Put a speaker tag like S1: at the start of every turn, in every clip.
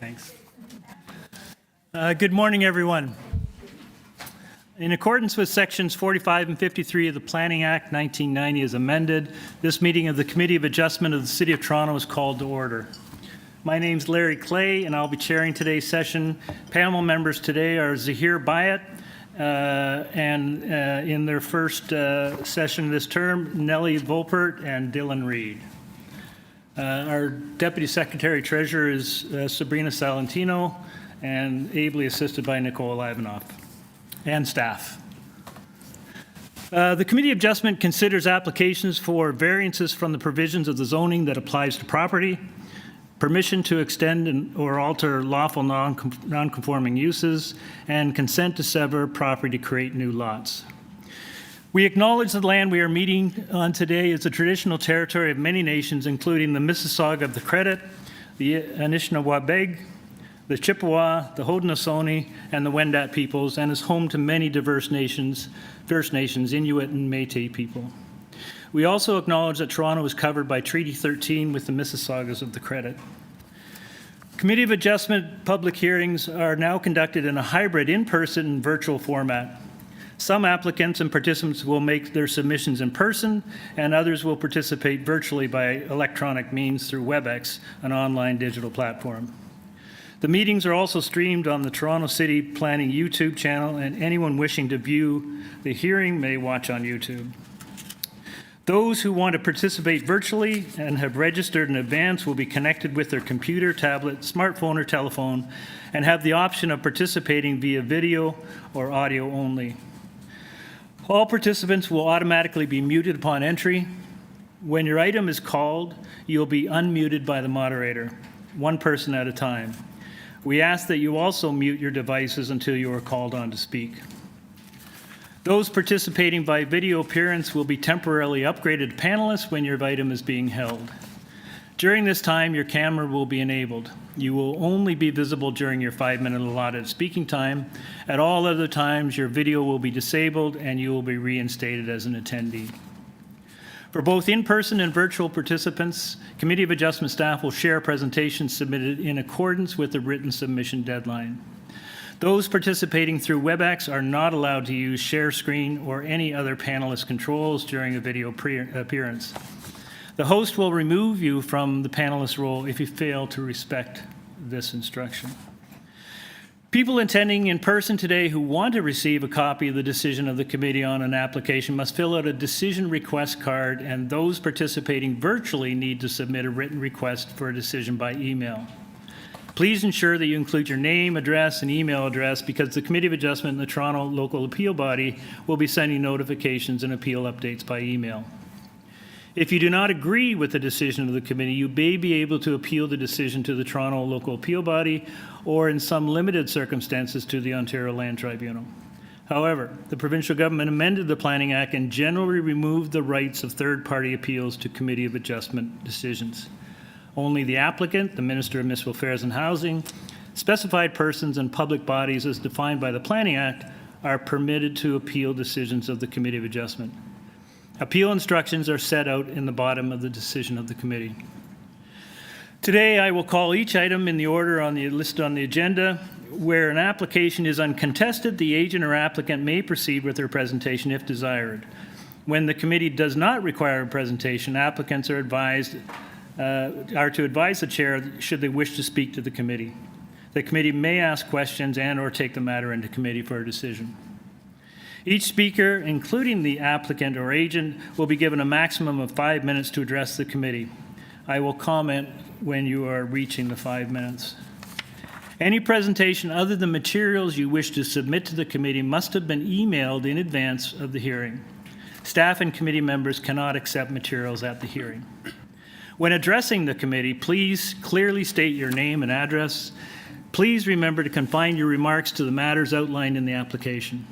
S1: Thanks. Good morning, everyone. In accordance with Sections 45 and 53 of the Planning Act 1990 as amended, this meeting of the Committee of Adjustment of the City of Toronto is called to order. My name's Larry Clay, and I'll be chairing today's session. Panel members today are Zahir Bayat, and in their first session this term, Nellie Volpert and Dylan Reed. Our Deputy Secretary Treasurer is Sabrina Salentino, and ably assisted by Nicole Ivanoff and staff. The Committee of Adjustment considers applications for variances from the provisions of the zoning that applies to property, permission to extend or alter lawful non-conforming uses, and consent to sever property to create new lots. We acknowledge the land we are meeting on today is the traditional territory of many nations, including the Mississauga of the Credit, the Anishinaabe, the Chippewa, the Haudenosaunee, and the Wendat peoples, and is home to many diverse nations, First Nations, Inuit, and Métis people. We also acknowledge that Toronto is covered by Treaty 13 with the Mississaugas of the Credit. Committee of Adjustment public hearings are now conducted in a hybrid in-person and virtual format. Some applicants and participants will make their submissions in person, and others will participate virtually by electronic means through WebEx, an online digital platform. The meetings are also streamed on the Toronto City Planning YouTube channel, and anyone wishing to view the hearing may watch on YouTube. Those who want to participate virtually and have registered in advance will be connected with their computer, tablet, smartphone, or telephone, and have the option of participating via video or audio only. All participants will automatically be muted upon entry. When your item is called, you'll be unmuted by the moderator, one person at a time. We ask that you also mute your devices until you are called on to speak. Those participating by video appearance will be temporarily upgraded to panelists when your item is being held. During this time, your camera will be enabled. You will only be visible during your 5-minute allotted speaking time. At all other times, your video will be disabled and you will be reinstated as an attendee. For both in-person and virtual participants, Committee of Adjustment staff will share presentations submitted in accordance with the written submission deadline. Those participating through WebEx are not allowed to use share screen or any other panelist controls during a video appearance. The host will remove you from the panelist role if you fail to respect this instruction. People attending in person today who want to receive a copy of the decision of the committee on an application must fill out a decision request card, and those participating virtually need to submit a written request for a decision by email. Please ensure that you include your name, address, and email address, because the Committee of Adjustment and the Toronto Local Appeal Body will be sending notifications and appeal updates by email. If you do not agree with the decision of the committee, you may be able to appeal the decision to the Toronto Local Appeal Body, or in some limited circumstances to the Ontario Land Tribunal. However, the provincial government amended the Planning Act and generally removed the rights of third-party appeals to Committee of Adjustment decisions. Only the applicant, the Minister of Municipal Affairs and Housing, specified persons, and public bodies as defined by the Planning Act are permitted to appeal decisions of the Committee of Adjustment. Appeal instructions are set out in the bottom of the decision of the committee. Today, I will call each item in the order on the list on the agenda. Where an application is uncontested, the agent or applicant may proceed with their presentation if desired. When the committee does not require a presentation, applicants are to advise the chair should they wish to speak to the committee. The committee may ask questions and/or take the matter into committee for a decision. Each speaker, including the applicant or agent, will be given a maximum of 5 minutes to address the committee. I will comment when you are reaching the 5 minutes. Any presentation other than materials you wish to submit to the committee must have been emailed in advance of the hearing. Staff and committee members cannot accept materials at the hearing. When addressing the committee, please clearly state your name and address. Please remember to confine your remarks to the matters outlined in the application.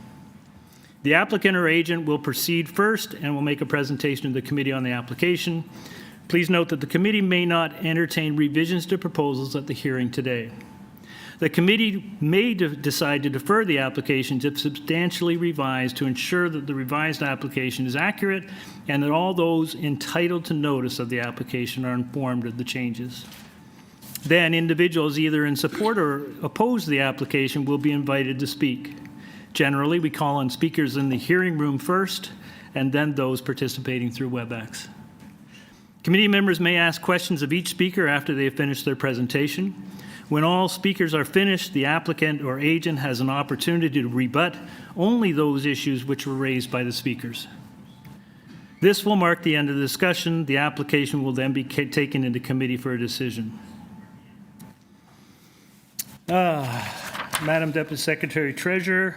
S1: The applicant or agent will proceed first and will make a presentation to the committee on the application. Please note that the committee may not entertain revisions to proposals at the hearing today. The committee may decide to defer the applications if substantially revised to ensure that the revised application is accurate and that all those entitled to notice of the application are informed of the changes. Then individuals either in support or oppose the application will be invited to speak. Generally, we call on speakers in the hearing room first, and then those participating through WebEx. Committee members may ask questions of each speaker after they have finished their presentation. When all speakers are finished, the applicant or agent has an opportunity to rebut only those issues which were raised by the speakers. This will mark the end of the discussion. The application will then be taken into committee for a decision. Madam Deputy Secretary Treasurer,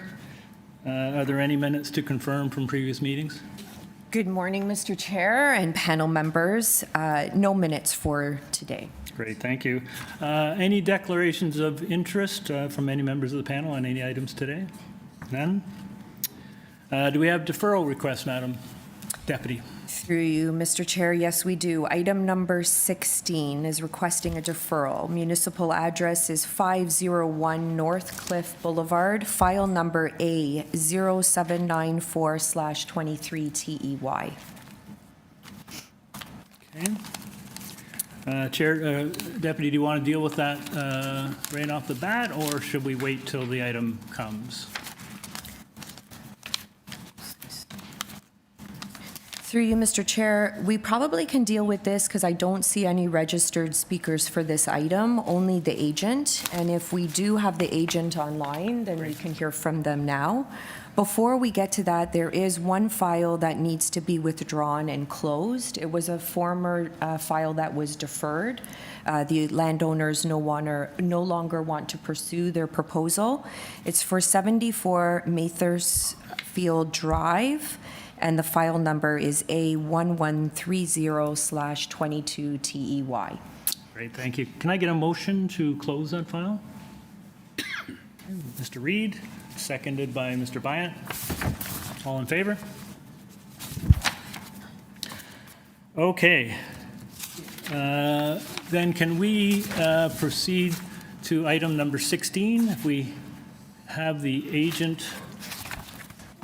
S1: are there any minutes to confirm from previous meetings?
S2: Good morning, Mr. Chair and panel members. No minutes for today.
S1: Great, thank you. Any declarations of interest from any members of the panel on any items today? None? Do we have deferral requests, Madam Deputy?
S2: Through you, Mr. Chair, yes, we do. Item number 16 is requesting a deferral. Municipal address is 501 Northcliffe Boulevard, file number A0794/23TEY.
S1: Okay. Chair, Deputy, do you want to deal with that right off the bat, or should we wait till the item comes?
S2: Through you, Mr. Chair, we probably can deal with this because I don't see any registered speakers for this item, only the agent. And if we do have the agent online, then we can hear from them now. Before we get to that, there is one file that needs to be withdrawn and closed. It was a former file that was deferred. The landowners no longer want to pursue their proposal. It's for 74 Mathersfield Drive, and the file number is A1130/22TEY.
S1: Great, thank you. Can I get a motion to close that file? Mr. Reid, seconded by Mr. Bryant. All in favor? Okay. Then can we proceed to item number 16, if we have the agent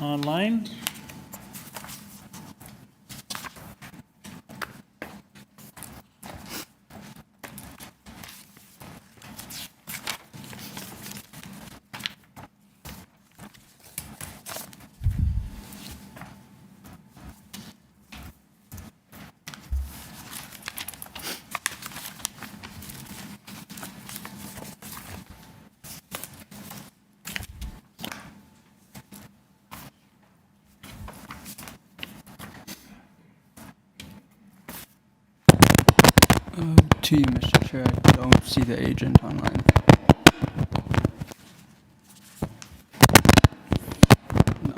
S1: online?
S3: To you, Mr. Chair, I don't see the agent online. No.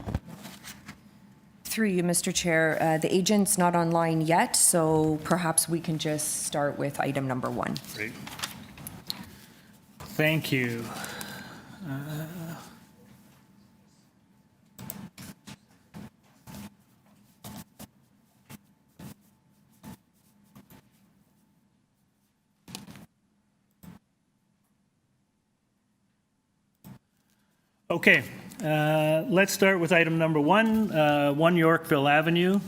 S2: Through you, Mr. Chair, the agent's not online yet, so perhaps we can just start with item number 1.
S1: Great. Thank you. Okay, let's start with item number 1, 1 Yorkville Avenue.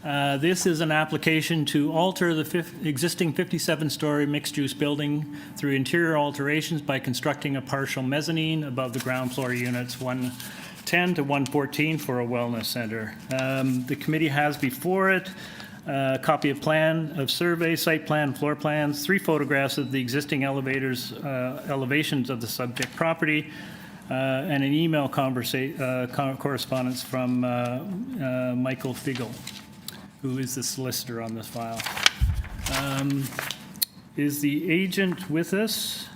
S1: This is an application to alter the existing 57-story mixed-use building through interior alterations by constructing a partial mezzanine above the ground floor units 110 to 114 for a wellness center. The committee has before it a copy of plan of survey, site plan, floor plans, 3 photographs of the existing elevations of the subject property, and an email correspondence from Michael Figel, who is the solicitor on this file. Is the agent with us?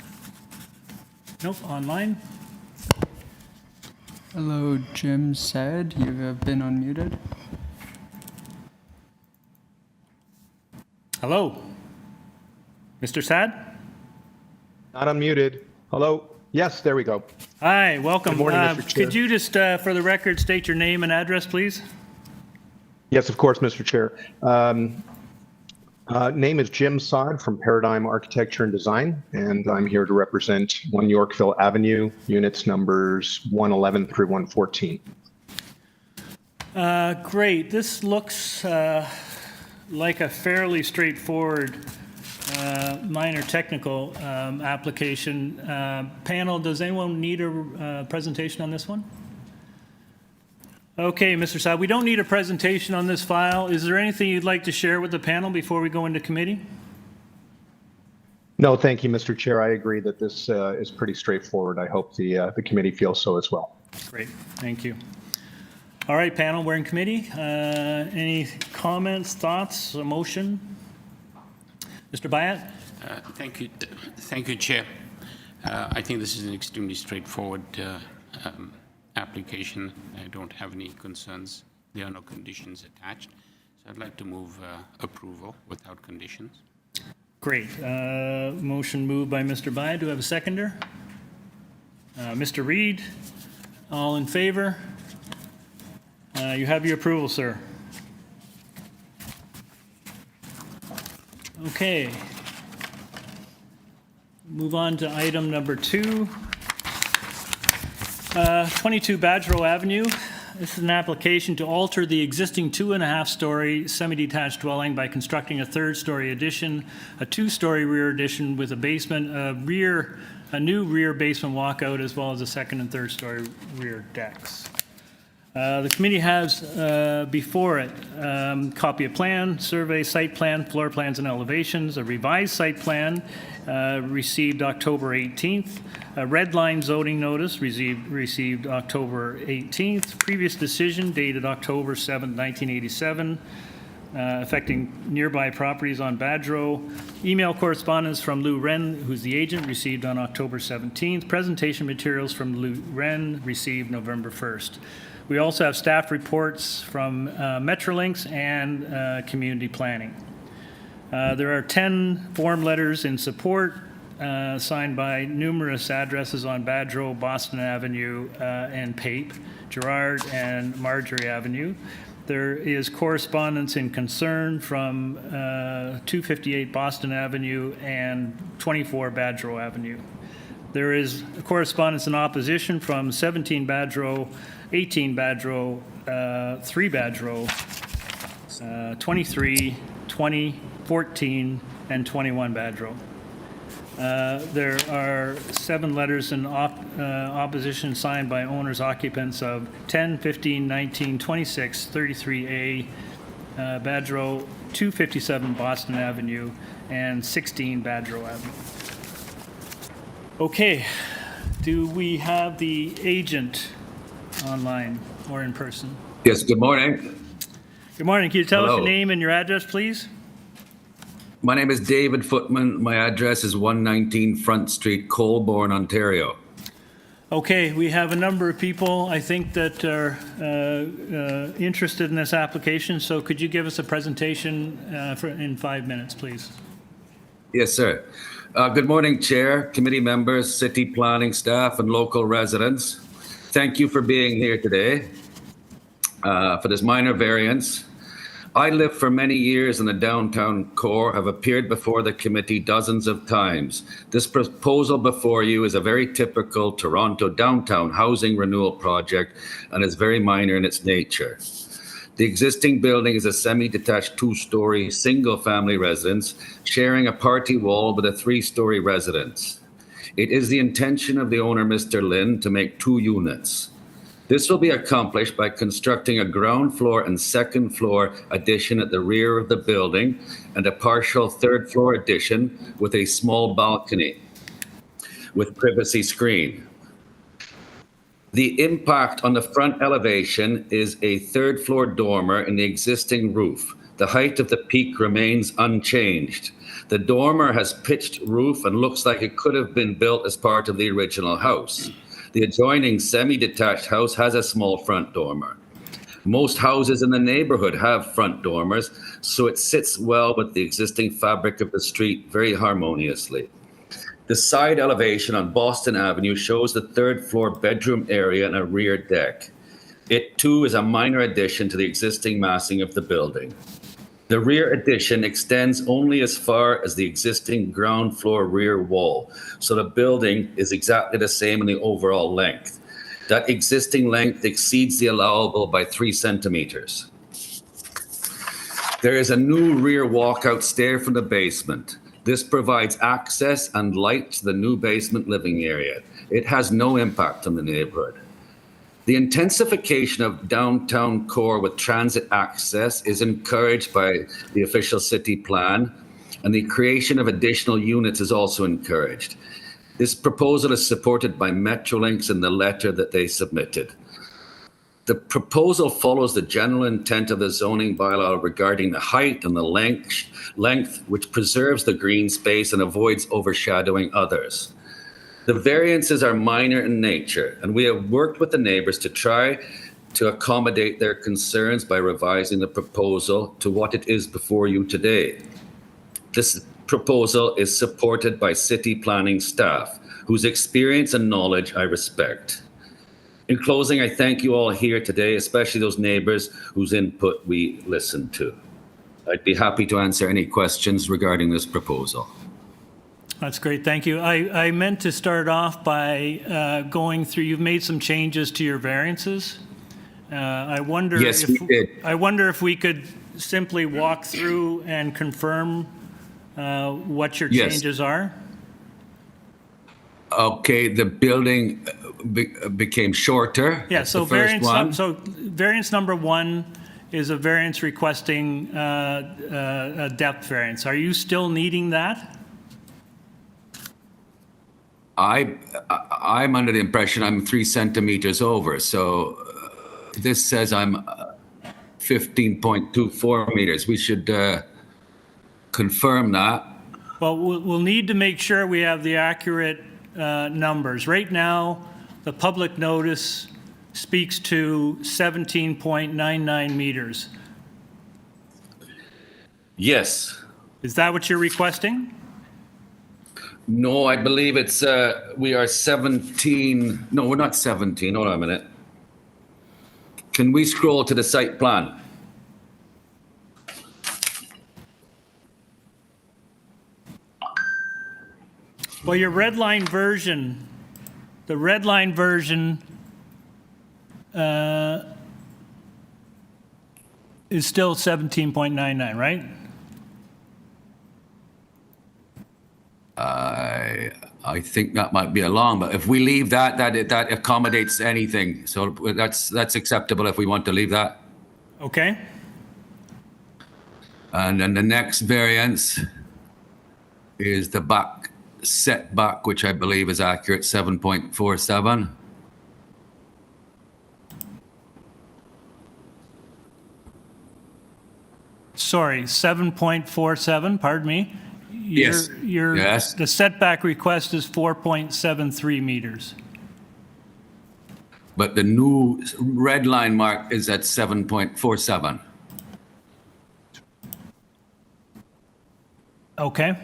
S1: Nope, online.
S3: Hello, Jim said you have been unmuted.
S1: Hello, Mr. Sad?
S4: Not unmuted. Hello? Yes, there we go.
S1: Hi, welcome.
S4: Good morning, Mr. Chair.
S1: Could you just, for the record, state your name and address, please?
S4: Yes, of course, Mr. Chair. Name is Jim Sod from Paradigm Architecture and Design, and I'm here to represent 1 Yorkville Avenue, units numbers 111 through 114.
S1: Great. This looks like a fairly straightforward minor technical application. Panel, does anyone need a presentation on this one? Okay, Mr. Saab, we don't need a presentation on this file. Is there anything you'd like to share with the panel before we go into committee?
S4: No, thank you, Mr. Chair. I agree that this is pretty straightforward. I hope the committee feels so as well.
S1: Great, thank you. All right, panel, we're in committee. Any comments, thoughts, a motion? Mr. Bayat?
S5: Thank you, Chair. I think this is an extremely straightforward application. I don't have any concerns. There are no conditions attached. So I'd like to move approval without conditions.
S1: Great. Motion moved by Mr. Bayat. Do I have a seconder? Mr. Reed? All in favor? You have your approval, sir. Okay. Move on to item number 2. 22 Badgerow Avenue. This is an application to alter the existing 2.5-story semi-detached dwelling by constructing a 3rd-story addition, a 2-story rear addition with a basement, a new rear basement walkout, as well as a 2nd and 3rd-story rear decks. The committee has before it copy of plan, survey, site plan, floor plans and elevations, a revised site plan received October 18th, a red line zoning notice received October 18th, previous decision dated October 7th, 1987, affecting nearby properties on Badgerow, email correspondence from Lou Wren, who's the agent, received on October 17th, presentation materials from Lou Wren received November 1st. We also have staff reports from Metrolinx and community planning. There are 10 form letters in support signed by numerous addresses on Badgerow, Boston Avenue, and Pape, Gerard and Marjorie Avenue. There is correspondence in concern from 258 Boston Avenue and 24 Badgerow Avenue. There is correspondence in opposition from 17 Badgerow, 18 Badgerow, 3 Badgerow, 23, 20, 14, and 21 Badgerow. There are 7 letters in opposition signed by owners occupants of 10, 15, 19, 26, 33A, Badgerow, 257 Boston Avenue, and 16 Badgerow Avenue. Okay, do we have the agent online or in person?
S6: Yes, good morning.
S1: Good morning. Can you tell us
S6: Hello.
S1: your name and your address, please?
S6: My name is David Footman. My address is 119 Front Street, Colborne, Ontario.
S1: Okay, we have a number of people, I think, that are interested in this application. So could you give us a presentation in 5 minutes, please?
S6: Yes, sir. Good morning, Chair, committee members, city planning staff, and local residents. Thank you for being here today for this minor variance. I lived for many years in the downtown core, have appeared before the committee dozens of times. This proposal before you is a very typical Toronto downtown housing renewal project and is very minor in its nature. The existing building is a semi-detached 2-story single-family residence sharing a party wall with a 3-story residence. It is the intention of the owner, Mr. Lin, to make 2 units. This will be accomplished by constructing a ground floor and 2nd floor addition at the rear of the building and a partial 3rd floor addition with a small balcony with privacy screen. The impact on the front elevation is a 3rd floor dormer in the existing roof. The height of the peak remains unchanged. The dormer has pitched roof and looks like it could have been built as part of the original house. The adjoining semi-detached house has a small front dormer. Most houses in the neighborhood have front dormers, so it sits well with the existing fabric of the street very harmoniously. The side elevation on Boston Avenue shows the 3rd floor bedroom area and a rear deck. It too is a minor addition to the existing massing of the building. The rear addition extends only as far as the existing ground floor rear wall, so the building is exactly the same in the overall length. That existing length exceeds the allowable by 3 centimeters. There is a new rear walkout stair from the basement. This provides access and light to the new basement living area. It has no impact on the neighborhood. The intensification of downtown core with transit access is encouraged by the official city plan, and the creation of additional units is also encouraged. This proposal is supported by Metrolinx in the letter that they submitted. The proposal follows the general intent of the zoning bylaw regarding the height and the length, which preserves the green space and avoids overshadowing others. The variances are minor in nature, and we have worked with the neighbors to try to accommodate their concerns by revising the proposal to what it is before you today. This proposal is supported by city planning staff, whose experience and knowledge I respect. In closing, I thank you all here today, especially those neighbors whose input we listened to. I'd be happy to answer any questions regarding this proposal.
S1: That's great, thank you. I meant to start off by going through, you've made some changes to your variances. I wonder
S6: Yes, we did.
S1: I wonder if we could simply walk through and confirm what your
S6: Yes.
S1: changes are?
S6: Okay, the building became shorter.
S1: Yeah,
S6: That's
S1: so
S6: the first one.
S1: variance number 1 is a variance requesting a depth variance. Are you still needing that?
S6: I'm under the impression I'm 3 centimeters over, so this says I'm 15.24 meters. We should confirm that.
S1: Well, we'll need to make sure we have the accurate numbers. Right now, the public notice speaks to 17.99 meters.
S6: Yes.
S1: Is that what you're requesting?
S6: No, I believe it's, we are 17, no, we're not 17, hold on a minute. Can we scroll to the site plan?
S1: Well, your red line version, the red line version is still 17.99, right?
S6: I think that might be a long, but if we leave that accommodates anything. So that's acceptable if we want to leave that.
S1: Okay.
S6: And then the next variance is the back setback, which I believe is accurate, 7.47.
S1: Sorry, 7.47, pardon me.
S6: Yes. Yes.
S1: The setback request is 4.73 meters.
S6: But the new red line mark is at 7.47.
S1: Okay.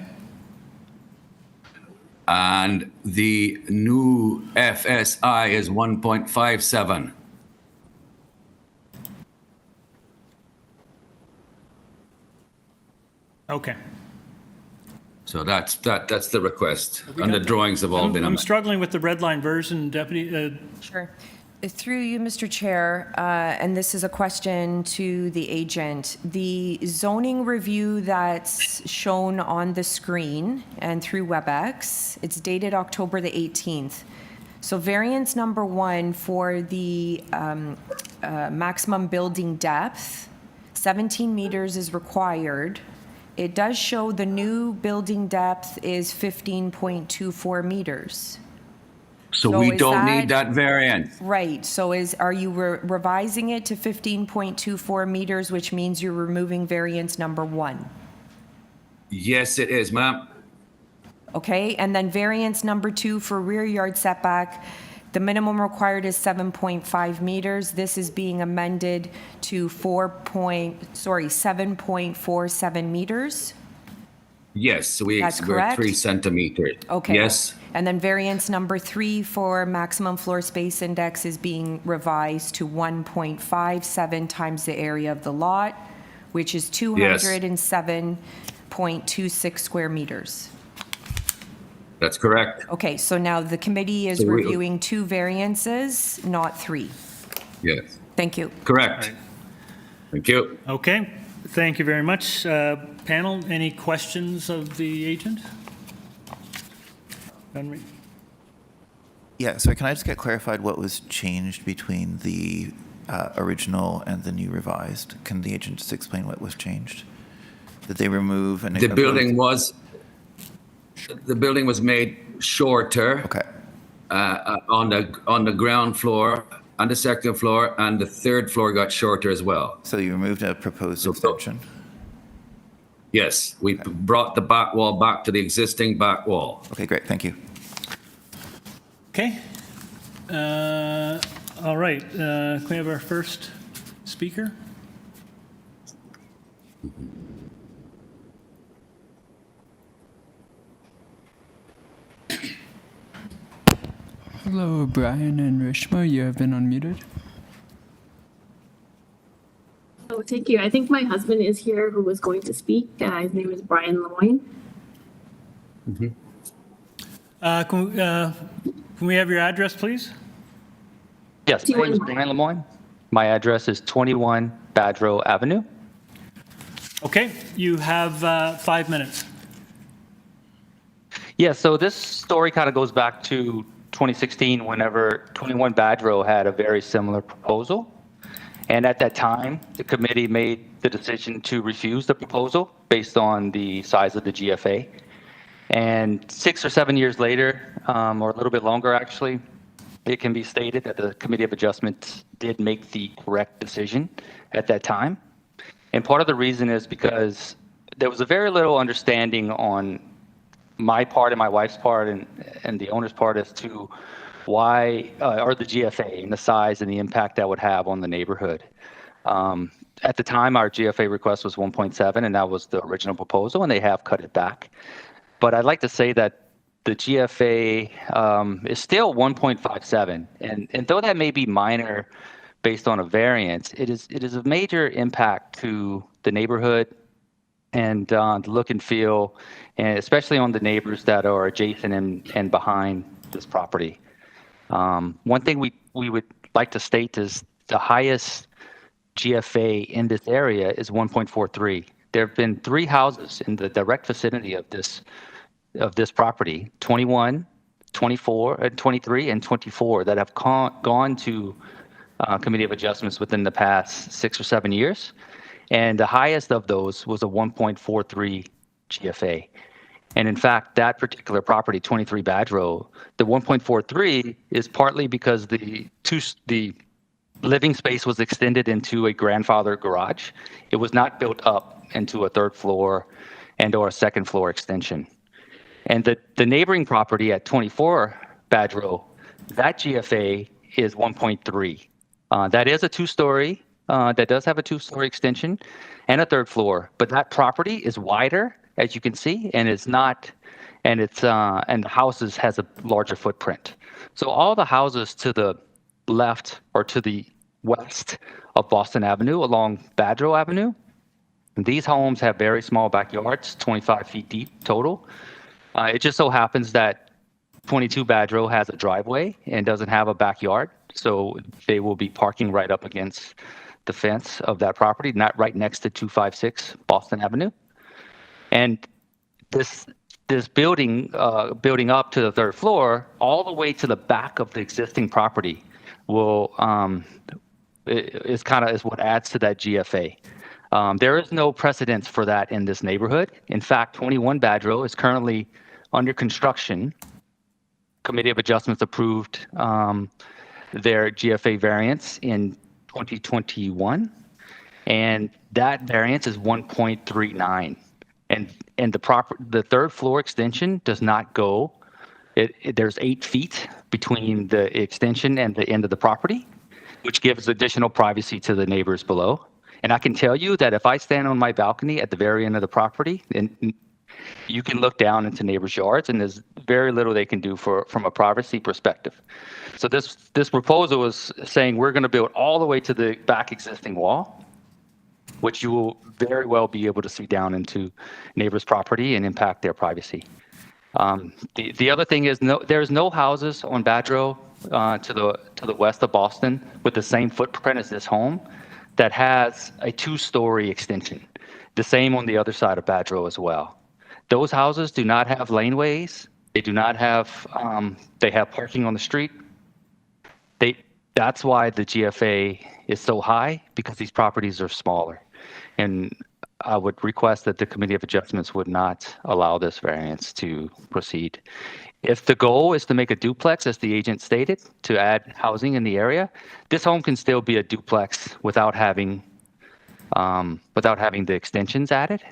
S6: And the new FSI is 1.57.
S1: Okay.
S6: So that's the request. And the drawings have all been.
S1: I'm struggling with the red line version, Deputy.
S2: Sure. Through you, Mr. Chair, and this is a question to the agent. The zoning review that's shown on the screen and through WebEx, it's dated October the 18th. So variance number 1 for the maximum building depth, 17 meters is required. It does show the new building depth is 15.24 meters.
S6: So we don't need that variance.
S2: Right, so are you revising it to 15.24 meters, which means you're removing variance number 1?
S6: Yes, it is, ma'am.
S2: Okay, and then variance number 2 for rear yard setback, the minimum required is 7.5 meters. This is being amended to 7.47 meters.
S6: Yes, so
S2: That's
S6: we're
S2: correct?
S6: 3 centimeters.
S2: Okay.
S6: Yes.
S2: And then variance number 3 for maximum floor space index is being revised to 1.57 times the area of the lot, which is 207.26 square meters.
S6: That's correct.
S2: Okay, so now the committee is
S6: So we-
S2: reviewing 2 variances, not 3.
S6: Yes.
S2: Thank you.
S6: Correct. Thank you.
S1: Okay. Thank you very much. Panel, any questions of the agent? Henry?
S7: Yeah, so can I just get clarified what was changed between the original and the new revised? Can the agent just explain what was changed? Did they remove and
S6: The building was made shorter.
S7: Okay.
S6: On the ground floor, on the second floor, and the third floor got shorter as well.
S7: So you removed a proposed
S6: So-
S7: extension?
S6: Yes, we brought the back wall back to the existing back wall.
S7: Okay, great, thank you.
S1: Okay. All right. Can we have our first speaker?
S3: Hello, Brian and Rishma. You have been unmuted.
S8: Oh, thank you. I think my husband is here who was going to speak. His name is Brian Lemoyne.
S1: Can we have your address, please?
S9: Yes, my name is Brian Lemoyne. My address is 21 Badgerow Avenue.
S1: Okay, you have 5 minutes.
S9: Yeah, so this story kind of goes back to 2016 whenever 21 Badgerow had a very similar proposal. And at that time, the committee made the decision to refuse the proposal based on the size of the GFA. And 6 or 7 years later, or a little bit longer actually, it can be stated that the Committee of Adjustment did make the correct decision at that time. And part of the reason is because there was a very little understanding on my part and my wife's part and the owner's part as to why, or the GFA and the size and the impact that would have on the neighborhood. At the time, our GFA request was 1.7, and that was the original proposal, and they have cut it back. But I'd like to say that the GFA is still 1.57, and though that may be minor based on a variance, it is of major impact to the neighborhood and the look and feel, and especially on the neighbors that are adjacent and behind this property. One thing we would like to state is the highest GFA in this area is 1.43. There have been 3 houses in the direct vicinity of this property, 21, 24, 23, and 24, that have gone to Committee of Adjustments within the past 6 or 7 years. And the highest of those was a 1.43 GFA. And in fact, that particular property, 23 Badgerow, the 1.43 is partly because the living space was extended into a grandfather garage. It was not built up into a 3rd floor and or a 2nd floor extension. And the neighboring property at 24 Badgerow, that GFA is 1.3. That is a 2-story. That does have a 2-story extension and a 3rd floor, but that property is wider, as you can see, and it's not, and the houses has a larger footprint. So all the houses to the left or to the west of Boston Avenue along Badgerow Avenue, these homes have very small backyards, 25 feet deep total. It just so happens that 22 Badgerow has a driveway and doesn't have a backyard, so they will be parking right up against the fence of that property, not right next to 256 Boston Avenue. And this building up to the 3rd floor, all the way to the back of the existing property, will is what adds to that GFA. There is no precedence for that in this neighborhood. In fact, 21 Badgerow is currently under construction. Committee of Adjustments approved their GFA variance in 2021, and that variance is 1.39. And the 3rd floor extension does not go. There's 8 feet between the extension and the end of the property, which gives additional privacy to the neighbors below. And I can tell you that if I stand on my balcony at the very end of the property, and you can look down into neighbors' yards, and there's very little they can do from a privacy perspective. So this proposal is saying we're going to build all the way to the back existing wall, which you will very well be able to see down into neighbors' property and impact their privacy. The other thing is there's no houses on Badgerow to the west of Boston with the same footprint as this home that has a 2-story extension. The same on the other side of Badgerow as well. Those houses do not have laneways. They do not have, they have parking on the street. That's why the GFA is so high, because these properties are smaller. And I would request that the Committee of Adjustments would not allow this variance to proceed. If the goal is to make a duplex, as the agent stated, to add housing in the area, this home can still be a duplex without having the extensions added.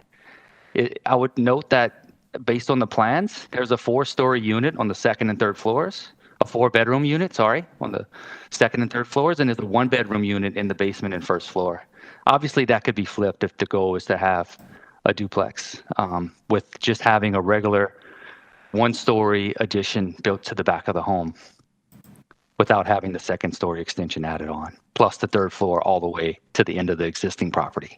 S9: I would note that based on the plans, there's a 4-story unit on the 2nd and 3rd floors, a 4-bedroom unit, sorry, on the 2nd and 3rd floors, and there's a 1-bedroom unit in the basement and 1st floor. Obviously, that could be flipped if the goal is to have a duplex with just having a regular 1-story addition built to the back of the home without having the 2nd-story extension added on, plus the 3rd floor all the way to the end of the existing property.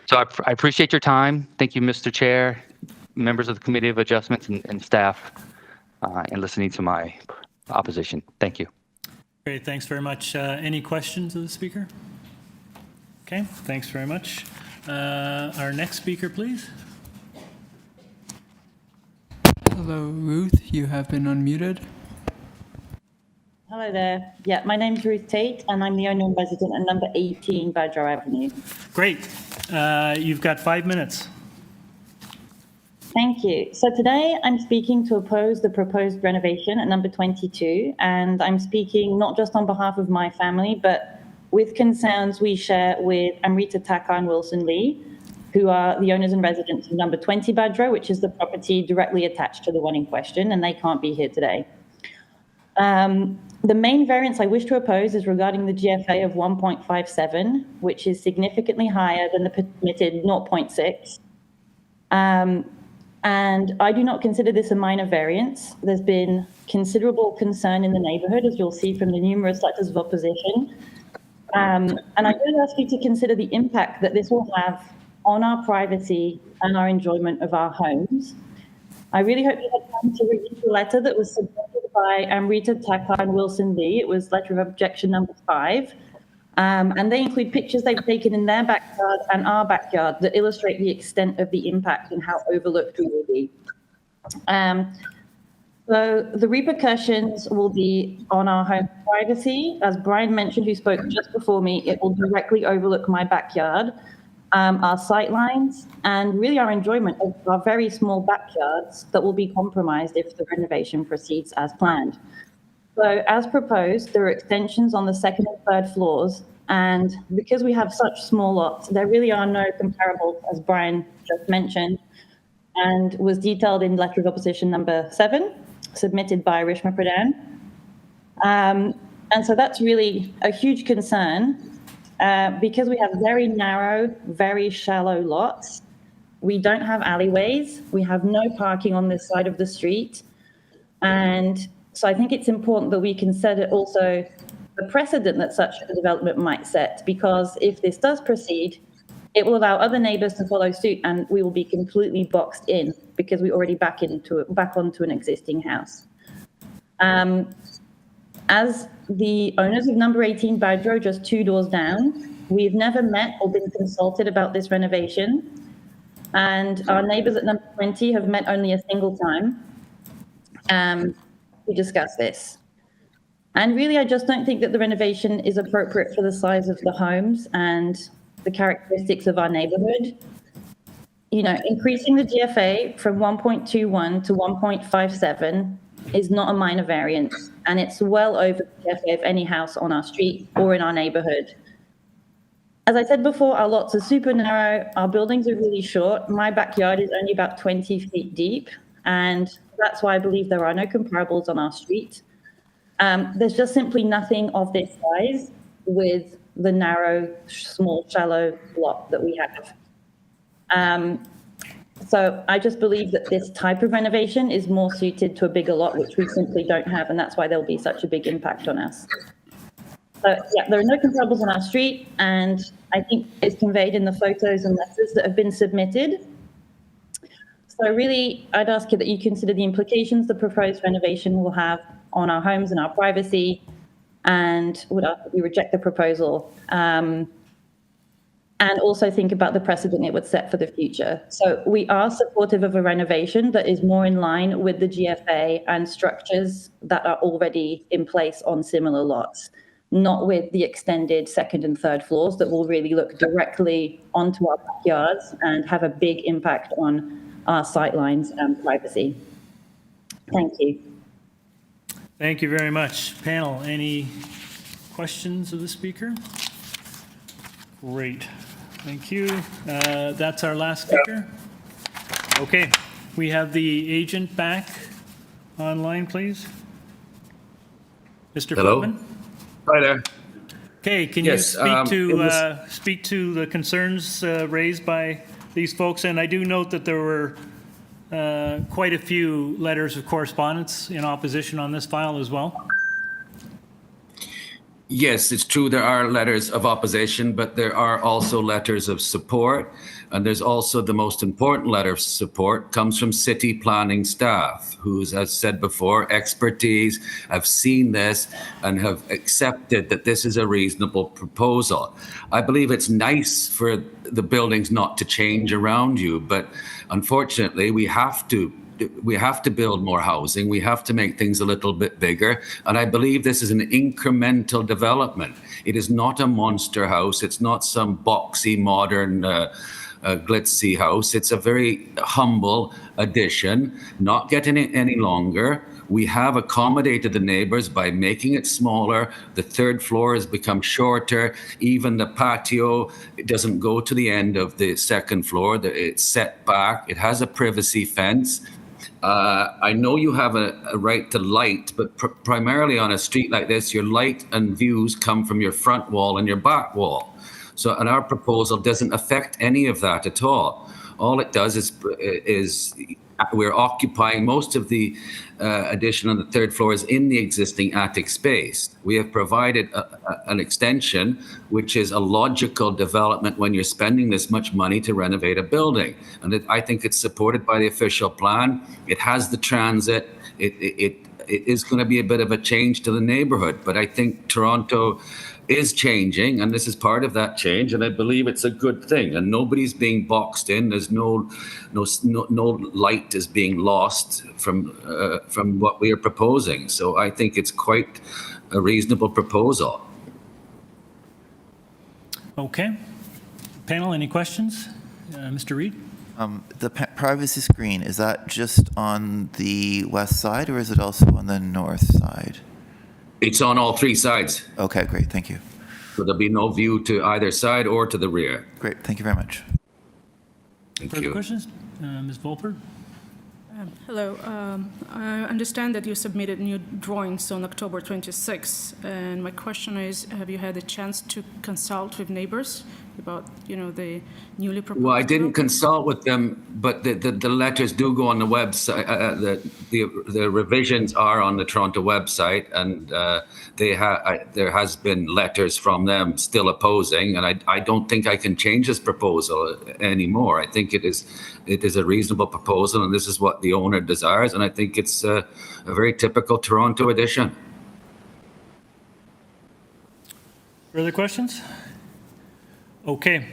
S9: So I appreciate your time. Thank you, Mr. Chair, members of the Committee of Adjustments and staff, and listening to my opposition. Thank you.
S1: Great, thanks very much. Any questions of the speaker? Okay, thanks very much. Our next speaker, please.
S3: Hello, Ruth. You have been unmuted.
S10: Hello there. Yeah, my name's Ruth Tate, and I'm the owner and resident at number 18 Badgerow Avenue.
S1: Great. You've got 5 minutes.
S10: Thank you. So today I'm speaking to oppose the proposed renovation at number 22, and I'm speaking not just on behalf of my family, but with concerns we share with Amrita Taka and Wilson Lee, who are the owners and residents of number 20 Badgerow, which is the property directly attached to the one in question, and they can't be here today. The main variance I wish to oppose is regarding the GFA of 1.57, which is significantly higher than the permitted 0.6. And I do not consider this a minor variance. There's been considerable concern in the neighborhood, as you'll see from the numerous letters of opposition. And I do ask you to consider the impact that this will have on our privacy and our enjoyment of our homes. I really hope you had time to read the letter that was submitted by Amrita Taka and Wilson Lee. It was letter of objection number 5. And they include pictures they've taken in their backyard and our backyard that illustrate the extent of the impact and how overlooked we will be. So the repercussions will be on our home privacy. As Brian mentioned, who spoke just before me, it will directly overlook my backyard, our sight lines, and really our enjoyment of our very small backyards that will be compromised if the renovation proceeds as planned. So as proposed, there are extensions on the 2nd and 3rd floors, and because we have such small lots, there really are no comparables, as Brian just mentioned, and was detailed in letter of opposition number 7, submitted by Rishma Pradhan. And so that's really a huge concern because we have very narrow, very shallow lots. We don't have alleyways. We have no parking on this side of the street. And so I think it's important that we consider also the precedent that such a development might set, because if this does proceed, it will allow other neighbors to follow suit, and we will be completely boxed in because we already back onto an existing house. As the owners of number 18 Badgerow, just 2 doors down, we've never met or been consulted about this renovation. And our neighbors at number 20 have met only a single time to discuss this. And really, I just don't think that the renovation is appropriate for the size of the homes and the characteristics of our neighborhood. You know, increasing the GFA from 1.21 to 1.57 is not a minor variance, and it's well over the GFA of any house on our street or in our neighborhood. As I said before, our lots are super narrow, our buildings are really short. My backyard is only about 20 feet deep, and that's why I believe there are no comparables on our street. There's just simply nothing of this size with the narrow, small, shallow lot that we have. So I just believe that this type of renovation is more suited to a bigger lot, which we simply don't have, and that's why there'll be such a big impact on us. So yeah, there are no comparables on our street, and I think it's conveyed in the photos and letters that have been submitted. So really, I'd ask you that you consider the implications the proposed renovation will have on our homes and our privacy, and would ask that you reject the proposal. and also think about the precedent it would set for the future. So we are supportive of a renovation that is more in line with the GFA and structures that are already in place on similar lots, not with the extended second and third floors that will really look directly onto our backyards and have a big impact on our sightlines and privacy. Thank you.
S1: Thank you very much. Panel, any questions of the speaker? Great. Thank you. That's our last speaker. Okay, we have the agent back online, please. Mr.
S6: Hello.
S1: Flipman?
S6: Hi there.
S1: Okay, can you
S6: Yes,
S1: speak to the concerns raised by these folks? And I do note that there were quite a few letters of correspondence in opposition on this file as well.
S6: Yes, it's true there are letters of opposition, but there are also letters of support. And there's also the most important letter of support comes from city planning staff, who's, as said before, expertise, have seen this and have accepted that this is a reasonable proposal. I believe it's nice for the buildings not to change around you, but unfortunately we have to build more housing. We have to make things a little bit bigger. And I believe this is an incremental development. It is not a monster house. It's not some boxy, modern, glitzy house. It's a very humble addition, not getting it any longer. We have accommodated the neighbors by making it smaller. The third floor has become shorter. Even the patio, it doesn't go to the end of the second floor. It's set back. It has a privacy fence. I know you have a right to light, but primarily on a street like this, your light and views come from your front wall and your back wall. So, and our proposal doesn't affect any of that at all. All it does is we're occupying most of the addition on the third floor is in the existing attic space. We have provided an extension, which is a logical development when you're spending this much money to renovate a building. And I think it's supported by the official plan. It has the transit. It is going to be a bit of a change to the neighborhood, but I think Toronto is changing, and this is part of that change, and I believe it's a good thing. And nobody's being boxed in. There's no light is being lost from what we are proposing. So I think it's quite a reasonable proposal.
S1: Okay. Panel, any questions? Mr. Reid?
S7: The privacy screen, is that just on the west side or is it also on the north side?
S6: It's on all three sides.
S7: Okay, great. Thank you.
S6: So there'll be no view to either side or to the rear.
S7: Great. Thank you very much.
S6: Thank
S1: Further
S6: you.
S1: questions? Ms. Volper?
S11: Hello. I understand that you submitted new drawings on October 26, and my question is, have you had a chance to consult with neighbors about, the newly proposed?
S6: Well, I didn't consult with them, but the letters do go on the website. The revisions are on the Toronto website, and there has been letters from them still opposing, and I don't think I can change this proposal anymore. I think it is a reasonable proposal, and this is what the owner desires, and I think it's a very typical Toronto addition.
S1: Further questions? Okay.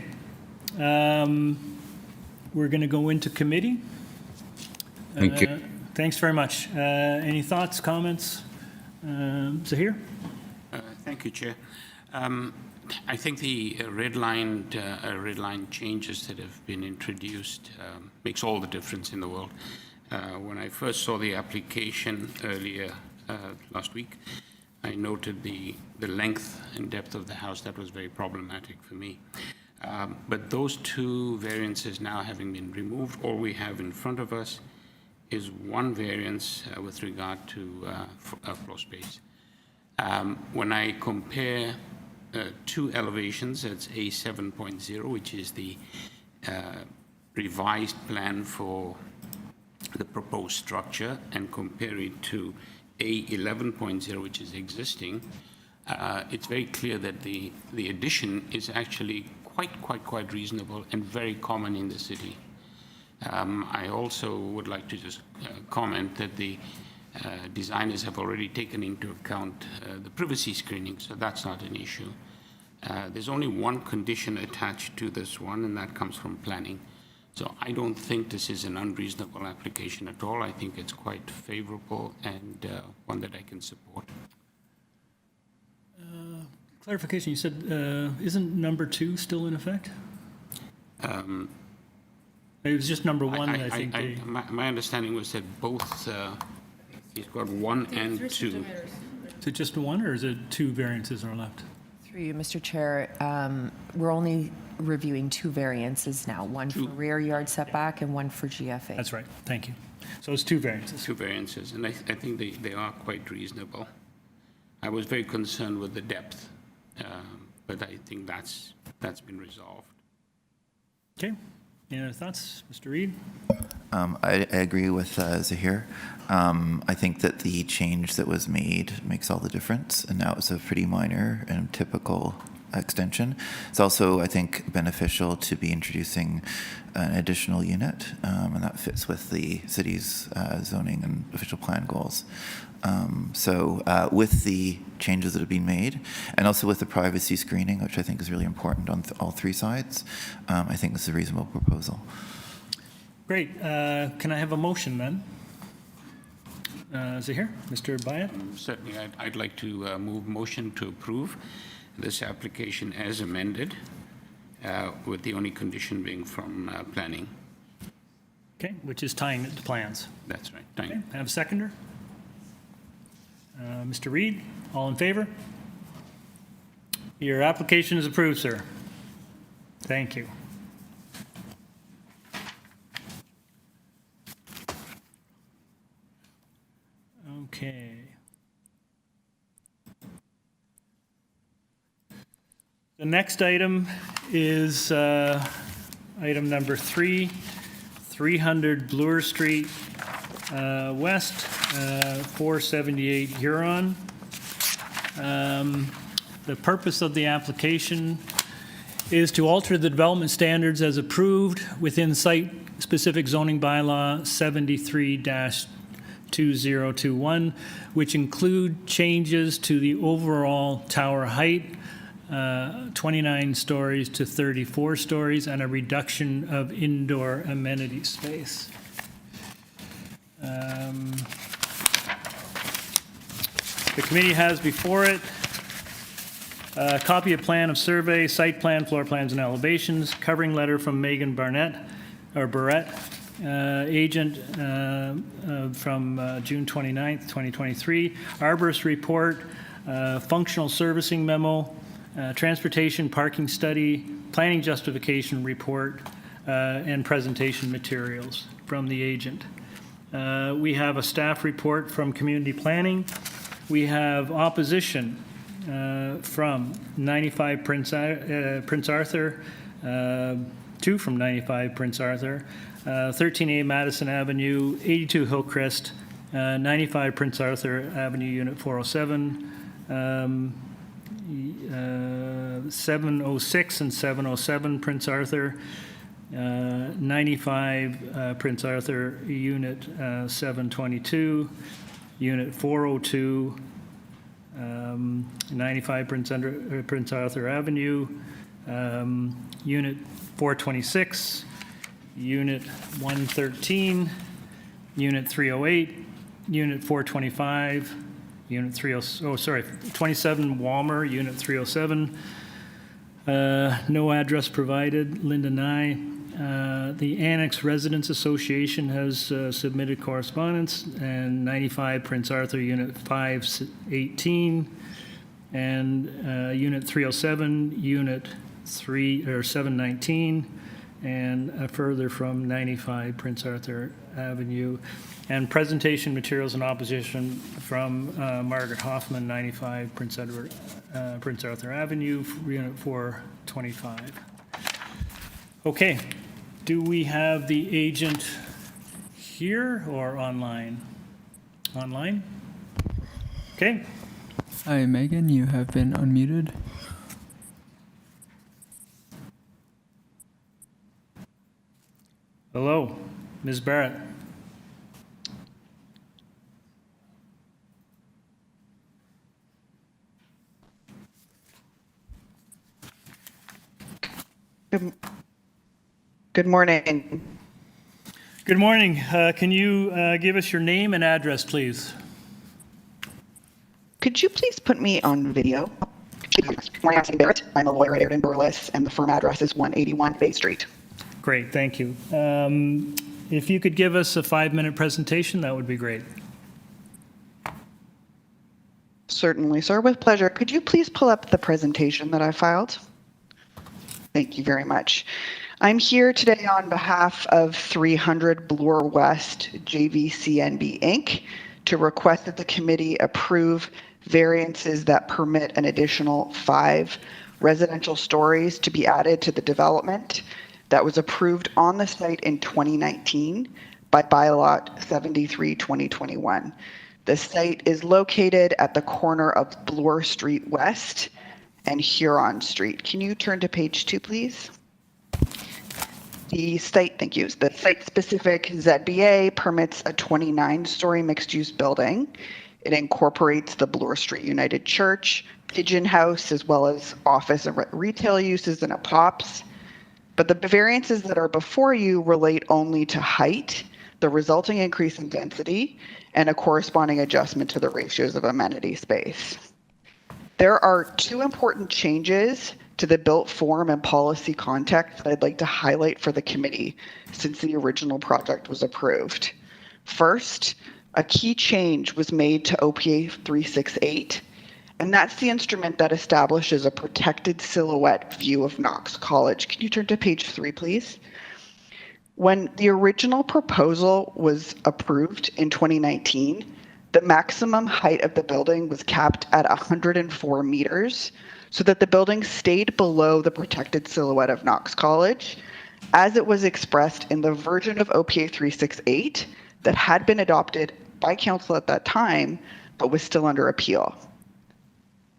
S1: We're going to go into committee.
S6: Thank you.
S1: Thanks very much. Any thoughts, comments? Zahir?
S5: Thank you, Chair. I think the red line changes that have been introduced makes all the difference in the world. When I first saw the application earlier last week, I noted the length and depth of the house. That was very problematic for me. But those two variances now having been removed, all we have in front of us is one variance with regard to floor space. When I compare two elevations, that's A7.0, which is the revised plan for the proposed structure, and compare it to A11.0, which is existing, it's very clear that the addition is actually quite reasonable and very common in the city. I also would like to just comment that the designers have already taken into account the privacy screening, so that's not an issue. There's only one condition attached to this one, and that comes from planning. So I don't think this is an unreasonable application at all. I think it's quite favorable and one that I can support.
S1: Clarification, you said, isn't number 2 still in effect? It was just number 1, I think.
S5: My understanding was that both, he's got 1 and 2.
S1: Is it just 1, or is it 2 variances are left?
S2: Through you, Mr. Chair, we're only reviewing 2 variances now, one for rear yard setback and one for GFA.
S1: That's right, thank you. So it's 2 variances.
S5: 2 variances, and I think they are quite reasonable. I was very concerned with the depth, but I think that's been resolved.
S1: Okay, any other thoughts? Mr. Reed?
S7: I agree with Zahir. I think that the change that was made makes all the difference, and now it's a pretty minor and typical extension. It's also, I think, beneficial to be introducing an additional unit, and that fits with the city's zoning and official plan goals. So with the changes that have been made, and also with the privacy screening, which I think is really important on all 3 sides, I think this is a reasonable proposal.
S1: Great. Can I have a motion then? Zahir, Mr. Bayat?
S5: Certainly, I'd like to move motion to approve this application as amended, with the only condition being from planning.
S1: Okay, which is tying it to plans.
S5: That's right. Thank
S1: Okay,
S5: you.
S1: have a seconder? Mr. Reed, all in favor? Your application is approved, sir. Thank you. Okay. The next item is item number 3, 300 Bloor Street West, 478 Huron. The purpose of the application is to alter the development standards as approved within site-specific zoning bylaw 73-2021, which include changes to the overall tower height, 29 stories to 34 stories, and a reduction of indoor amenity space. The committee has before it a copy of plan of survey, site plan, floor plans, and elevations, covering letter from Megan Barrett, agent from June 29th, 2023, arborist report, functional servicing memo, transportation parking study, planning justification report, and presentation materials from the agent. We have a staff report from community planning. We have opposition from 95 Prince Arthur, 2 from 95 Prince Arthur, 13A Madison Avenue, 82 Hillcrest, 95 Prince Arthur Avenue, Unit 407, 706 and 707 Prince Arthur, 95 Prince Arthur, Unit 722, Unit 402, 95 Prince Arthur Avenue, Unit 426, Unit 113, Unit 308, Unit 425, Unit 27 Walmer, Unit 307. No address provided, Linda Nye. The Annex Residents Association has submitted correspondence, and 95 Prince Arthur, Unit 518, and Unit 307, Unit 719, and a further from 95 Prince Arthur Avenue, and presentation materials in opposition from Margaret Hoffman, 95 Prince Arthur Avenue, Unit 425. Okay, do we have the agent here or online? Online? Okay.
S3: Hi, Megan, you have been unmuted.
S1: Hello, Ms. Barrett.
S12: Good morning.
S1: Good morning. Can you give us your name and address, please?
S12: Could you please put me on video? Good morning, I'm Barrett. I'm a lawyer at Airden Burles, and the firm address is 181 Bay Street.
S1: Great, thank you. If you could give us a 5-minute presentation, that would be great.
S12: Certainly, sir, with pleasure. Could you please pull up the presentation that I filed? Thank you very much. I'm here today on behalf of 300 Bloor West JVCNB Inc. to request that the committee approve variances that permit an additional 5 residential stories to be added to the development that was approved on the site in 2019 by Bylot 73-2021. The site is located at the corner of Bloor Street West and Huron Street. Can you turn to page 2, please? The site, thank you. The site-specific ZBA permits a 29-story mixed-use building. It incorporates the Bloor Street United Church, Pigeon House, as well as office and retail uses and a POPs. But the variances that are before you relate only to height, the resulting increase in density, and a corresponding adjustment to the ratios of amenity space. There are 2 important changes to the built form and policy context that I'd like to highlight for the committee since the original project was approved. First, a key change was made to OPA 368, and that's the instrument that establishes a protected silhouette view of Knox College. Can you turn to page 3, please? When the original proposal was approved in 2019, the maximum height of the building was capped at 104 meters, so that the building stayed below the protected silhouette of Knox College, as it was expressed in the version of OPA 368 that had been adopted by council at that time, but was still under appeal.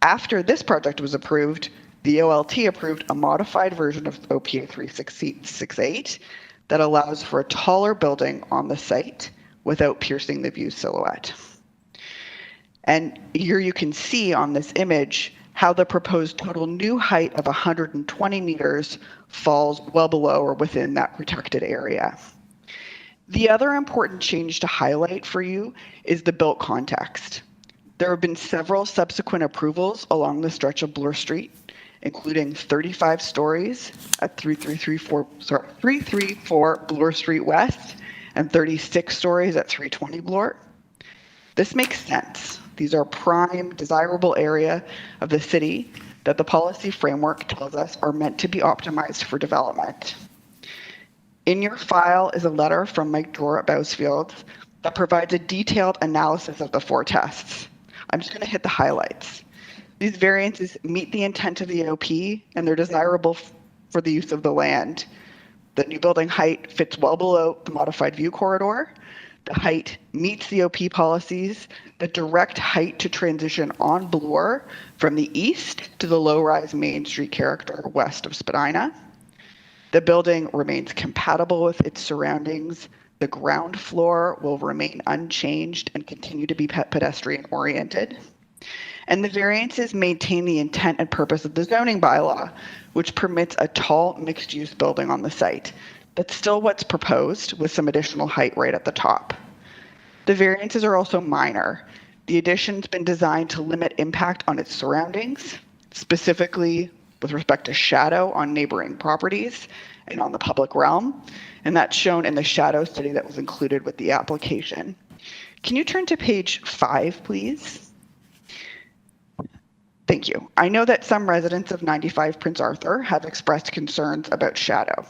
S12: After this project was approved, the OLT approved a modified version of OPA 368 that allows for a taller building on the site without piercing the view silhouette. And here you can see on this image how the proposed total new height of 120 meters falls well below or within that protected area. The other important change to highlight for you is the built context. There have been several subsequent approvals along the stretch of Bloor Street, including 35 stories at 334 Bloor Street West and 36 stories at 320 Bloor. This makes sense. These are prime, desirable area of the city that the policy framework tells us are meant to be optimized for development. In your file is a letter from Mike Dror at Bousfield that provides a detailed analysis of the 4 tests. I'm just going to hit the highlights. These variances meet the intent of the OP and they're desirable for the use of the land. The new building height fits well below the modified view corridor. The height meets the OP policies. The direct height to transition on Bloor from the east to the low-rise Main Street character west of Spadina. The building remains compatible with its surroundings. The ground floor will remain unchanged and continue to be pedestrian-oriented. And the variances maintain the intent and purpose of the zoning bylaw, which permits a tall mixed-use building on the site. That's still what's proposed, with some additional height right at the top. The variances are also minor. The addition's been designed to limit impact on its surroundings, specifically with respect to shadow on neighboring properties and on the public realm, and that's shown in the shadow study that was included with the application. Can you turn to page 5, please? Thank you. I know that some residents of 95 Prince Arthur have expressed concerns about shadow,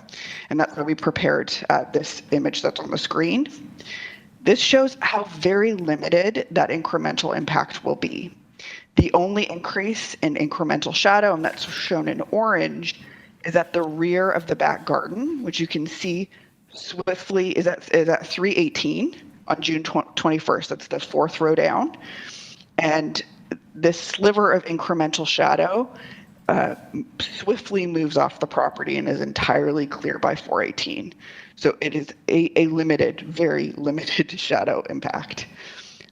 S12: and that's why we prepared this image that's on the screen. This shows how very limited that incremental impact will be. The only increase in incremental shadow, and that's shown in orange, is at the rear of the back garden, which you can see swiftly is at 318 on June 21st. That's the 4th row down. And this sliver of incremental shadow swiftly moves off the property and is entirely clear by 418. So it is a limited, very limited shadow impact.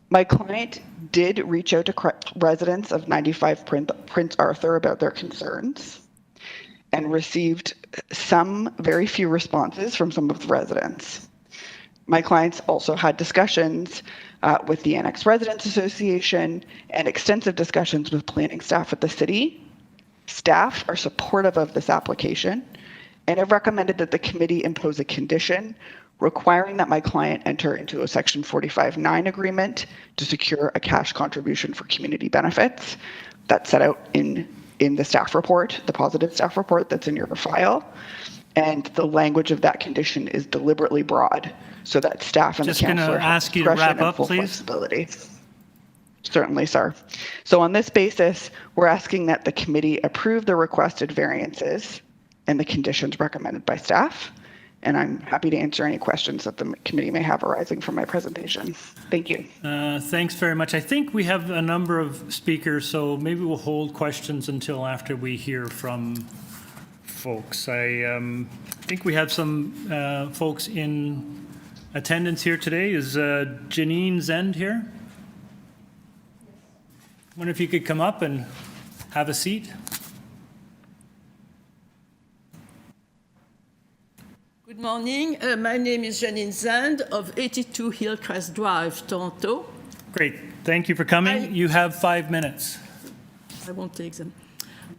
S12: My client did reach out to residents of 95 Prince Arthur about their concerns. and received some very few responses from some of the residents. My clients also had discussions with the Annex Residents Association and extensive discussions with planning staff at the city. Staff are supportive of this application and have recommended that the committee impose a condition requiring that my client enter into a Section 45(9) agreement to secure a cash contribution for community benefits. That's set out in the staff report, the positive staff report that's in your file. And the language of that condition is deliberately broad so that staff and
S1: Just
S12: the
S1: going to
S12: councillor have
S1: ask you to
S12: discretion
S1: wrap
S12: and
S1: up,
S12: full
S1: please.
S12: flexibility. Certainly, sir. So on this basis, we're asking that the committee approve the requested variances and the conditions recommended by staff. And I'm happy to answer any questions that the committee may have arising from my presentation. Thank you.
S1: Thanks very much. I think we have a number of speakers, so maybe we'll hold questions until after we hear from folks. I think we have some folks in attendance here today. Is Janine Zend here? I wonder if you could come up and have a seat.
S13: Good morning. My name is Janine Zand of 82 Hillcrest Drive, Toronto.
S1: Great. Thank you for coming. You have 5 minutes.
S13: I won't take them.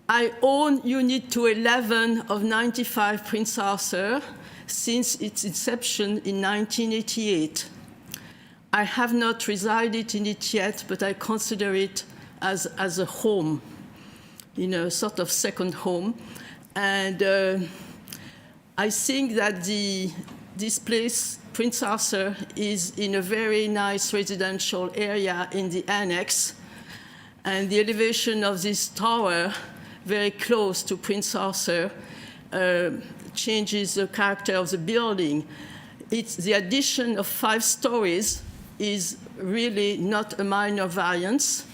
S13: I own Unit 211 of 95 Prince Arthur since its inception in 1988. I have not resided in it yet, but I consider it as a home, sort of second home. And I think that this place, Prince Arthur, is in a very nice residential area in the annex. And the elevation of this tower, very close to Prince Arthur, changes the character of the building. The addition of 5 stories is really not a minor variance.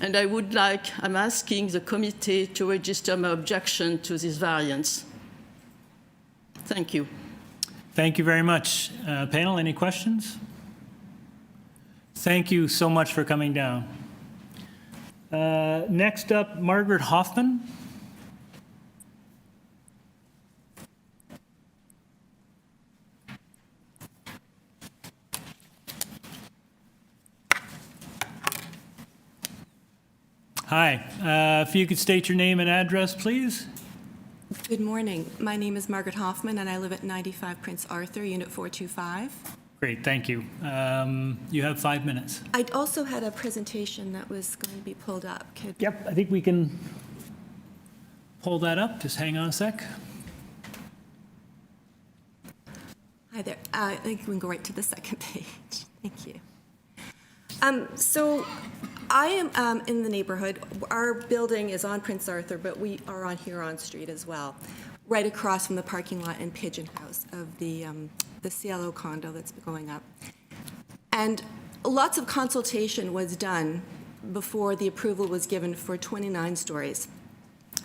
S13: And I'm asking the committee to register my objection to this variance. Thank you.
S1: Thank you very much. Panel, any questions? Thank you so much for coming down. Next up, Margaret Hoffman. Hi. If you could state your name and address, please.
S14: Good morning. My name is Margaret Hoffman, and I live at 95 Prince Arthur, Unit 425.
S1: Great, thank you. You have 5 minutes.
S14: I also had a presentation that was going to be pulled up.
S1: Yep, I think we can pull that up. Just hang on a sec.
S14: Hi there. I think we can go right to the second page. Thank you. So I am in the neighborhood. Our building is on Prince Arthur, but we are on Huron Street as well, right across from the parking lot and pigeon house of the CLO condo that's going up. And lots of consultation was done before the approval was given for 29 stories,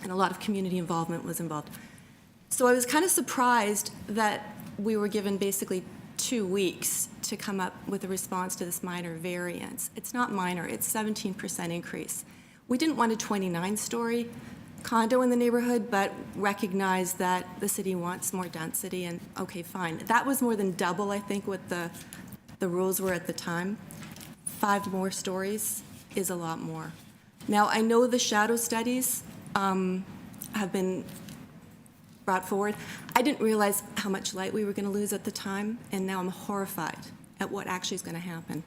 S14: and a lot of community involvement was involved. So I was kind of surprised that we were given basically 2 weeks to come up with a response to this minor variance. It's not minor, it's 17% increase. We didn't want a 29-story condo in the neighborhood, but recognized that the city wants more density, and okay, fine. That was more than double, I think, what the rules were at the time. 5 more stories is a lot more. Now, I know the shadow studies have been brought forward. I didn't realize how much light we were going to lose at the time, and now I'm horrified at what actually is going to happen.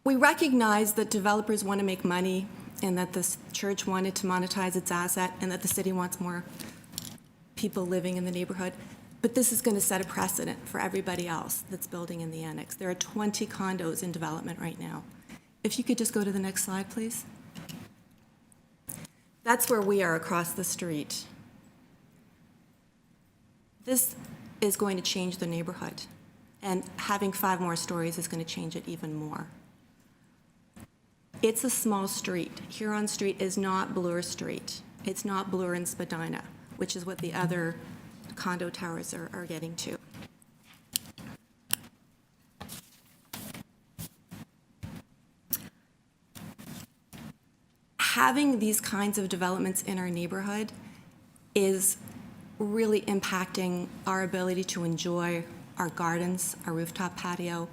S14: We recognize that developers want to make money, and that the church wanted to monetize its asset, and that the city wants more people living in the neighborhood. But this is going to set a precedent for everybody else that's building in the annex. There are 20 condos in development right now. If you could just go to the next slide, please. That's where we are across the street. This is going to change the neighborhood, and having 5 more stories is going to change it even more. It's a small street. Huron Street is not Bloor Street. It's not Bloor and Spadina, which is what the other condo towers are getting to. having these kinds of developments in our neighborhood is really impacting our ability to enjoy our gardens, our rooftop patio,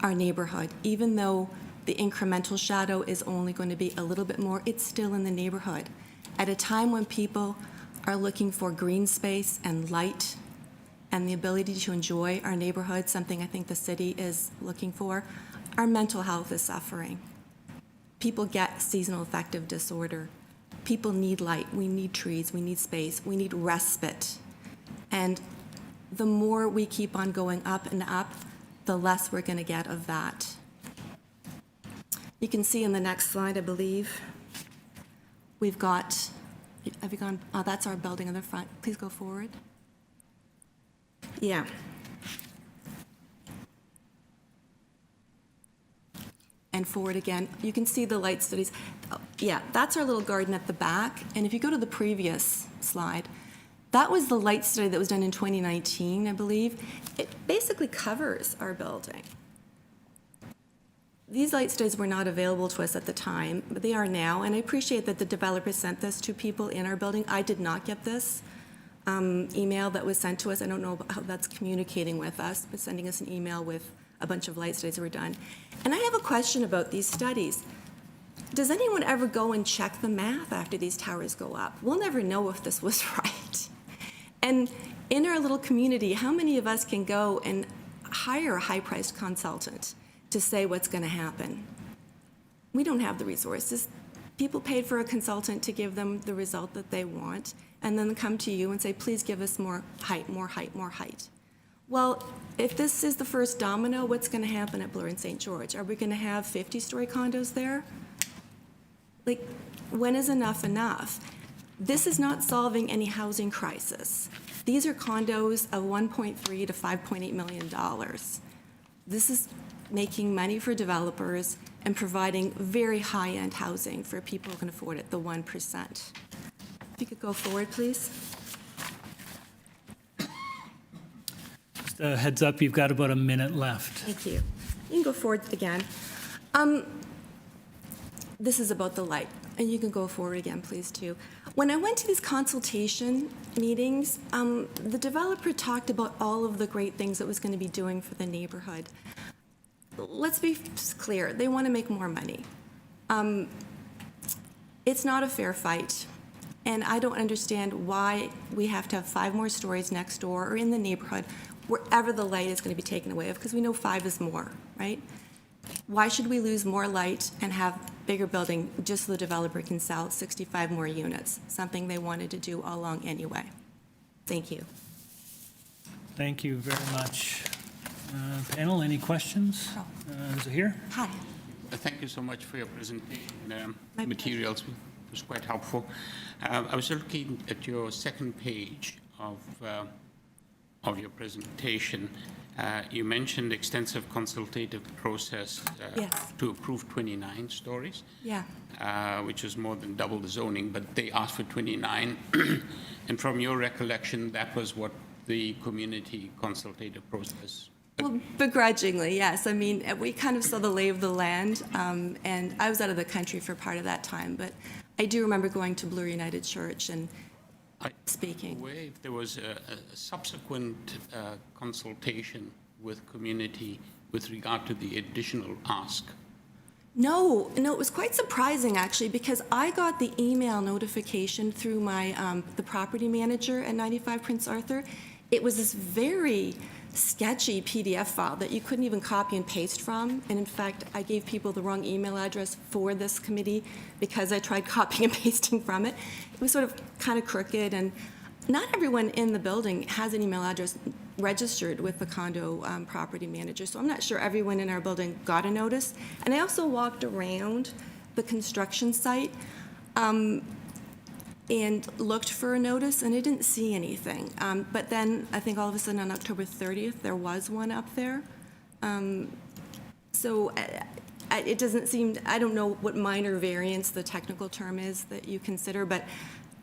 S14: our neighborhood. Even though the incremental shadow is only going to be a little bit more, it's still in the neighborhood. At a time when people are looking for green space and light and the ability to enjoy our neighborhood, something I think the city is looking for, our mental health is suffering. People get seasonal affective disorder. People need light. We need trees. We need space. We need respite. And the more we keep on going up and up, the less we're going to get of that. You can see in the next slide, I believe, we've got, have you gone, oh, that's our building in the front. Please go forward. Yeah. And forward again. You can see the light studies. Oh, yeah, that's our little garden at the back. And if you go to the previous slide, that was the light study that was done in 2019, I believe. It basically covers our building. These light studies were not available to us at the time, but they are now. And I appreciate that the developer sent this to people in our building. I did not get this email that was sent to us. I don't know how that's communicating with us, but sending us an email with a bunch of light studies that were done. And I have a question about these studies. Does anyone ever go and check the math after these towers go up? We'll never know if this was right. And in our little community, how many of us can go and hire a high-priced consultant to say what's going to happen? We don't have the resources. People paid for a consultant to give them the result that they want, and then come to you and say, please give us more height, more height, more height. Well, if this is the first domino, what's going to happen at Bloor and St. George? Are we going to have 50-story condos there? Like, when is enough enough? This is not solving any housing crisis. These are condos of $1.3 to $5.8 million. This is making money for developers and providing very high-end housing for people who can afford it, the 1%. If you could go forward, please.
S1: Just a heads up, you've got about a minute left.
S14: Thank you. You can go forward again. This is about the light, and you can go forward again, please, too. When I went to these consultation meetings, the developer talked about all of the great things it was going to be doing for the neighborhood. Let's be clear, they want to make more money. It's not a fair fight, and I don't understand why we have to have 5 more stories next door or in the neighborhood, wherever the light is going to be taken away of, because we know 5 is more, right? Why should we lose more light and have bigger building just so the developer can sell 65 more units, something they wanted to do all along anyway? Thank you.
S1: Thank you very much. Panel, any questions? Is it here?
S14: Hi.
S5: Thank you so much for your presentation. Materials was quite helpful. I was looking at your second page of your presentation. You mentioned extensive consultative process
S14: Yes.
S5: to approve 29 stories.
S14: Yeah.
S5: Which is more than double the zoning, but they asked for 29. And from your recollection, that was what the community consultative process.
S14: Well, begrudgingly, yes. I mean, we kind of saw the lay of the land, and I was out of the country for part of that time, but I do remember going to Bloor United Church and speaking.
S5: If there was a subsequent consultation with community with regard to the additional ask.
S14: No, it was quite surprising, actually, because I got the email notification through my the property manager at 95 Prince Arthur. It was this very sketchy PDF file that you couldn't even copy and paste from. And in fact, I gave people the wrong email address for this committee because I tried copying and pasting from it. It was sort of kind of crooked, and not everyone in the building has an email address registered with the condo property manager. So I'm not sure everyone in our building got a notice. And I also walked around the construction site and looked for a notice, and I didn't see anything. But then I think all of a sudden on October 30th, there was one up there. So it doesn't seem, I don't know what minor variance the technical term is that you consider, but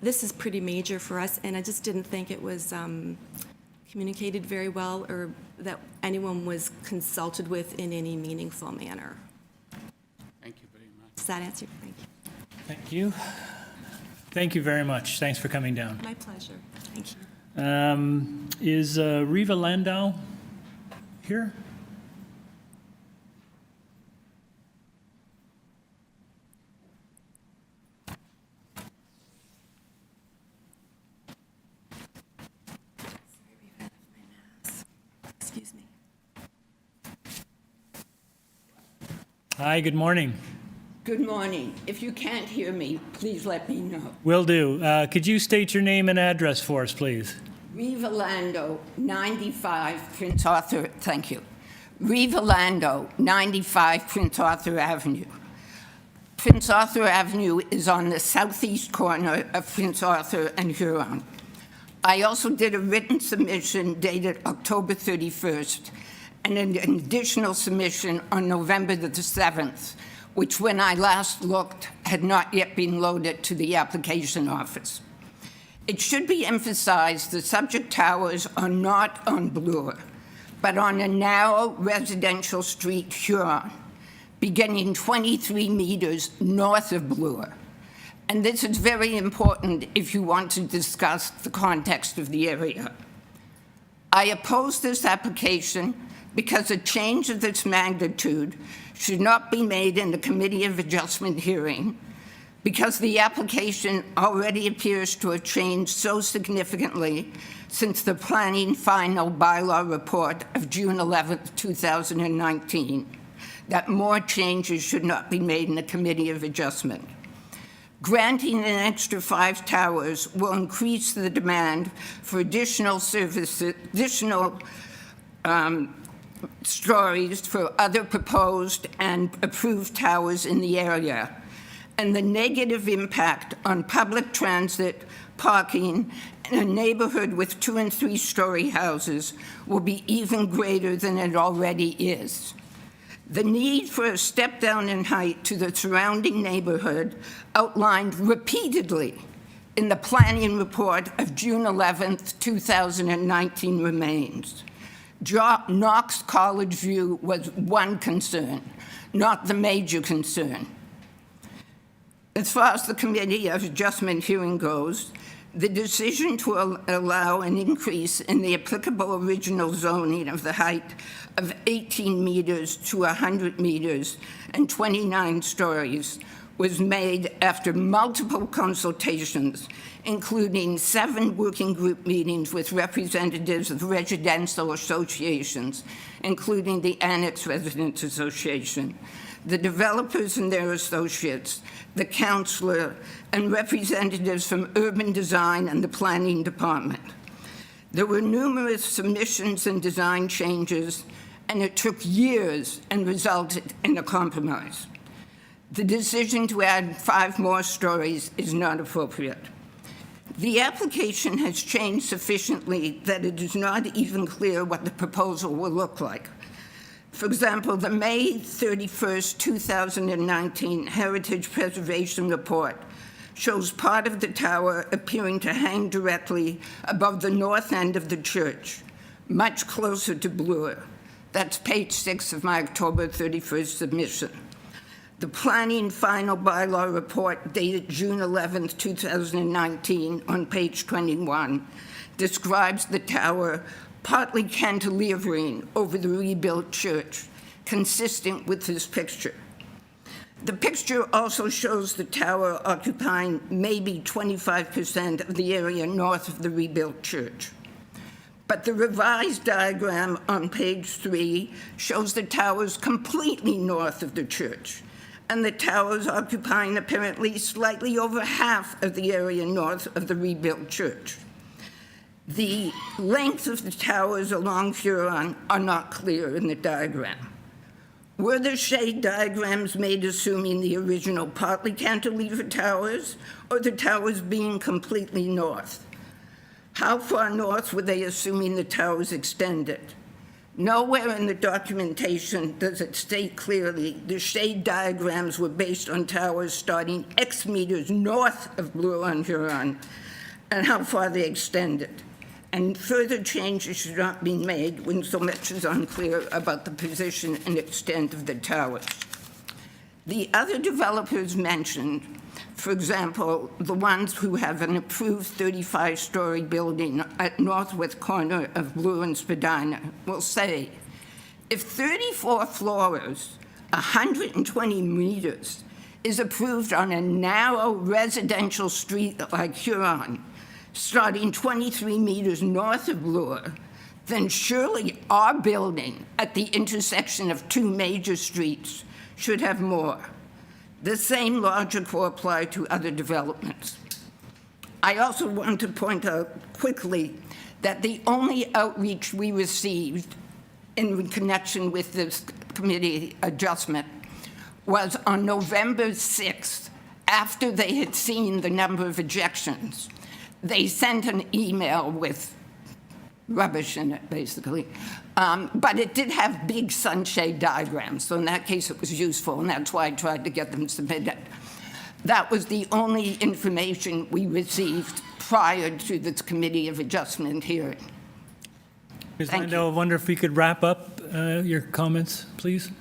S14: this is pretty major for us, and I just didn't think it was communicated very well or that anyone was consulted with in any meaningful manner.
S5: Thank you very much.
S14: Does that answer? Thank you.
S1: Thank you. Thank you very much. Thanks for coming down.
S14: My pleasure. Thank you.
S1: Is Riva Landau here?
S14: Excuse me.
S1: Hi, good morning.
S15: Good morning. If you can't hear me, please let me know.
S1: Will do. Could you state your name and address for us, please?
S15: Riva Lando, 95 Prince Arthur, thank you. Riva Lando, 95 Prince Arthur Avenue. Prince Arthur Avenue is on the southeast corner of Prince Arthur and Huron. I also did a written submission dated October 31st and an additional submission on November the 7th, which when I last looked had not yet been loaded to the application office. It should be emphasized the subject towers are not on BLOOR, but on a narrow residential street, Huron, beginning 23 meters north of BLOOR. And this is very important if you want to discuss the context of the area. I oppose this application because a change of this magnitude should not be made in the Committee of Adjustment hearing, because the application already appears to have changed so significantly since the planning final bylaw report of June 11, 2019, that more changes should not be made in the Committee of Adjustment. Granting an extra 5 towers will increase the demand for additional services, stories for other proposed and approved towers in the area, and the negative impact on public transit, parking, in a neighborhood with 2- and 3-story houses will be even greater than it already is. The need for a step down in height to the surrounding neighborhood outlined repeatedly in the planning report of June 11, 2019 remains. Knox College View was one concern, not the major concern. As far as the Committee of Adjustment hearing goes, the decision to allow an increase in the applicable original zoning of the height of 18 meters to 100 meters and 29 stories was made after multiple consultations, including 7 working group meetings with representatives of residential associations, including the Annex Residents Association, the developers and their associates, the councillor, and representatives from urban design and the planning department. There were numerous submissions and design changes, and it took years and resulted in a compromise. The decision to add 5 more stories is not appropriate. The application has changed sufficiently that it is not even clear what the proposal will look like. For example, the May 31st, 2019 Heritage Preservation Report shows part of the tower appearing to hang directly above the north end of the church, much closer to BLOOR. That's page 6 of my October 31st submission. The planning final bylaw report dated June 11, 2019 on page 21 describes the tower partly cantilevering over the rebuilt church, consistent with this picture. The picture also shows the tower occupying maybe 25% of the area north of the rebuilt church. But the revised diagram on page 3 shows the towers completely north of the church, and the towers occupying apparently slightly over half of the area north of the rebuilt church. The length of the towers along Huron are not clear in the diagram. Were the shade diagrams made assuming the original partly cantilever towers, or the towers being completely north? How far north were they assuming the towers extended? Nowhere in the documentation does it state clearly the shade diagrams were based on towers starting X meters north of BLOOR on Huron and how far they extended. And further changes should not be made when so much is unclear about the position and extent of the towers. The other developers mentioned For example, the ones who have an approved 35-story building at northwest corner of BLOOR and Spadina will say, if 34 floors, 120 meters, is approved on a narrow residential street like Huron, starting 23 meters north of BLOOR, then surely our building at the intersection of two major streets should have more. The same logic will apply to other developments. I also want to point out quickly that the only outreach we received in connection with this committee adjustment was on November 6th, after they had seen the number of ejections. They sent an email with rubbish in it, basically. But it did have big sunshade diagrams, so in that case it was useful, and that's why I tried to get them submitted. That was the only information we received prior to this Committee of Adjustment hearing.
S1: Ms.
S15: Thank
S1: Landau, I wonder if we could wrap up your comments, please?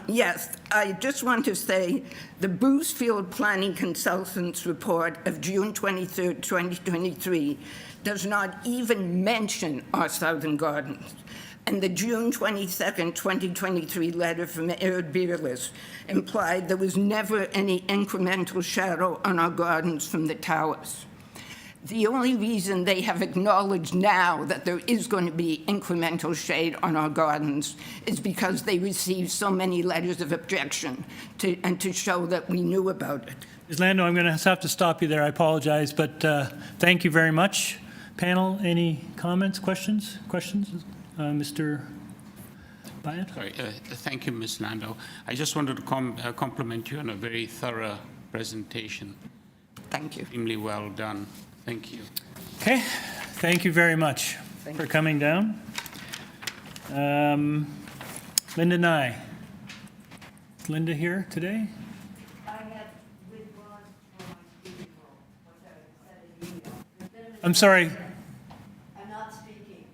S15: Yes, I just want to say the Bruce Field Planning Consultants Report of June 23rd, 2023 does not even mention our southern gardens. And the June 22nd, 2023 letter from Ed Beerless implied there was never any incremental shadow on our gardens from the towers. The only reason they have acknowledged now that there is going to be incremental shade on our gardens is because they received so many letters of objection and to show that we knew about it.
S1: Ms. Landau, I'm going to have to stop you there. I apologize, but thank you very much. Panel, any comments, questions? Mr. Byatt?
S5: Sorry, thank you, Ms. Landau. I just wanted to compliment you on a very thorough presentation.
S15: Thank you.
S5: Extremely well done. Thank you.
S1: Okay, thank you very much for coming down. Linda Nye. Is Linda here today? I'm sorry.
S16: I'm not speaking.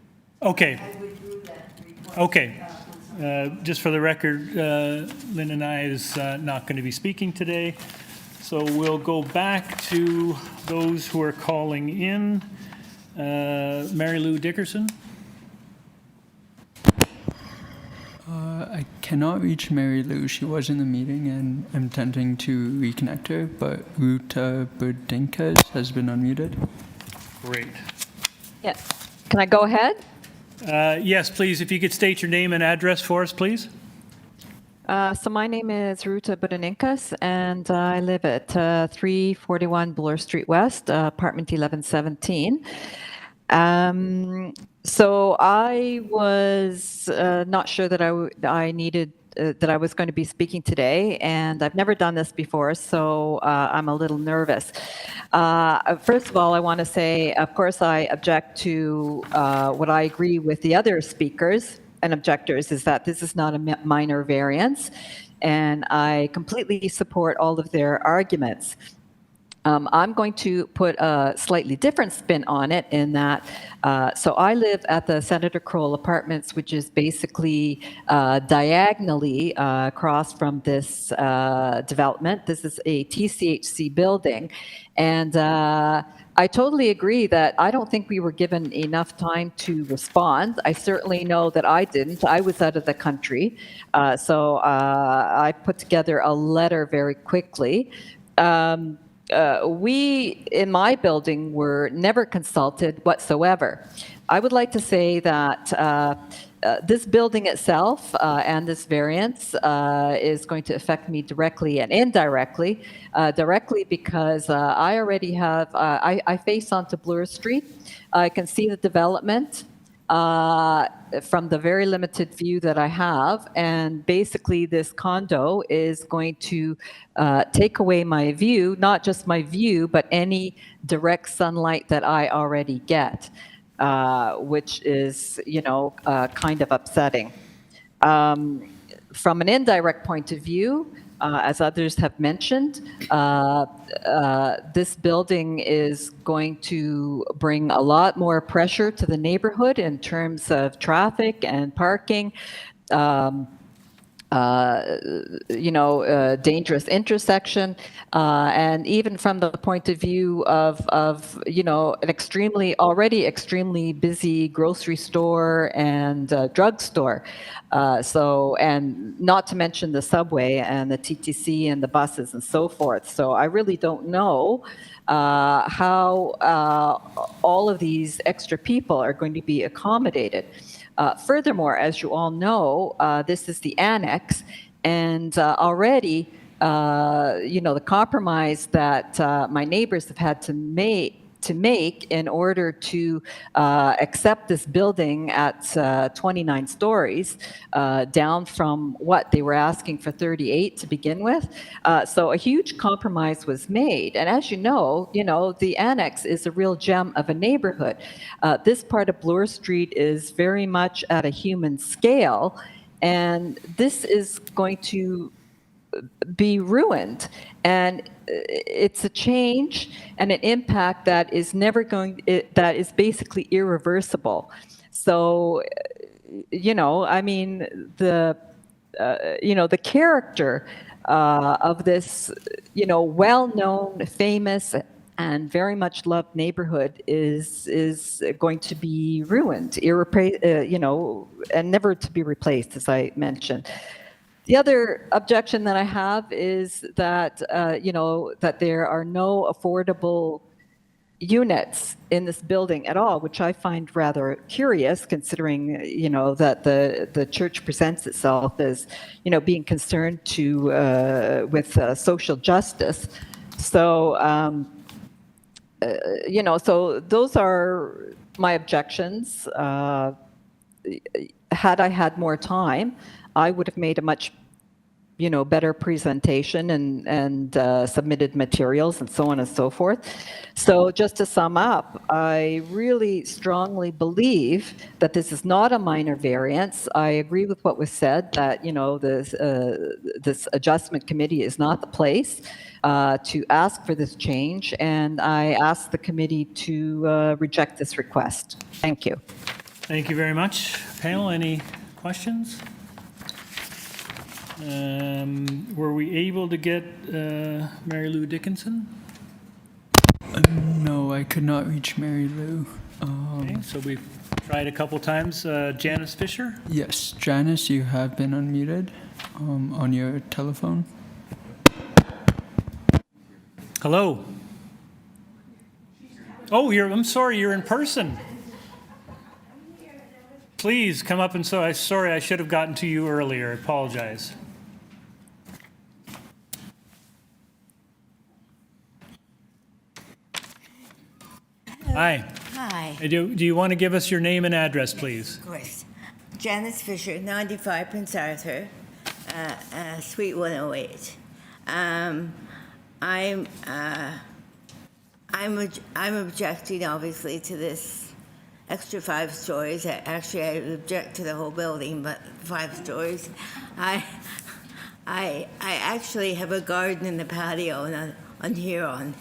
S1: Okay.
S16: I withdrew that request.
S1: Okay. Just for the record, Linda Nye is not going to be speaking today. So we'll go back to those who are calling in. Mary Lou Dickerson.
S3: I cannot reach Mary Lou. She was in the meeting, and I'm attempting to reconnect her, but Ruta Budinkas has been unmuted.
S1: Great.
S17: Yeah. Can I go ahead?
S1: Yes, please. If you could state your name and address for us, please.
S17: So my name is Ruta Budininkas, and I live at 341 Bloor Street West, apartment 1117. So I was not sure that I needed that I was going to be speaking today, and I've never done this before, so I'm a little nervous. First of all, I want to say, of course, I object to what I agree with the other speakers and objectors is that this is not a minor variance, and I completely support all of their arguments. I'm going to put a slightly different spin on it in that, so I live at the Senator Kroll Apartments, which is basically diagonally across from this development. This is a TCHC building, and I totally agree that I don't think we were given enough time to respond. I certainly know that I didn't. I was out of the country, so I put together a letter very quickly. We, in my building, were never consulted whatsoever. I would like to say that this building itself and this variance is going to affect me directly and indirectly. Directly because I already have, I face onto Bloor Street. I can see the development from the very limited view that I have, and basically this condo is going to take away my view, not just my view, but any direct sunlight that I already get, which is, you know, kind of upsetting. From an indirect point of view, as others have mentioned, this building is going to bring a lot more pressure to the neighborhood in terms of traffic and parking. dangerous intersection, and even from the point of view of an already extremely busy grocery store and drugstore. And not to mention the subway and the TTC and the buses and so forth. So I really don't know how all of these extra people are going to be accommodated. Furthermore, as you all know, this is the annex, and already, the compromise that my neighbors have had to make in order to accept this building at 29 stories, down from what they were asking for 38 to begin with. So a huge compromise was made. And as you know, the annex is a real gem of a neighborhood. This part of Bloor Street is very much at a human scale, and this is going to be ruined. And it's a change and an impact that is that is basically irreversible. So, the character of this, well-known, famous, and very much loved neighborhood is going to be ruined, and never to be replaced, as I mentioned. The other objection that I have is that, that there are no affordable units in this building at all, which I find rather curious, considering, that the church presents itself as, being concerned with social justice. So, so those are my objections. Had I had more time, I would have made a much, better presentation and submitted materials and so on and so forth. So just to sum up, I really strongly believe that this is not a minor variance. I agree with what was said, that, this adjustment committee is not the place to ask for this change, and I ask the committee to reject this request. Thank you.
S1: Thank you very much. Panel, any questions? Were we able to get Mary Lou Dickinson?
S3: No, I could not reach Mary Lou.
S1: Okay, so we've tried a couple times. Janice Fisher?
S3: Yes, Janice, you have been unmuted on your telephone.
S1: Hello. Oh, I'm sorry, you're in person. Please come up and sorry, I should have gotten to you earlier. I apologize. Hi.
S16: Hi.
S1: Do you want to give us your name and address, please?
S16: Of course. Janice Fisher, 95 Prince Arthur, Suite 108. I'm objecting, obviously, to this extra 5 stories. Actually, I object to the whole building, but 5 stories. I actually have a garden in the patio on Huron,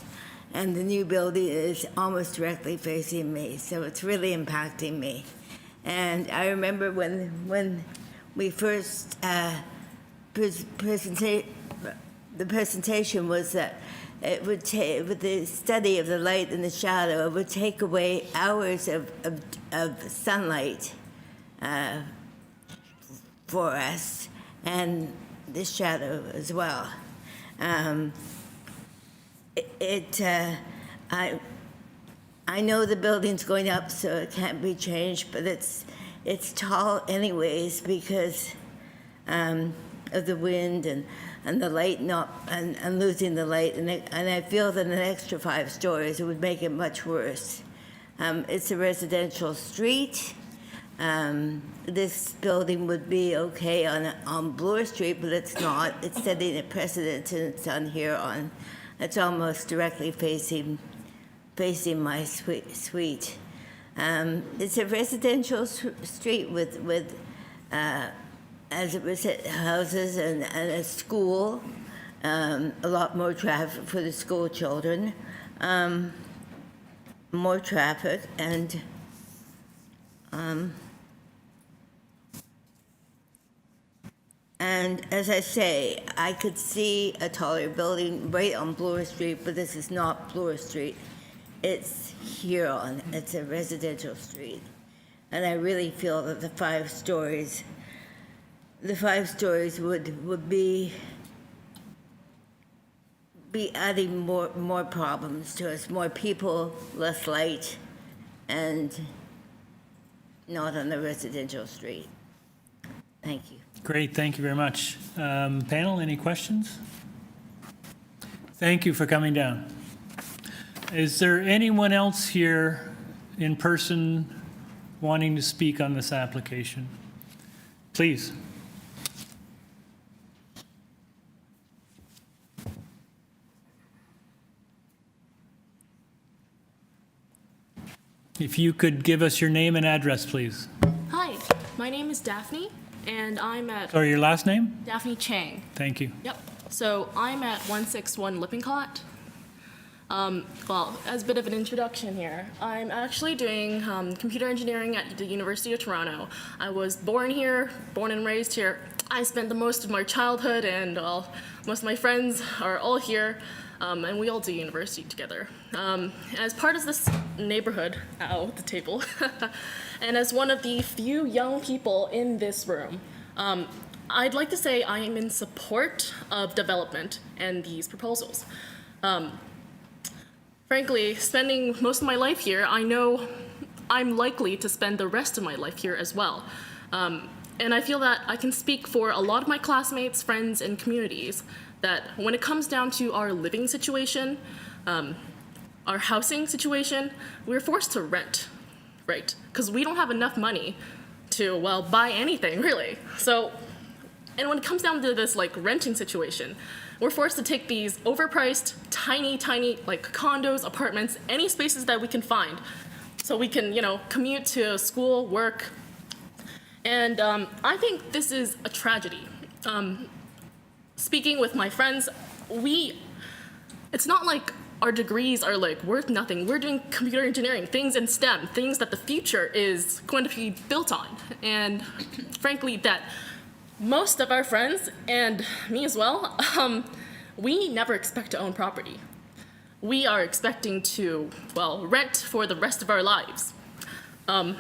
S16: and the new building is almost directly facing me, so it's really impacting me. And I remember when we first the presentation was that it would take, with the study of the light and the shadow, it would take away hours of sunlight for us, and the shadow as well. I know the building's going up, so it can't be changed, but it's tall anyways because of the wind and the light and losing the light, and I feel that an extra 5 stories, it would make it much worse. It's a residential street. This building would be okay on Bloor Street, but it's not. It's setting a precedent, and it's on Huron. It's almost directly facing my suite. It's a residential street with as it was houses and a school, a lot more traffic for the school children, more traffic, and And as I say, I could see a taller building right on Bloor Street, but this is not Bloor Street. It's Huron. It's a residential street. And I really feel that the 5 stories would be adding more problems to us, more people, less light, and not on the residential street. Thank you.
S1: Great, thank you very much. Panel, any questions? Thank you for coming down. Is there anyone else here in person wanting to speak on this application? Please. If you could give us your name and address, please.
S18: Hi, my name is Daphne, and I'm at
S1: Sorry, your last name?
S18: Daphne Chang.
S1: Thank you.
S18: Yep. So I'm at 161 Lippincott. Well, as a bit of an introduction here, I'm actually doing computer engineering at the University of Toronto. I was born here, born and raised here. I spent the most of my childhood, and most of my friends are all here, and we all do university together. As part of this neighborhood, the table, and as one of the few young people in this room, I'd like to say I am in support of development and these proposals. Frankly, spending most of my life here, I know I'm likely to spend the rest of my life here as well. And I feel that I can speak for a lot of my classmates, friends, and communities that when it comes down to our living situation, our housing situation, we're forced to rent, right? Because we don't have enough money to, well, buy anything, really. So, and when it comes down to this, like, renting situation, we're forced to take these overpriced, tiny, like, condos, apartments, any spaces that we can find, so we can, commute to school, work. And I think this is a tragedy. Speaking with my friends, it's not like our degrees are like worth nothing. We're doing computer engineering, things in STEM, things that the future is going to be built on. And frankly, that most of our friends, and me as well, we never expect to own property. We are expecting to, well, rent for the rest of our lives. I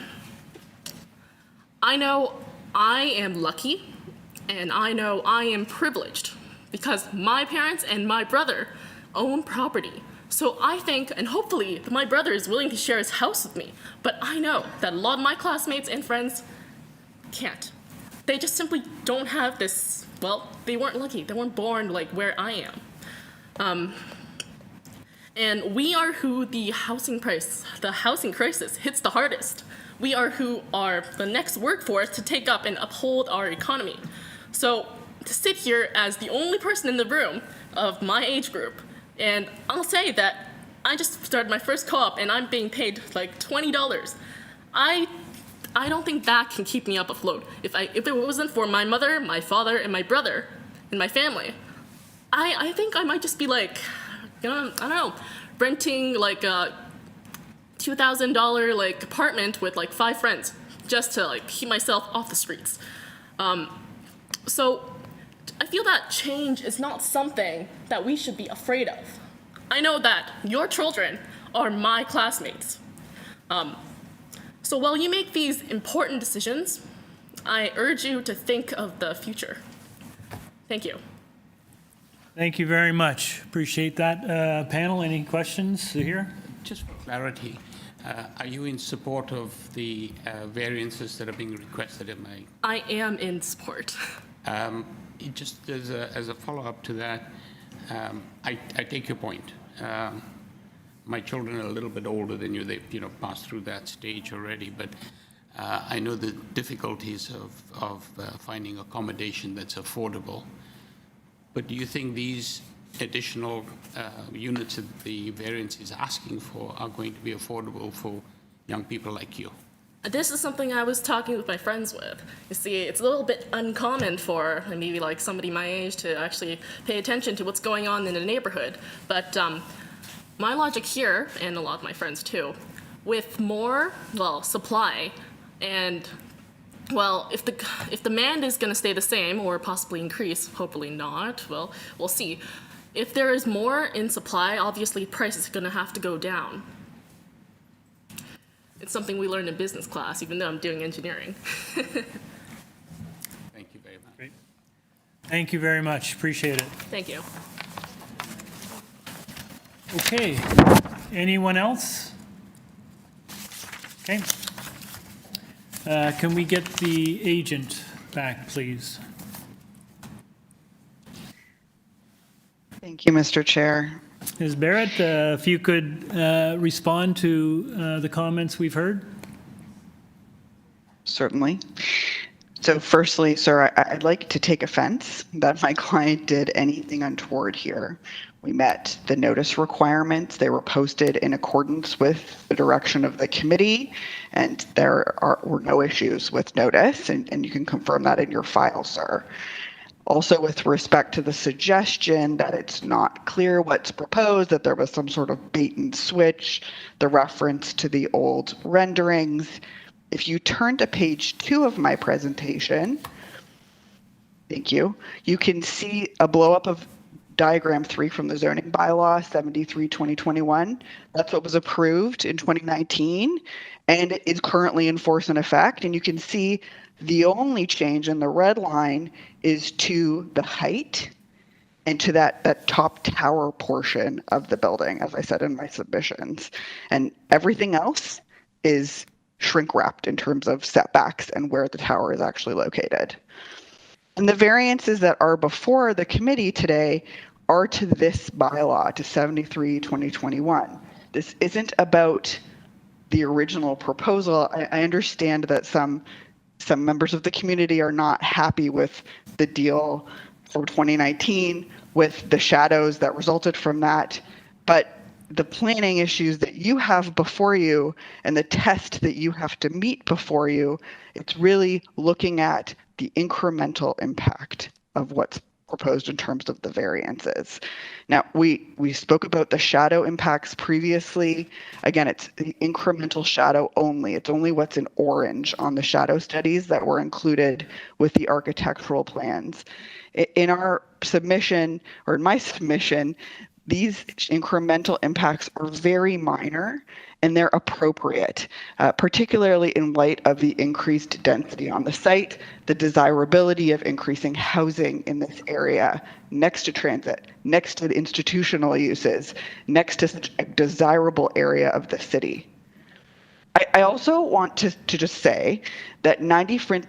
S18: know I am lucky, and I know I am privileged because my parents and my brother own property. So I think, and hopefully my brother is willing to share his house with me, but I know that a lot of my classmates and friends can't. They just simply don't have this, well, they weren't lucky. They weren't born like where I am. And we are who the housing crisis hits the hardest. We are who are the next workforce to take up and uphold our economy. So to sit here as the only person in the room of my age group, and I'll say that I just started my first co-op and I'm being paid like $20. I don't think that can keep me up afloat. If it wasn't for my mother, my father, and my brother, and my family, I think I might just be like, I don't know, renting like a $2,000 like apartment with like 5 friends just to like keep myself off the streets. So I feel that change is not something that we should be afraid of. I know that your children are my classmates. So while you make these important decisions, I urge you to think of the future. Thank you.
S1: Thank you very much. Appreciate that. Panel, any questions here?
S5: Just for clarity, are you in support of the variances that are being requested?
S18: I am in support.
S5: Just as a follow-up to that, I take your point. My children are a little bit older than you. They've passed through that stage already, but I know the difficulties of finding accommodation that's affordable. But do you think these additional units that the variance is asking for are going to be affordable for young people like you?
S18: This is something I was talking with my friends with. You see, it's a little bit uncommon for maybe like somebody my age to actually pay attention to what's going on in the neighborhood. But my logic here, and a lot of my friends too, with more, well, supply and well, if the demand is going to stay the same or possibly increase, hopefully not, well, we'll see. If there is more in supply, obviously price is going to have to go down. It's something we learned in business class, even though I'm doing engineering.
S5: Thank you very much.
S1: Great. Thank you very much. Appreciate it.
S18: Thank you.
S1: Okay. Anyone else? Okay. Can we get the agent back, please?
S12: Thank you, Mr. Chair.
S1: Ms. Barrett, if you could respond to the comments we've heard.
S12: Certainly. So firstly, sir, I'd like to take offense that my client did anything untoward here. We met the notice requirements. They were posted in accordance with the direction of the committee, and there were no issues with notice, and you can confirm that in your file, sir. Also, with respect to the suggestion that it's not clear what's proposed, that there was some sort of bait and switch, the reference to the old renderings, if you turn to page 2 of my presentation, thank you, you can see a blow up of diagram 3 from the zoning bylaw 73/2021. That's what was approved in 2019 and it is currently in force and effect. And you can see the only change in the red line is to the height and to that top tower portion of the building, as I said in my submissions. And everything else is shrink wrapped in terms of setbacks and where the tower is actually located. And the variances that are before the committee today are to this bylaw, to 73/2021. This isn't about the original proposal. I understand that some members of the community are not happy with the deal from 2019 with the shadows that resulted from that, but the planning issues that you have before you and the test that you have to meet before you, it's really looking at the incremental impact of what's proposed in terms of the variances. Now, we spoke about the shadow impacts previously. Again, it's the incremental shadow only. It's only what's in orange on the shadow studies that were included with the architectural plans. In our submission, or in my submission, these incremental impacts are very minor and they're appropriate, particularly in light of the increased density on the site, the desirability of increasing housing in this area, next to transit, next to the institutional uses, next to such a desirable area of the city. I also want to just say that 95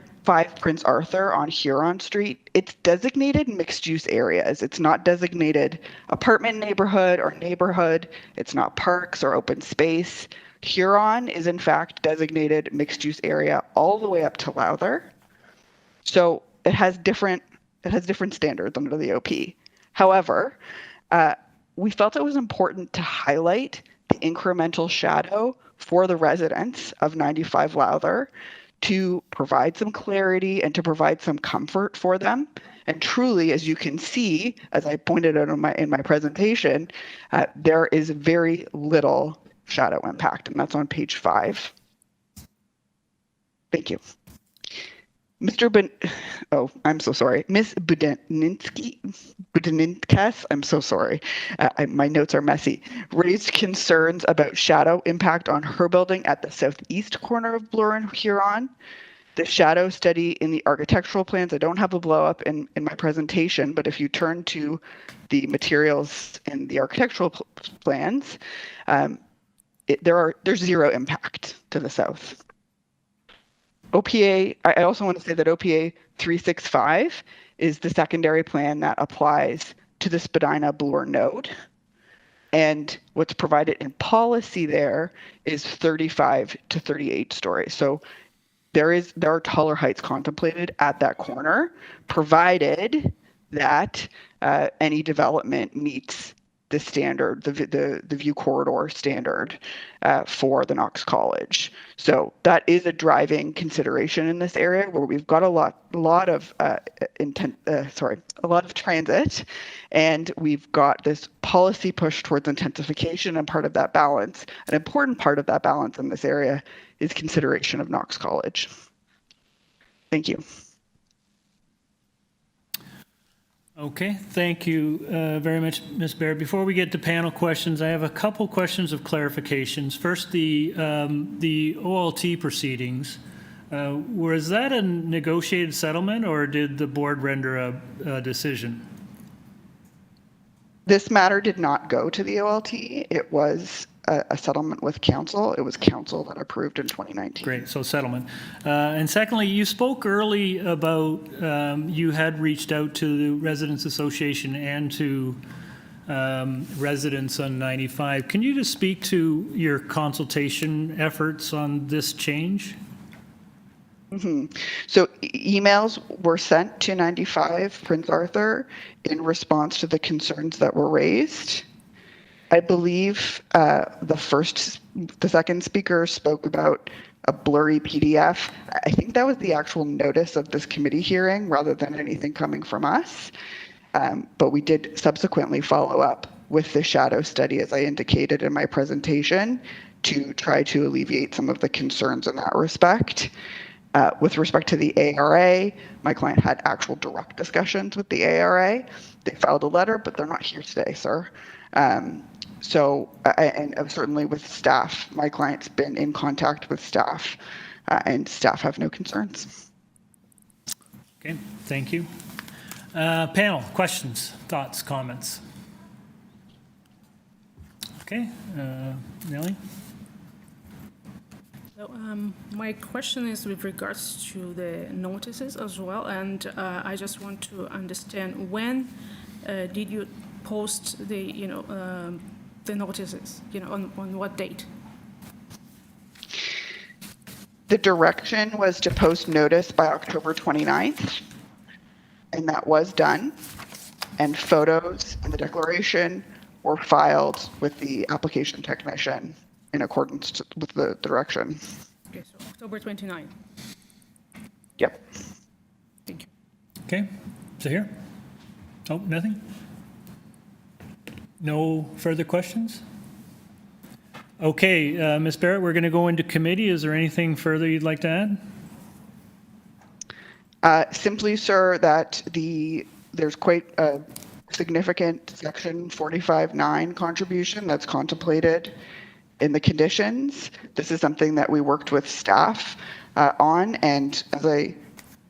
S12: Prince Arthur on Huron Street, it's designated mixed-use areas. It's not designated apartment neighborhood or neighborhood. It's not parks or open space. Huron is in fact designated mixed-use area all the way up to Lowther. So it has different standards under the OP. However, we felt it was important to highlight the incremental shadow for the residents of 95 Lowther to provide some clarity and to provide some comfort for them. And truly, as you can see, as I pointed out in my presentation, there is very little shadow impact, and that's on page 5. Thank you. I'm so sorry. Ms. Budininkas, I'm so sorry. My notes are messy. Raised concerns about shadow impact on her building at the southeast corner of Bloor and Huron. The shadow study in the architectural plans, I don't have a blow up in my presentation, but if you turn to the materials in the architectural plans, there's zero impact to the south. OPA, I also want to say that OPA 365 is the secondary plan that applies to the Spadina Bloor node. And what's provided in policy there is 35 to 38 stories. So there are taller heights contemplated at that corner, provided that any development meets the standard, the view corridor standard for the Knox College. So that is a driving consideration in this area where we've got a lot of transit, and we've got this policy push towards intensification, and part of that balance, an important part of that balance in this area, is consideration of Knox College. Thank you.
S1: Okay, thank you very much, Ms. Baird. Before we get to panel questions, I have a couple questions of clarifications. First, the OLT proceedings. Was that a negotiated settlement, or did the board render a decision?
S12: This matter did not go to the OLT. It was a settlement with council. It was council that approved in 2019.
S1: Great, so settlement. And secondly, you spoke early about you had reached out to the Residents Association and to residents on 95. Can you just speak to your consultation efforts on this change?
S12: So emails were sent to 95 Prince Arthur in response to the concerns that were raised. I believe the second speaker spoke about a blurry PDF. I think that was the actual notice of this committee hearing rather than anything coming from us. But we did subsequently follow up with the shadow study, as I indicated in my presentation, to try to alleviate some of the concerns in that respect. With respect to the ARA, my client had actual direct discussions with the ARA. They filed a letter, but they're not here today, sir. And certainly with staff, my client's been in contact with staff, and staff have no concerns.
S1: Okay, thank you. Panel, questions, thoughts, comments? Okay, Nellie?
S11: So, my question is with regards to the notices as well, and I just want to understand when did you post the the notices? On what date?
S12: The direction was to post notice by October 29th, and that was done. And photos and the declaration were filed with the application technician in accordance with the direction.
S11: Okay, so October 29th.
S12: Yep.
S11: Thank you.
S1: Okay, so here? Oh, nothing? No further questions? Okay, Ms. Barrett, we're going to go into committee. Is there anything further you'd like to add?
S12: Simply, sir, that there's quite a significant Section 45(9) contribution that's contemplated in the conditions. This is something that we worked with staff on, and as I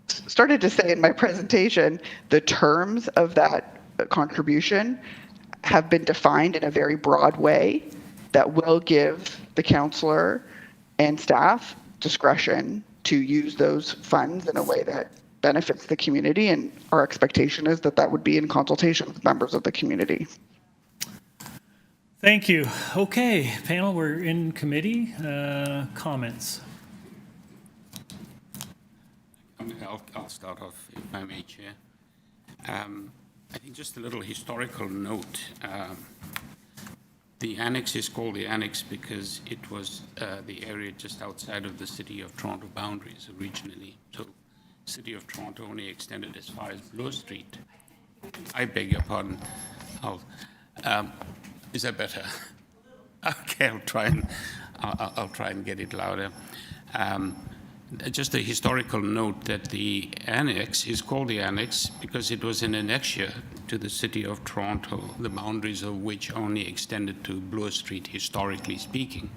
S12: started to say in my presentation, the terms of that contribution have been defined in a very broad way that will give the councillor and staff discretion to use those funds in a way that benefits the community, and our expectation is that that would be in consultation with members of the community.
S1: Thank you. Okay, panel, we're in committee. Comments?
S5: I'll start off, if I may, Chair. I think just a little historical note. The annex is called the annex because it was the area just outside of the City of Toronto boundaries originally. So City of Toronto only extended as far as Bloor Street. I beg your pardon. Is that better? Okay, I'll try and get it louder. Just a historical note that the annex is called the annex because it was an annexure to the City of Toronto, the boundaries of which only extended to Bloor Street, historically speaking.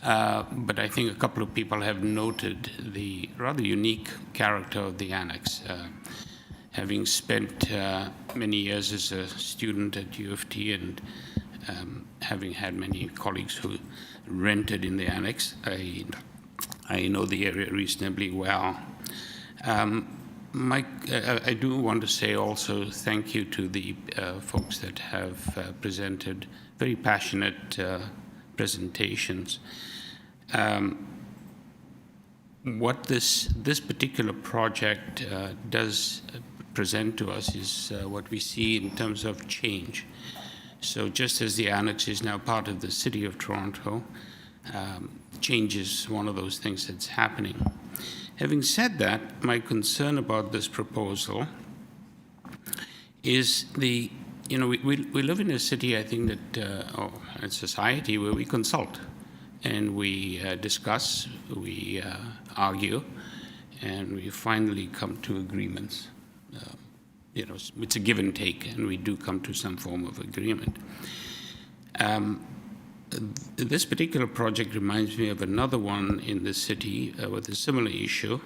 S5: But I think a couple of people have noted the rather unique character of the annex. Having spent many years as a student at U of T and having had many colleagues who rented in the annex, I know the area reasonably well. Mike, I do want to say also thank you to the folks that have presented very passionate presentations. What this particular project does present to us is what we see in terms of change. So just as the annex is now part of the City of Toronto, change is one of those things that's happening. Having said that, my concern about this proposal is we live in a city, I think that, or a society where we consult and we discuss, we argue, and we finally come to agreements. It's a give and take, and we do come to some form of agreement. This particular project reminds me of another one in the city with a similar issue.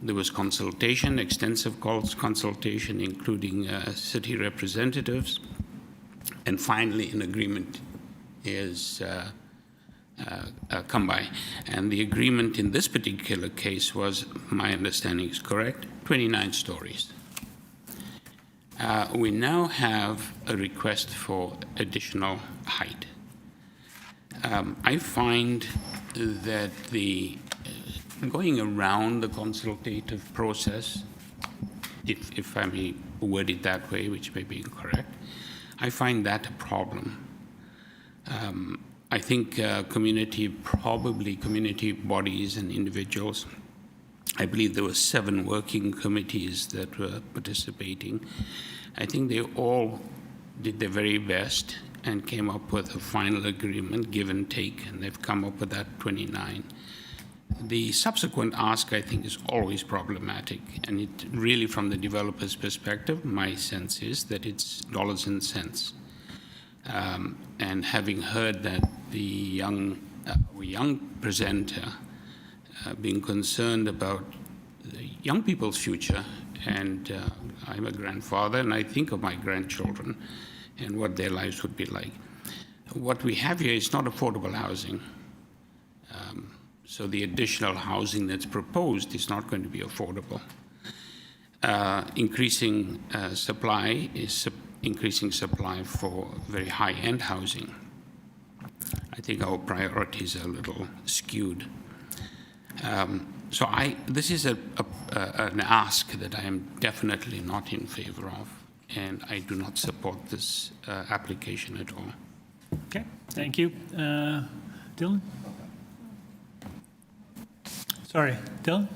S5: There was consultation, extensive consultation, including city representatives, and finally an agreement is come by. And the agreement in this particular case was, my understanding is correct, 29 stories. We now have a request for additional height. I find that going around the consultative process, if I may word it that way, which may be incorrect, I find that a problem. I think community bodies and individuals, I believe there were 7 working committees that were participating. I think they all did their very best and came up with a final agreement, give and take, and they've come up with that 29. The subsequent ask, I think, is always problematic, and it really, from the developer's perspective, my sense is that it's dollars and cents. And having heard that the young presenter being concerned about the young people's future, and I'm a grandfather, and I think of my grandchildren and what their lives would be like. What we have here is not affordable housing. So the additional housing that's proposed is not going to be affordable. Increasing supply is increasing supply for very high-end housing. I think our priorities are a little skewed. So this is an ask that I am definitely not in favor of, and I do not support this application at all.
S1: Okay, thank you. Dylan? Sorry, Dylan?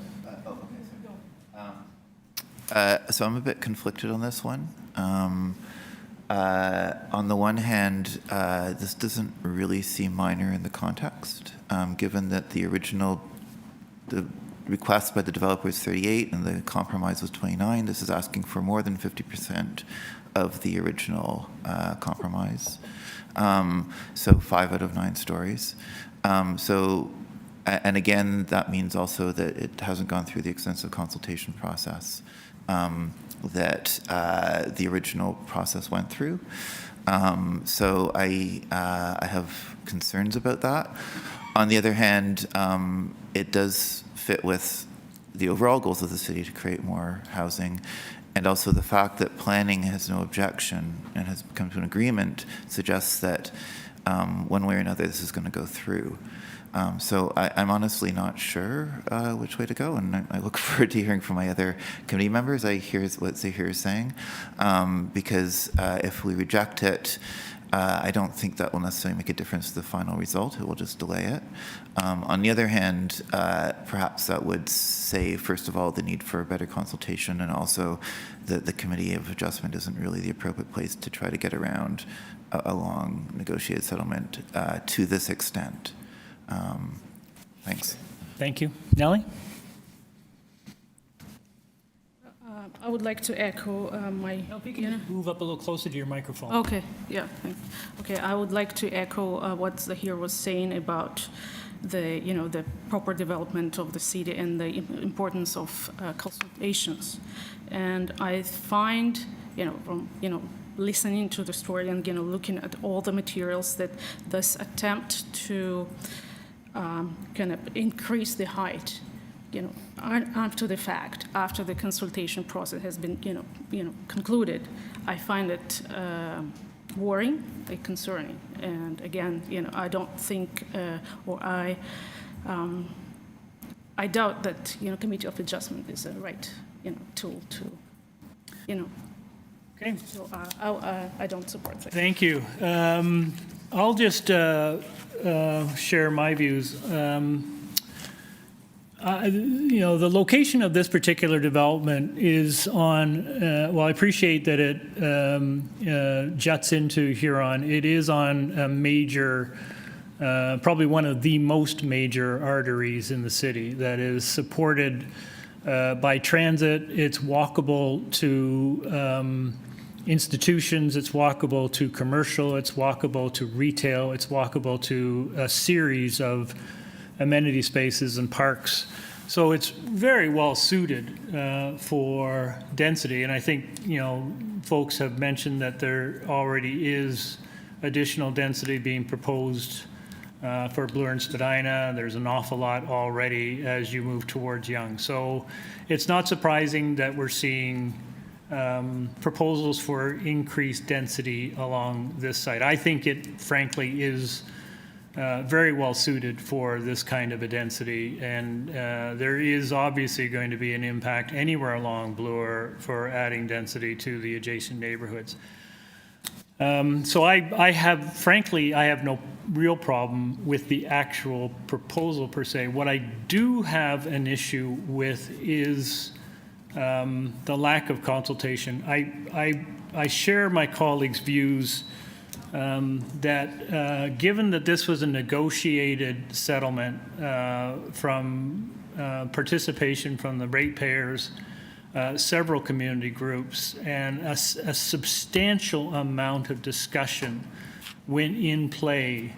S7: So I'm a bit conflicted on this one. On the one hand, this doesn't really seem minor in the context, given that the request by the developer is 38 and the compromise was 29. This is asking for more than 50% of the original compromise. So 5 out of 9 stories. And again, that means also that it hasn't gone through the extensive consultation process that the original process went through. So I have concerns about that. On the other hand, it does fit with the overall goals of the city to create more housing, and also the fact that planning has no objection and has come to an agreement suggests that one way or another this is going to go through. So I'm honestly not sure which way to go, and I look forward to hearing from my other committee members. I hear what Zahir is saying, because if we reject it, I don't think that will necessarily make a difference to the final result. It will just delay it. On the other hand, perhaps that would say, first of all, the need for better consultation, and also that the Committee of Adjustment isn't really the appropriate place to try to get around a long negotiated settlement to this extent. Thanks.
S1: Thank you. Nellie?
S11: I would like to echo my...
S1: Move up a little closer to your microphone.
S11: Okay, yeah. Okay, I would like to echo what Zahir was saying about the proper development of the city and the importance of consultations. And I find, from listening to the story and looking at all the materials, that this attempt to kind of increase the height, after the fact, after the consultation process has been, concluded, I find it worrying, concerning. And again, I don't think, or I doubt that, Committee of Adjustment is the right, tool to,
S1: Okay.
S11: So I don't support that.
S1: Thank you. I'll just share my views. The location of this particular development is on, well, I appreciate that it juts into Huron. It is on a major probably one of the most major arteries in the city that is supported by transit. It's walkable to institutions, it's walkable to commercial, it's walkable to retail, it's walkable to a series of amenity spaces and parks. So it's very well suited for density. And I think, you know, folks have mentioned that there already is additional density being proposed for Bloor and Spadina. There's an awful lot already as you move towards Yonge. So it's not surprising that we're seeing proposals for increased density along this site. I think it frankly is very well suited for this kind of a density, and there is obviously going to be an impact anywhere along Bloor for adding density to the adjacent neighborhoods. So I have no real problem with the actual proposal per se. What I do have an issue with is the lack of consultation. I share my colleagues' views that given that this was a negotiated settlement from participation from the ratepayers, several community groups, and a substantial amount of discussion went in play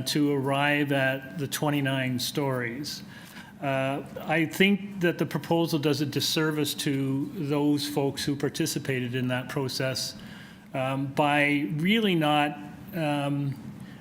S1: to arrive at the 29 stories. I think that the proposal does a disservice to those folks who participated in that process by really not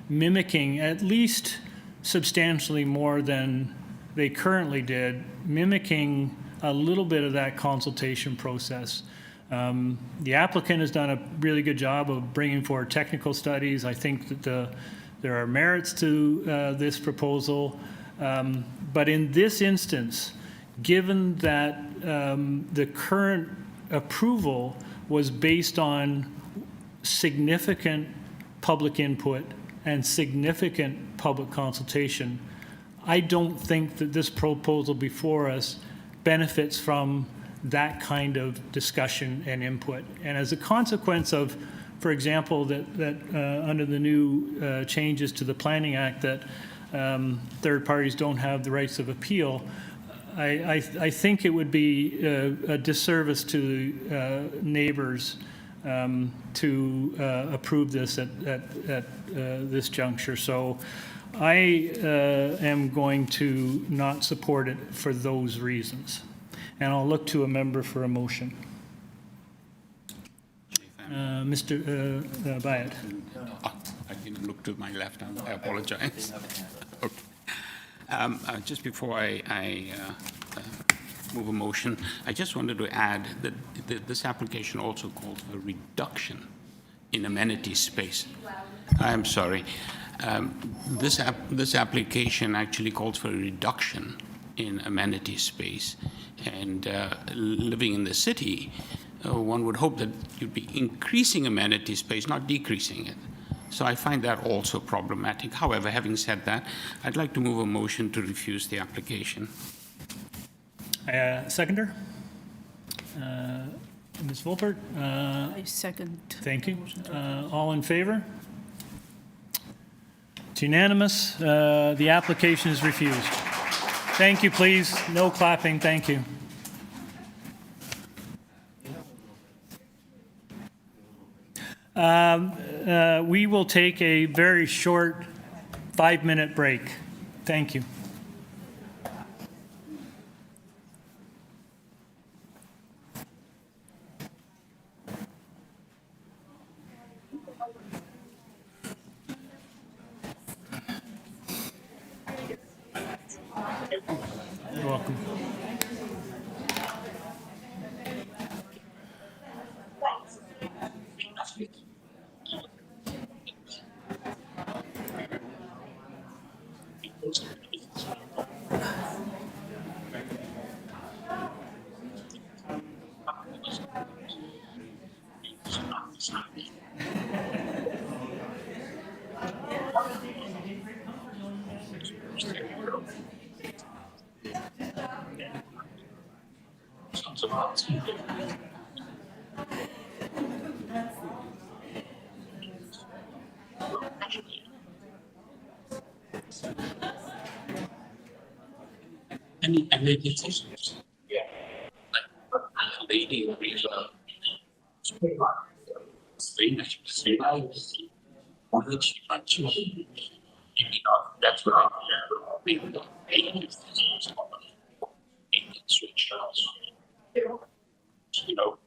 S1: mimicking, at least substantially more than they currently did, mimicking a little bit of that consultation process. The applicant has done a really good job of bringing forward technical studies. I think that there are merits to this proposal. But in this instance, given that the current approval was based on significant public input and significant public consultation, I don't think that this proposal before us benefits from that kind of discussion and input. And as a consequence of, for example, that under the new changes to the Planning Act, that third parties don't have the rights of appeal, I think it would be a disservice to neighbors to approve this at this juncture. So I am going to not support it for those reasons. And I'll look to a member for a motion. Mr. Bayat.
S5: I didn't look to my left. I apologize. Okay. Just before I move a motion, I just wanted to add that this application also calls for a reduction in amenity space. I'm sorry. This application actually calls for a reduction in amenity space. And living in the city, one would hope that you'd be increasing amenity space, not decreasing it. So I find that also problematic. However, having said that, I'd like to move a motion to refuse the application.
S1: Seconder? Ms. Volpert?
S11: I second.
S1: Thank you. All in favor? It's unanimous. The application is refused. Thank you, please. No clapping. Thank you. We will take a very short 5-minute break. Thank you. You're welcome.
S5: And then it's also, yeah, like a lady really that's what I switch you know,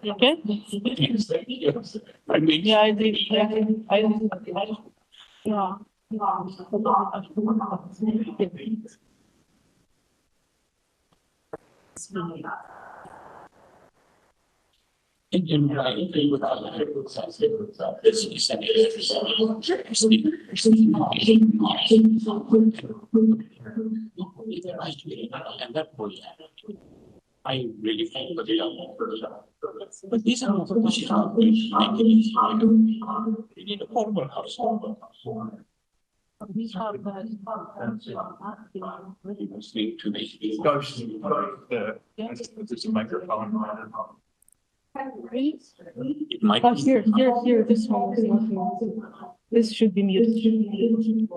S19: Okay.
S5: I mean,
S19: Yeah, I did. Yeah.
S5: And I agree with this is an and that point, I really think that they are, but these are not the issues. You need a portable house.
S19: We have that.
S5: Listening to the
S19: There's a microphone.
S5: It might
S19: Oh, here, this one is not. This should be muted.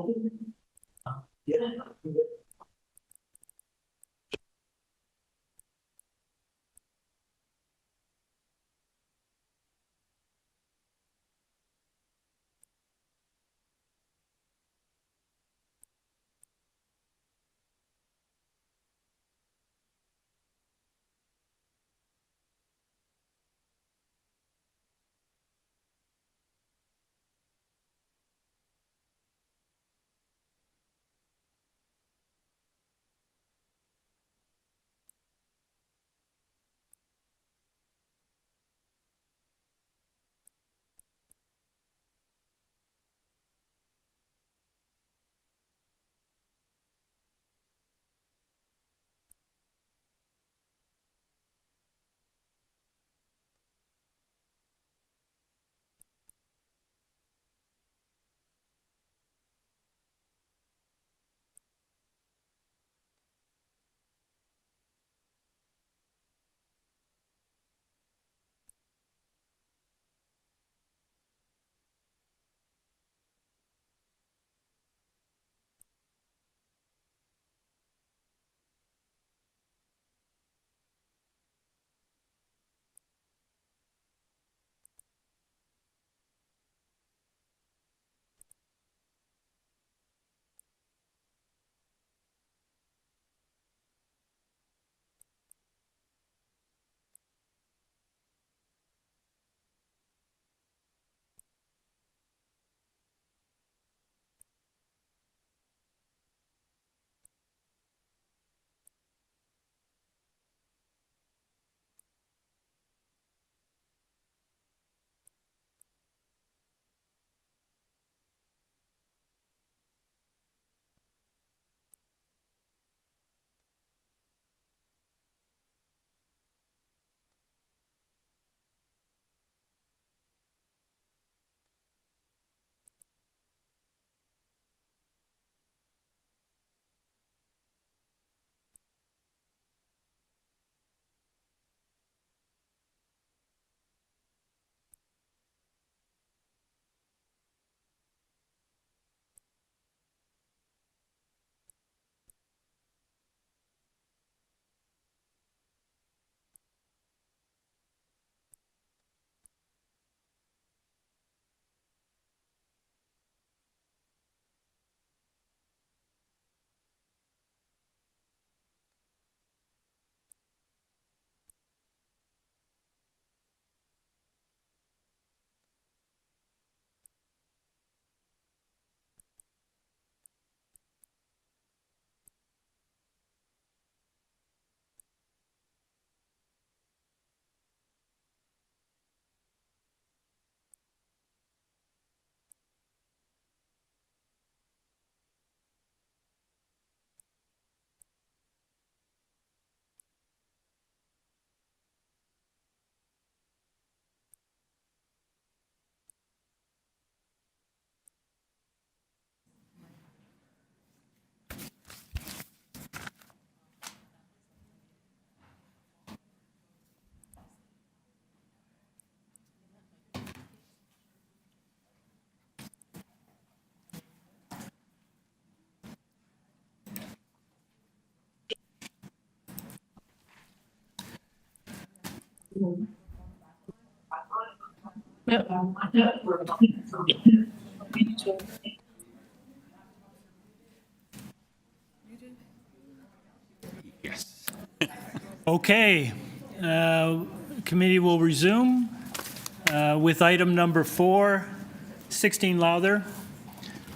S5: Yes.
S1: Okay, committee will resume with item number 4, 16 Lowther.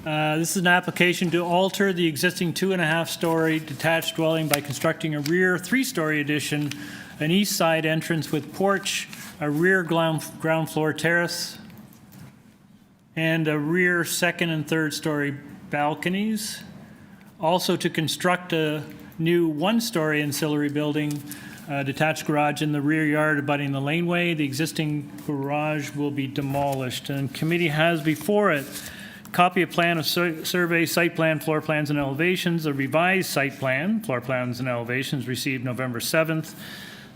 S1: This is an application to alter the existing 2.5-story detached dwelling by constructing a rear 3-story addition, an east side entrance with porch, a rear ground floor terrace, and a rear 2nd and 3rd story balconies. Also to construct a new 1-story ancillary building, detached garage in the rear yard abutting the laneway. The existing garage will be demolished. And committee has before it copy of plan of survey, site plan, floor plans, and elevations, a revised site plan, floor plans, and elevations received November 7th,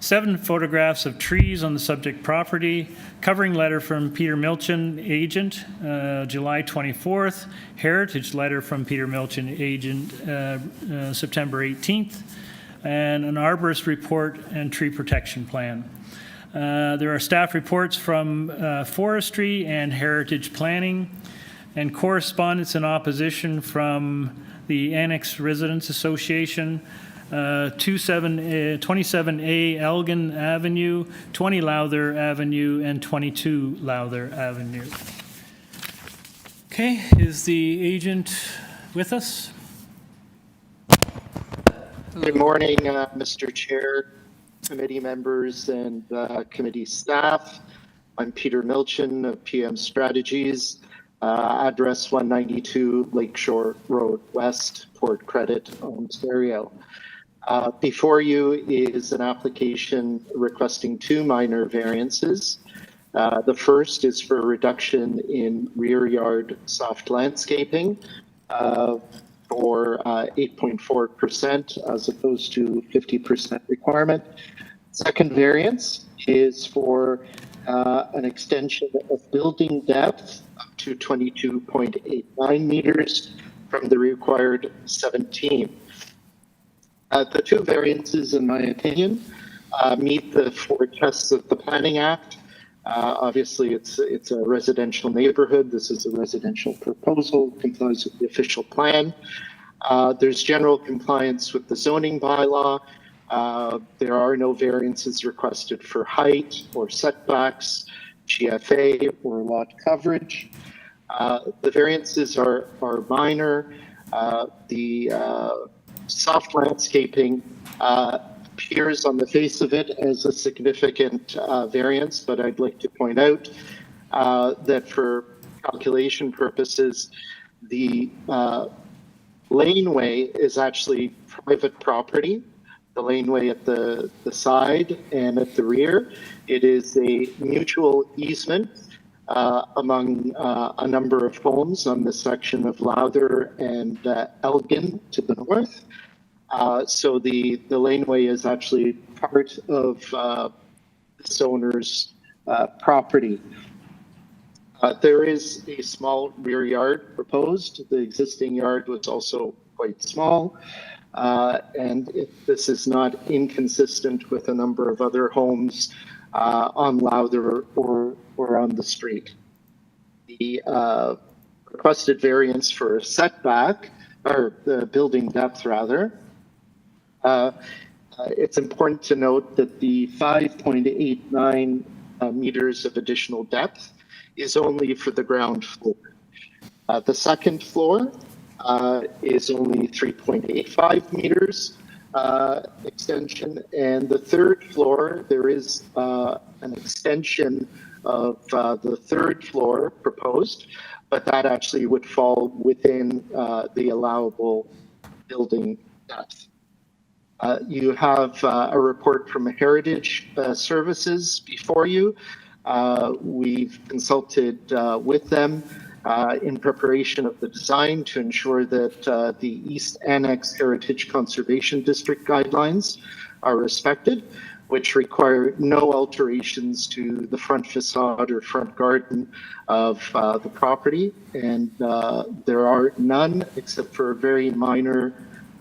S1: 7 photographs of trees on the subject property, covering letter from Peter Milchin, agent, July 24th, heritage letter from Peter Milchin, agent, September 18th, and an arborist report and tree protection plan. There are staff reports from forestry and heritage planning, and correspondence in opposition from the Annex Residents Association, 27A Elgin Avenue, 20 Lowther Avenue, and 22 Lowther Avenue. Okay, is the agent with us?
S20: Good morning, Mr. Chair, committee members, and committee staff. I'm Peter Milchin of PM Strategies. Address 192 Lakeshore Road West, Port Credit, Ontario. Before you is an application requesting 2 minor variances. The first is for a reduction in rear yard soft landscaping for 8.4% as opposed to 50% requirement. Second variance is for an extension of building depth up to 22.89 meters from the required 17. The 2 variances, in my opinion, meet the 4 tests of the Planning Act. Obviously, it's a residential neighborhood. This is a residential proposal, complies with the official plan. There's general compliance with the zoning bylaw. There are no variances requested for height or setbacks, GFA or lot coverage. The variances are minor. The soft landscaping appears on the face of it as a significant variance, but I'd like to point out that for calculation purposes, the laneway is actually private property. The laneway at the side and at the rear, it is a mutual easement among a number of homes on the section of Lowther and Elgin to the north. So the laneway is actually part of this owner's property. There is a small rear yard proposed. The existing yard was also quite small. And this is not inconsistent with a number of other homes on Lowther or on the street. The requested variance for setback, or the building depth rather, it's important to note that the 5.89 meters of additional depth is only for the ground floor. The second floor is only 3.85 meters extension, and the third floor, there is an extension of the third floor proposed, but that actually would fall within the allowable building depth. You have a report from Heritage Services before you. We've consulted with them in preparation of the design to ensure that the East Annex Heritage Conservation District guidelines are respected, which require no alterations to the front facade or front garden of the property. And there are none except for a very minor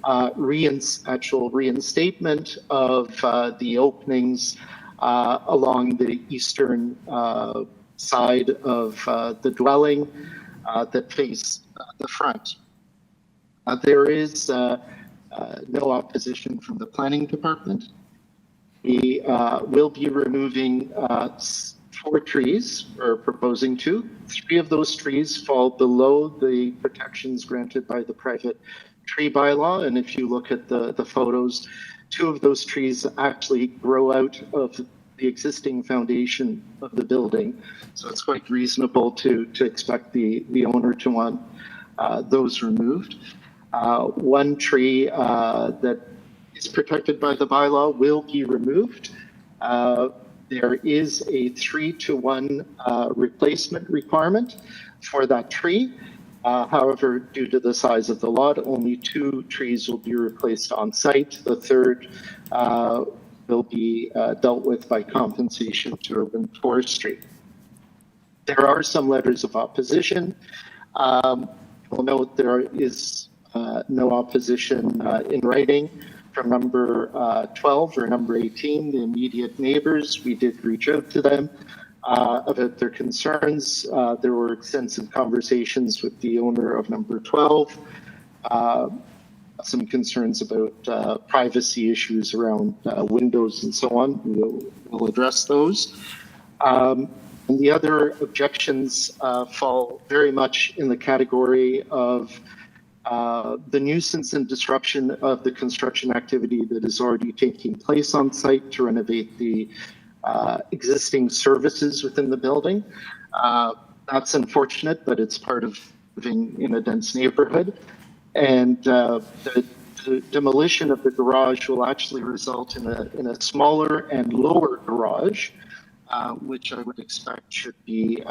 S20: actual reinstatement of the openings along the eastern side of the dwelling that face the front. There is no opposition from the planning department. We will be removing 4 trees, or proposing to. 3 of those trees fall below the protections granted by the private tree bylaw. And if you look at the photos, 2 of those trees actually grow out of the existing foundation of the building. So it's quite reasonable to expect the owner to want those removed. 1 tree that is protected by the bylaw will be removed. There is a 3-to-1 replacement requirement for that tree. However, due to the size of the lot, only 2 trees will be replaced on site. The third will be dealt with by compensation to urban forestry. There are some letters of opposition. We'll note there is no opposition in writing from number 12 or number 18, the immediate neighbors. We did reach out to them about their concerns. There were extensive conversations with the owner of number 12. Some concerns about privacy issues around windows and so on. We'll address those. And the other objections fall very much in the category of the nuisance and disruption of the construction activity that is already taking place on site to renovate the existing services within the building. That's unfortunate, but it's part of living in a dense neighborhood. And the demolition of the garage will actually result in a smaller and lower garage, which I would expect should be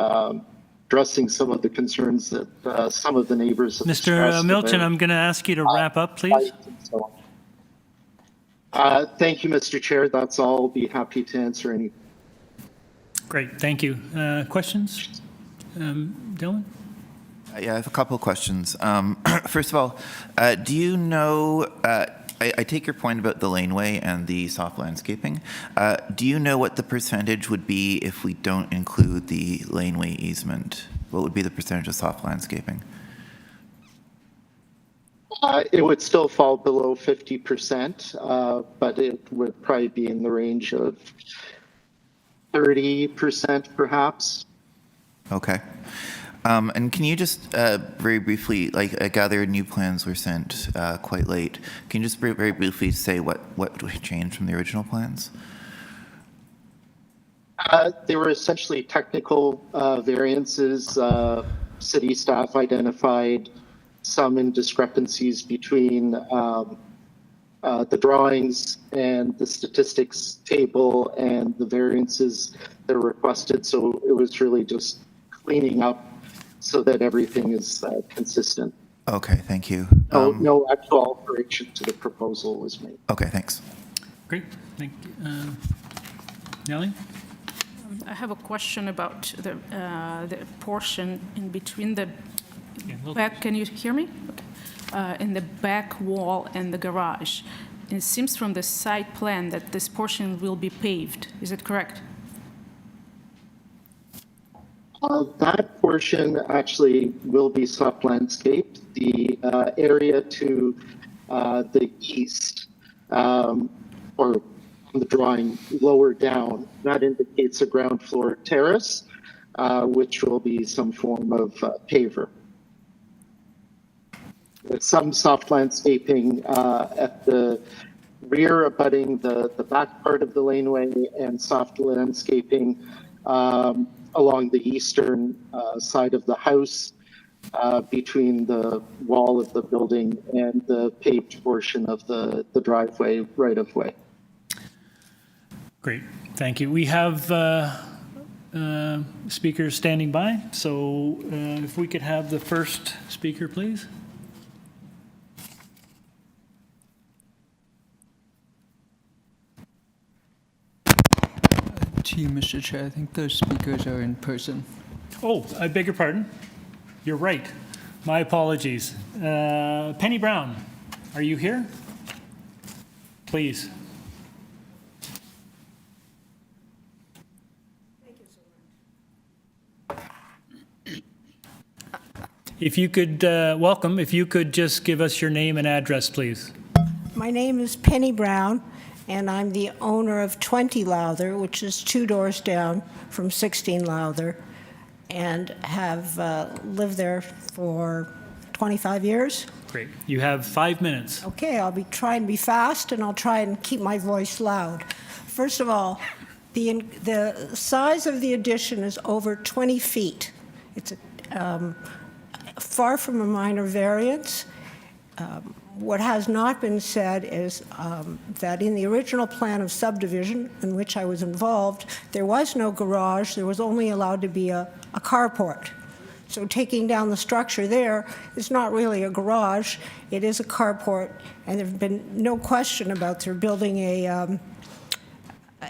S20: addressing some of the concerns that some of the neighbors have expressed.
S1: Mr. Milton, I'm going to ask you to wrap up, please.
S20: Thank you, Mr. Chair. That's all. I'll be happy to answer any. Great.
S1: Thank you. Questions? Dylan?
S7: Yeah, I have a couple of questions. First of all, do you know, I take your point about the laneway and the soft landscaping. Do you know what the percentage would be if we don't include the laneway easement? What would be the percentage of soft landscaping?
S20: It would still fall below 50%, but it would probably be in the range of 30% perhaps.
S7: Okay. And can you just very briefly, like I gather new plans were sent quite late. Can you just very briefly say what changed from the original plans?
S20: They were essentially technical variances. City staff identified some indiscrepancies between the drawings and the statistics table and the variances that were requested. So it was really just cleaning up so that everything is consistent.
S7: Okay, thank you.
S20: No actual alteration to the proposal was made.
S7: Okay, thanks.
S1: Great, thank you. Nellie?
S11: I have a question about the portion in between the back. Can you hear me? Okay. In the back wall and the garage. It seems from the site plan that this portion will be paved. Is it correct?
S20: That portion actually will be soft landscaped. The area to the east, or on the drawing lower down, that indicates a ground floor terrace, which will be some form of paver. With some soft landscaping at the rear abutting the back part of the laneway and soft landscaping along the eastern side of the house between the wall of the building and the paved portion of the driveway right-of-way.
S1: Great, thank you. We have speakers standing by, so if we could have the first speaker, please.
S3: To you, Mr. Chair, I think those speakers are in person.
S1: Oh, I beg your pardon. You're right. My apologies. Penny Brown, are you here? Please. If you could, welcome, if you could just give us your name and address, please.
S21: My name is Penny Brown, and I'm the owner of 20 Lowther, which is 2 doors down from 16 Lowther, and have lived there for 25 years.
S1: Great. You have 5 minutes.
S21: Okay, I'll be trying to be fast, and I'll try and keep my voice loud. First of all, the size of the addition is over 20 feet. It's far from a minor variance. What has not been said is that in the original plan of subdivision in which I was involved, there was no garage. There was only allowed to be a carport. So taking down the structure there is not really a garage. It is a carport, and there have been no question about their building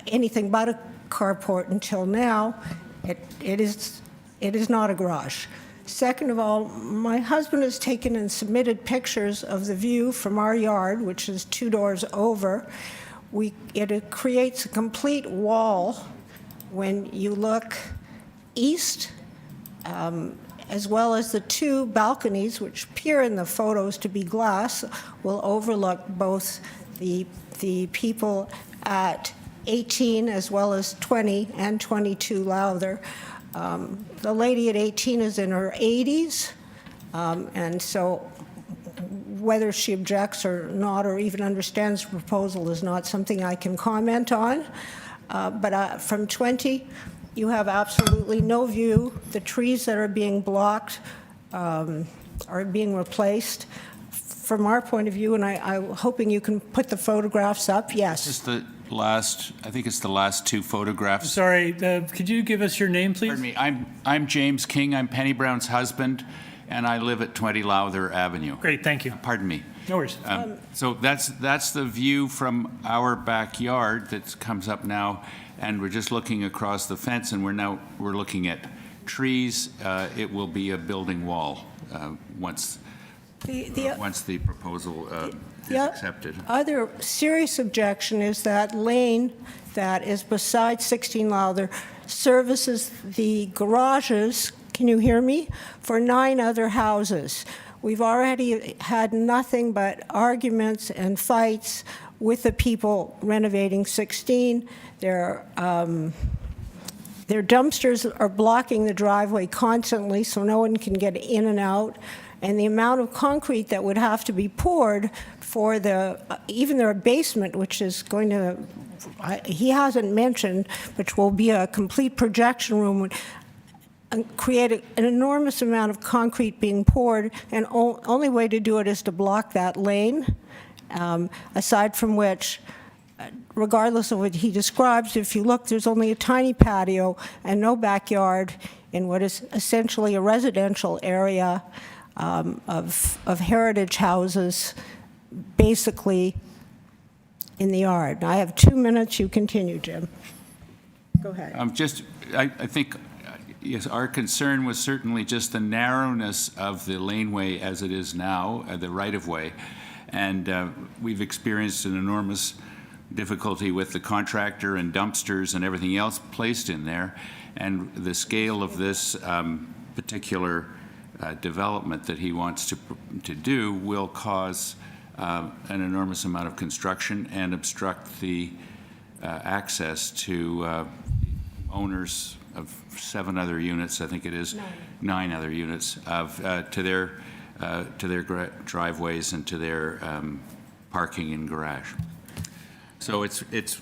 S21: anything but a carport until now. It is not a garage. Second of all, my husband has taken and submitted pictures of the view from our yard, which is 2 doors over. It creates a complete wall when you look east, as well as the 2 balconies, which appear in the photos to be glass, will overlook both the people at 18 as well as 20 and 22 Lowther. The lady at 18 is in her 80s, and so whether she objects or not, or even understands the proposal, is not something I can comment on. But from 20, you have absolutely no view. The trees that are being blocked are being replaced. From our point of view, and I'm hoping you can put the photographs up, yes.
S22: Just the last, I think it's the last 2 photographs.
S1: Sorry, could you give us your name, please?
S22: Pardon me, I'm James King. I'm Penny Brown's husband, and I live at 20 Lowther Avenue.
S1: Great, thank you.
S22: Pardon me.
S1: No worries.
S22: So that's the view from our backyard that comes up now, and we're just looking across the fence, and we're looking at trees. It will be a building wall once the proposal is accepted.
S21: Other serious objection is that lane that is beside 16 Lowther services the garages, can you hear me, for 9 other houses. We've already had nothing but arguments and fights with the people renovating 16. Their dumpsters are blocking the driveway constantly, so no one can get in and out. And the amount of concrete that would have to be poured for even their basement, which is going to, he hasn't mentioned, which will be a complete projection room, would create an enormous amount of concrete being poured, and only way to do it is to block that lane. Aside from which, regardless of what he describes, if you look, there's only a tiny patio and no backyard in what is essentially a residential area of heritage houses, basically in the yard. I have 2 minutes. You continue, Jim. Go ahead.
S22: I think, yes, our concern was certainly just the narrowness of the laneway as it is now, the right-of-way. And we've experienced an enormous difficulty with the contractor and dumpsters and everything else placed in there. And the scale of this particular development that he wants to do will cause an enormous amount of construction and obstruct the access to owners of 7 other units, I think it is, 9 other units, to their driveways and to their parking and garage. So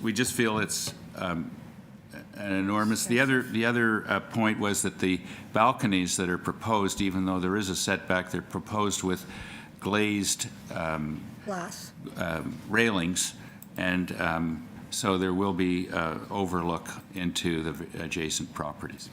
S22: we just feel it's an enormous. The other point was that the balconies that are proposed, even though there is a setback, they're proposed with glazed
S21: glass
S22: railings, and so there will be overlook into the adjacent properties.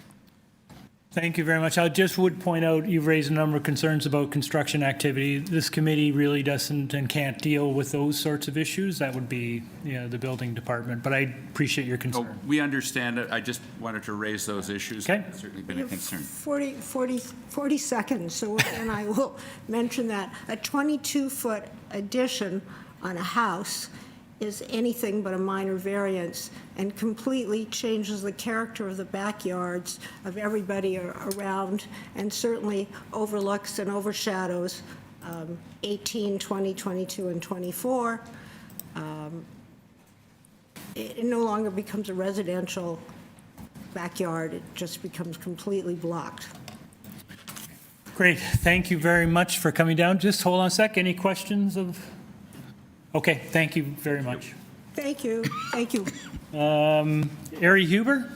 S1: Thank you very much. I just would point out, you've raised a number of concerns about construction activity. This committee really doesn't and can't deal with those sorts of issues. That would be, the building department, but I appreciate your concern.
S22: We understand it. I just wanted to raise those issues.
S1: Okay.
S22: It's certainly been a concern.
S21: 40 seconds, so and I will mention that a 22-foot addition on a house is anything but a minor variance and completely changes the character of the backyards of everybody around, and certainly overlooks and overshadows 18, 20, 22, and 24. It no longer becomes a residential backyard. It just becomes completely blocked.
S1: Great. Thank you very much for coming down. Just hold on a sec. Any questions of? Okay. Thank you very much.
S21: Thank you. Thank you.
S1: Ari Huber?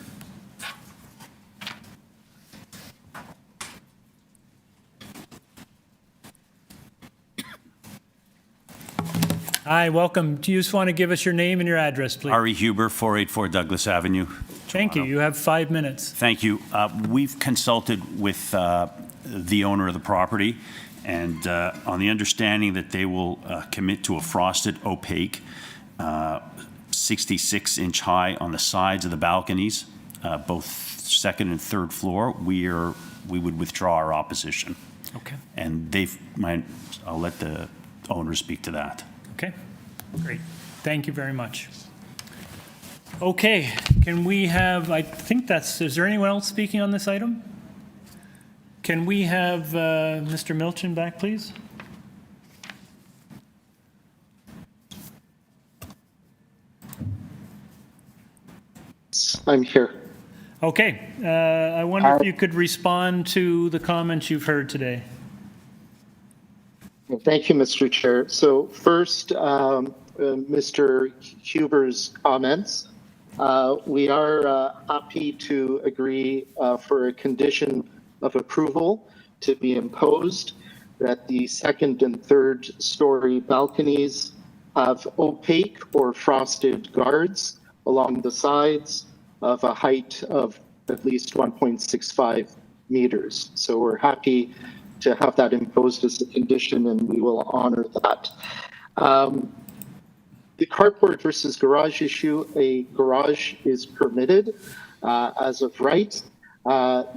S1: Hi, welcome. Do you just want to give us your name and your address, please?
S4: Ari Huber, 484 Douglas Avenue.
S1: Thank you. You have 5 minutes.
S4: Thank you. We've consulted with the owner of the property, and on the understanding that they will commit to a frosted opaque 66-inch high on the sides of the balconies, both second and third floor. We would withdraw our opposition.
S1: Okay.
S4: And I'll let the owner speak to that.
S1: Okay, great. Thank you very much. Okay, can we have, is there anyone else speaking on this item? Can we have Mr. Milchin back, please?
S20: I'm here.
S1: Okay, I wonder if you could respond to the comments you've heard today.
S20: Thank you, Mr. Chair. So first, Mr. Huber's comments. We are happy to agree for a condition of approval to be imposed that the second and third story balconies have opaque or frosted guards along the sides of a height of at least 1.65 meters. So we're happy to have that imposed as a condition, and we will honor that. The carport versus garage issue, a garage is permitted as of right.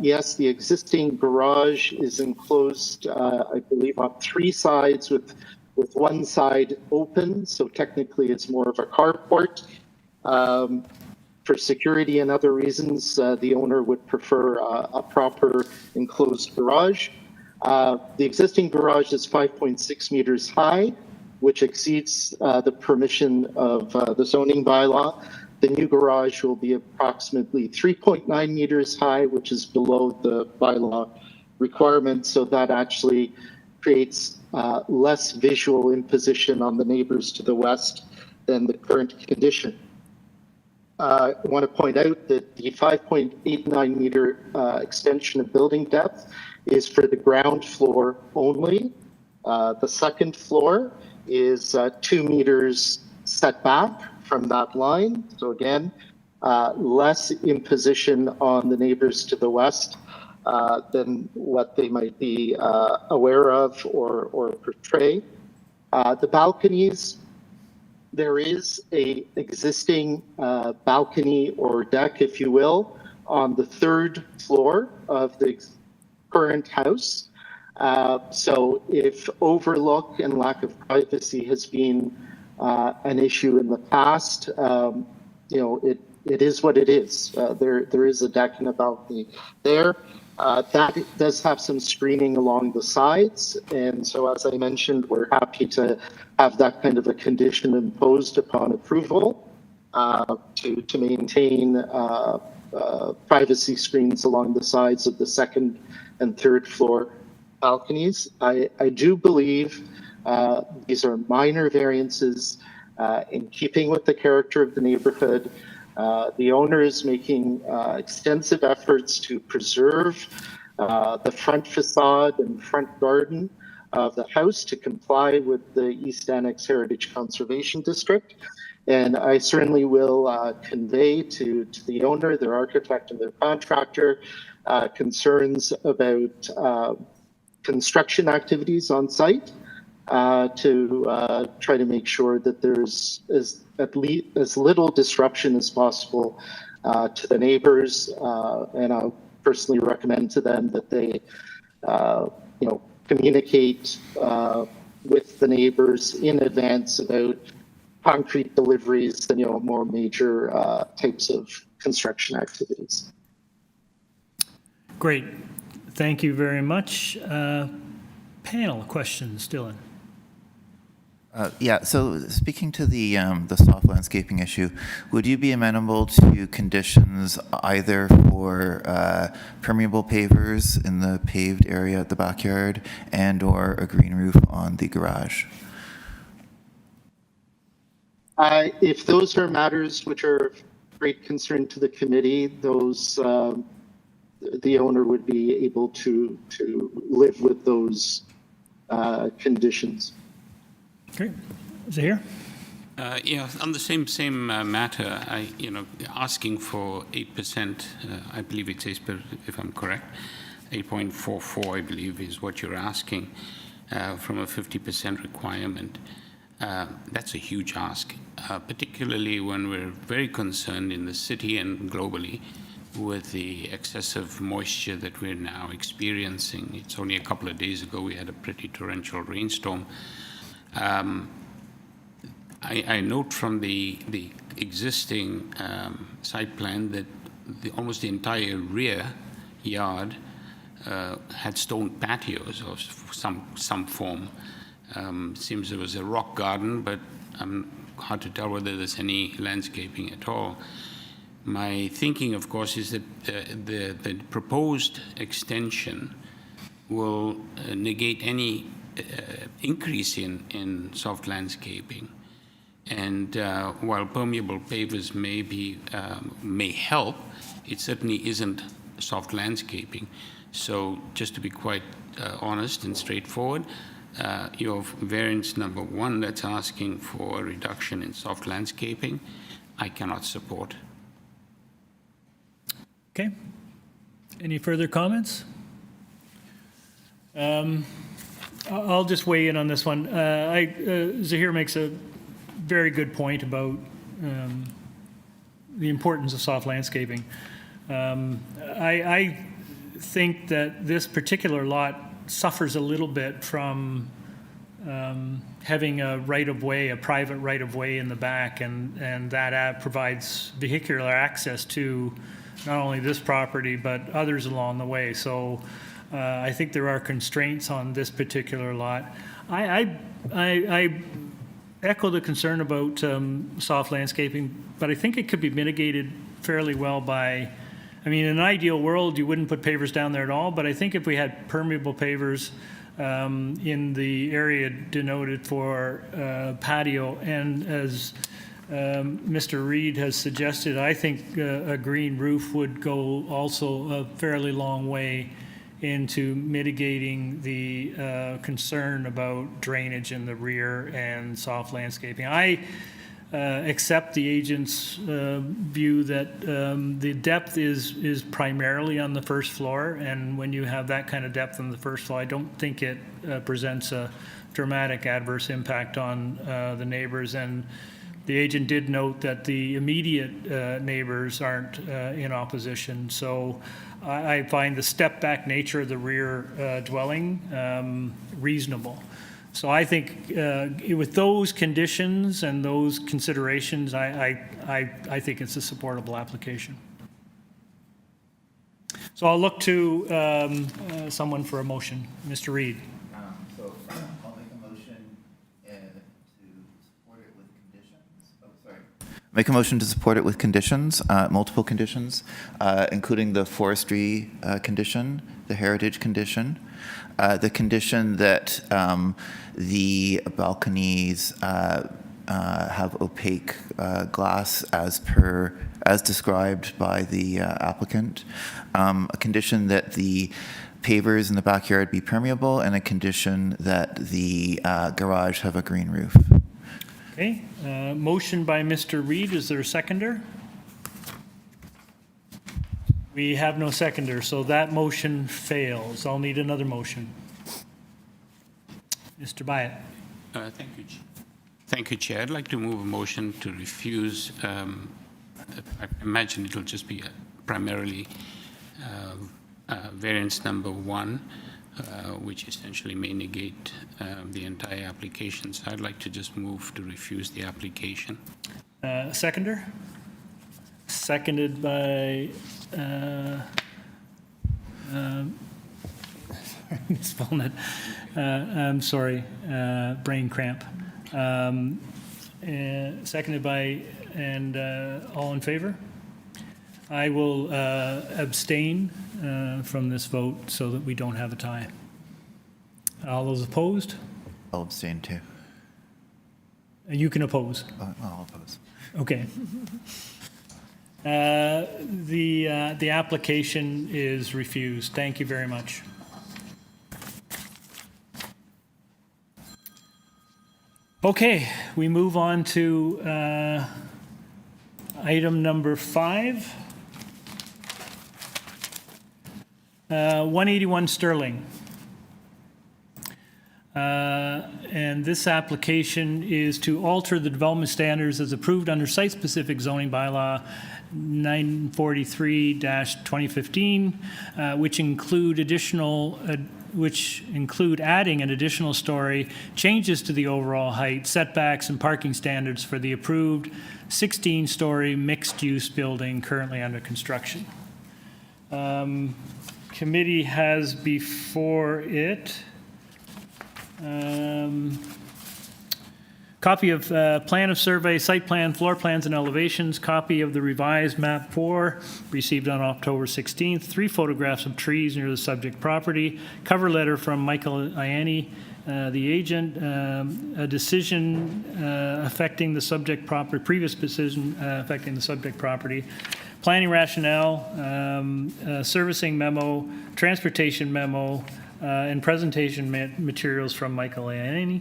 S20: Yes, the existing garage is enclosed, I believe, on 3 sides with one side open, so technically it's more of a carport. For security and other reasons, the owner would prefer a proper enclosed garage. The existing garage is 5.6 meters high, which exceeds the permission of the zoning bylaw. The new garage will be approximately 3.9 meters high, which is below the bylaw requirement. So that actually creates less visual imposition on the neighbors to the west than the current condition. I want to point out that the 5.89 meter extension of building depth is for the ground floor only. The second floor is 2 meters set back from that line. So again, less imposition on the neighbors to the west than what they might be aware of or portray. The balconies, there is a existing balcony or deck, if you will, on the 3rd floor of the current house. So if overlook and lack of privacy has been an issue in the past, it is what it is. There is a deck and a balcony there. That does have some screening along the sides. And so, as I mentioned, we're happy to have that kind of a condition imposed upon approval to maintain privacy screens along the sides of the 2nd and 3rd floor balconies. I do believe these are minor variances in keeping with the character of the neighborhood. The owner is making extensive efforts to preserve the front facade and front garden of the house to comply with the East Annex Heritage Conservation District. And I certainly will convey to the owner, their architect, and their contractor concerns about construction activities on site to try to make sure that there's as little disruption as possible to the neighbors. And I'll personally recommend to them that they, communicate with the neighbors in advance about concrete deliveries and, more major types of construction activities.
S1: Great. Thank you very much. Panel questions, Dylan?
S7: Yeah, so speaking to the soft landscaping issue, would you be amenable to conditions either for permeable pavers in the paved area at the backyard and or a green roof on the garage?
S20: If those are matters which are of great concern to the committee, those the owner would be able to live with those conditions.
S1: Great. Zahir?
S5: Yeah, on the same matter, asking for 8%, I believe it says, if I'm correct, 8.44, I believe, is what you're asking from a 50% requirement. That's a huge ask, particularly when we're very concerned in the city and globally with the excessive moisture that we're now experiencing. It's only a couple of days ago we had a pretty torrential rainstorm. I note from the existing site plan that almost the entire rear yard had stone patios of some form. Seems there was a rock garden, but hard to tell whether there's any landscaping at all. My thinking, of course, is that the proposed extension will negate any increase in soft landscaping. And while permeable pavers may help, it certainly isn't soft landscaping. So just to be quite honest and straightforward, your variance number 1 that's asking for a reduction in soft landscaping, I cannot support.
S1: Okay. Any further comments? I'll just weigh in on this one. Zahir makes a very good point about the importance of soft landscaping. I think that this particular lot suffers a little bit from having a right-of-way, a private right-of-way in the back, and that provides vehicular access to not only this property, but others along the way. So I think there are constraints on this particular lot. I echo the concern about soft landscaping, but I think it could be mitigated fairly well by, I mean, in an ideal world, you wouldn't put pavers down there at all, but I think if we had permeable pavers in the area denoted for patio, and as Mr. Reed has suggested, I think a green roof would go also a fairly long way into mitigating the concern about drainage in the rear and soft landscaping. I accept the agent's view that the depth is primarily on the first floor, and when you have that kind of depth on the first floor, I don't think it presents a dramatic adverse impact on the neighbors. And the agent did note that the immediate neighbors aren't in opposition. So I find the step-back nature of the rear dwelling reasonable. So I think with those conditions and those considerations, I think it's a supportable application. So I'll look to someone for a motion. Mr. Reed.
S7: So I'll make a motion to support it with conditions. Oh, sorry. Make a motion to support it with conditions, multiple conditions, including the forestry condition, the heritage condition, the condition that the balconies have opaque glass as described by the applicant, a condition that the pavers in the backyard be permeable, and a condition that the garage have a green roof.
S1: Okay, motion by Mr. Reed. Is there a seconder? We have no seconder, so that motion fails. I'll need another motion. Mr. Byatt.
S5: Thank you, Chair. I'd like to move a motion to refuse. I imagine it'll just be primarily variance number 1 which essentially may negate the entire application. So I'd like to just move to refuse the application.
S1: Seconder? Seconded by Ms. Volnett. I'm sorry, brain cramp. Seconded by, and all in favor? I will abstain from this vote so that we don't have a tie. All those opposed?
S7: I'll abstain too.
S1: You can oppose.
S7: I'll oppose.
S1: Okay. The application is refused. Thank you very much. Okay, we move on to item number 5. 181 Sterling. And this application is to alter the development standards as approved under site-specific zoning bylaw 943-2015, which include adding an additional story, changes to the overall height, setbacks, and parking standards for the approved 16-story mixed-use building currently under construction. Committee has before it copy of plan of survey, site plan, floor plans, and elevations, copy of the revised map 4 received on October 16th, 3 photographs of trees near the subject property, cover letter from Michael Ianni, the agent, a decision affecting the subject property, previous decision affecting the subject property, planning rationale, servicing memo, transportation memo, and presentation materials from Michael Ianni,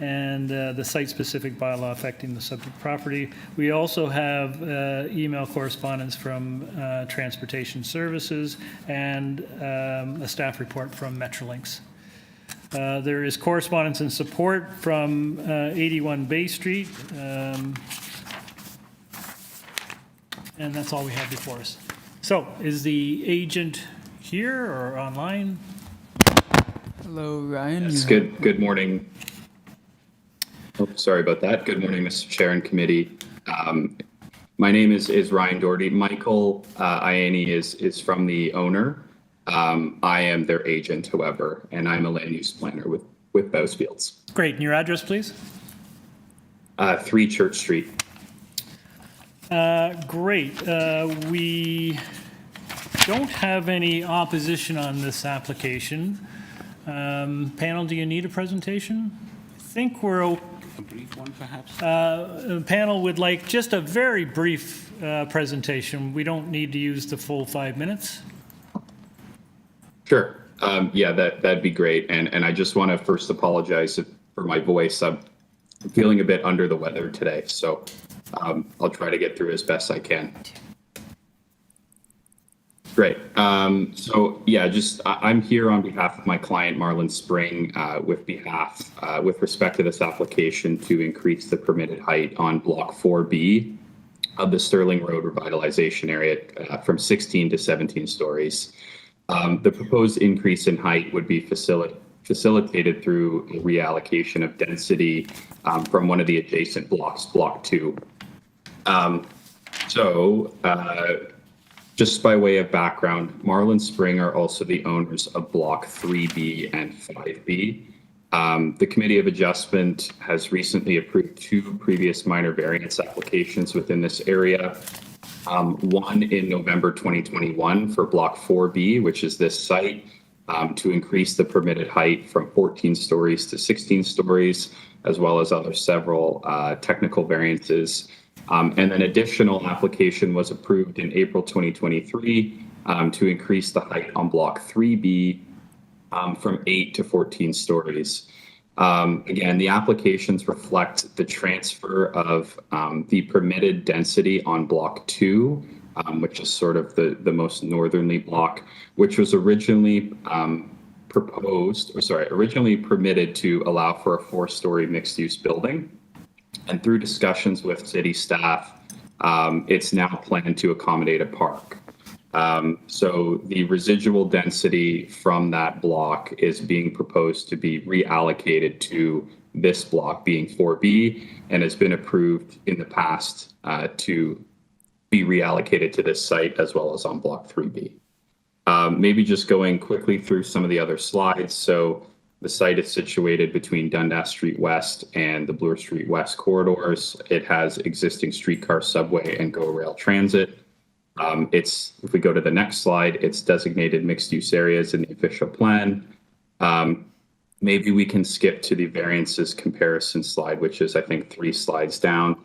S1: and the site-specific bylaw affecting the subject property. We also have email correspondence from Transportation Services and a staff report from Metrolinx. There is correspondence and support from 81 Bay Street, and that's all we have before us. So, is the agent here or online?
S3: Hello, Ryan.
S8: Yes, good morning. Oh, sorry about that. Good morning, Mr. Chair and committee. My name is Ryan Doherty. Michael Ianni is from the owner. I am their agent, however, and I'm a land use planner with Bouse Fields.
S1: Great. And your address, please?
S8: 3 Church Street.
S1: Great. We don't have any opposition on this application. Panel, do you need a presentation? I think we're
S5: A brief one, perhaps?
S1: the panel would like just a very brief presentation. We don't need to use the full 5 minutes.
S8: Sure. Yeah, that'd be great. And I just want to first apologize for my voice. I'm feeling a bit under the weather today, so I'll try to get through as best I can. Great. So yeah, I'm here on behalf of my client, Marlin Spring, with respect to this application to increase the permitted height on Block 4B of the Sterling Road revitalization area from 16 to 17 stories. The proposed increase in height would be facilitated through a reallocation of density from one of the adjacent blocks, Block 2. Just by way of background, Marlin Spring are also the owners of Block 3B and 5B. The Committee of Adjustment has recently approved 2 previous minor variance applications within this area. One in November 2021 for Block 4B, which is this site, to increase the permitted height from 14 stories to 16 stories, as well as several technical variances. And an additional application was approved in April 2023 to increase the height on Block 3B from 8 to 14 stories. Again, the applications reflect the transfer of the permitted density on Block 2, which is sort of the most northerly block, which was originally originally permitted to allow for a 4-story mixed-use building. And through discussions with city staff, it's now planned to accommodate a park. So the residual density from that block is being proposed to be reallocated to this block, being 4B, and has been approved in the past to be reallocated to this site as well as on block 3B. Maybe just going quickly through some of the other slides. So the site is situated between Dundas Street West and the Bloor Street West corridors. It has existing streetcar, subway, and GO rail transit. If we go to the next slide, it's designated mixed-use areas in the official plan. Maybe we can skip to the variances comparison slide, which is, I think, 3 slides down.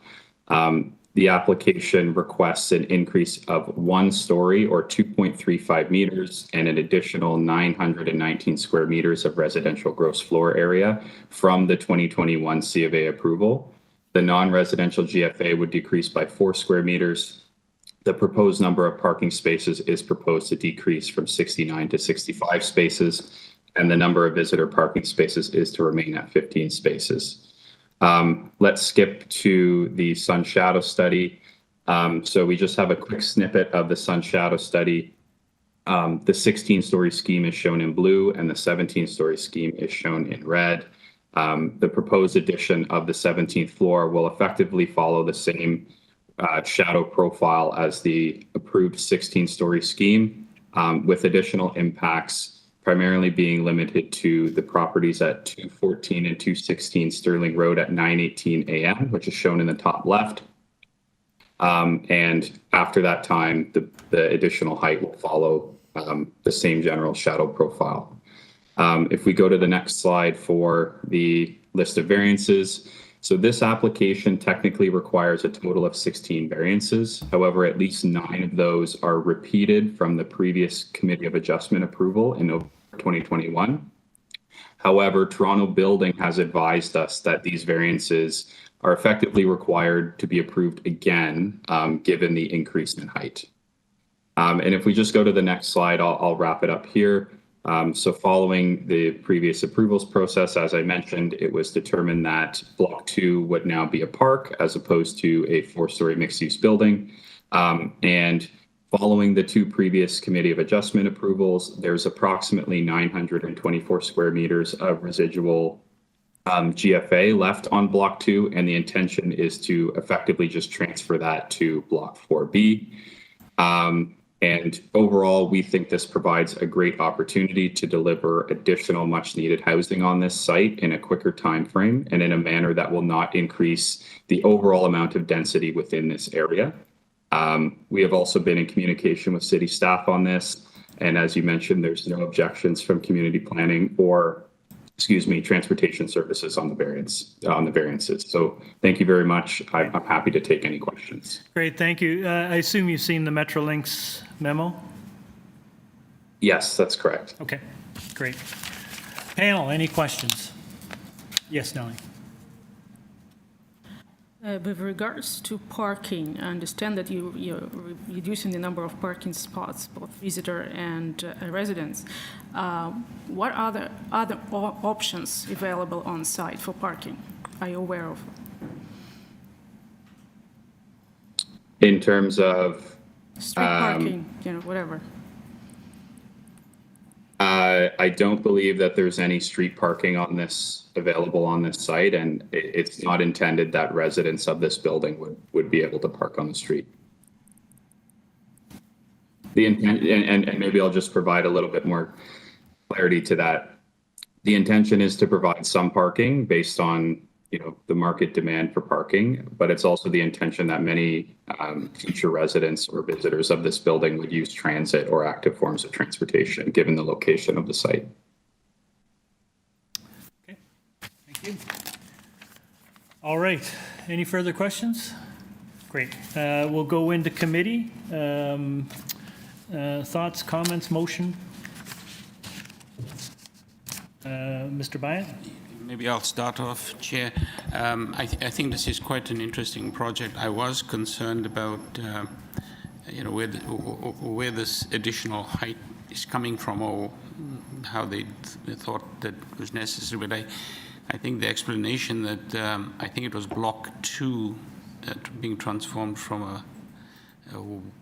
S8: The application requests an increase of 1 story or 2.35 meters and an additional 919 square meters of residential gross floor area from the 2021 C of A approval. The non-residential GFA would decrease by 4 square meters. The proposed number of parking spaces is proposed to decrease from 69 to 65 spaces, and the number of visitor parking spaces is to remain at 15 spaces. Let's skip to the sun shadow study. So we just have a quick snippet of the sun shadow study. The 16-story scheme is shown in blue and the 17-story scheme is shown in red. The proposed addition of the 17th floor will effectively follow the same shadow profile as the approved 16-story scheme, with additional impacts primarily being limited to the properties at 214 and 216 Sterling Road at 9:18 a.m., which is shown in the top left. And after that time, the additional height will follow the same general shadow profile. If we go to the next slide for the list of variances, so this application technically requires a total of 16 variances. However, at least 9 of those are repeated from the previous Committee of Adjustment approval in November 2021. However, Toronto Building has advised us that these variances are effectively required to be approved again, given the increase in height. And if we just go to the next slide, I'll wrap it up here. So following the previous approvals process, as I mentioned, it was determined that Block 2 would now be a park as opposed to a 4-story mixed-use building. And following the 2 previous Committee of Adjustment approvals, there's approximately 924 square meters of residual GFA left on Block 2, and the intention is to effectively just transfer that to Block 4B. And overall, we think this provides a great opportunity to deliver additional much-needed housing on this site in a quicker time frame and in a manner that will not increase the overall amount of density within this area. We have also been in communication with city staff on this, and as you mentioned, there's no objections from community planning or, transportation services on the variances. So thank you very much. I'm happy to take any questions.
S1: Great, thank you. I assume you've seen the Metrolinx memo?
S8: Yes, that's correct.
S1: Okay, great. Panel, any questions? Yes, Nellie.
S11: With regards to parking, I understand that you're reducing the number of parking spots, both visitor and residents. What are the other options available on site for parking? Are you aware of?
S8: In terms of
S11: street parking, whatever.
S8: I don't believe that there's any street parking available on this site, and it's not intended that residents of this building would be able to park on the street. The intent, and maybe I'll just provide a little bit more clarity to that. The intention is to provide some parking based on the market demand for parking, but it's also the intention that many future residents or visitors of this building would use transit or active forms of transportation, given the location of the site.
S1: Okay, thank you. All right, any further questions? Great, we'll go into committee. Thoughts, comments, motion? Mr. Byatt?
S5: Maybe I'll start off, Chair. I think this is quite an interesting project. I was concerned about, where this additional height is coming from, or how they thought that was necessary. But I think the explanation that I think it was Block 2 being transformed from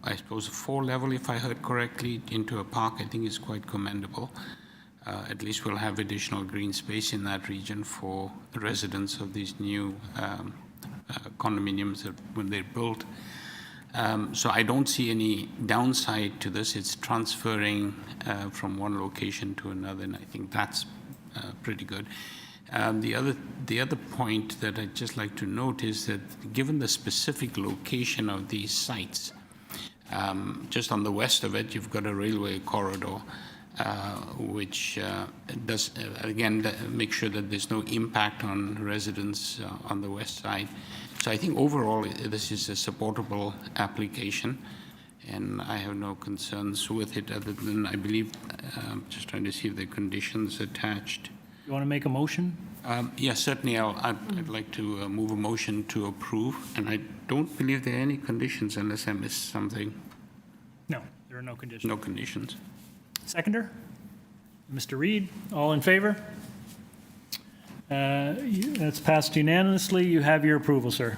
S5: I suppose, a 4-level, if I heard correctly, into a park, I think is quite commendable. At least we'll have additional green space in that region for the residents of these new condominiums when they're built. So I don't see any downside to this. It's transferring from one location to another, and I think that's pretty good. The other point that I'd just like to note is that given the specific location of these sites, just on the west of it, you've got a railway corridor, which does, again, make sure that there's no impact on residents on the west side. So I think overall, this is a supportable application, and I have no concerns with it other than I believe, just trying to see the conditions attached.
S1: You want to make a motion?
S5: Yes, certainly. I'd like to move a motion to approve, and I don't believe there are any conditions unless I missed something.
S1: No, there are no conditions.
S5: No conditions.
S1: Seconder? Mr. Reed, all in favor? That's passed unanimously. You have your approval, sir.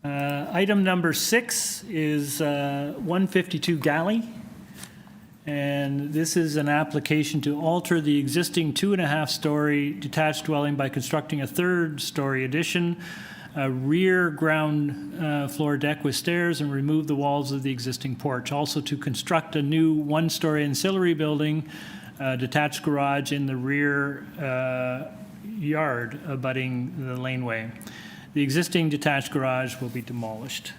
S1: Item number 6 is 152 Galley. And this is an application to alter the existing 2.5-story detached dwelling by constructing a 3rd-story addition, a rear ground floor deck with stairs, and remove the walls of the existing porch. Also to construct a new 1-story ancillary building, detached garage in the rear yard abutting the laneway. The existing detached garage will be demolished.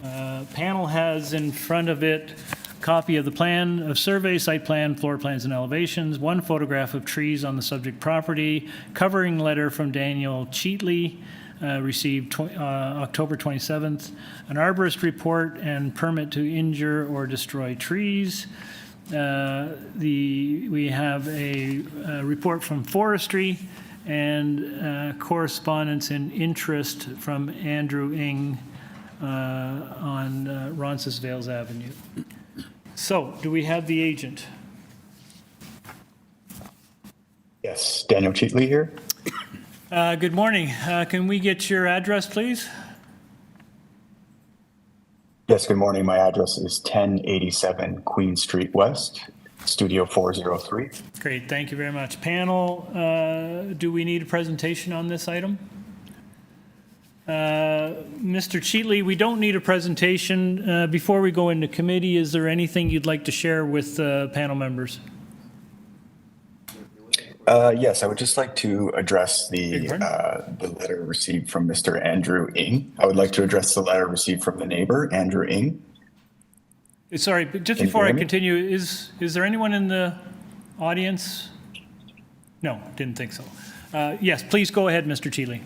S1: Panel has in front of it copy of the plan of survey, site plan, floor plans, and elevations, 1 photograph of trees on the subject property, covering letter from Daniel Cheatley, received October 27th, an arborist report and permit to injure or destroy trees. We have a report from forestry and correspondence and interest from Andrew Ng on Roncesvalles Avenue. So, do we have the agent?
S9: Yes, Daniel Cheatley here.
S1: Good morning. Can we get your address, please?
S9: Yes, good morning. My address is 1087 Queen Street West, Studio 403.
S1: Great, thank you very much. Panel, do we need a presentation on this item? Mr. Cheatley, we don't need a presentation. Before we go into committee, is there anything you'd like to share with panel members?
S9: Yes, I would just like to address the letter received from Mr. Andrew Ng. I would like to address the letter received from the neighbor, Andrew Ng.
S1: Sorry, but just before I continue, is there anyone in the audience? No, didn't think so. Yes, please go ahead, Mr. Cheatley.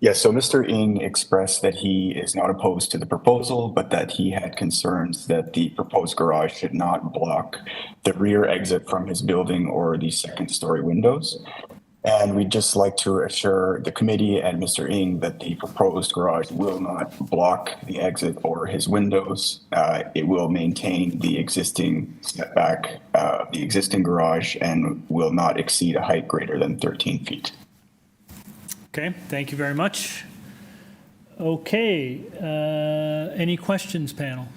S9: Yes, so Mr. Ng expressed that he is not opposed to the proposal, but that he had concerns that the proposed garage should not block the rear exit from his building or the 2nd-story windows. And we'd just like to assure the committee and Mr. Ng that the proposed garage will not block the exit or his windows. It will maintain the existing setback of the existing garage and will not exceed a height greater than 13 feet.
S1: Okay, thank you very much. Okay, any questions, panel?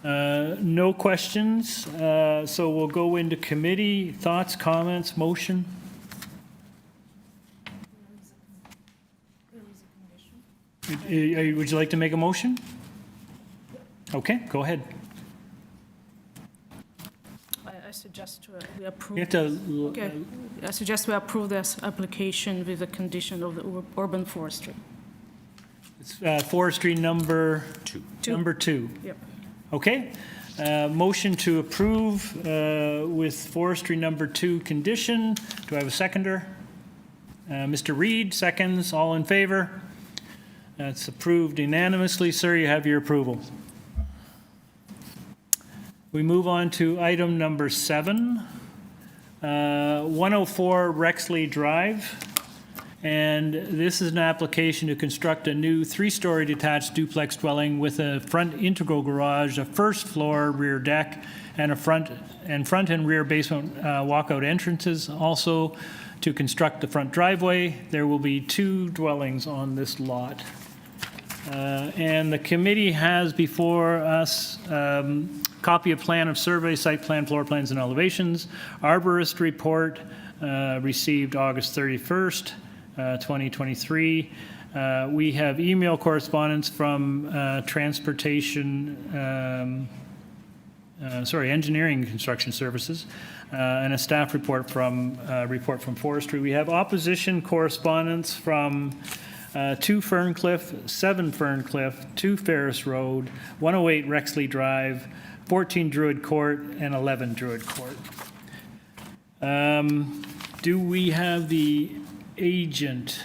S1: No questions, so we'll go into committee. Thoughts, comments, motion? Would you like to make a motion? Okay, go ahead.
S11: I suggest we approve.
S1: You have to.
S11: Okay. I suggest we approve this application with the condition of the urban forestry.
S1: It's forestry number
S11: 2.
S1: Number 2.
S11: Yep.
S1: Okay. Motion to approve with forestry number 2 condition. Do I have a seconder? Mr. Reed seconds. All in favor? That's approved unanimously. Sir, you have your approval. We move on to item number 7, 104 Rexleigh Drive. And this is an application to construct a new 3-story detached duplex dwelling with a front integral garage, a 1st floor rear deck, and a front and rear basement walkout entrances. Also to construct the front driveway. There will be 2 dwellings on this lot. And the committee has before us copy of plan of survey, site plan, floor plans, and elevations. Arborist report received August 31st, 2023. We have email correspondence from Engineering and Construction Services, and a staff report from Forestry. We have opposition correspondence from 2 Ferncliff, 7 Ferncliff, 2 Ferris Road, 108 Rexley Drive, 14 Druid Court, and 11 Druid Court. Do we have the agent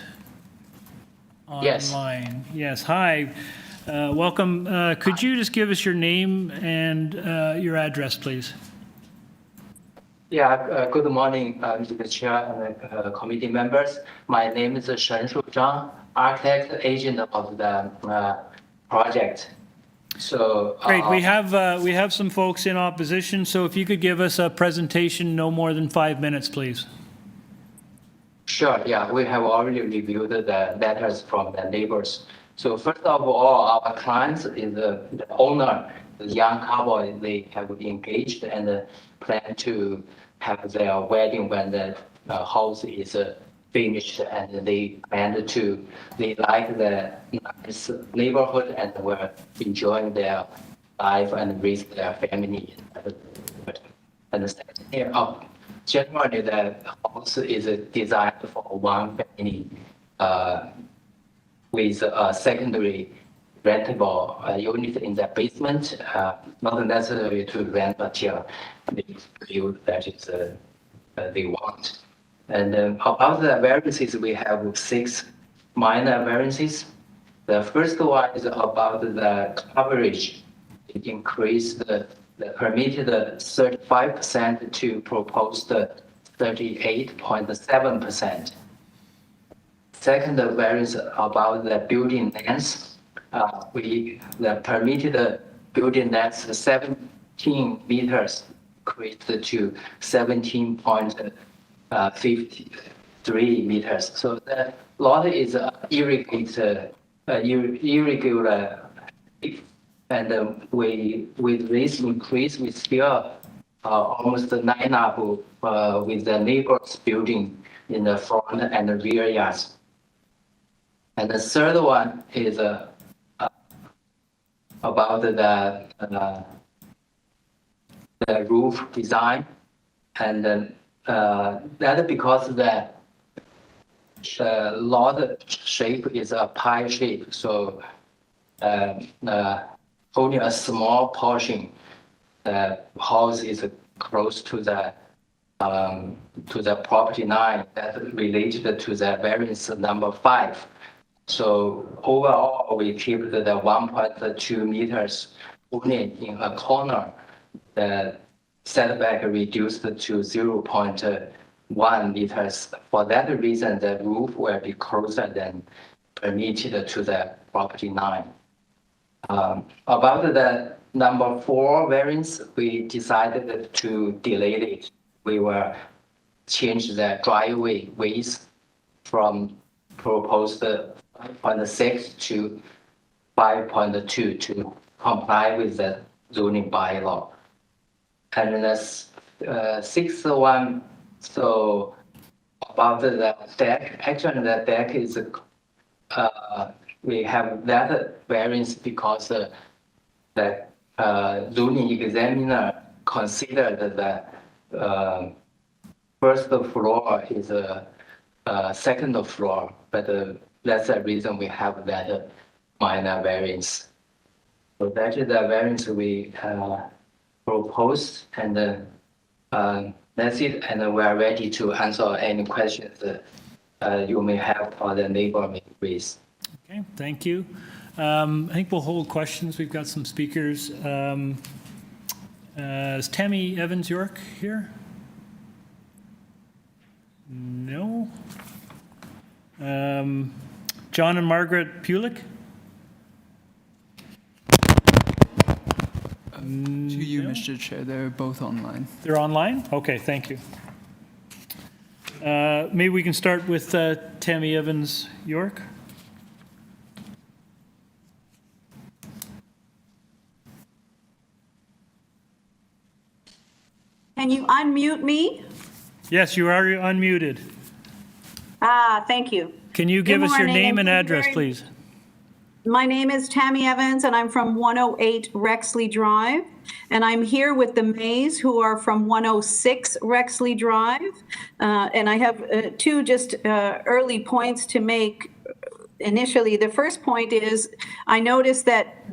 S6: Yes.
S1: online? Yes. Hi. Welcome. Could you just give us your name and your address, please?
S6: Yeah, good morning, Mr. Chair and committee members. My name is Shenshu Zhang, architect agent of the project. So
S1: Great. We have some folks in opposition, so if you could give us a presentation no more than 5 minutes, please.
S6: Sure, yeah, we have already reviewed the letters from the neighbors. So first of all, our clients is the owner, the young couple. They have engaged and plan to have their wedding when the house is finished, and they like this neighborhood and were enjoying their life and raise their family. And the second year of generally, the house is designed for one family with a secondary rentable unit in the basement, not necessary to rent until they feel that they want. And about the variances, we have 6 minor variances. The first one is about the coverage. It increased the permitted 35% to proposed 38.7%. Second variance about the building length. The permitted building length 17 meters increased to 17.53 meters. So the lot is irregular. And with this increase, we still almost line up with the neighbors' building in the front and the rear yards. And the third one is about the roof design, and that because the lot shape is a pie shape, so only a small portion the house is close to the property line that related to the variance number 5. So overall, we keep the 1.2 meters only in a corner. The setback reduced to 0.1 meters. For that reason, the roof will be closer than permitted to the property line. About the number 4 variance, we decided to delay it. We will change the driveway width from proposed 5.6 to 5.2 to comply with the zoning bylaw. And the 6th one, so about the deck, actually the deck is, we have that variance because the zoning examiner considered the first floor is a second floor, but that's the reason we have that minor variance. So that is the variance we proposed, and that's it. And we are ready to answer any questions you may have for the neighbor may raise.
S1: Okay, thank you. I think we'll hold questions. We've got some speakers. Is Tammy Evans-York here? No. John and Margaret Pulick?
S3: To you, Mr. Chair, they're both online.
S1: They're online? Okay, thank you. Maybe we can start with Tammy Evans, York.
S2: Can you unmute me?
S1: Yes, you are unmuted.
S2: Thank you.
S1: Can you give
S2: Good
S1: us your
S2: morning,
S1: name and
S2: thank you
S1: address,
S2: very-
S1: please?
S2: My name is Tammy Evans, and I'm from 108 Rexley Drive. And I'm here with the Mays, who are from 106 Rexley Drive. And I have two just early points to make. Initially, the first point is I noticed that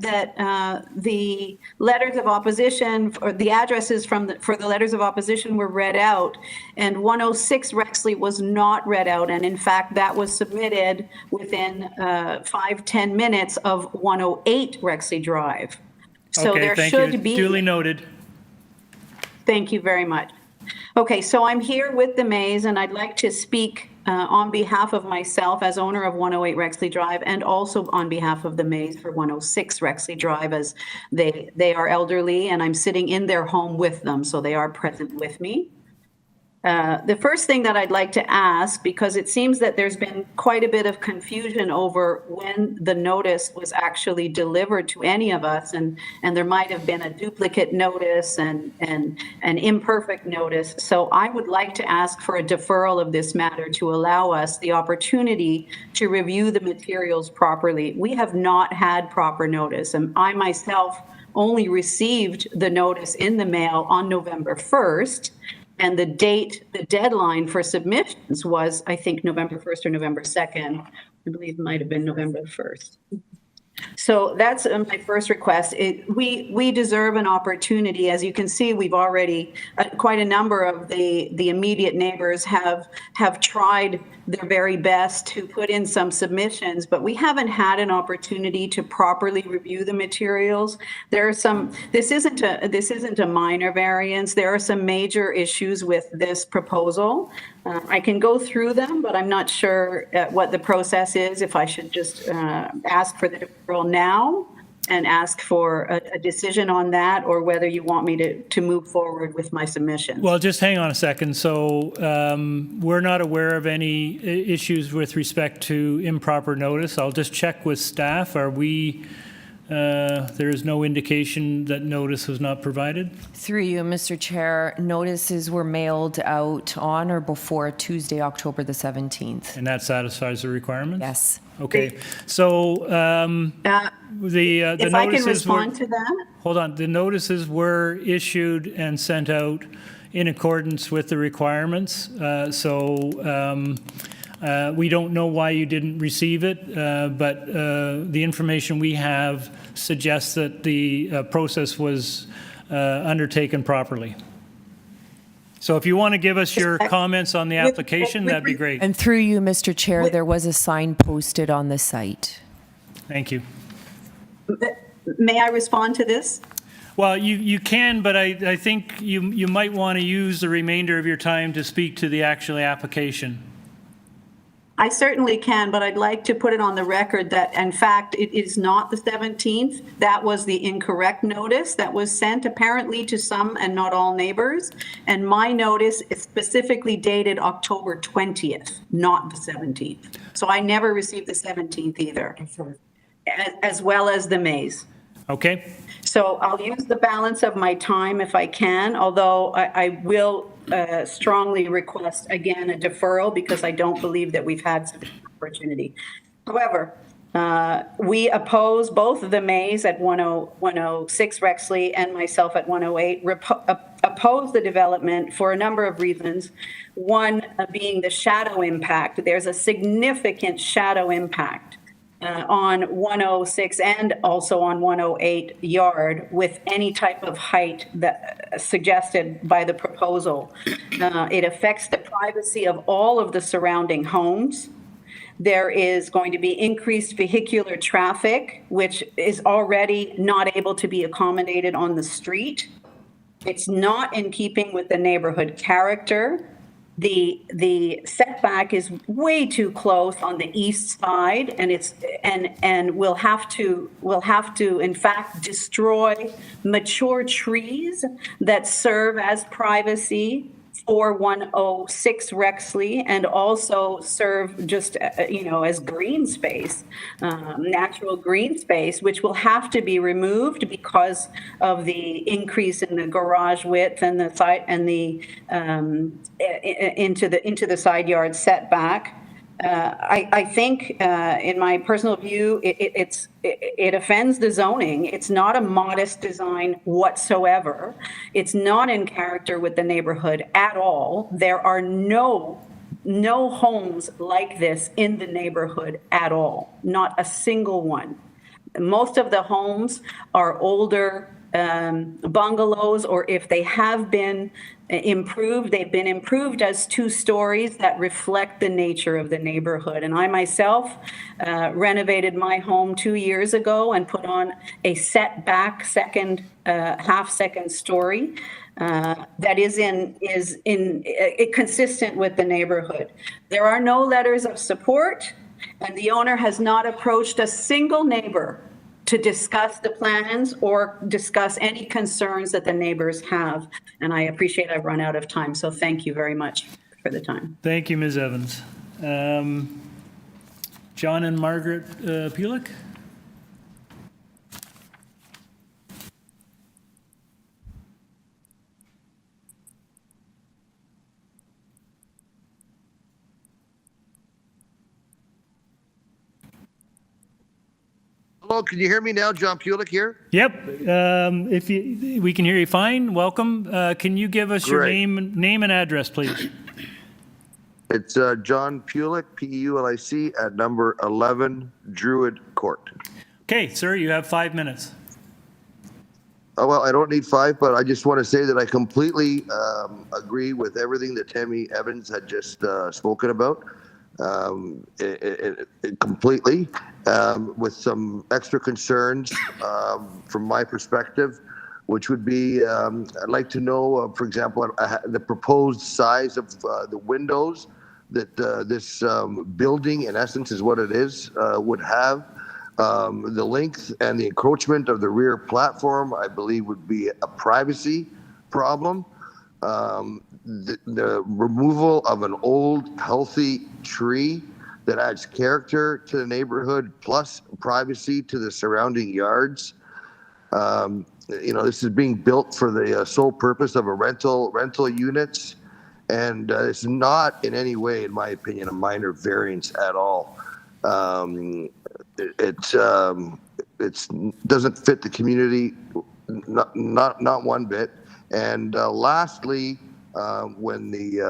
S2: the letters of opposition, or the addresses for the letters of opposition were read out, and 106 Rexley was not read out. And in fact, that was submitted within 5-10 minutes of 108 Rexley Drive. So
S1: Okay,
S2: there
S1: thank
S2: should
S1: you.
S2: be.
S1: Duly noted.
S2: Thank you very much. Okay, so I'm here with the Mays, and I'd like to speak on behalf of myself as owner of 108 Rexley Drive, and also on behalf of the Mays for 106 Rexley Drive, as they are elderly, and I'm sitting in their home with them, so they are present with me. The first thing that I'd like to ask, because it seems that there's been quite a bit of confusion over when the notice was actually delivered to any of us, and there might have been a duplicate notice and an imperfect notice. So I would like to ask for a deferral of this matter to allow us the opportunity to review the materials properly. We have not had proper notice, and I myself only received the notice in the mail on November 1st. And the deadline for submissions was, I think, November 1st or November 2nd. I believe it might have been November 1st. So that's my first request. We deserve an opportunity. As you can see, we've already, quite a number of the immediate neighbors have tried their very best to put in some submissions, but we haven't had an opportunity to properly review the materials. There are some, this isn't a minor variance. There are some major issues with this proposal. I can go through them, but I'm not sure what the process is, if I should just ask for the deferral now and ask for a decision on that, or whether you want me to move forward with my submission.
S1: Well, just hang on a second. So we're not aware of any issues with respect to improper notice. I'll just check with staff. Are we, there is no indication that notice was not provided?
S10: Through you, Mr. Chair, notices were mailed out on or before Tuesday, October the 17th.
S1: And that satisfies the requirements?
S10: Yes.
S1: Okay. So the
S2: if I can
S1: notices
S2: respond
S1: were,
S2: to that?
S1: hold on. The notices were issued and sent out in accordance with the requirements. We don't know why you didn't receive it, but the information we have suggests that the process was undertaken properly. So if you want to give us your comments on the application, that'd be great.
S10: And through you, Mr. Chair, there was a sign posted on the site.
S1: Thank you.
S2: May I respond to this?
S1: Well, you can, but I think you might want to use the remainder of your time to speak to the actual application.
S2: I certainly can, but I'd like to put it on the record that, in fact, it is not the 17th. That was the incorrect notice that was sent apparently to some and not all neighbors. And my notice is specifically dated October 20th, not the 17th. So I never received the 17th either, as well as the Mays.
S1: Okay.
S2: So I'll use the balance of my time if I can, although I will strongly request, again, a deferral, because I don't believe that we've had such an opportunity. However, we oppose both of the Mays at 106 Rexley and myself at 108, oppose the development for a number of reasons. One being the shadow impact. There's a significant shadow impact on 106 and also on 108 yard with any type of height that suggested by the proposal. It affects the privacy of all of the surrounding homes. There is going to be increased vehicular traffic, which is already not able to be accommodated on the street. It's not in keeping with the neighborhood character. The setback is way too close on the east side, and we'll have to in fact destroy mature trees that serve as privacy 4106 Rexley, and also serve just, as green space, natural green space, which will have to be removed because of the increase in the garage width and the side and the into the side yard setback. I think, in my personal view, it offends the zoning. It's not a modest design whatsoever. It's not in character with the neighborhood at all. There are no homes like this in the neighborhood at all. Not a single one. Most of the homes are older bungalows, or if they have been improved, they've been improved as 2 stories that reflect the nature of the neighborhood. And I myself renovated my home 2 years ago and put on a setback half-second story that is consistent with the neighborhood. There are no letters of support, and the owner has not approached a single neighbor to discuss the plans or discuss any concerns that the neighbors have. And I appreciate I've run out of time, so thank you very much for the time.
S1: Thank you, Ms. Evans. John and Margaret Pulick?
S13: Hello, can you hear me now? John Pulick here.
S1: Yep. We can hear you fine. Welcome. Can you give us your
S13: Great.
S1: name and address, please?
S13: It's John Pulick, P-U-L-I-C, at number 11 Druid Court.
S1: Okay, sir, you have 5 minutes.
S13: Well, I don't need 5, but I just want to say that I completely agree with everything that Tammy Evans had just spoken about. Completely, with some extra concerns from my perspective, which would be, I'd like to know, for example, the proposed size of the windows that this building, in essence, is what it is, would have. The length and the encroachment of the rear platform, I believe, would be a privacy problem. The removal of an old, healthy tree that adds character to the neighborhood, plus privacy to the surrounding yards. This is being built for the sole purpose of a rental units, and it's not in any way, in my opinion, a minor variance at all. It doesn't fit the community, not one bit. And lastly, when the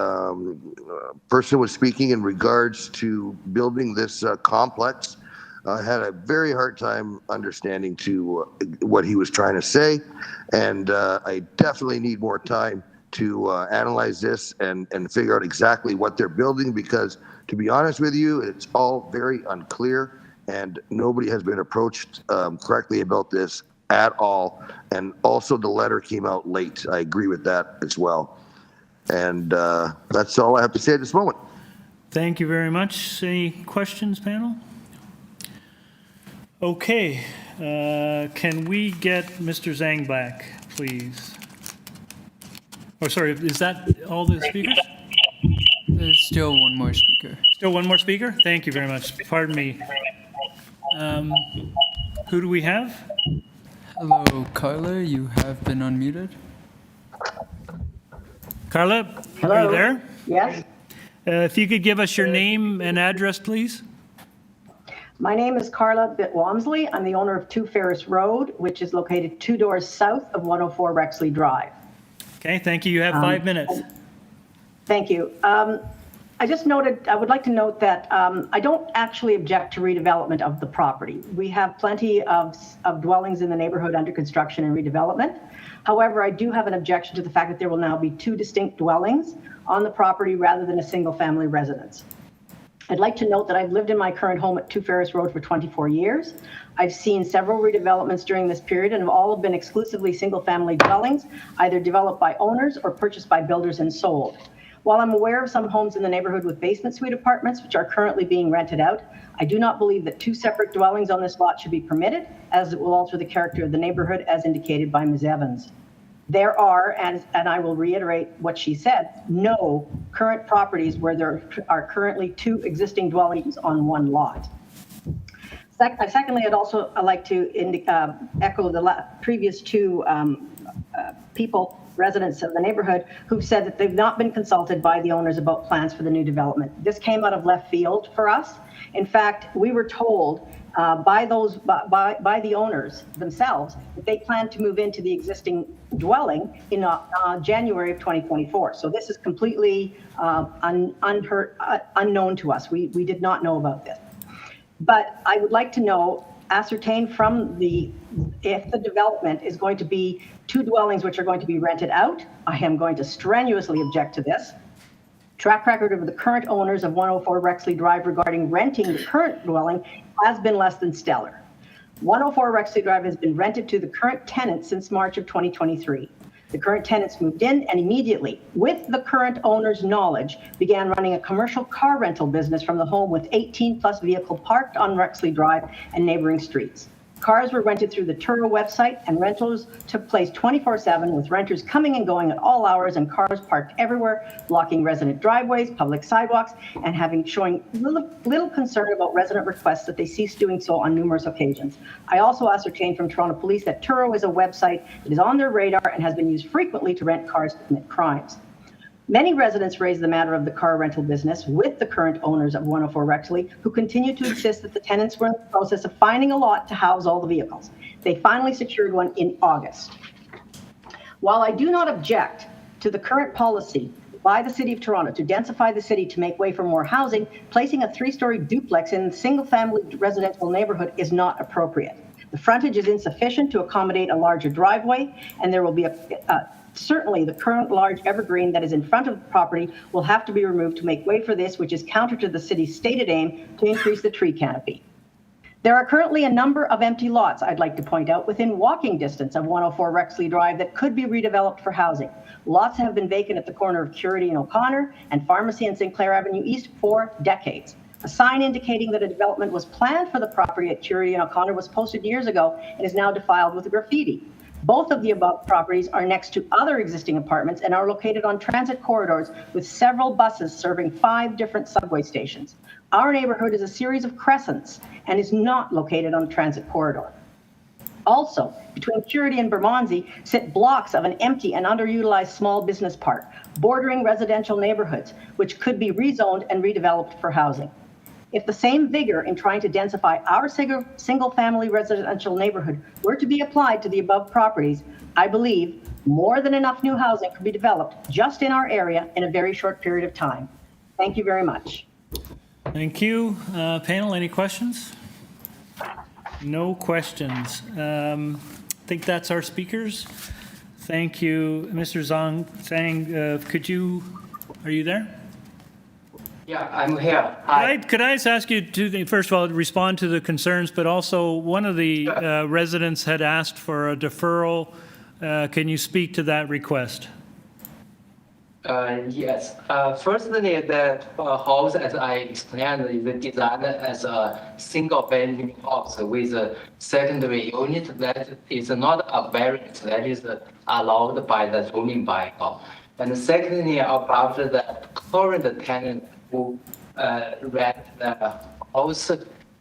S13: person was speaking in regards to building this complex, I had a very hard time understanding to what he was trying to say, and I definitely need more time to analyze this and figure out exactly what they're building, because to be honest with you, it's all very unclear, and nobody has been approached correctly about this at all. And also the letter came out late. I agree with that as well. And that's all I have to say at this moment.
S1: Thank you very much. Any questions, panel? Okay. Can we get Mr. Zhang back, please? Oh, sorry, is that all the speakers?
S3: There's still one more speaker.
S1: Still one more speaker? Thank you very much. Pardon me. Who do we have?
S3: Hello, Carla, you have been unmuted.
S1: Carla,
S14: Hello.
S1: are you there?
S14: Yes.
S1: If you could give us your name and address, please.
S14: My name is Carla Bitt-Walmsley. I'm the owner of 2 Ferris Road, which is located 2 doors south of 104 Rexley Drive.
S1: Okay, thank you. You have 5 minutes.
S14: Thank you. I would like to note that I don't actually object to redevelopment of the property. We have plenty of dwellings in the neighborhood under construction and redevelopment. However, I do have an objection to the fact that there will now be 2 distinct dwellings on the property rather than a single family residence. I'd like to note that I've lived in my current home at 2 Ferris Road for 24 years. I've seen several redevelopments during this period, and have all been exclusively single family dwellings, either developed by owners or purchased by builders and sold. While I'm aware of some homes in the neighborhood with basement suite apartments, which are currently being rented out, I do not believe that 2 separate dwellings on this lot should be permitted, as it will alter the character of the neighborhood as indicated by Ms. Evans. There are, and I will reiterate what she said, no current properties where there are currently 2 existing dwellings on one lot. Secondly, I'd also like to echo the previous 2 residents of the neighborhood, who've said that they've not been consulted by the owners about plans for the new development. This came out of left field for us. In fact, we were told by the owners themselves that they plan to move into the existing dwelling in January of 2024. So this is completely unknown to us. We did not know about this. But I would like to ascertain from if the development is going to be 2 dwellings which are going to be rented out. I am going to strenuously object to this. Track record of the current owners of 104 Rexley Drive regarding renting the current dwelling has been less than stellar. 104 Rexley Drive has been rented to the current tenants since March of 2023. The current tenants moved in and immediately, with the current owner's knowledge, began running a commercial car rental business from the home with 18+ vehicles parked on Rexley Drive and neighboring streets. Cars were rented through the Turo website, and rentals took place 24/7, with renters coming and going at all hours and cars parked everywhere, blocking resident driveways, public sidewalks, and showing little concern about resident requests that they ceased doing so on numerous occasions. I also ascertained from Toronto Police that Turo is a website that is on their radar and has been used frequently to rent cars to commit crimes. Many residents raised the matter of the car rental business with the current owners of 104 Rexley, who continue to insist that the tenants were in the process of finding a lot to house all the vehicles. They finally secured one in August. While I do not object to the current policy by the City of Toronto to densify the city to make way for more housing, placing a 3-story duplex in a single-family residential neighborhood is not appropriate. The frontage is insufficient to accommodate a larger driveway, and there will be certainly the current large evergreen that is in front of the property will have to be removed to make way for this, which is counter to the city's stated aim to increase the tree canopy. There are currently a number of empty lots, I'd like to point out, within walking distance of 104 Rexley Drive that could be redeveloped for housing. Lots have been vacant at the corner of Curity and O'Connor and Pharmacy and St. Clair Avenue East for decades. A sign indicating that a development was planned for the property at Curity and O'Connor was posted years ago and is now defiled with graffiti. Both of the above properties are next to other existing apartments and are located on transit corridors with several buses serving 5 different subway stations. Our neighborhood is a series of crescents and is not located on a transit corridor. Also, between Curity and Bermondsey sit blocks of an empty and underutilized small business park, bordering residential neighborhoods, which could be rezoned and redeveloped for housing. If the same vigor in trying to densify our single-family residential neighborhood were to be applied to the above properties, I believe more than enough new housing could be developed just in our area in a very short period of time. Thank you very much.
S1: Thank you. Panel, any questions? No questions. I think that's our speakers. Thank you. Mr. Zhang, are you there?
S6: Yeah, I'm here.
S1: Could I just ask you to, first of all, respond to the concerns, but also one of the residents had asked for a deferral. Can you speak to that request?
S6: Yes. Firstly, the house, as I explained, is designed as a single-family house with a secondary unit that is not a variance that is allowed by the zoning bylaw. And secondly, about the current tenant who rent the house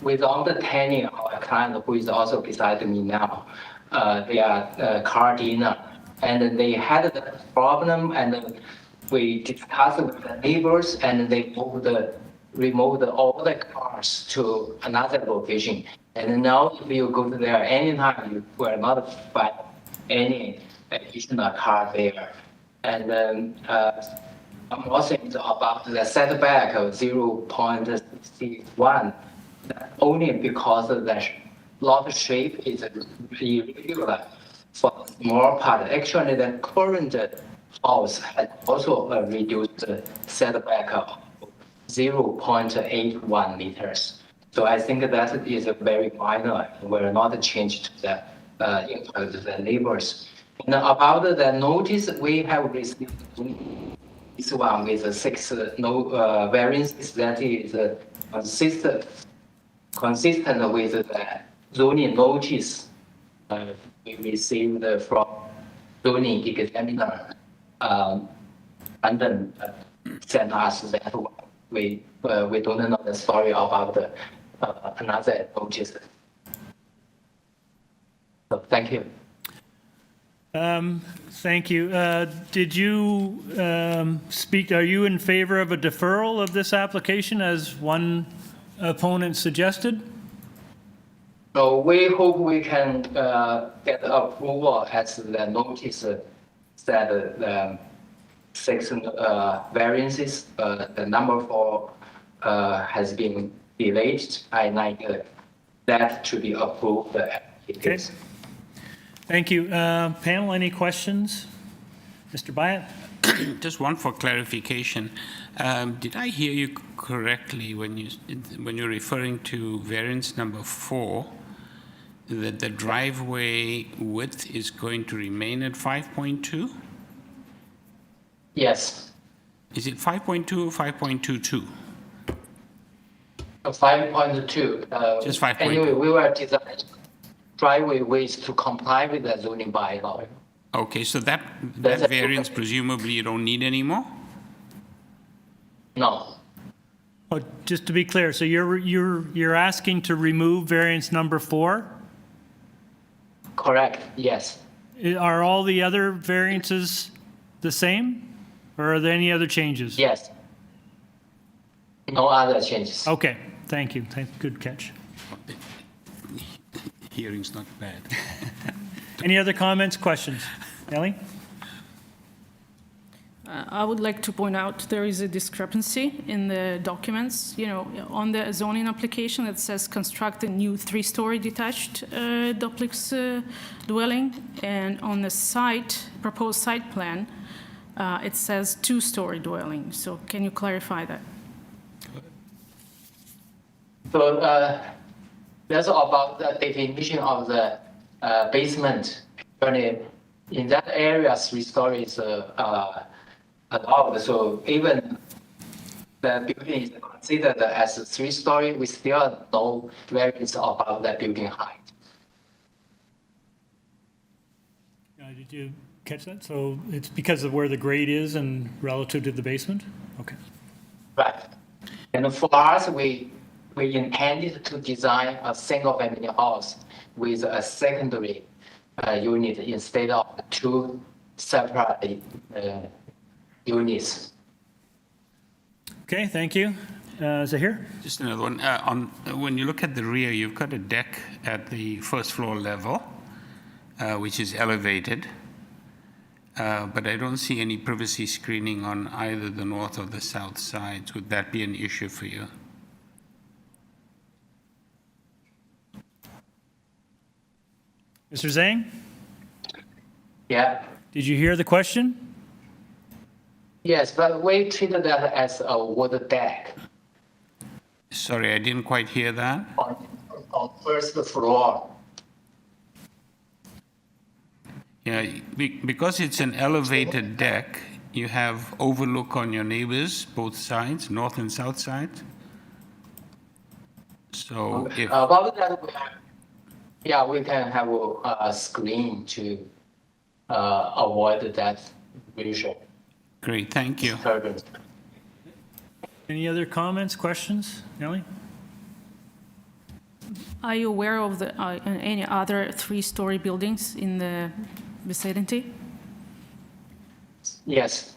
S6: without the tenant, our client who is also beside me now, they are car dealer, and they had the problem, and we discussed with the neighbors, and they removed all the cars to another location. And now if you go there anytime, you will not find any additional car there. And then also about the setback of 0.61, only because of the lot shape is irregular for the small part. Actually, the current house has also reduced the setback of 0.81 meters. So I think that is a very minor, will not change to the impact of the neighbors. And about the notice, we have received this one with 6 variances that is consistent with the zoning notice we received from zoning examiner, London, sent us that we don't know the story about another notice. So thank you.
S1: Thank you. Did you speak, are you in favor of a deferral of this application as one opponent suggested?
S6: So we hope we can get approval as the notice said the section variances, the number 4 has been delayed. I like that to be approved.
S1: Okay. Thank you. Panel, any questions? Mr. Byatt?
S5: Just one for clarification. Did I hear you correctly when you're referring to variance number 4, that the driveway width is going to remain at 5.2?
S6: Yes.
S5: Is it 5.2 or 5.22?
S6: 5.2.
S5: Just 5.2.
S6: Anyway, we will design driveway width to comply with the zoning bylaw.
S5: Okay, so that variance presumably you don't need anymore?
S6: No.
S1: Oh, just to be clear, so you're asking to remove variance number 4?
S6: Correct, yes.
S1: Are all the other variances the same, or are there any other changes?
S6: Yes. No other changes.
S1: Okay, thank you. Good catch.
S5: Hearing's not bad.
S1: Any other comments, questions? Ellie?
S11: I would like to point out there is a discrepancy in the documents. You know, on the zoning application, it says construct a new 3-story detached duplex dwelling, and on the proposed site plan, it says 2-story dwelling. So can you clarify that?
S6: So that's about the definition of the basement. In that area, 3 stories allowed. So even the building is considered as a 3-story, we still no variance about the building height.
S1: Did you catch that? So it's because of where the grade is and relative to the basement? Okay.
S6: Right. And for us, we intended to design a single-family house with a secondary unit instead of 2 separate units.
S1: Okay, thank you. Zahir?
S5: Just another one. When you look at the rear, you've got a deck at the first floor level, which is elevated, but I don't see any privacy screening on either the north or the south sides. Would that be an issue for you?
S1: Mr. Zhang?
S6: Yeah.
S1: Did you hear the question?
S6: Yes, but we treated that as a wood deck.
S5: Sorry, I didn't quite hear that.
S6: On first floor.
S5: Yeah, because it's an elevated deck, you have overlook on your neighbors, both sides, north and south side. So if...
S6: About that, we can have a screen to avoid that visual.
S5: Great, thank you.
S6: Disturbance.
S1: Any other comments, questions? Ellie?
S11: Are you aware of any other 3-story buildings in the vicinity?
S6: Yes.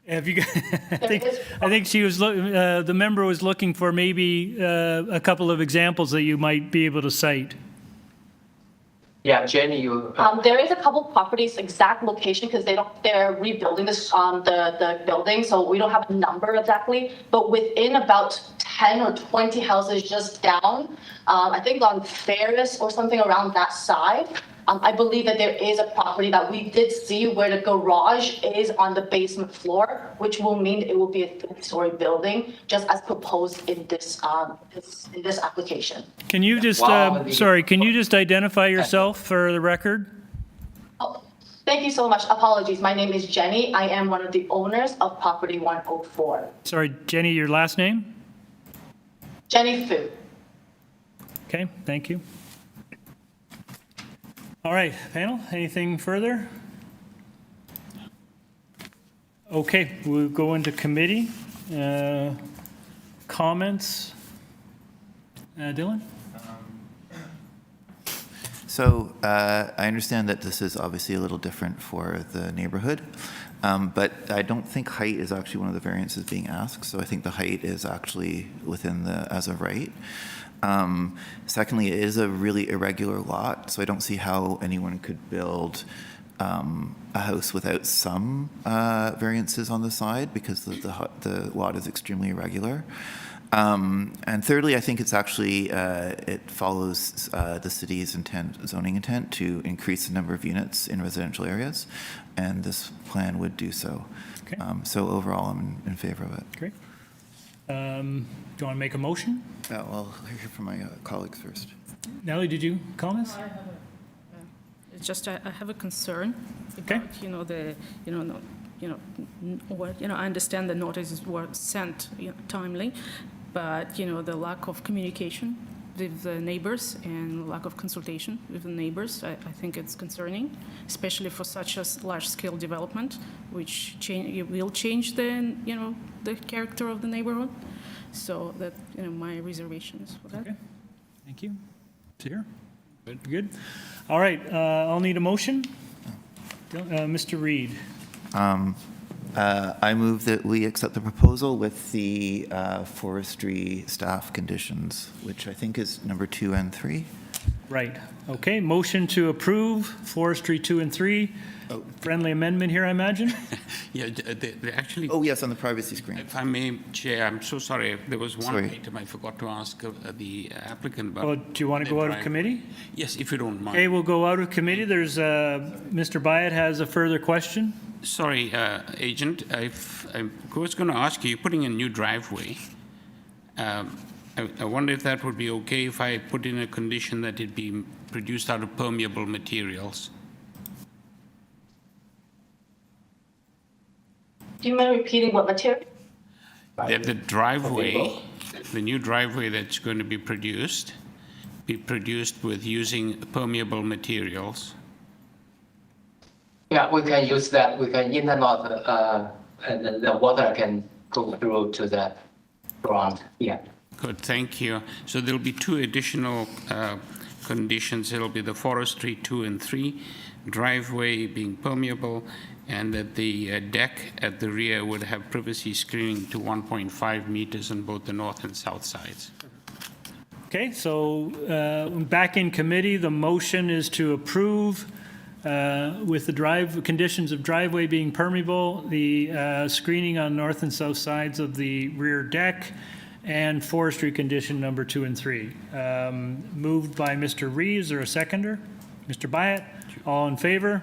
S1: Have you? I think she was. The member was looking for maybe a couple of examples that you might be able to cite.
S6: Yeah, Jenny, you.
S15: There is a couple properties exact location because they're rebuilding this the building, so we don't have a number exactly. But within about 10 or 20 houses just down, I think on Ferris or something around that side. I believe that there is a property that we did see where the garage is on the basement floor, which will mean it will be a 3-story building, just as proposed in this application.
S1: Can you just, can you just identify yourself for the record?
S15: Oh, thank you so much. Apologies. My name is Jenny. I am one of the owners of property 104.
S1: Sorry, Jenny, your last name?
S15: Jenny Fu.
S1: Okay, thank you. All right, panel, anything further? Okay, we'll go into committee. Comments? Dylan?
S7: So I understand that this is obviously a little different for the neighborhood, but I don't think height is actually one of the variances being asked. So I think the height is actually within the as of right. Secondly, it is a really irregular lot, so I don't see how anyone could build a house without some variances on the side because the lot is extremely irregular. And thirdly, I think it's actually, it follows the city's zoning intent to increase the number of units in residential areas, and this plan would do so.
S1: Okay.
S7: So overall, I'm in favor of it.
S1: Great. Do you want to make a motion?
S7: Well, I'll hear from my colleagues first.
S1: Nellie, did you comment?
S11: It's just I have a concern about, I understand the notices were sent timely, but, the lack of communication with the neighbors and lack of consultation with the neighbors, I think it's concerning, especially for such a large-scale development, which will change the character of the neighborhood. So that, my reservation is for that.
S1: Okay. Thank you. Here. Good. All right, I'll need a motion. Mr. Reed.
S7: I move that we accept the proposal with the forestry staff conditions, which I think is number 2 and 3.
S1: Right. Okay, motion to approve forestry 2 and 3. Oh. Friendly amendment here, I imagine?
S5: Yeah, they actually.
S7: Oh, yes, on the privacy screen.
S5: If I may, Chair, I'm so sorry. There was one item I forgot to ask the applicant about.
S1: Oh, do you want to go out of committee?
S5: Yes, if you don't mind.
S1: Okay, we'll go out of committee. There's, Mr. Byatt has a further question.
S5: Sorry, Agent, I was going to ask you, you're putting a new driveway. I wonder if that would be okay if I put in a condition that it be produced out of permeable materials.
S15: Do you mind repeating what material?
S5: That the driveway, the new driveway that's going to be produced with using permeable materials.
S6: Yeah, we can use that. We can interlock, and the water can go through to the ground. Yeah.
S5: Good, thank you. So there'll be 2 additional conditions. It'll be the forestry 2 and 3, driveway being permeable, and that the deck at the rear would have privacy screening to 1.5 meters on both the north and south sides.
S1: Okay, so back in committee, the motion is to approve with the conditions of driveway being permeable, the screening on north and south sides of the rear deck, and forestry condition number 2 and 3. Moved by Mr. Reeves, or a seconder? Mr. Byatt, all in favor?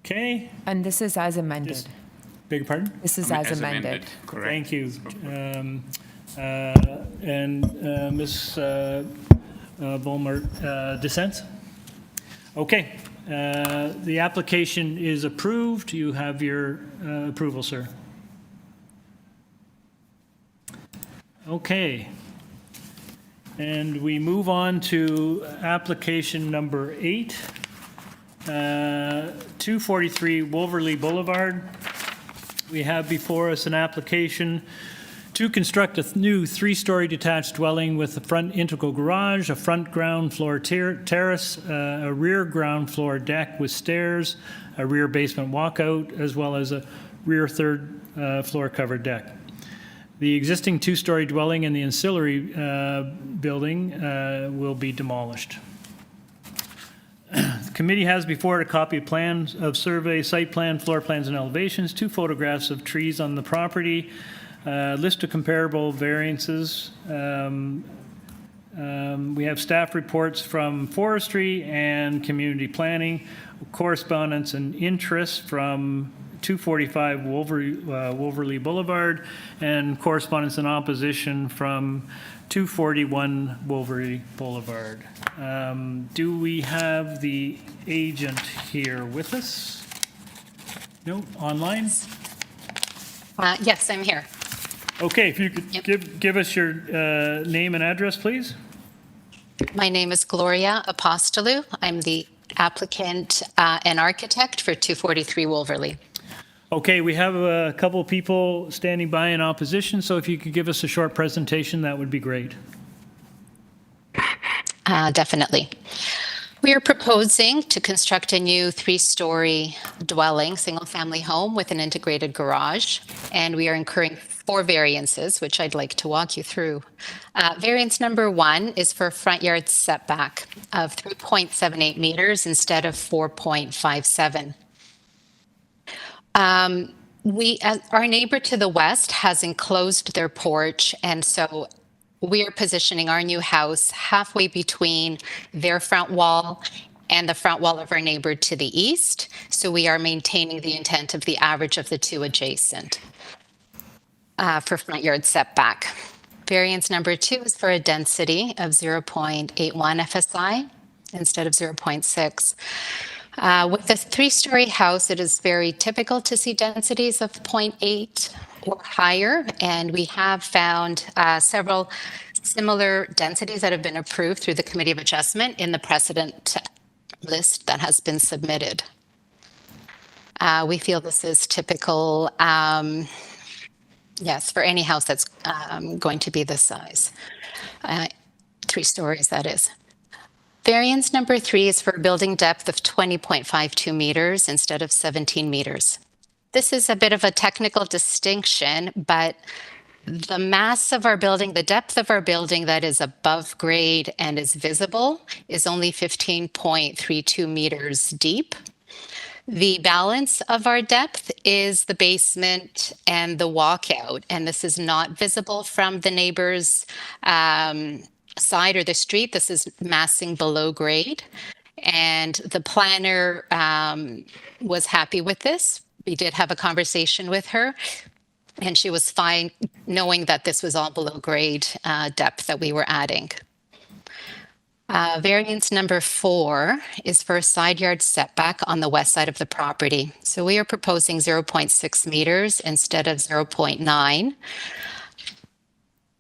S1: Okay.
S10: And this is as amended.
S1: Beg your pardon?
S10: This is as amended.
S5: Correct.
S1: Thank you. And Ms. Volmer, dissents? Okay. The application is approved. You have your approval, sir. Okay. And we move on to application number 8. 243 Wolverley Boulevard. We have before us an application to construct a new 3-story detached dwelling with a front integral garage, a front ground floor terrace, a rear ground floor deck with stairs, a rear basement walkout, as well as a rear third floor covered deck. The existing 2-story dwelling and the ancillary building will be demolished. The committee has before it a copy of plans of survey, site plan, floor plans, and elevations, 2 photographs of trees on the property, list of comparable variances. We have staff reports from forestry and community planning, correspondence and interest from 245 Wolverley Boulevard, and correspondence and opposition from 241 Wolverley Boulevard. Do we have the agent here with us? No, online?
S16: Yes, I'm here.
S1: Okay, if you could give us your name and address, please.
S16: My name is Gloria Apostolou. I'm the applicant and architect for 243 Wolverley.
S1: Okay, we have a couple of people standing by in opposition, so if you could give us a short presentation, that would be great.
S16: Definitely. We are proposing to construct a new 3-story dwelling, single-family home with an integrated garage, and we are incurring 4 variances, which I'd like to walk you through. Variance number 1 is for a front yard setback of 3.78 meters instead of 4.57. Our neighbor to the west has enclosed their porch, and so we are positioning our new house halfway between their front wall and the front wall of our neighbor to the east. So we are maintaining the intent of the average of the 2 adjacent for front yard setback. Variance number 2 is for a density of 0.81 FSI instead of 0.6. With a 3-story house, it is very typical to see densities of 0.8 or higher, and we have found several similar densities that have been approved through the Committee of Adjustment in the precedent list that has been submitted. We feel this is typical, yes, for any house that's going to be this size. 3 stories, that is. Variance number 3 is for a building depth of 20.52 meters instead of 17 meters. This is a bit of a technical distinction, but the mass of our building, the depth of our building that is above grade and is visible is only 15.32 meters deep. The balance of our depth is the basement and the walkout, and this is not visible from the neighbor's side or the street. This is massing below grade, and the planner was happy with this. We did have a conversation with her, and she was fine knowing that this was all below grade depth that we were adding. Variance number 4 is for a side yard setback on the west side of the property. So we are proposing 0.6 meters instead of 0.9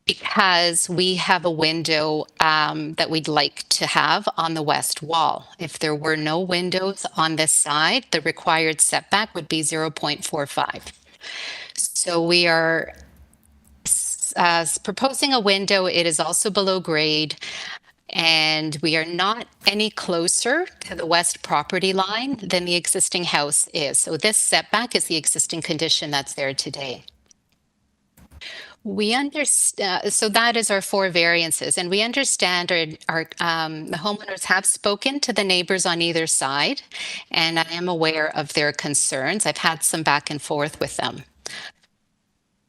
S16: because we have a window that we'd like to have on the west wall. If there were no windows on this side, the required setback would be 0.45. So we are proposing a window. It is also below grade, and we are not any closer to the west property line than the existing house is. So this setback is the existing condition that's there today. We understand, so that is our 4 variances, and we understand the homeowners have spoken to the neighbors on either side, and I am aware of their concerns. I've had some back and forth with them.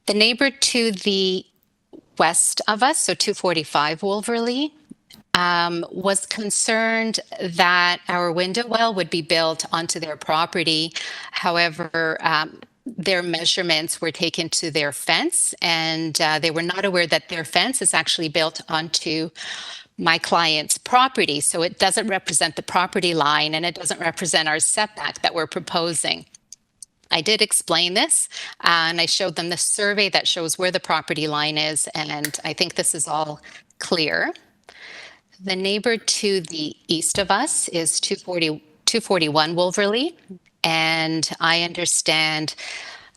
S16: The neighbor to the west of us, so 245 Wolverley, was concerned that our window well would be built onto their property. However, their measurements were taken to their fence, and they were not aware that their fence is actually built onto my client's property. So it doesn't represent the property line, and it doesn't represent our setback that we're proposing. I did explain this, and I showed them the survey that shows where the property line is, and I think this is all clear. The neighbor to the east of us is 241 Wolverley, and I understand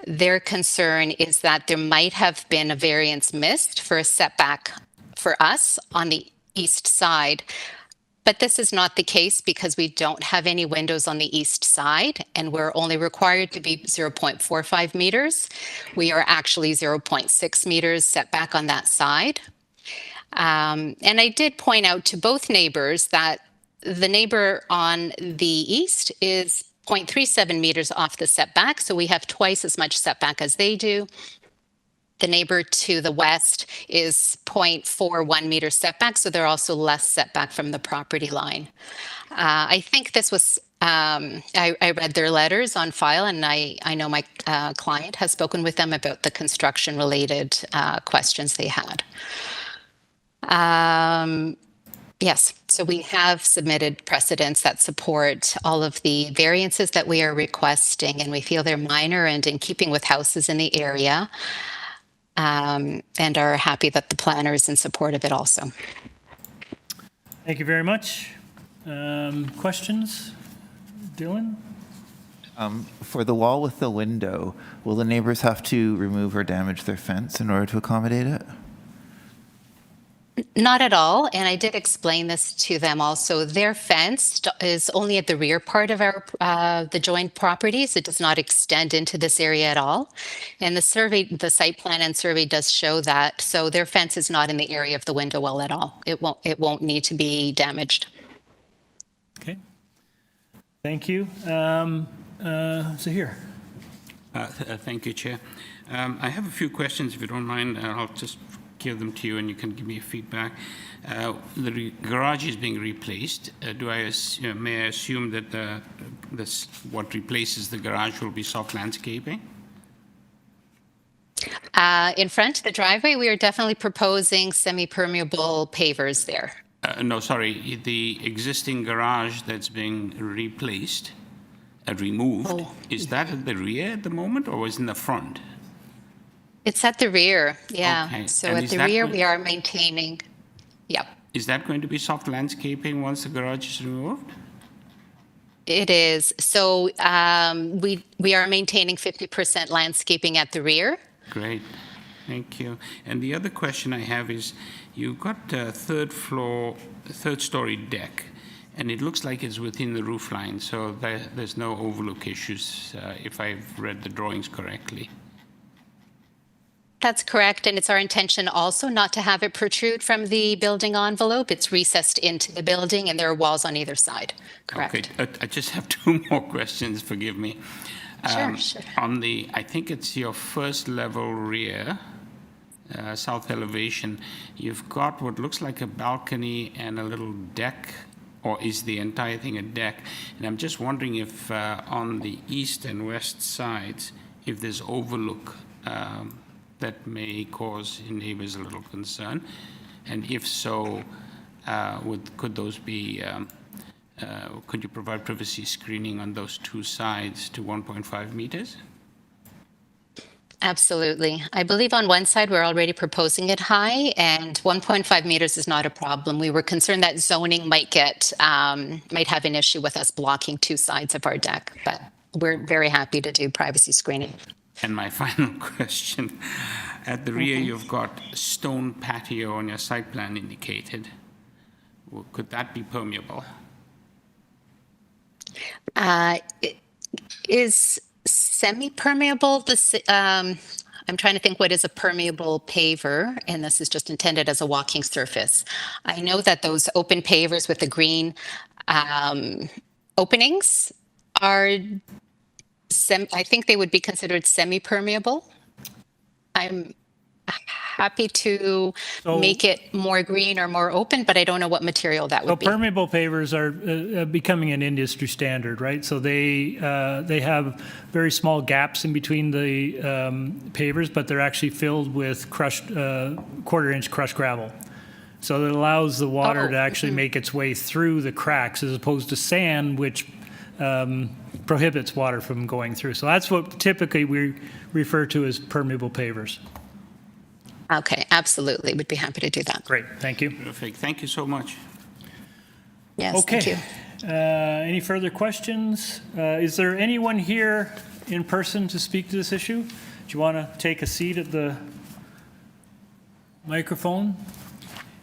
S16: their concern is that there might have been a variance missed for a setback for us on the east side. But this is not the case because we don't have any windows on the east side, and we're only required to be 0.45 meters. We are actually 0.6 meters setback on that side. And I did point out to both neighbors that the neighbor on the east is 0.37 meters off the setback, so we have twice as much setback as they do. The neighbor to the west is 0.41 meter setback, so they're also less setback from the property line. I think this was, I read their letters on file, and I know my client has spoken with them about the construction-related questions they had. Yes, so we have submitted precedents that support all of the variances that we are requesting, and we feel they're minor and in keeping with houses in the area, and are happy that the planner is in support of it also.
S1: Thank you very much. Questions? Dylan?
S7: For the wall with the window, will the neighbors have to remove or damage their fence in order to accommodate it?
S16: Not at all, and I did explain this to them also. Their fence is only at the rear part of our the joint properties. It does not extend into this area at all. And the survey, the site plan and survey does show that. So their fence is not in the area of the window well at all. It won't need to be damaged.
S1: Okay. Thank you. Zahir.
S5: Thank you, Chair. I have a few questions, if you don't mind. I'll just give them to you and you can give me feedback. The garage is being replaced. May I assume that what replaces the garage will be soft landscaping?
S16: In front of the driveway, we are definitely proposing semi-permeable pavers there.
S5: No, sorry, the existing garage that's being replaced, removed, is that at the rear at the moment or is in the front?
S16: It's at the rear, yeah.
S5: Okay.
S16: So
S5: And
S16: at
S5: is
S16: the
S5: that
S16: rear,
S5: going-
S16: we are maintaining, yep.
S5: Is that going to be soft landscaping once the garage is removed?
S16: It is. So we are maintaining 50% landscaping at the rear.
S5: Great, thank you. And the other question I have is, you've got a third story deck, and it looks like it's within the roof line, so there's no overlook issues, if I've read the drawings correctly.
S16: That's correct, and it's our intention also not to have it protrude from the building envelope. It's recessed into the building, and there are walls on either side. Correct.
S5: Okay, I just have two more questions, forgive me.
S16: Sure.
S5: On the, I think it's your first level rear, south elevation, you've got what looks like a balcony and a little deck, or is the entire thing a deck? And I'm just wondering if on the east and west sides, if there's overlook that may cause neighbors a little concern, and if so, could those be? Could you provide privacy screening on those two sides to 1.5 meters?
S16: Absolutely. I believe on one side, we're already proposing it high, and 1.5 meters is not a problem. We were concerned that zoning might have an issue with us blocking two sides of our deck, but we're very happy to do privacy screening.
S5: And my final question, at the rear, you've got stone patio on your site plan indicated. Could that be permeable?
S16: It is semi-permeable. I'm trying to think what is a permeable paver, and this is just intended as a walking surface. I know that those open pavers with the green openings are, I think they would be considered semi-permeable. I'm happy to make it more green or more open, but I don't know what material that would be.
S1: Permeable pavers are becoming an industry standard, right? So they have very small gaps in between the pavers, but they're actually filled with crushed quarter-inch crushed gravel. So it allows the water to actually make its way through the cracks, as opposed to sand, which prohibits water from going through. So that's what typically we refer to as permeable pavers.
S16: Okay, absolutely. Would be happy to do that.
S1: Great, thank you.
S5: Perfect, thank you so much.
S16: Yes,
S1: okay.
S16: thank you.
S1: Any further questions? Is there anyone here in person to speak to this issue? Do you want to take a seat at the microphone?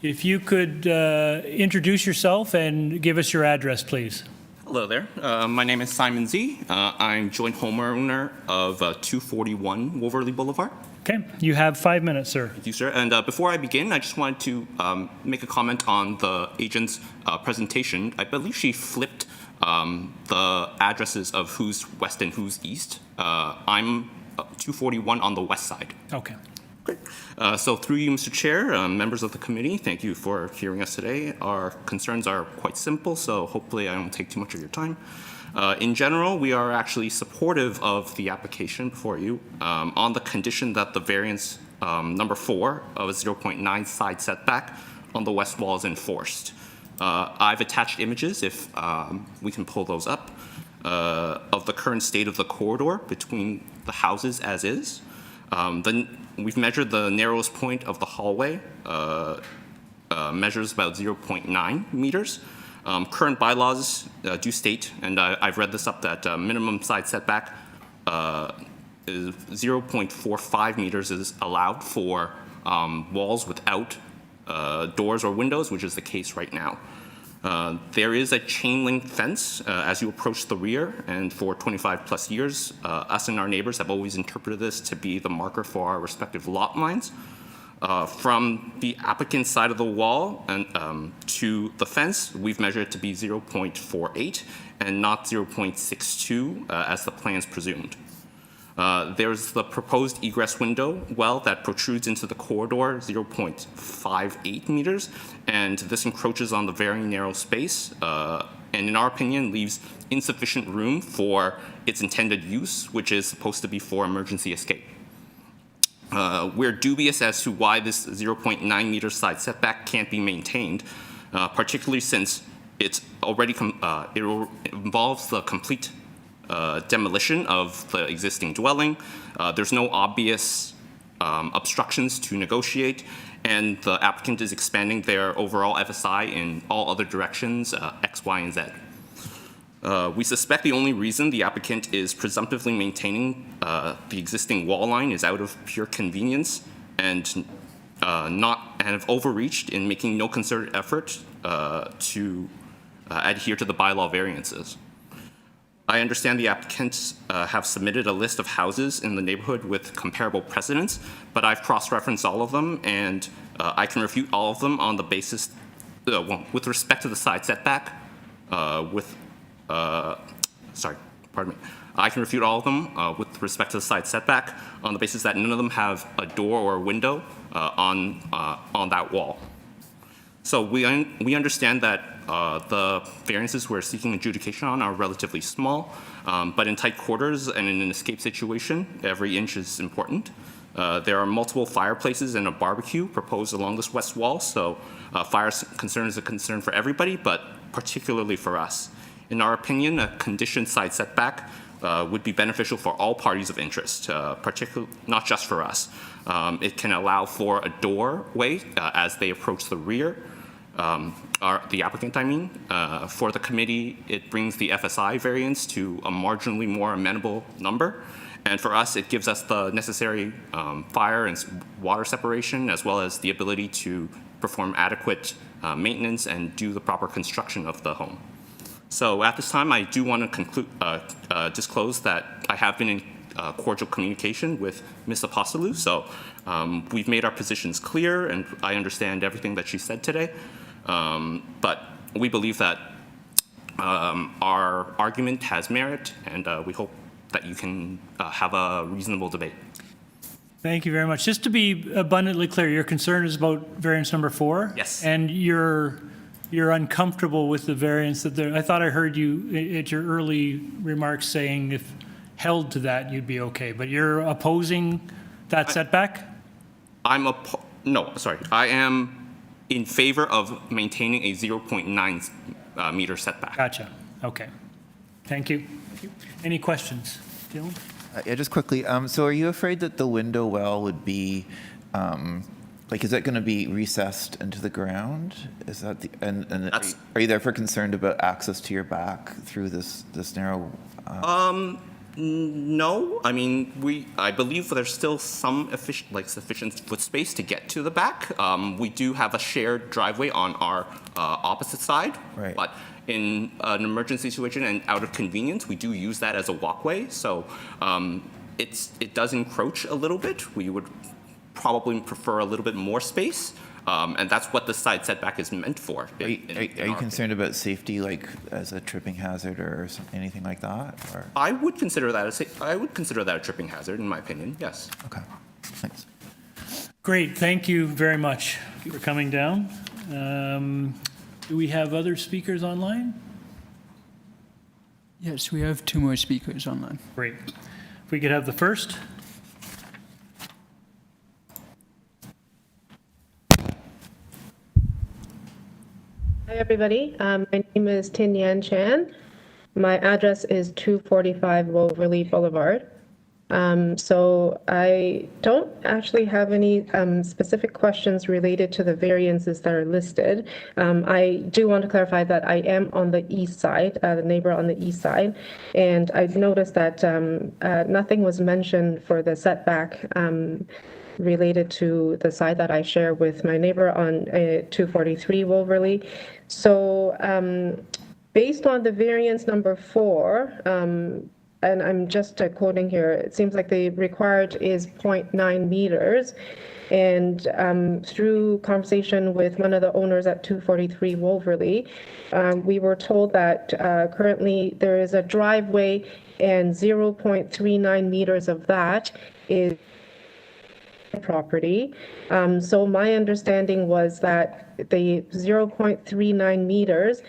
S1: If you could introduce yourself and give us your address, please.
S17: Hello there. My name is Simon Z. I'm joint homeowner of 241 Wolverley Boulevard.
S1: Okay, you have 5 minutes, sir.
S17: Thank you, sir. And before I begin, I just wanted to make a comment on the agent's presentation. I believe she flipped the addresses of who's west and who's east. I'm 241 on the west side.
S1: Okay.
S17: Great. So through you, Mr. Chair, members of the committee, thank you for hearing us today. Our concerns are quite simple, so hopefully I don't take too much of your time. In general, we are actually supportive of the application before you on the condition that the variance number 4 of a 0.9 side setback on the west wall is enforced. I've attached images, if we can pull those up, of the current state of the corridor between the houses as is. Then we've measured the narrowest point of the hallway measures about 0.9 meters. Current bylaws do state, and I've read this up, that minimum side setback is 0.45 meters is allowed for walls without doors or windows, which is the case right now. There is a chain link fence as you approach the rear, and for 25 plus years, us and our neighbors have always interpreted this to be the marker for our respective lot lines. From the applicant's side of the wall and to the fence, we've measured it to be 0.48 and not 0.62 as the plans presumed. There's the proposed egress window well that protrudes into the corridor 0.58 meters, and this encroaches on the very narrow space and in our opinion leaves insufficient room for its intended use, which is supposed to be for emergency escape. We're dubious as to why this 0.9 meter side setback can't be maintained, particularly since it's already it involves the complete demolition of the existing dwelling. There's no obvious obstructions to negotiate, and the applicant is expanding their overall FSI in all other directions, X, Y, and Z. We suspect the only reason the applicant is presumptively maintaining the existing wall line is out of pure convenience and have overreached in making no concerted effort to adhere to the bylaw variances. I understand the applicants have submitted a list of houses in the neighborhood with comparable precedents, but I've cross-referenced all of them, and I can refute all of them on the basis, with respect to the side setback, I can refute all of them with respect to the side setback on the basis that none of them have a door or a window on that wall. So we understand that the variances we're seeking adjudication on are relatively small, but in tight quarters and in an escape situation, every inch is important. There are multiple fireplaces and a barbecue proposed along this west wall, so fire concern is a concern for everybody, but particularly for us. In our opinion, a conditioned side setback would be beneficial for all parties of interest, not just for us. It can allow for a doorway as they approach the rear, the applicant, I mean. For the committee, it brings the FSI variance to a marginally more amenable number. And for us, it gives us the necessary fire and water separation, as well as the ability to perform adequate maintenance and do the proper construction of the home. So at this time, I do want to disclose that I have been in cordial communication with Ms. Apostolou. So we've made our positions clear, and I understand everything that she said today. But we believe that our argument has merit, and we hope that you can have a reasonable debate.
S1: Thank you very much. Just to be abundantly clear, your concern is about variance number 4?
S17: Yes.
S1: And you're uncomfortable with the variance that I thought I heard you at your early remarks saying if held to that, you'd be okay, but you're opposing that setback?
S17: No, sorry. I am in favor of maintaining a 0.9 meter setback.
S1: Gotcha. Okay. Thank you. Any questions? Dylan?
S7: Yeah, just quickly. So are you afraid that the window well would be, is that going to be recessed into the ground? Is that are you therefore concerned about access to your back through this narrow?
S17: No, I mean I believe there's still some sufficient foot space to get to the back. We do have a shared driveway on our opposite side,
S7: right.
S17: But in an emergency situation and out of convenience, we do use that as a walkway. So it does encroach a little bit. We would probably prefer a little bit more space, and that's what the side setback is meant for.
S7: Are you concerned about safety, like as a tripping hazard or anything like that? Or?
S17: I would consider that a tripping hazard, in my opinion. Yes.
S7: Okay. Thanks.
S1: Great. Thank you very much for coming down. Do we have other speakers online?
S3: Yes, we have 2 more speakers online.
S1: Great. If we could have the first.
S12: Hi, everybody. My name is Tin Yan Chan. My address is 245 WOLVERLEIGH Boulevard. So I don't actually have any specific questions related to the variances that are listed. I do want to clarify that I am on the east side, the neighbor on the east side, and I've noticed that nothing was mentioned for the setback related to the side that I share with my neighbor on 243 Wolverley. So based on the variance number 4, and I'm just quoting here, it seems like the required is 0.9 meters. And through conversation with one of the owners at 243 Wolverley, we were told that currently there is a driveway and 0.39 meters of that is property. So my understanding was that the 0.39 meters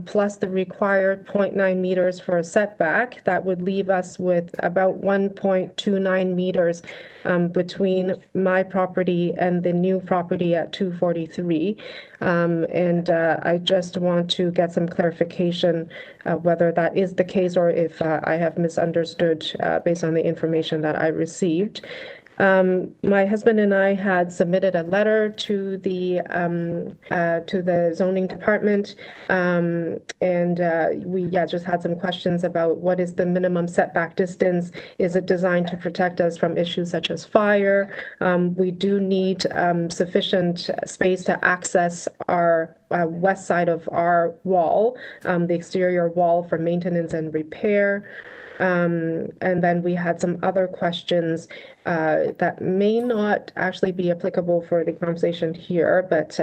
S12: plus the required 0.9 meters for a setback, that would leave us with about 1.29 meters between my property and the new property at 243. And I just want to get some clarification whether that is the case or if I have misunderstood based on the information that I received. My husband and I had submitted a letter to the zoning department, and we just had some questions about what is the minimum setback distance? Is it designed to protect us from issues such as fire? We do need sufficient space to access our west side of our wall, the exterior wall for maintenance and repair. And then we had some other questions that may not actually be applicable for the conversation here, but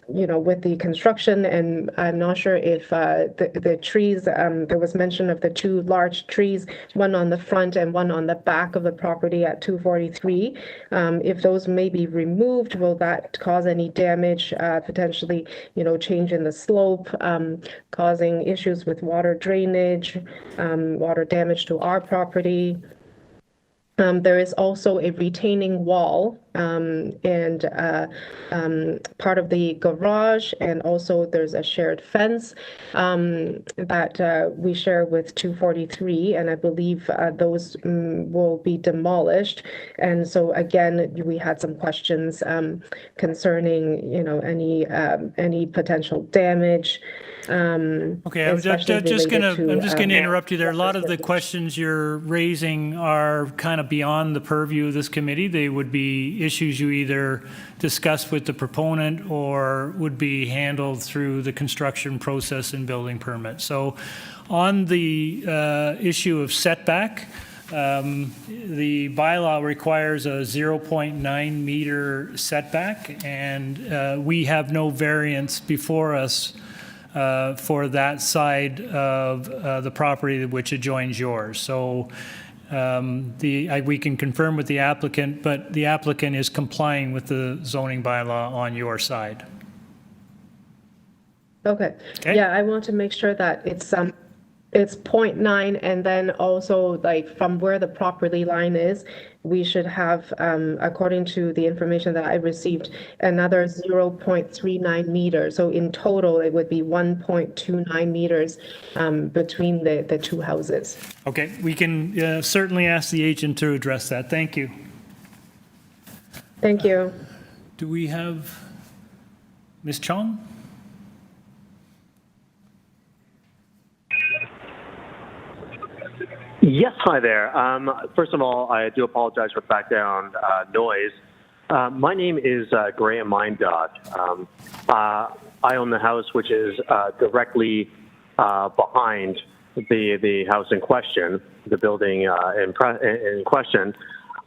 S12: with the construction, and I'm not sure if the trees, there was mention of the 2 large trees, one on the front and one on the back of the property at 243. If those may be removed, will that cause any damage, potentially, change in the slope, causing issues with water drainage, water damage to our property? There is also a retaining wall and part of the garage, and also there's a shared fence that we share with 243, and I believe those will be demolished. And so again, we had some questions concerning, any potential damage.
S1: Okay, I'm just going to interrupt you there. A lot of the questions you're raising are kind of beyond the purview of this committee. They would be issues you either discuss with the proponent or would be handled through the construction process and building permit. So on the issue of setback, the bylaw requires a 0.9 meter setback, and we have no variance before us for that side of the property which adjoins yours. So we can confirm with the applicant, but the applicant is complying with the zoning bylaw on your side.
S12: Okay. Yeah, I want to make sure that it's 0.9, and then also like from where the property line is, we should have, according to the information that I received, another 0.39 meters. So in total, it would be 1.29 meters between the 2 houses.
S1: Okay, we can certainly ask the agent to address that. Thank you.
S12: Thank you.
S1: Do we have Ms. Chong?
S18: Yes, hi there. First of all, I do apologize for background noise. My name is Graham Mindot. I own the house which is directly behind the house in question, the building in question.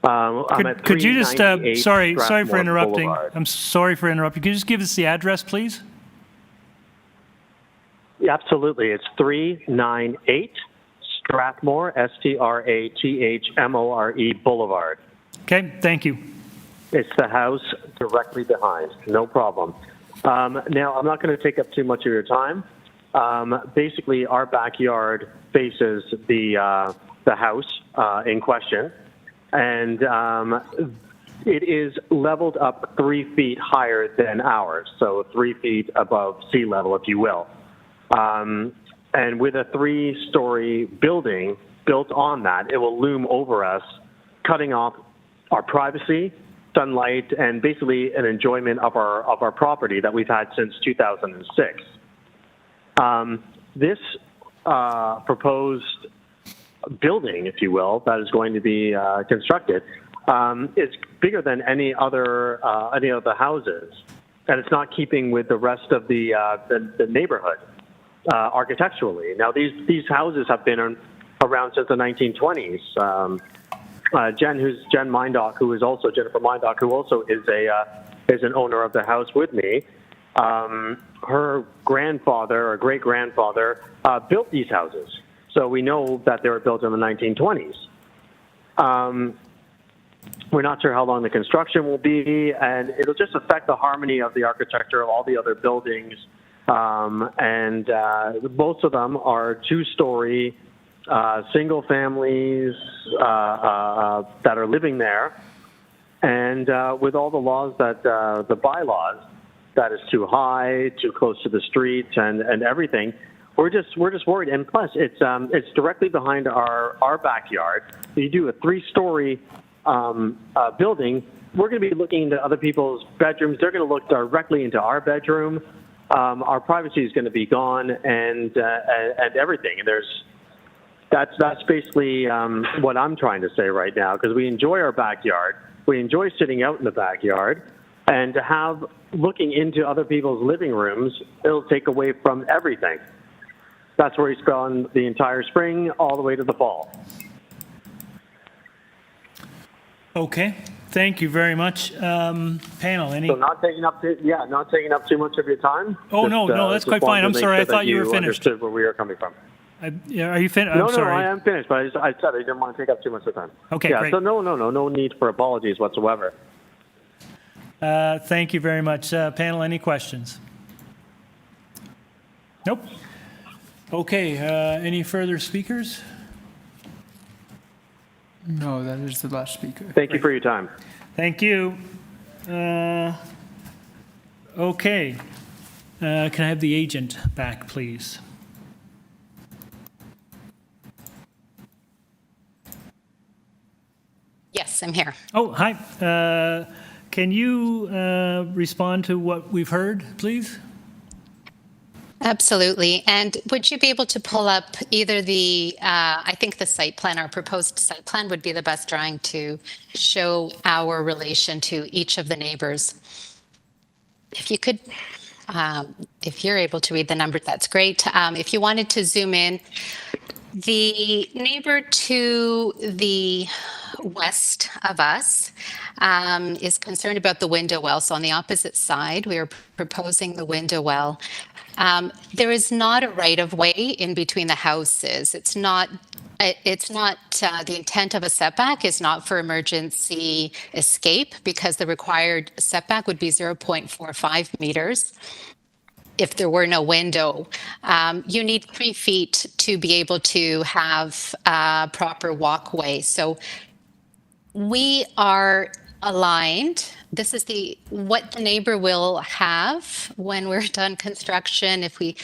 S1: Could you just, sorry for
S18: Strathmore
S1: interrupting.
S18: Boulevard.
S1: I'm sorry for interrupting. Could you just give us the address, please?
S18: Yeah, absolutely. It's 398 Strathmore, Strathmore Boulevard.
S1: Okay, thank you.
S18: It's the house directly behind. No problem. Now, I'm not going to take up too much of your time. Basically, our backyard faces the house in question, and it is leveled up 3 feet higher than ours, so 3 feet above sea level, if you will. And with a 3-story building built on that, it will loom over us, cutting off our privacy, sunlight, and basically an enjoyment of our property that we've had since 2006. This proposed building, if you will, that is going to be constructed is bigger than any other houses, and it's not keeping with the rest of the neighborhood architecturally. Now, these houses have been around since the 1920s. Jen Mindock, who is also Jennifer Mindock, who also is an owner of the house with me. Her grandfather or great grandfather built these houses, so we know that they were built in the 1920s. We're not sure how long the construction will be, and it'll just affect the harmony of the architecture of all the other buildings. And most of them are two-story single families that are living there, and with all the laws that the bylaws, that is too high, too close to the street, and everything. We're just worried, and plus it's directly behind our backyard. You do a 3-story building, we're going to be looking into other people's bedrooms. They're going to look directly into our bedroom. Our privacy is going to be gone, and everything. And that's basically what I'm trying to say right now, because we enjoy our backyard. We enjoy sitting out in the backyard, and to have looking into other people's living rooms, it'll take away from everything. That's where we spend the entire spring all the way to the fall.
S1: Okay, thank you very much. Panel, any?
S18: So not taking up too much of your time.
S1: Oh, no, that's quite fine. I'm sorry, I thought you were finished.
S18: Understood where we are coming from.
S1: Yeah, are you finished?
S18: No,
S1: I'm sorry.
S18: I am finished, but I said I didn't want to take up too much of time.
S1: Okay,
S18: yeah,
S1: great.
S18: So no need for apologies whatsoever.
S1: Thank you very much. Panel, any questions? Nope. Okay, any further speakers?
S3: No, that is the last speaker.
S18: Thank you for your time.
S1: Thank you. Okay. Can I have the agent back, please?
S16: Yes, I'm here.
S1: Oh, hi. Can you respond to what we've heard, please?
S16: Absolutely. And would you be able to pull up either I think the site plan, our proposed site plan would be the best drawing to show our relation to each of the neighbors. If you could, if you're able to read the numbers, that's great. If you wanted to zoom in, the neighbor to the west of us is concerned about the window well. So on the opposite side, we are proposing the window well. There is not a right-of-way in between the houses. It's not the intent of a setback is not for emergency escape, because the required setback would be 0.45 meters. If there were no window, you need 3 feet to be able to have a proper walkway. So we are aligned. This is what the neighbor will have when we're done construction, if we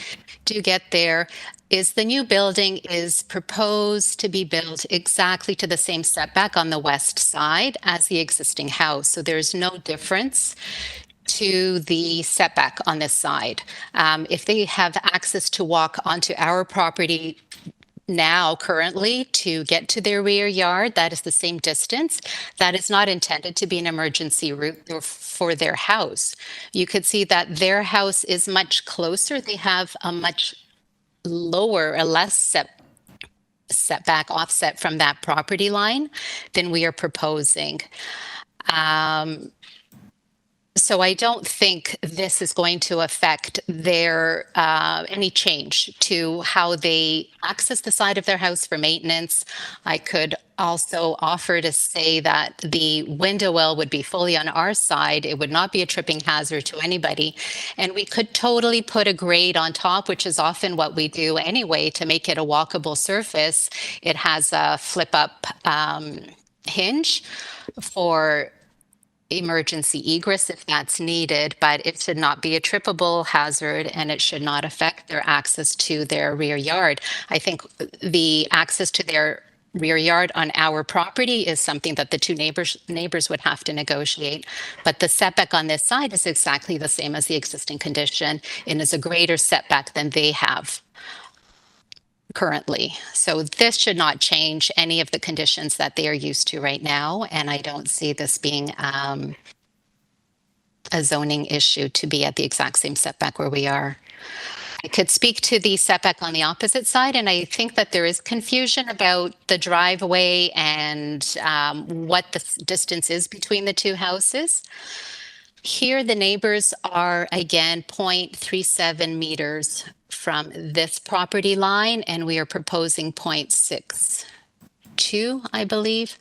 S16: do get there, is the new building is proposed to be built exactly to the same setback on the west side as the existing house. So there's no difference to the setback on this side. If they have access to walk onto our property now currently to get to their rear yard, that is the same distance. That is not intended to be an emergency route for their house. You could see that their house is much closer. They have a much lower, a less setback offset from that property line than we are proposing. So I don't think this is going to affect their any change to how they access the side of their house for maintenance. I could also offer to say that the window well would be fully on our side. It would not be a tripping hazard to anybody. And we could totally put a grate on top, which is often what we do anyway, to make it a walkable surface. It has a flip-up hinge for emergency egress if that's needed, but it should not be a trippable hazard, and it should not affect their access to their rear yard. I think the access to their rear yard on our property is something that the two neighbors would have to negotiate. But the setback on this side is exactly the same as the existing condition and is a greater setback than they have currently. So this should not change any of the conditions that they are used to right now. And I don't see this being a zoning issue to be at the exact same setback where we are. I could speak to the setback on the opposite side, and I think that there is confusion about the driveway and what the distance is between the two houses. Here, the neighbors are, again, 0.37 meters from this property line, and we are proposing 0.62, I believe.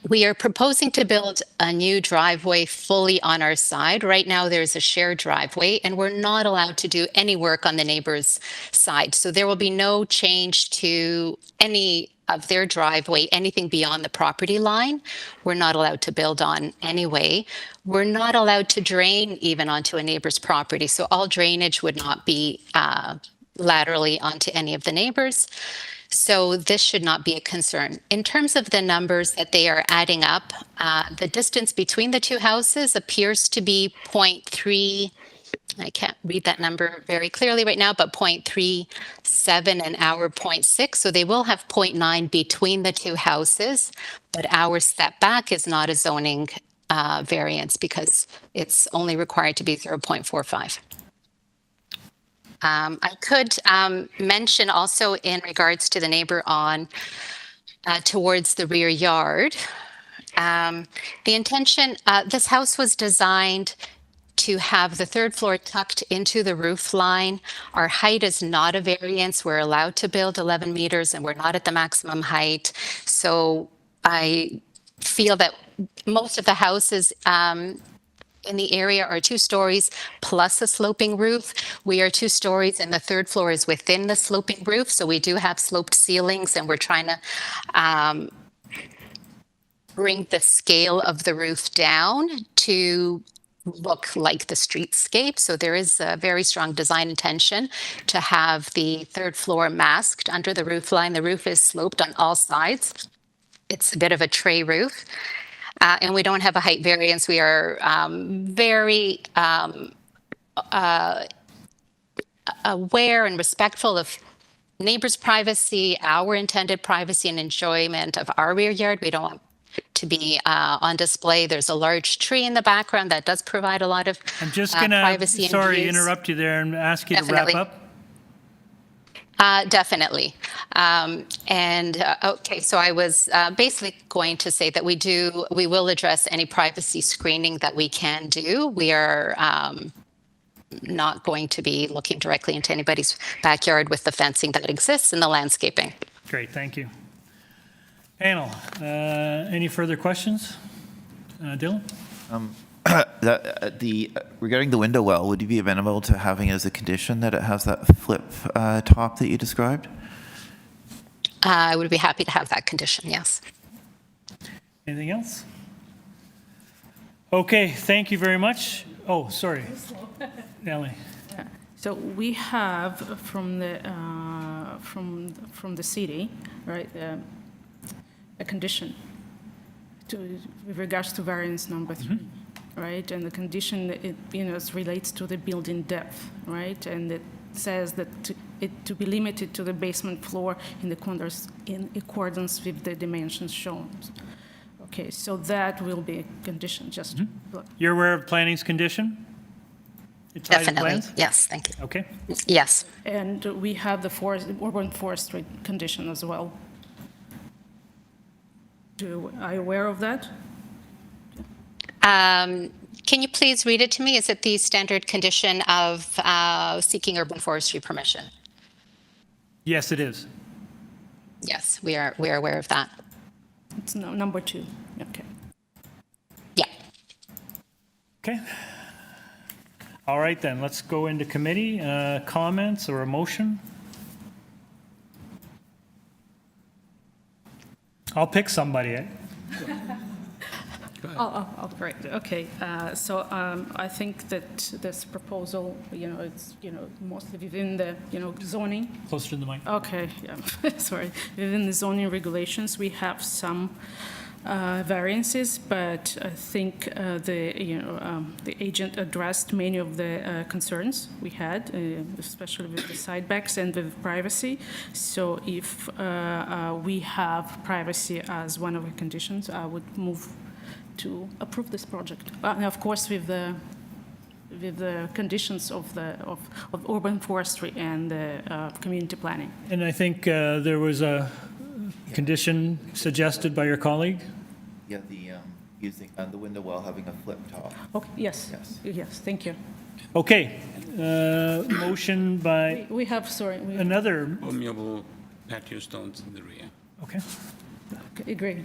S16: We are proposing to build a new driveway fully on our side. Right now, there's a shared driveway, and we're not allowed to do any work on the neighbor's side. So there will be no change to any of their driveway, anything beyond the property line. We're not allowed to build on anyway. We're not allowed to drain even onto a neighbor's property. So all drainage would not be laterally onto any of the neighbors. So this should not be a concern. In terms of the numbers that they are adding up, the distance between the two houses appears to be 0.3, I can't read that number very clearly right now, but 0.37 and our 0.6. So they will have 0.9 between the two houses, but our setback is not a zoning variance because it's only required to be 0.45. I could mention also in regards to the neighbor on towards the rear yard, the intention, this house was designed to have the third floor tucked into the roof line. Our height is not a variance. We're allowed to build 11 meters and we're not at the maximum height. So I feel that most of the houses in the area are 2 stories plus a sloping roof. We are 2 stories and the third floor is within the sloping roof. So we do have sloped ceilings and we're trying to bring the scale of the roof down to look like the streetscape. So there is a very strong design intention to have the third floor masked under the roof line. The roof is sloped on all sides. It's a bit of a tray roof. And we don't have a height variance. We are very aware and respectful of neighbors' privacy, our intended privacy and enjoyment of our rear yard. We don't want to be on display. There's a large tree in the background that does provide a lot of
S1: I'm just going to, sorry, interrupt you there and ask you
S16: Definitely.
S1: to wrap up.
S16: Definitely. Okay, so I was basically going to say that we will address any privacy screening that we can do. We are not going to be looking directly into anybody's backyard with the fencing that exists and the landscaping.
S1: Great, thank you. Panel, any further questions? Dylan?
S7: Regarding the window well, would you be amenable to having as a condition that it has that flip top that you described?
S16: I would be happy to have that condition, yes.
S1: Anything else? Okay, thank you very much. Oh, sorry. Nellie.
S11: So we have from the city, right, a condition with regards to variance number 3. Right, and the condition relates to the building depth, right, and it says that to be limited to the basement floor in the corners in accordance with the dimensions shown. Okay, so that will be a condition. Just
S1: You're aware of planning's condition?
S16: Definitely, yes, thank you.
S1: Okay.
S11: Yes, and we have the urban forestry condition as well. Are you aware of that?
S16: Can you please read it to me? Is it the standard condition of seeking urban forestry permission?
S1: Yes, it is.
S16: Yes, we are aware of that.
S11: It's number 2. Okay.
S16: Yeah.
S1: Okay. All right, then, let's go into committee. Comments or a motion? I'll pick somebody.
S11: Oh, great. Okay. So I think that this proposal, it's, mostly within the, zoning.
S1: Closer to the mic.
S11: Okay, yeah, sorry. Within the zoning regulations, we have some variances, but I think the agent addressed many of the concerns we had, especially with the sidebacks and with privacy. So if we have privacy as one of the conditions, I would move to approve this project. And of course, with the conditions of urban forestry and the community planning.
S1: And I think there was a condition suggested by your colleague?
S7: Yeah, the using the window well having a flip top.
S11: Okay, yes. Yes, thank you.
S1: Okay, motion by
S11: We have,
S1: another.
S5: Permeable patio stones in the rear.
S1: Okay.
S11: Okay, great.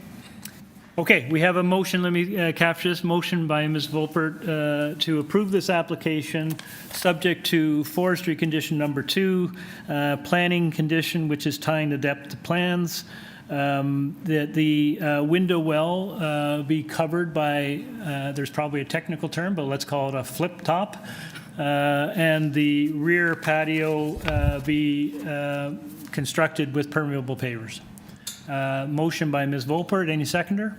S1: Okay, we have a motion, let me capture this, motion by Ms. Volpert to approve this application, subject to forestry condition number 2, planning condition, which is tying the depth to plans, that the window well be covered by, there's probably a technical term, but let's call it a flip top, and the rear patio be constructed with permeable pavers. Motion by Ms. Volpert. Any seconder?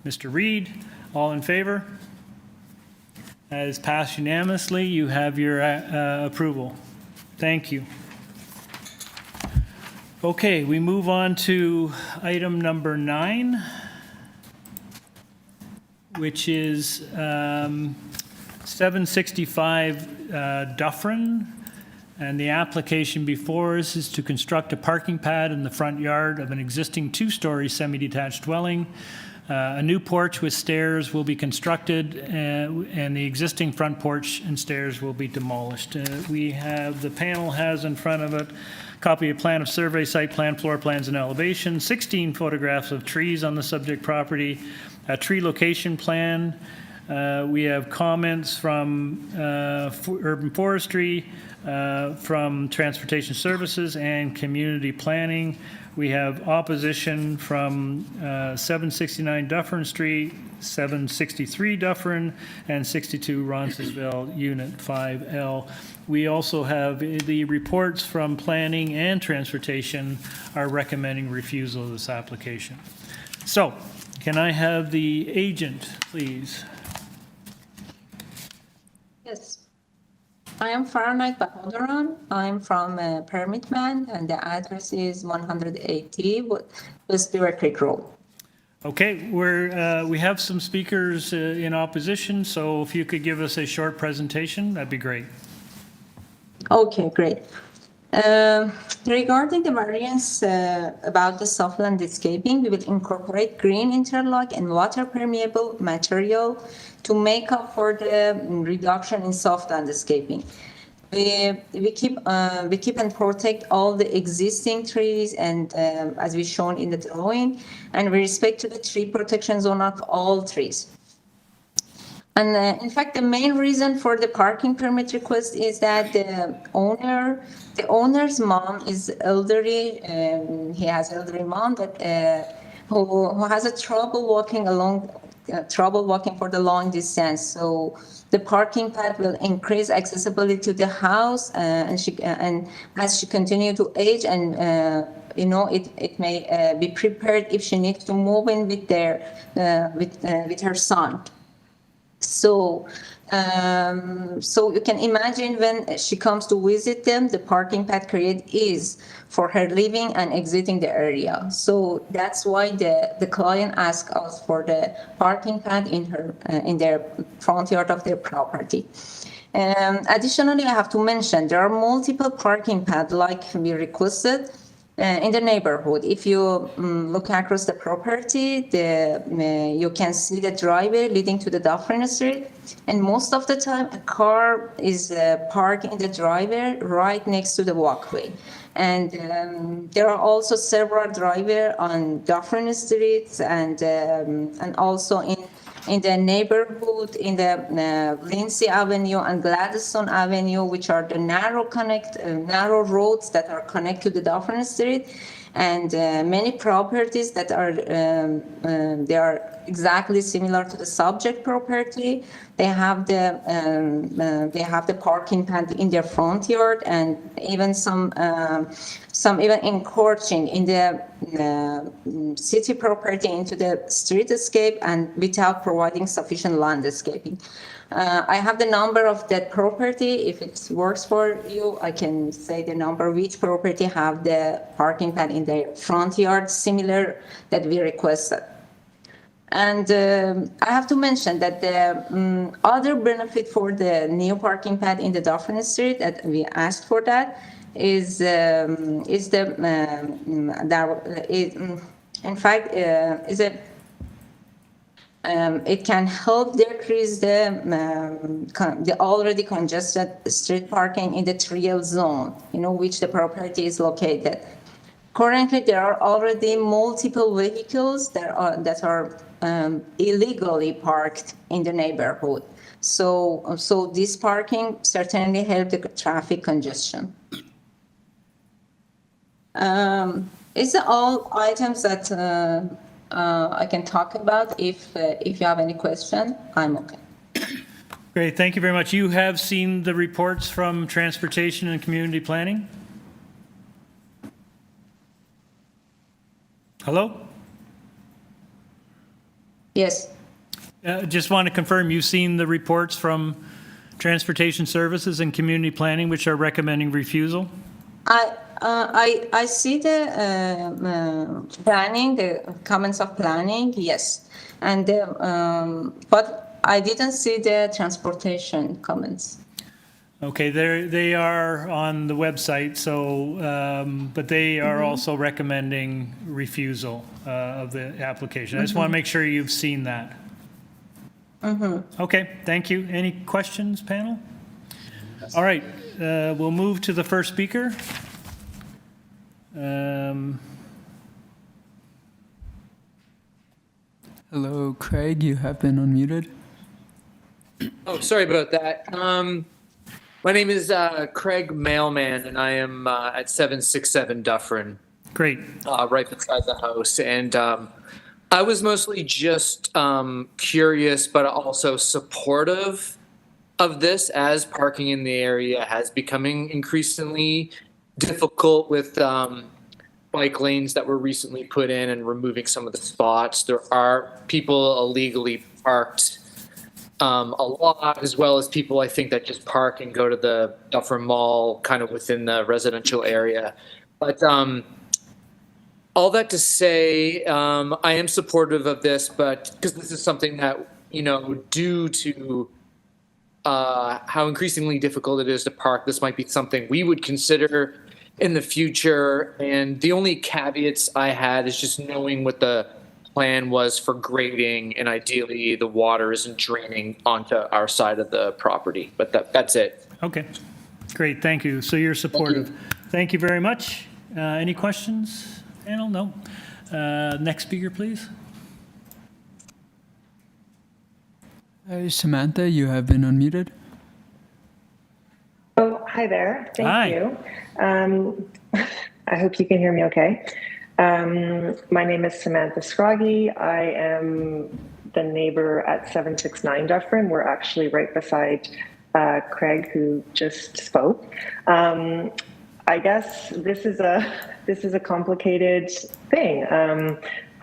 S1: Mr. Reed, all in favor? That is passed unanimously. You have your approval. Thank you. Okay, we move on to item number 9, which is 765 Dufferin. And the application before us is to construct a parking pad in the front yard of an existing 2-story semi-detached dwelling. A new porch with stairs will be constructed, and the existing front porch and stairs will be demolished. The panel has in front of it a copy of plan of survey, site plan, floor plans, and elevation, 16 photographs of trees on the subject property, a tree location plan. We have comments from urban forestry, from transportation services and community planning. We have opposition from 769 Dufferin Street, 763 Dufferin, and 62 Roncesvalles, Unit 5L. We also have the reports from planning and transportation are recommending refusal of this application. So, can I have the agent, please?
S19: Yes. I am Fahrenheit Bahaduran. I'm from Permit Man, and the address is 180 West Directory Road.
S1: Okay, we have some speakers in opposition, so if you could give us a short presentation, that'd be great.
S19: Okay, great. Regarding the variance about the soft landscaping, we will incorporate green interlock and water permeable material to make up for the reduction in soft landscaping. We keep and protect all the existing trees, and as we shown in the drawing, and we respect to the tree protection zone of all trees. And in fact, the main reason for the parking permit request is that the owner's mom is elderly. He has elderly mom, but who has a trouble walking for the long distance. So the parking pad will increase accessibility to the house, and as she continue to age, and it may be prepared if she needs to move in with with her son. So you can imagine when she comes to visit them, the parking pad created is for her living and exiting the area. So that's why the client asked us for the parking pad in their front yard of their property. Additionally, I have to mention there are multiple parking pads like we requested in the neighborhood. If you look across the property, you can see the driveway leading to the Dufferin Street, and most of the time a car is parked in the driveway right next to the walkway. And there are also several driveways on Dufferin Street, and also in the neighborhood, in the Lindsay Avenue and Gladstone Avenue, which are the narrow roads that are connected to the Dufferin Street. And many properties that are, they are exactly similar to the subject property. They have the parking pad in their front yard, and even some even encroaching in the city property into the streetscape and without providing sufficient landscaping. I have the number of that property. If it works for you, I can say the number which property have the parking pad in their front yard similar that we requested. And I have to mention that the other benefit for the new parking pad in the Dufferin Street that we asked for that is in fact it can help decrease the already congested street parking in the trial zone, which the property is located. Currently, there are already multiple vehicles that are illegally parked in the neighborhood. So this parking certainly helps the traffic congestion. Is all items that I can talk about? If you have any question, I'm okay.
S1: Great, thank you very much. You have seen the reports from Transportation and Community Planning? Hello?
S19: Yes.
S1: Just want to confirm you've seen the reports from Transportation Services and Community Planning, which are recommending refusal?
S19: I see the planning, the comments of planning, yes, and but I didn't see the transportation comments.
S1: Okay, they are on the website, so but they are also recommending refusal of the application. I just want to make sure you've seen that. Okay, thank you. Any questions, panel? All right, we'll move to the first speaker.
S3: Hello, Craig, you have been unmuted.
S21: Oh, sorry about that. My name is Craig Mailman, and I am at 767 Dufferin.
S1: Great.
S21: Right beside the house. And I was mostly just curious, but also supportive of this, as parking in the area has becoming increasingly difficult with bike lanes that were recently put in and removing some of the spots. There are people illegally parked a lot, as well as people, I think, that just park and go to the Dufferin Mall kind of within the residential area. But all that to say, I am supportive of this, but because this is something that, due to how increasingly difficult it is to park, this might be something we would consider in the future. And the only caveats I had is just knowing what the plan was for grading, and ideally the water isn't draining onto our side of the property. But that's it.
S1: Okay, great, thank you. So you're supportive. Thank you very much. Any questions, panel? No. Next speaker, please.
S3: Samantha, you have been unmuted.
S22: Oh, hi there. Thank
S1: Hi.
S22: you. I hope you can hear me okay. My name is Samantha Scroggy. I am the neighbor at 769 Dufferin. We're actually right beside Craig, who just spoke. I guess this is a complicated thing.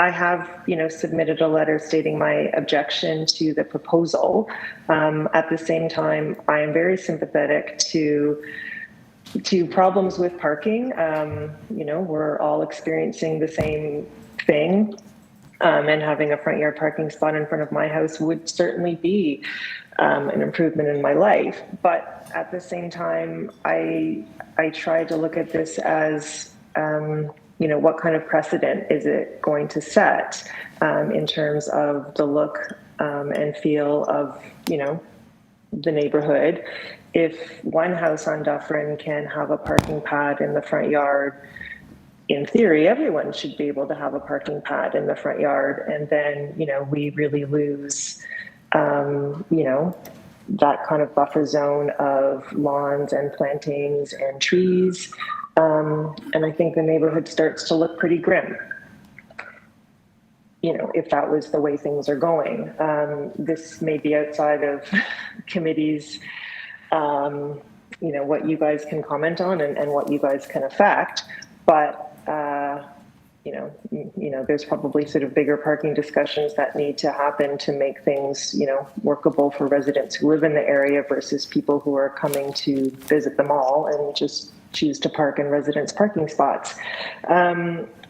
S22: I have, submitted a letter stating my objection to the proposal. At the same time, I am very sympathetic to problems with parking. We're all experiencing the same thing. And having a front yard parking spot in front of my house would certainly be an improvement in my life. But at the same time, I try to look at this as, what kind of precedent is it going to set in terms of the look and feel of, the neighborhood. If one house on Dufferin can have a parking pad in the front yard, in theory, everyone should be able to have a parking pad in the front yard. And then, we really lose, that kind of buffer zone of lawns and plantings and trees. And I think the neighborhood starts to look pretty grim. You know, if that was the way things are going. This may be outside of committees, you know, what you guys can comment on and what you guys can affect, but you know, there's probably sort of bigger parking discussions that need to happen to make things, you know, workable for residents who live in the area versus people who are coming to visit the mall and just choose to park in residents' parking spots.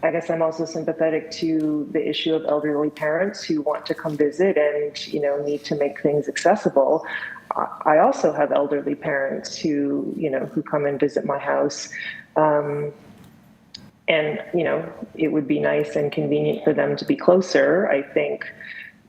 S22: I guess I'm also sympathetic to the issue of elderly parents who want to come visit and, you know, need to make things accessible. I also have elderly parents who, you know, who come and visit my house. And, you know, it would be nice and convenient for them to be closer. I think,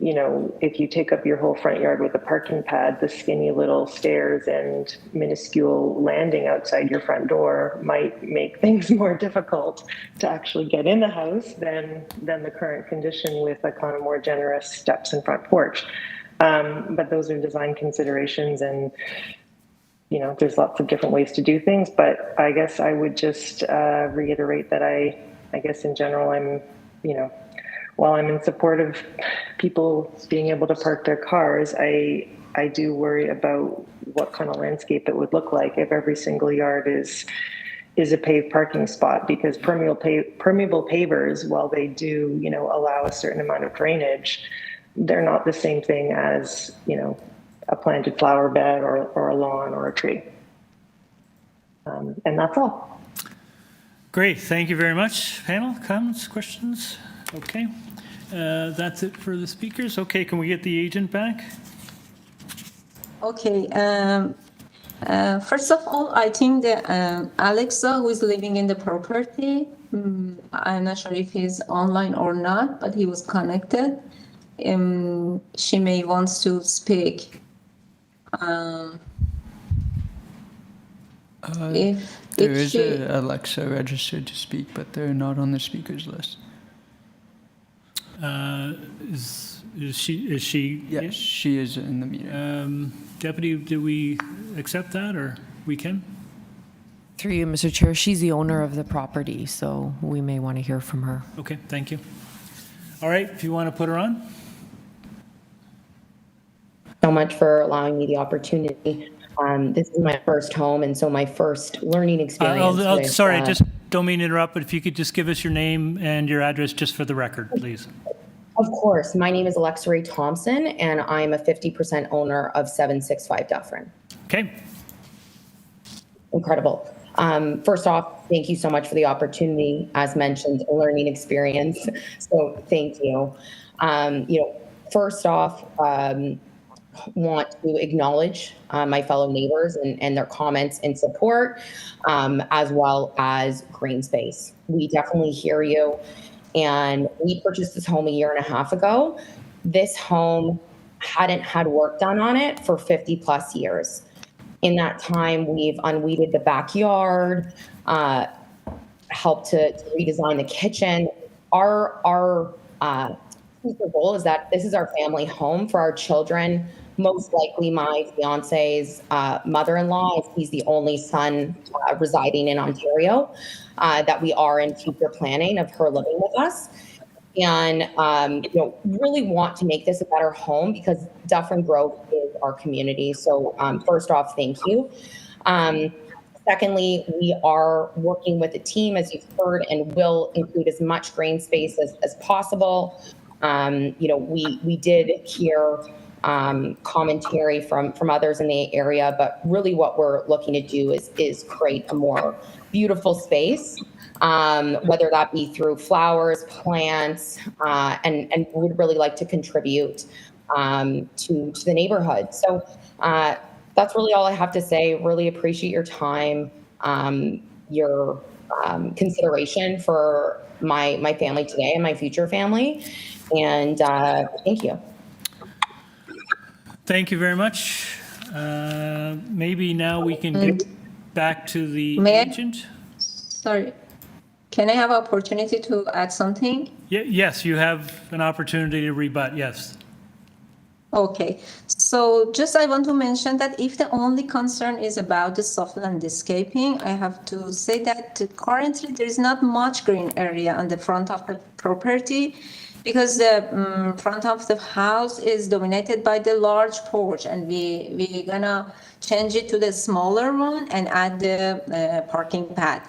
S22: you know, if you take up your whole front yard with a parking pad, the skinny little stairs and minuscule landing outside your front door might make things more difficult to actually get in the house than the current condition with a kind of more generous steps and front porch. But those are design considerations, and you know, there's lots of different ways to do things, but I guess I would just reiterate that I guess in general, I'm, you know, while I'm in support of people being able to park their cars, I do worry about what kind of landscape it would look like if every single yard is a paved parking spot, because permeable pavers, while they do, you know, allow a certain amount of drainage, they're not the same thing as, you know, a planted flower bed or a lawn or a tree. And that's all.
S1: Great, thank you very much. Panel, comments, questions? Okay, that's it for the speakers. Okay, can we get the agent back?
S19: Okay. First of all, I think that Alexa, who is living in the property, I'm not sure if he's online or not, but he was connected. She may want to speak.
S3: There is a Alexa registered to speak, but they're not on the speakers list.
S1: Is she?
S3: Yes, she is in the meeting.
S1: Deputy, do we accept that, or we can?
S10: Through you, Mr. Chair, she's the owner of the property, so we may want to hear from her.
S1: Okay, thank you. All right, if you want to put her on.
S4: So much for allowing me the opportunity. This is my first home, and so my first learning experience.
S1: Sorry, I just don't mean to interrupt, but if you could just give us your name and your address just for the record, please.
S4: Of course. My name is Alexa Ray Thompson, and I'm a 50% owner of 765 Dufferin.
S1: Okay.
S4: Incredible. First off, thank you so much for the opportunity. As mentioned, a learning experience. So thank you. You know, first off, want to acknowledge my fellow neighbors and their comments and support, as well as green space. We definitely hear you. And we purchased this home a year and a half ago. This home hadn't had work done on it for 50 plus years. In that time, we've unweeded the backyard, helped to redesign the kitchen. Our goal is that this is our family home for our children. Most likely my fiance's mother-in-law, he's the only son residing in Ontario, that we are in future planning of her living with us. And, you know, really want to make this a better home because Dufferin Grove is our community. So first off, thank you. Secondly, we are working with a team, as you've heard, and will include as much green space as possible. You know, we did hear commentary from others in the area, but really what we're looking to do is create a more beautiful space, whether that be through flowers, plants, and would really like to contribute to the neighborhood. So that's really all I have to say. Really appreciate your time, your consideration for my family today and my future family. And thank you.
S1: Thank you very much. Maybe now we can get back to the agent.
S19: Sorry, can I have opportunity to add something?
S1: Yes, you have an opportunity to rebut, yes.
S19: Okay, so just I want to mention that if the only concern is about the soft landscaping, I have to say that currently there is not much green area on the front of the property because the front of the house is dominated by the large porch, and we're gonna change it to the smaller one and add the parking pad.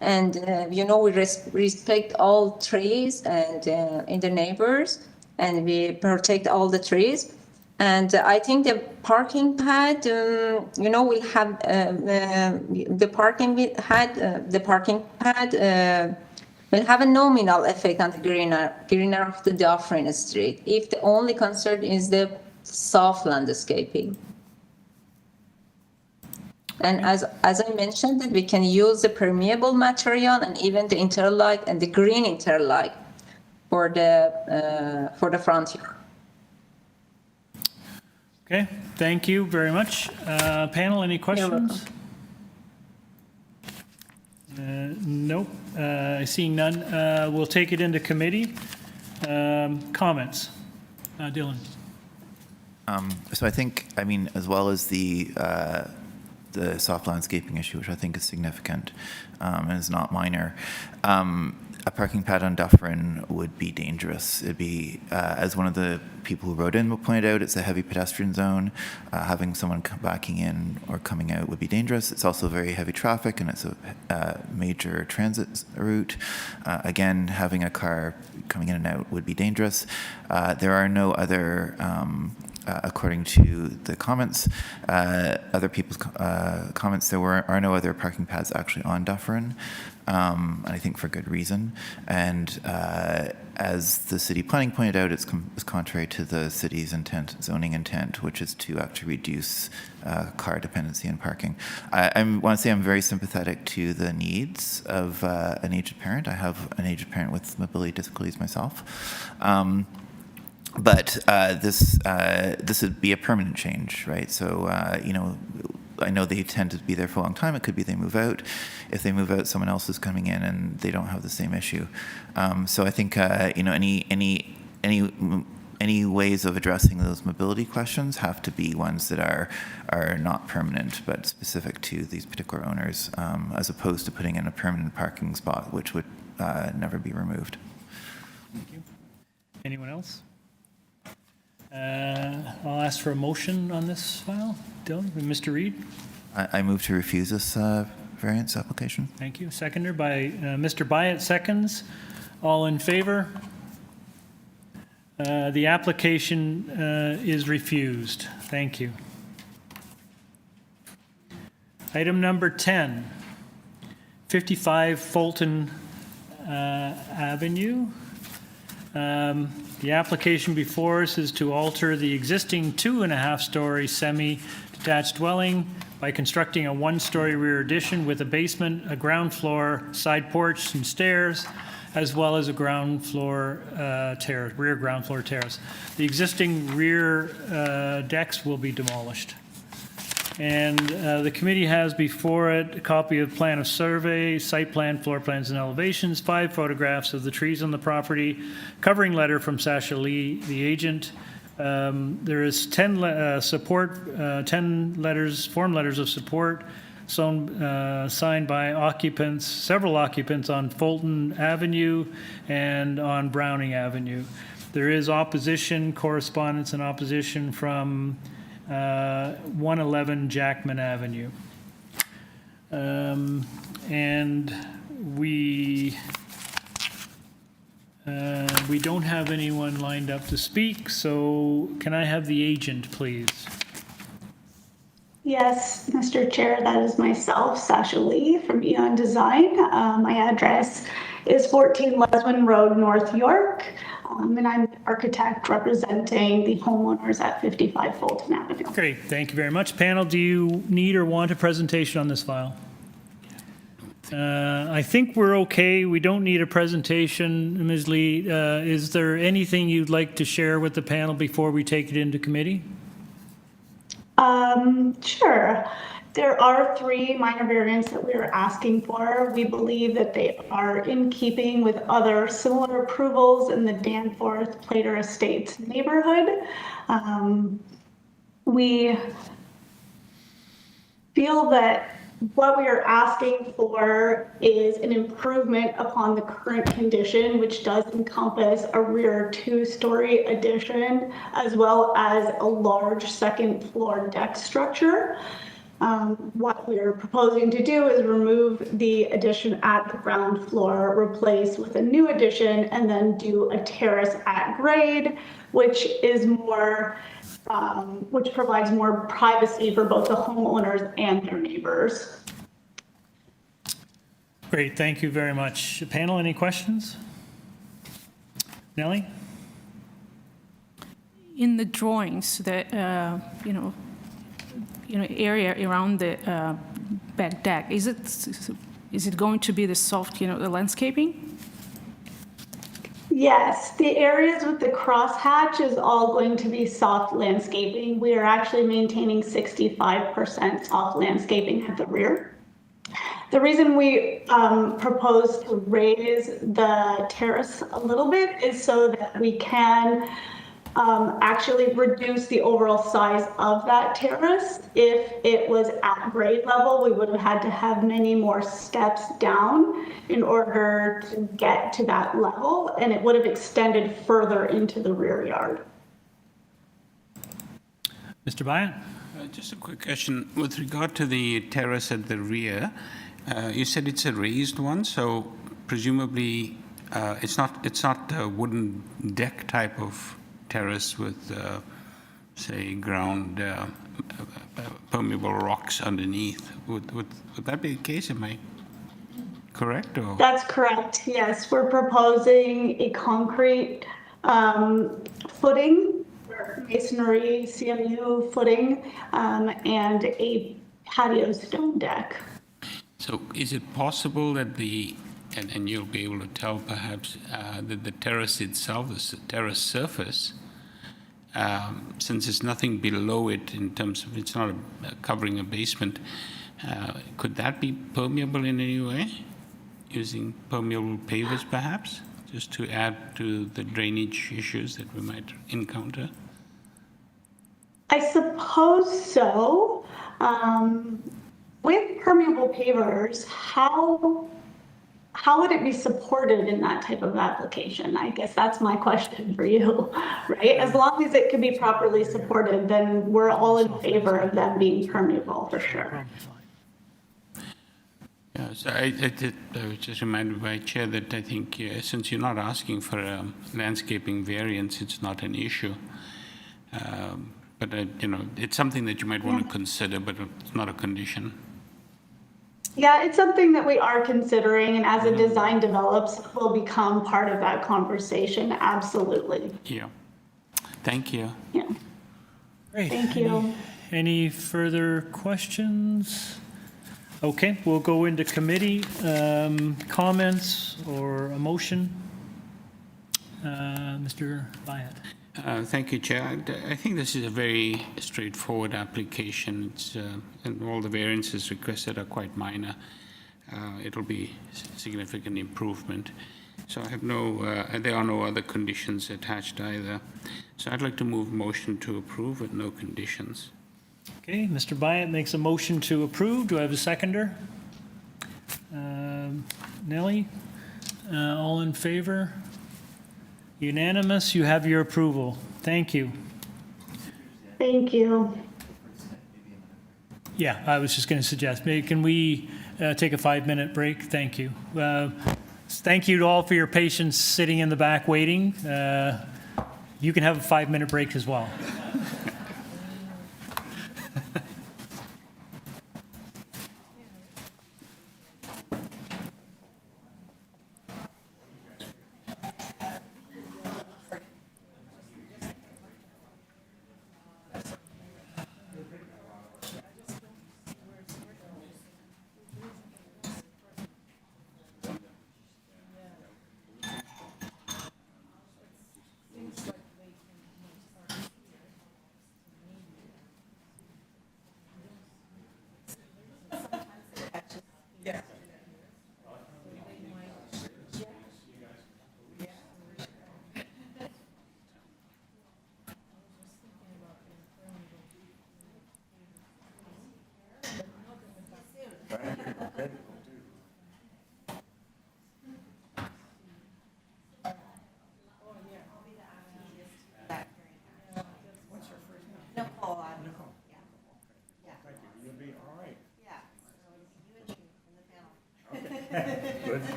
S19: And you know, we respect all trees and in the neighbors, and we protect all the trees. And I think the parking pad, you know, will have the parking pad will have a nominal effect on the greener of the Dufferin Street, if the only concern is the soft landscaping. And as I mentioned, that we can use the permeable material and even the interlock and the green interlock for the front yard.
S1: Okay, thank you very much. Panel, any questions? Nope, seeing none. We'll take it into committee. Comments? Dylan.
S7: So I think, I mean, as well as the soft landscaping issue, which I think is significant and is not minor, a parking pad on Dufferin would be dangerous. It'd be, as one of the people who wrote in pointed out, it's a heavy pedestrian zone. Having someone backing in or coming out would be dangerous. It's also very heavy traffic, and it's a major transit route. Again, having a car coming in and out would be dangerous. There are no other, according to the comments, other people's comments, there are no other parking pads actually on Dufferin. And I think for good reason. And as the city planning pointed out, it's contrary to the city's zoning intent, which is to actually reduce car dependency in parking. I want to say I'm very sympathetic to the needs of an aged parent. I have an aged parent with mobility difficulties myself. But this would be a permanent change, right? So, you know, I know they tend to be there for a long time. It could be they move out. If they move out, someone else is coming in and they don't have the same issue. So I think, you know, any ways of addressing those mobility questions have to be ones that are not permanent, but specific to these particular owners, as opposed to putting in a permanent parking spot, which would never be removed.
S1: Thank you. Anyone else? I'll ask for a motion on this file. Dylan, Mr. Reid?
S7: I move to refuse this variance application.
S1: Thank you. Seconder by Mr. Byatt, seconds. All in favor? The application is refused. Thank you. Item number 10, 55 Fulton Avenue. The application before us is to alter the existing 2.5-story semi-detached dwelling by constructing a 1-story rear addition with a basement, a ground floor side porch and stairs, as well as a ground floor terrace, rear ground floor terrace. The existing rear decks will be demolished. And the committee has before it a copy of plan of survey, site plan, floor plans, and elevations, 5 photographs of the trees on the property, covering letter from Sasha Lee, the agent. There is 10 letters, form letters of support, signed by occupants, several occupants on Fulton Avenue and on Browning Avenue. There is opposition, correspondence and opposition from 111 Jackman Avenue. And we don't have anyone lined up to speak, so can I have the agent, please?
S8: Yes, Mr. Chair, that is myself, Sasha Lee from Eon Design. My address is 14 Leswin Road, North York, and I'm the architect representing the homeowners at 55 Fulton Avenue.
S1: Great, thank you very much. Panel, do you need or want a presentation on this file? I think we're okay. We don't need a presentation. Ms. Lee, is there anything you'd like to share with the panel before we take it into committee?
S8: Sure. There are 3 minor variants that we are asking for. We believe that they are in keeping with other similar approvals in the Danforth Plater Estates neighborhood. We feel that what we are asking for is an improvement upon the current condition, which does encompass a rear 2-story addition, as well as a large 2nd floor deck structure. What we're proposing to do is remove the addition at the ground floor, replace with a new addition, and then do a terrace at grade, which is more, which provides more privacy for both the homeowners and their neighbors.
S1: Great, thank you very much. Panel, any questions? Nellie?
S11: In the drawings, that area around the back deck, is it going to be the soft, the landscaping?
S8: Yes, the areas with the crosshatch is all going to be soft landscaping. We are actually maintaining 65% soft landscaping at the rear. The reason we propose to raise the terrace a little bit is so that we can actually reduce the overall size of that terrace. If it was at grade level, we would have had to have many more steps down in order to get to that level, and it would have extended further into the rear yard.
S1: Mr. Byatt?
S5: Just a quick question. With regard to the terrace at the rear, you said it's a raised one, so presumably it's not a wooden deck type of terrace with, say, ground permeable rocks underneath. Would that be the case? Am I correct? Or?
S8: That's correct. Yes, we're proposing a concrete footing, masonry, CMU footing, and a patio stone deck.
S5: So is it possible that and you'll be able to tell perhaps that the terrace itself, the terrace surface, since there's nothing below it in terms of it's not covering a basement, could that be permeable in any way? Using permeable pavers perhaps, just to add to the drainage issues that we might encounter?
S8: I suppose so. With permeable pavers, how would it be supported in that type of application? I guess that's my question for you, right? As long as it can be properly supported, then we're all in favor of them being permeable for sure.
S5: Yeah, so I was just reminded by Chair that I think since you're not asking for a landscaping variance, it's not an issue. But it's something that you might want to consider, but it's not a condition.
S8: Yeah, it's something that we are considering, and as a design develops, will become part of that conversation. Absolutely.
S5: Yeah. Thank you.
S8: Yeah.
S1: Great.
S8: Thank you.
S1: Any further questions? Okay, we'll go into committee comments or a motion. Mr. Byatt.
S5: Thank you, Chair. I think this is a very straightforward application. And all the variances requested are quite minor. It'll be significant improvement. So I have there are no other conditions attached either. So I'd like to move motion to approve with no conditions.
S1: Okay, Mr. Byatt makes a motion to approve. Do I have a seconder? Nellie? All in favor? Unanimous, you have your approval. Thank you.
S8: Thank you.
S1: Yeah, I was just going to suggest, can we take a 5-minute break? Thank you. Thank you to all for your patience sitting in the back waiting. You can have a 5-minute break as well.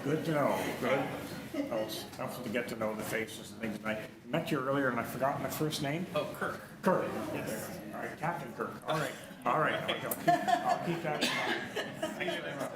S9: Good to know. Good. Oh, it's helpful to get to know the faces and things. And I met you earlier and I've forgotten the first name. Oh, Kirk. Kirk. All right, Captain Kirk. All right. All right. I'll keep that in mind. Thank you very much.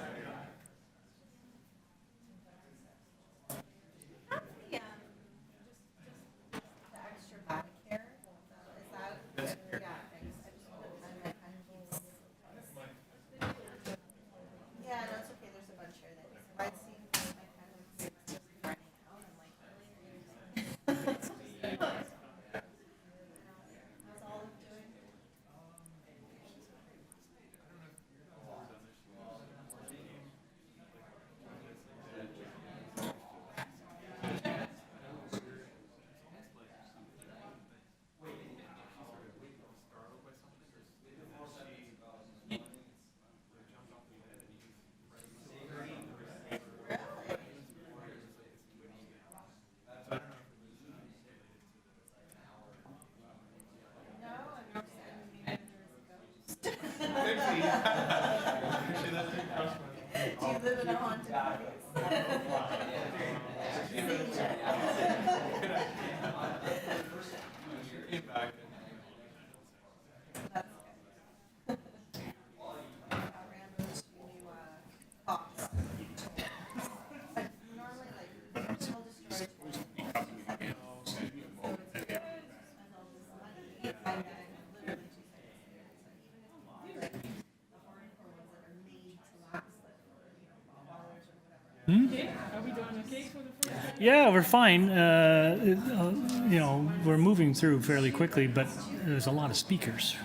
S1: Yeah, we're fine. You know, we're moving through fairly quickly, but there's a lot of speakers.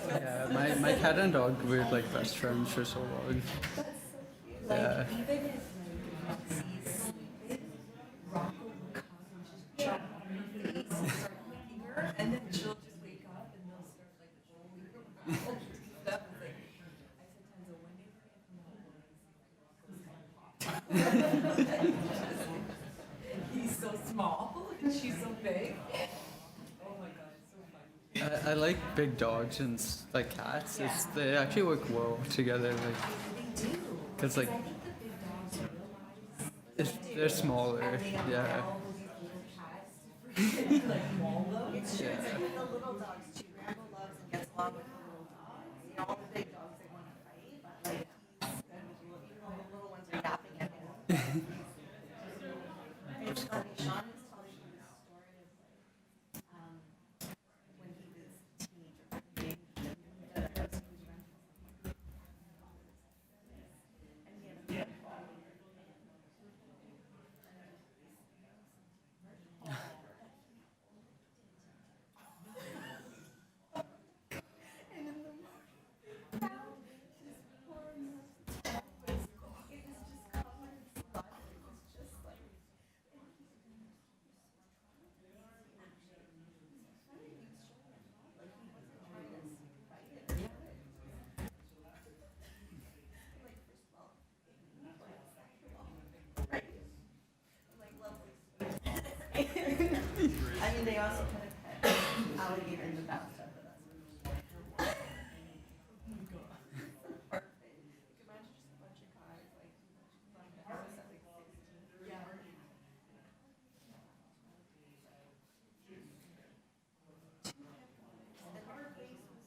S3: Yeah, my cat and dog were like best friends for so long. Yeah.
S20: And then she'll just wake up and they'll start like rolling around. That was like, I sometimes a one day he's so small and she's so big. Oh my god, it's so funny.
S3: I like big dogs and like cats. It's, they actually work well together. Like,
S20: They do.
S3: cause like,
S20: I think the big dogs realize
S3: they're smaller. Yeah.
S20: like maul them. It's true.
S3: Yeah.
S20: It's like with the little dogs too. Rambo loves and gets along with the little dogs. You know, all the big dogs they want to fight, but like he's good with the little, even though the little ones are yapping at him. It's funny. Sean was telling me this story of like when he was a teenager, big, and he was renting and he had a big dog. And in the morning, his poor dog was, it was just covered in blood. It was just like, and I mean, they also kind of pet alligator in the bathtub, but that's perfect. You can imagine just a bunch of guys like running the house at like 16. Yeah. And her face was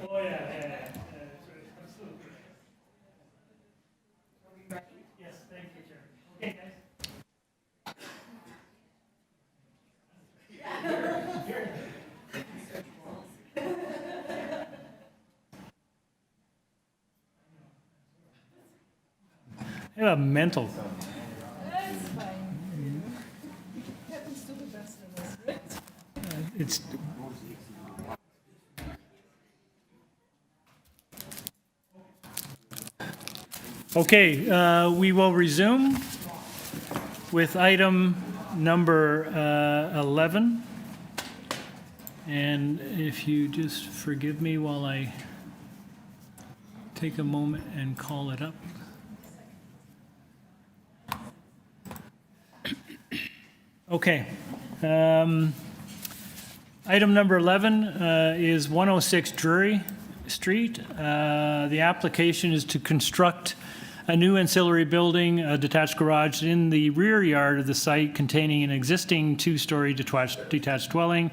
S1: Oh, yeah. Yes, thank you, Chair. Okay, guys. I have a mental.
S20: That's fine. Happens to the best of us, right?
S1: It's. Okay, we will resume with item number 11. And if you just forgive me while I take a moment and call it up. Okay. Item number 11 is 106 Drury Street. The application is to construct a new ancillary building, a detached garage in the rear yard of the site containing an existing two-story detached dwelling.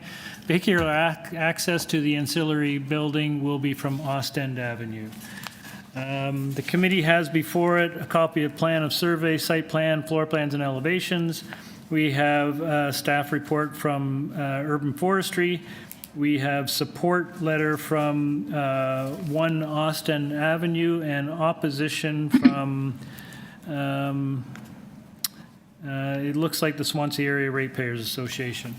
S1: Vehicular access to the ancillary building will be from Ostend Avenue. The committee has before it a copy of plan of survey, site plan, floor plans, and elevations. We have a staff report from Urban Forestry. We have support letter from 1 Austin Avenue and opposition from, it looks like the Swansea Area Ratepayers Association.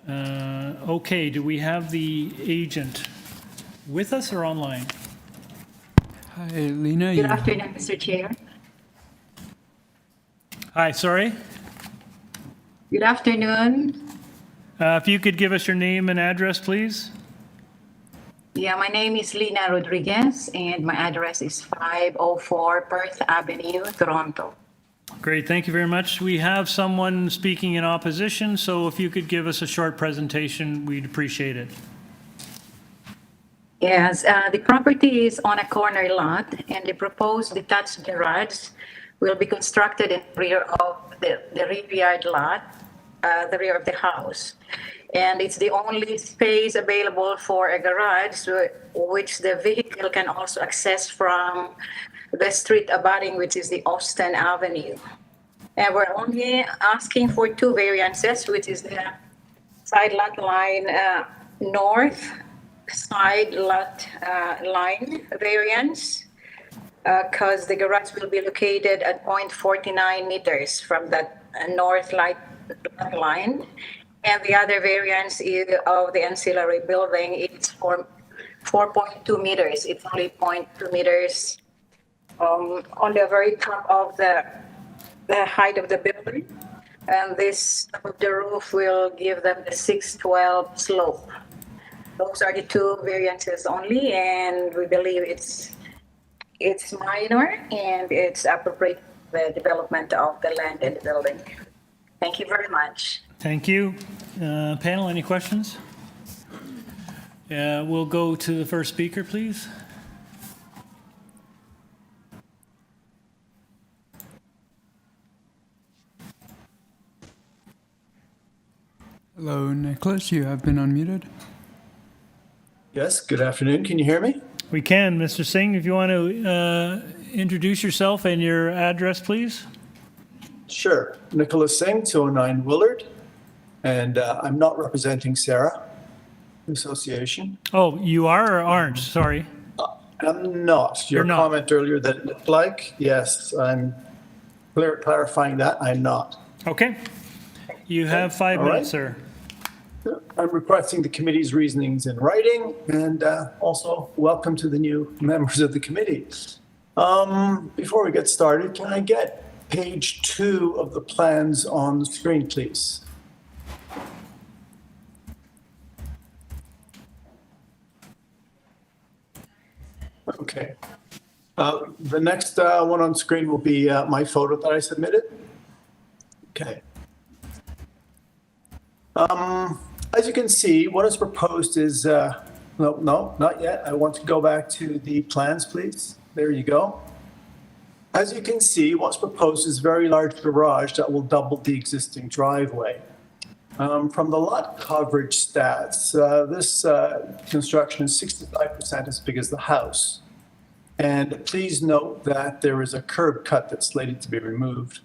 S1: Okay, do we have the agent with us or online?
S3: Hi, Lena.
S2: Good afternoon, Mr. Chair.
S1: Hi, sorry?
S2: Good afternoon.
S1: If you could give us your name and address, please.
S2: Yeah, my name is Lina Rodriguez, and my address is 504 Perth Avenue, Toronto.
S1: Great, thank you very much. We have someone speaking in opposition, so if you could give us a short presentation, we'd appreciate it.
S2: Yes, the property is on a corner lot, and the proposed detached garage will be constructed in rear of the rear yard lot, the rear of the house. And it's the only space available for a garage which the vehicle can also access from the street abutting, which is the Austin Avenue. And we're only asking for 2 variances, which is the side lot line north side lot line variance, because the garage will be located at 0.49 meters from that north lot line. And the other variance is of the ancillary building, it's for 4.2 meters. It's only 0.2 meters on the very top of the height of the building. And this of the roof will give them the 612 slope. Those are the 2 variances only, and we believe it's minor and it's appropriate for the development of the land and the building. Thank you very much.
S1: Thank you. Panel, any questions? We'll go to the first speaker, please.
S3: Hello, Nicholas. You have been unmuted.
S13: Yes, good afternoon. Can you hear me?
S1: We can. Mr. Singh, if you want to introduce yourself and your address, please.
S13: Sure. Nicholas Singh, 209 Willard. And I'm not representing Sarah Association.
S1: Oh, you are or aren't? Sorry.
S13: I'm not. Your comment earlier that it looked like, yes, I'm clarifying that. I'm not.
S1: Okay. You have 5
S13: All
S1: minutes,
S13: right.
S1: sir.
S13: I'm requesting the committee's reasonings in writing, and also welcome to the new members of the committee. Before we get started, can I get page 2 of the plans on the screen, please? Okay. The next one on screen will be my photo that I submitted. Okay. As you can see, what is proposed is, no, not yet. I want to go back to the plans, please. There you go. As you can see, what's proposed is a very large garage that will double the existing driveway. From the lot coverage stats, this construction is 65% as big as the house. And please note that there is a curb cut that's slated to be removed.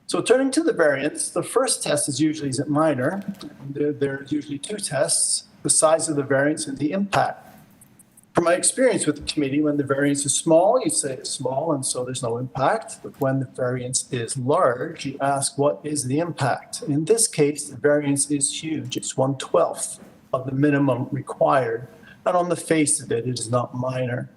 S13: So turning to the variance, the first test is usually minor. There's usually 2 tests, the size of the variance and the impact. From my experience with the committee, when the variance is small, you say it's small and so there's no impact. But when the variance is large, you ask what is the impact? In this case, the variance is huge. It's 1/12 of the minimum required. And on the face of it, it is not minor.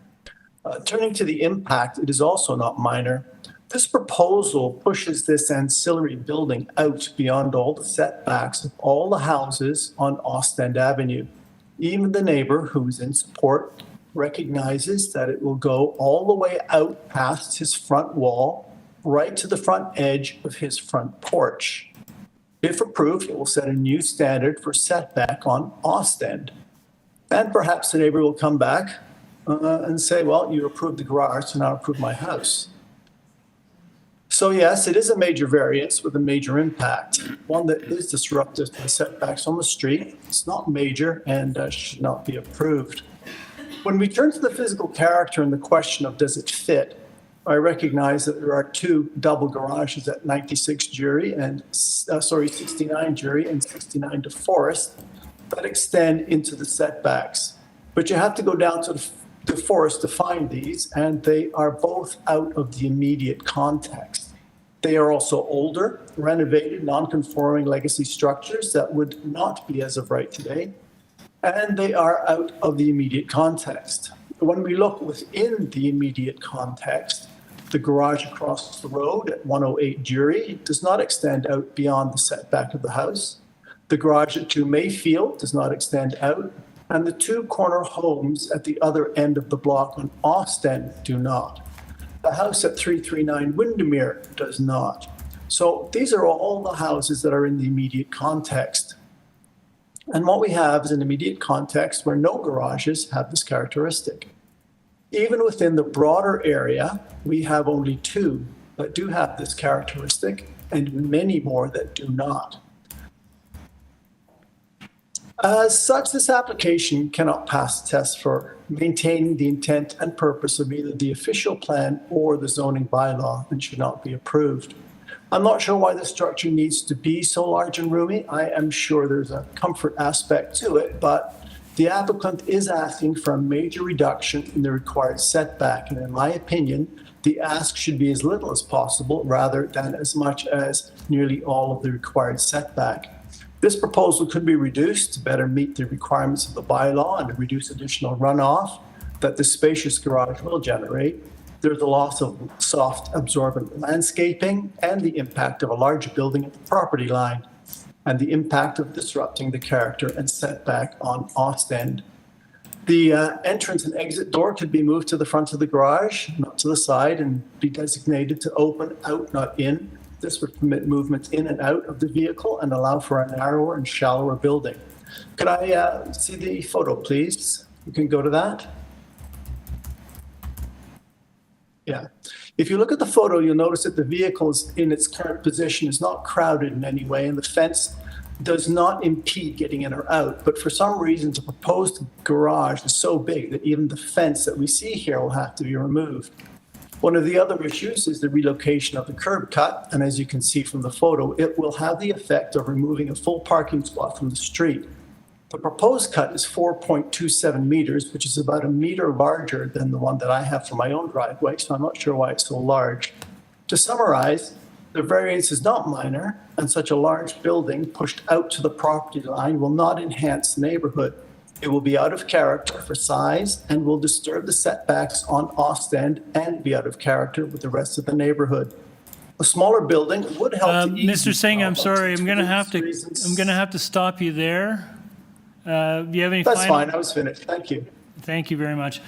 S13: Turning to the impact, it is also not minor. This proposal pushes this ancillary building out beyond all the setbacks of all the houses on Ostend Avenue. Even the neighbor who is in support recognizes that it will go all the way out past his front wall, right to the front edge of his front porch. If approved, it will set a new standard for setback on Ostend. And perhaps the neighbor will come back and say, well, you approved the garage, so now approve my house. So yes, it is a major variance with a major impact, one that is disruptive to the setbacks on the street. It's not major and should not be approved. When we turn to the physical character and the question of does it fit, I recognize that there are 2 double garages at 96 Jury and 69 Jury and 69 DeForest that extend into the setbacks. But you have to go down to the forest to find these, and they are both out of the immediate context. They are also older, renovated, non-conforming legacy structures that would not be as of right today, and they are out of the immediate context. When we look within the immediate context, the garage across the road at 108 Jury does not extend out beyond the setback of the house. The garage at 2 Mayfield does not extend out, and the 2 corner homes at the other end of the block on Ostend do not. The house at 339 Windermere does not. So these are all the houses that are in the immediate context. And what we have is an immediate context where no garages have this characteristic. Even within the broader area, we have only 2 that do have this characteristic and many more that do not. As such, this application cannot pass the test for maintaining the intent and purpose of either the official plan or the zoning bylaw and should not be approved. I'm not sure why the structure needs to be so large and roomy. I am sure there's a comfort aspect to it, but the applicant is asking for a major reduction in the required setback. And in my opinion, the ask should be as little as possible rather than as much as nearly all of the required setback. This proposal could be reduced to better meet the requirements of the bylaw and to reduce additional runoff that the spacious garage will generate. There's a loss of soft absorbent landscaping and the impact of a large building at the property line and the impact of disrupting the character and setback on Ostend. The entrance and exit door could be moved to the front of the garage, not to the side, and be designated to open out, not in. This would permit movement in and out of the vehicle and allow for a narrower and shallower building. Could I see the photo, please? You can go to that. Yeah. If you look at the photo, you'll notice that the vehicle is in its current position is not crowded in any way, and the fence does not impede getting in or out. But for some reason, the proposed garage is so big that even the fence that we see here will have to be removed. One of the other issues is the relocation of the curb cut. And as you can see from the photo, it will have the effect of removing a full parking spot from the street. The proposed cut is 4.27 meters, which is about a meter larger than the one that I have for my own driveway, so I'm not sure why it's so large. To summarize, the variance is not minor, and such a large building pushed out to the property line will not enhance the neighborhood. It will be out of character for size and will disturb the setbacks on Ostend and be out of character with the rest of the neighborhood. A smaller building would help to ease
S1: Mr. Singh, I'm sorry, I'm going to have to
S13: reasons.
S1: stop you there. Do you have any
S13: That's
S1: final?
S13: fine, I was finished, thank you.
S1: Thank you very much.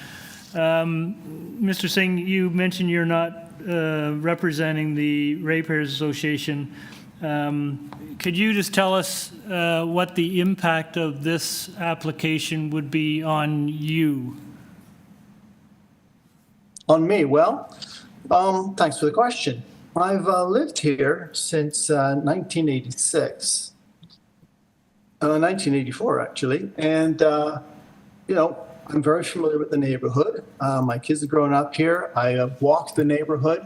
S1: Mr. Singh, you mentioned you're not representing the Ratepayers Association. Could you just tell us what the impact of this application would be on you?
S13: On me, well, thanks for the question. I've lived here since 1986. 1984, actually. And, I'm very familiar with the neighborhood. My kids have grown up here. I walk the neighborhood.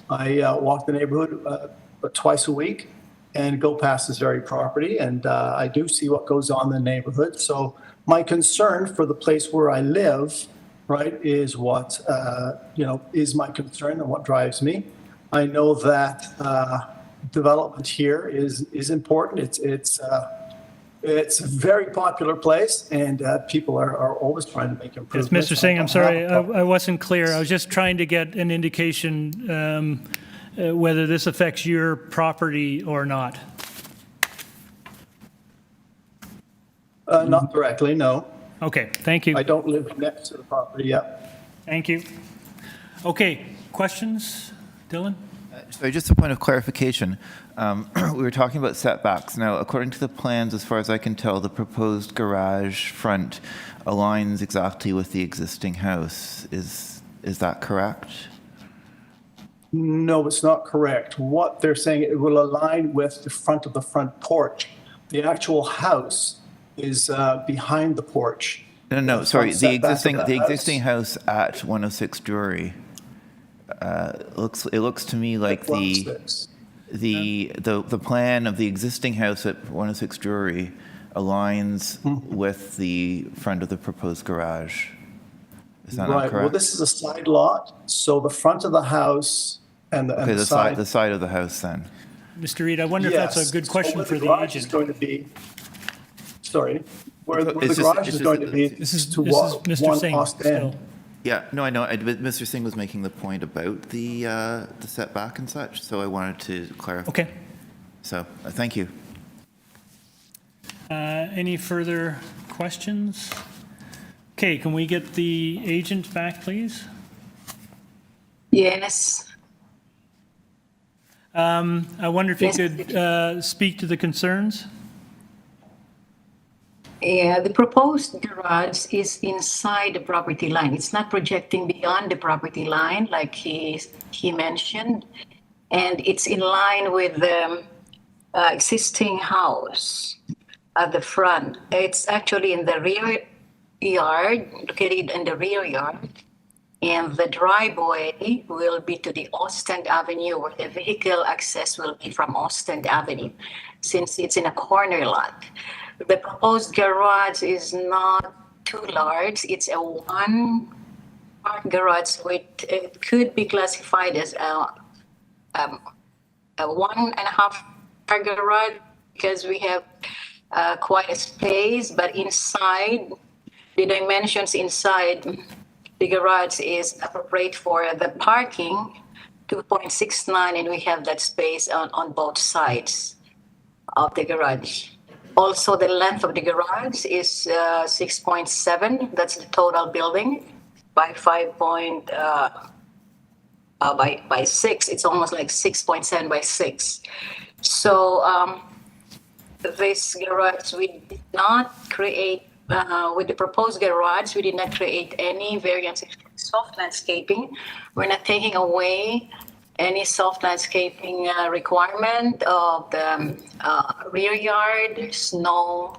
S13: I walk the neighborhood twice a week and go past this very property. And I do see what goes on in the neighborhood. So my concern for the place where I live, right, is what, is my concern and what drives me. I know that development here is important. It's a very popular place, and people are always trying to make improvements.
S1: Yes, Mr. Singh, I'm sorry, I wasn't clear. I was just trying to get an indication whether this affects your property or not.
S13: Not directly, no.
S1: Okay, thank you.
S13: I don't live next to the property yet.
S1: Thank you. Okay, questions? Dylan?
S7: So just a point of clarification. We were talking about setbacks. Now, according to the plans, as far as I can tell, the proposed garage front aligns exactly with the existing house. Is that correct?
S13: No, it's not correct. What they're saying, it will align with the front of the front porch. The actual house is behind the porch.
S7: No, sorry. The existing house at 106 Drury. It looks to me like the plan of the existing house at 106 Drury aligns with the front of the proposed garage. Is that not correct?
S13: Well, this is a side lot, so the front of the house and the side.
S7: The side of the house, then.
S1: Mr. Reed, I wonder if that's a good question for the agent.
S13: Is going to be, sorry, where the garage is going to be to what one Ostend.
S7: Yeah, no, I know. But Mr. Singh was making the point about the setback and such, so I wanted to clarify.
S1: Okay.
S7: So, thank you.
S1: Any further questions? Okay, can we get the agent back, please?
S2: Yes.
S1: I wonder if you could speak to the concerns.
S2: Yeah, the proposed garage is inside the property line. It's not projecting beyond the property line like he mentioned. And it's in line with the existing house at the front. It's actually in the rear yard, located in the rear yard. And the driveway will be to the Ostend Avenue, where the vehicle access will be from Ostend Avenue, since it's in a corner lot. The proposed garage is not too large. It's a one-car garage, which it could be classified as a 1.5-car garage because we have quite a space. But inside, the dimensions inside the garage is appropriate for the parking, 2.69, and we have that space on both sides of the garage. Also, the length of the garage is 6.7. That's the total building by 6. It's almost like 6.7 by 6. So this garage, we did not create, with the proposed garage, we did not create any variance in soft landscaping. We're not taking away any soft landscaping requirement of the rear yard. There's no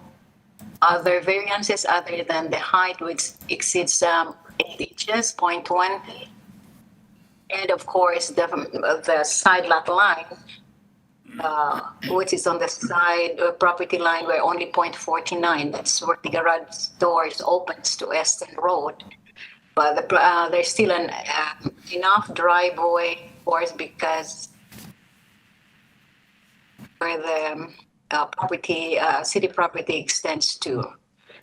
S2: other variances other than the height, which exceeds 8 inches, 0.1. And of course, the side lot line, which is on the side property line, where only 0.49. That's where the garage doors opens to Eston Road. But there's still enough driveway, of course, because where the city property extends to.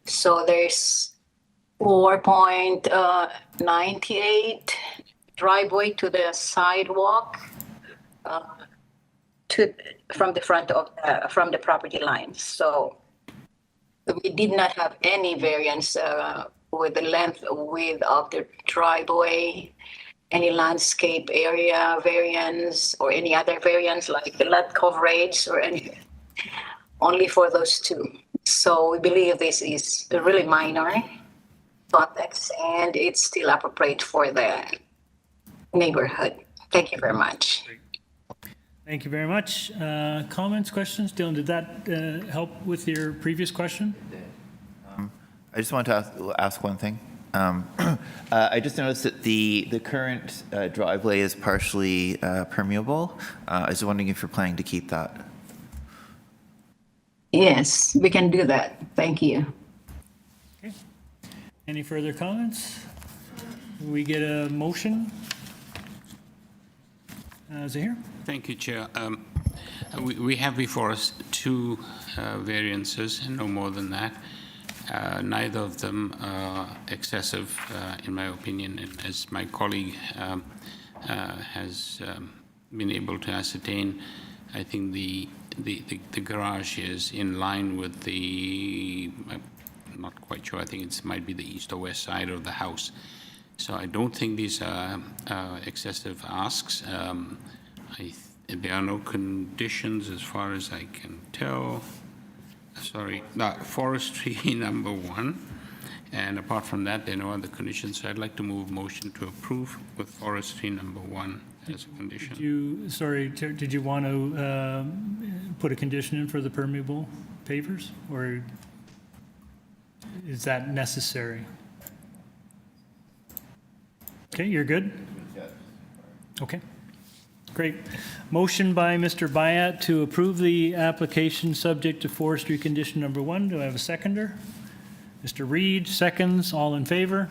S2: So there's 4.98 driveway to the sidewalk from the front of from the property line. So we did not have any variance with the width of the driveway, any landscape area variance, or any other variance like the lot coverage or anything. Only for those two. So we believe this is really minor context, and it's still appropriate for the neighborhood. Thank you very much.
S1: Thank you very much. Comments, questions? Dylan, did that help with your previous question?
S7: I just wanted to ask one thing. I just noticed that the current driveway is partially permeable. I was wondering if you're planning to keep that.
S2: Yes, we can do that. Thank you.
S1: Okay. Any further comments? We get a motion? Is it here?
S5: Thank you, Chair. We have before us two variances, and no more than that. Neither of them are excessive, in my opinion, and as my colleague has been able to ascertain, I think the garage is in line with I'm not quite sure, I think it might be the east or west side of the house. So I don't think these are excessive asks. There are no conditions as far as I can tell. Sorry, forestry number 1. And apart from that, there are no other conditions. So I'd like to move motion to approve with forestry number 1 as a condition.
S1: Did you want to put a condition in for the permeable pavers, or is that necessary? Okay, you're good? Okay, great. Motion by Mr. Bayat to approve the application subject to forestry condition number 1. Do I have a seconder? Mr. Reed, seconds. All in favor?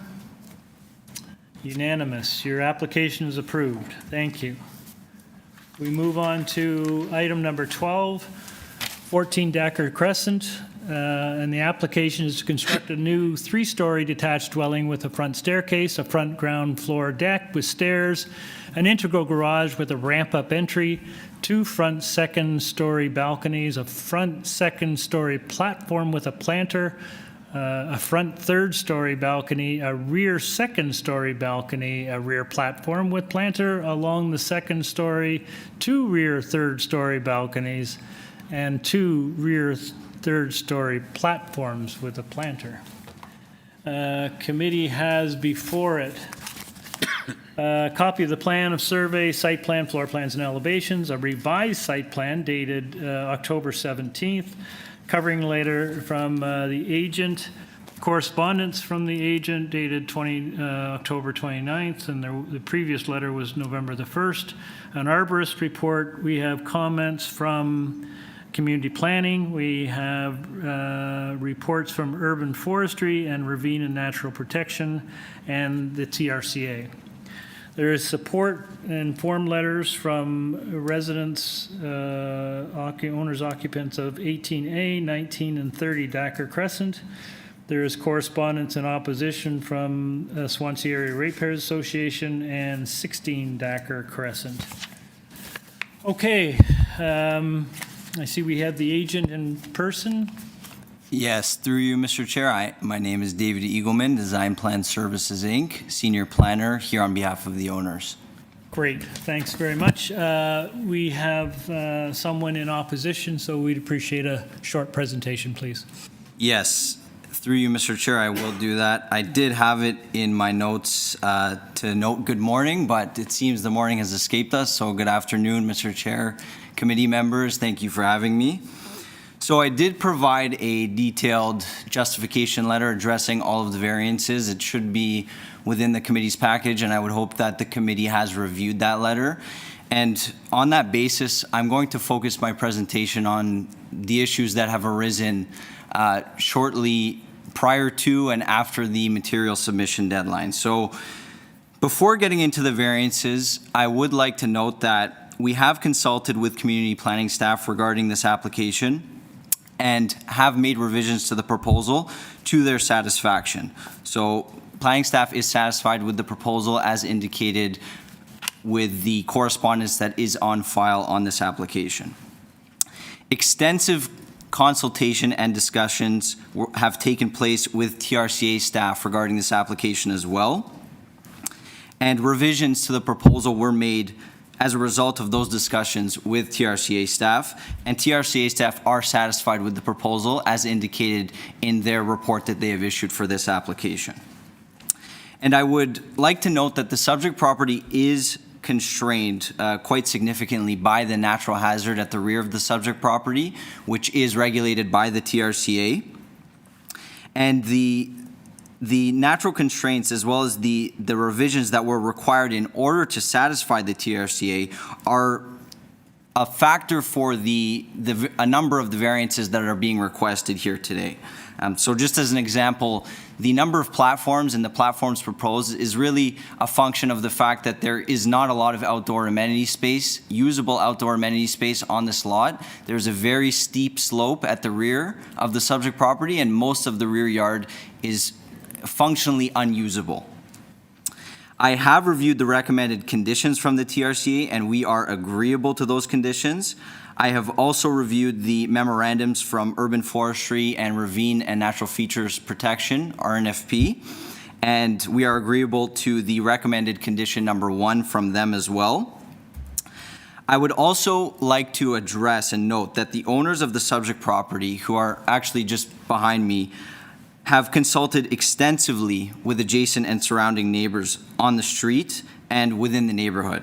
S1: Unanimous. Your application is approved. Thank you. We move on to item number 12, 14 DACRE Crescent. And the application is to construct a new 3-story detached dwelling with a front staircase, a front ground floor deck with stairs, an integral garage with a ramp-up entry, 2 front second-story balconies, a front second-story platform with a planter, a front third-story balcony, a rear second-story balcony, a rear platform with planter along the second story, 2 rear third-story balconies, and 2 rear third-story platforms with a planter. Committee has before it a copy of the plan of survey, site plan, floor plans, and elevations, a revised site plan dated October 17th, covering letter from the agent, correspondence from the agent dated October 29th, and the previous letter was November the 1st. An arborist report. We have comments from community planning. We have reports from urban forestry and ravine and natural protection and the TRCA. There is support and form letters from residents, owners, occupants of 18A, 19, and 30 DACRE Crescent. There is correspondence and opposition from Swansea Area Ratepayers Association and 16 DACRE Crescent. Okay, I see we have the agent in person.
S14: Yes, through you, Mr. Chair. My name is David Eagleman, Design Plan Services, Inc., Senior Planner here on behalf of the owners.
S1: Great, thanks very much. We have someone in opposition, so we'd appreciate a short presentation, please.
S14: Yes, Through you, Mr. Chair, I will do that. I did have it in my notes to note good morning, but it seems the morning has escaped us. So good afternoon, Mr. Chair, committee members. Thank you for having me. So I did provide a detailed justification letter addressing all of the variances. It should be within the committee's package, and I would hope that the committee has reviewed that letter. And on that basis, I'm going to focus my presentation on the issues that have arisen shortly prior to and after the material submission deadline. So before getting into the variances, I would like to note that we have consulted with community planning staff regarding this application and have made revisions to the proposal to their satisfaction. So planning staff is satisfied with the proposal as indicated with the correspondence that is on file on this application. Extensive consultation and discussions have taken place with TRCA staff regarding this application as well. And revisions to the proposal were made as a result of those discussions with TRCA staff, and TRCA staff are satisfied with the proposal as indicated in their report that they have issued for this application. And I would like to note that the subject property is constrained quite significantly by the natural hazard at the rear of the subject property, which is regulated by the TRCA. And the natural constraints as well as the revisions that were required in order to satisfy the TRCA are a factor for a number of the variances that are being requested here today. So just as an example, the number of platforms and the platforms proposed is really a function of the fact that there is not a lot of outdoor amenity space, usable outdoor amenity space on this lot. There's a very steep slope at the rear of the subject property, and most of the rear yard is functionally unusable. I have reviewed the recommended conditions from the TRCA, and we are agreeable to those conditions. I have also reviewed the memorandums from Urban Forestry and Ravine and Natural Features Protection, RNFP, and we are agreeable to the recommended condition number 1 from them as well. I would also like to address and note that the owners of the subject property, who are actually just behind me, have consulted extensively with adjacent and surrounding neighbors on the street and within the neighborhood.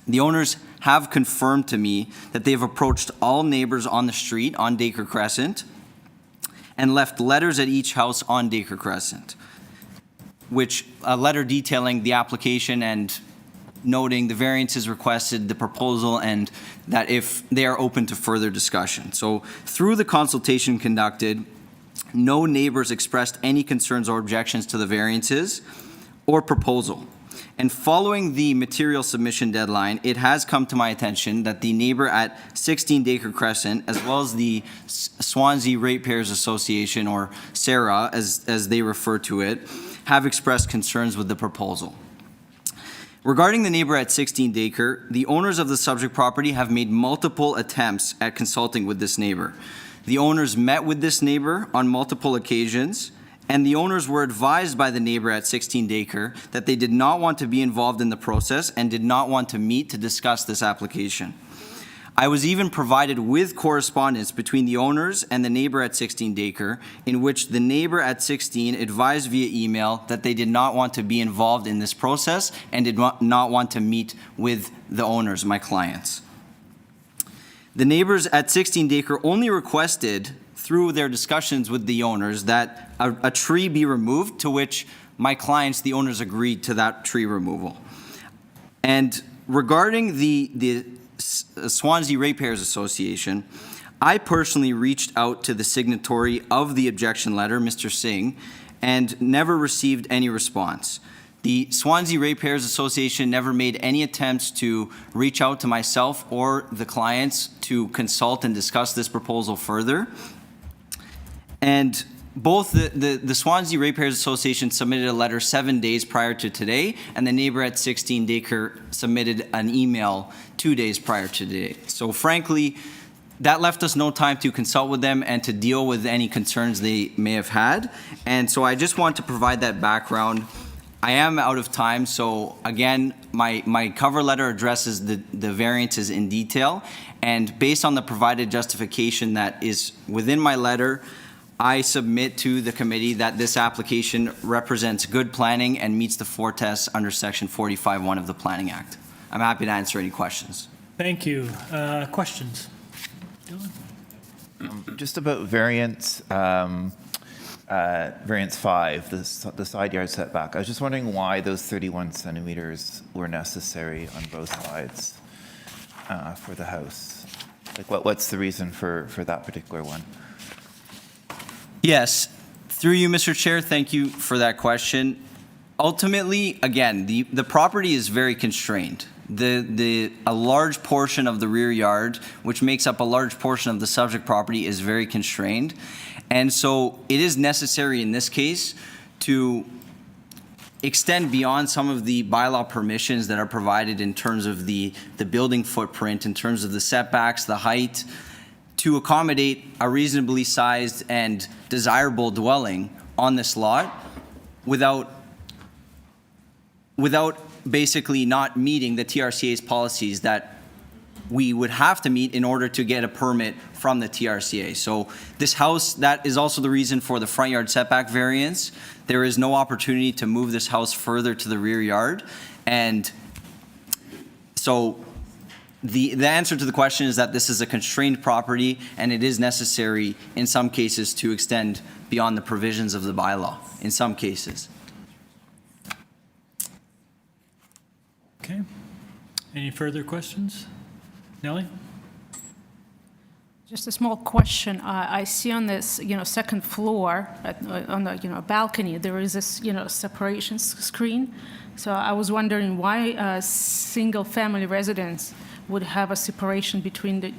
S14: The owners have confirmed to me that they have approached all neighbors on the street on DACRE Crescent and left letters at each house on DACRE Crescent, which a letter detailing the application and noting the variances requested, the proposal, and that if they are open to further discussion. So through the consultation conducted, no neighbors expressed any concerns or objections to the variances or proposal. And following the material submission deadline, it has come to my attention that the neighbor at 16 DACRE Crescent, as well as the Swansea Ratepayers Association, or SARA as they refer to it, have expressed concerns with the proposal. Regarding the neighbor at 16 DACRE, the owners of the subject property have made multiple attempts at consulting with this neighbor. The owners met with this neighbor on multiple occasions, and the owners were advised by the neighbor at 16 DACRE that they did not want to be involved in the process and did not want to meet to discuss this application. I was even provided with correspondence between the owners and the neighbor at 16 DACRE, in which the neighbor at 16 advised via email that they did not want to be involved in this process and did not want to meet with the owners, my clients. The neighbors at 16 DACRE only requested, through their discussions with the owners, that a tree be removed, to which my clients, the owners, agreed to that tree removal. And regarding the Swansea Ratepayers Association, I personally reached out to the signatory of the objection letter, Mr. Singh, and never received any response. The Swansea Ratepayers Association never made any attempts to reach out to myself or the clients to consult and discuss this proposal further. And both the Swansea Ratepayers Association submitted a letter 7 days prior to today, and the neighbor at 16 DACRE submitted an email 2 days prior to today. So frankly, that left us no time to consult with them and to deal with any concerns they may have had. And so I just want to provide that background. I am out of time, so again, my cover letter addresses the variances in detail, and based on the provided justification that is within my letter, I submit to the committee that this application represents good planning and meets the 4 tests under Section 45(1) of the Planning Act. I'm happy to answer any questions.
S1: Thank you. Questions?
S7: Just about variance, variance 5, the side yard setback. I was just wondering why those 31 centimeters were necessary on both sides for the house. Like, what's the reason for that particular one?
S14: Yes, through you, Mr. Chair, thank you for that question. Ultimately, again, the property is very constrained. A large portion of the rear yard, which makes up a large portion of the subject property, is very constrained. And so it is necessary in this case to extend beyond some of the bylaw permissions that are provided in terms of the building footprint, in terms of the setbacks, the height, to accommodate a reasonably sized and desirable dwelling on this lot without basically not meeting the TRCA's policies that we would have to meet in order to get a permit from the TRCA. So this house, that is also the reason for the front yard setback variance. There is no opportunity to move this house further to the rear yard. And so the answer to the question is that this is a constrained property and it is necessary in some cases to extend beyond the provisions of the bylaw, in some cases.
S1: Okay. Any further questions? Nellie?
S11: Just a small question. I see on this, second floor, on the, balcony, there is this, separation screen. So I was wondering why a single-family residence would have a separation between the,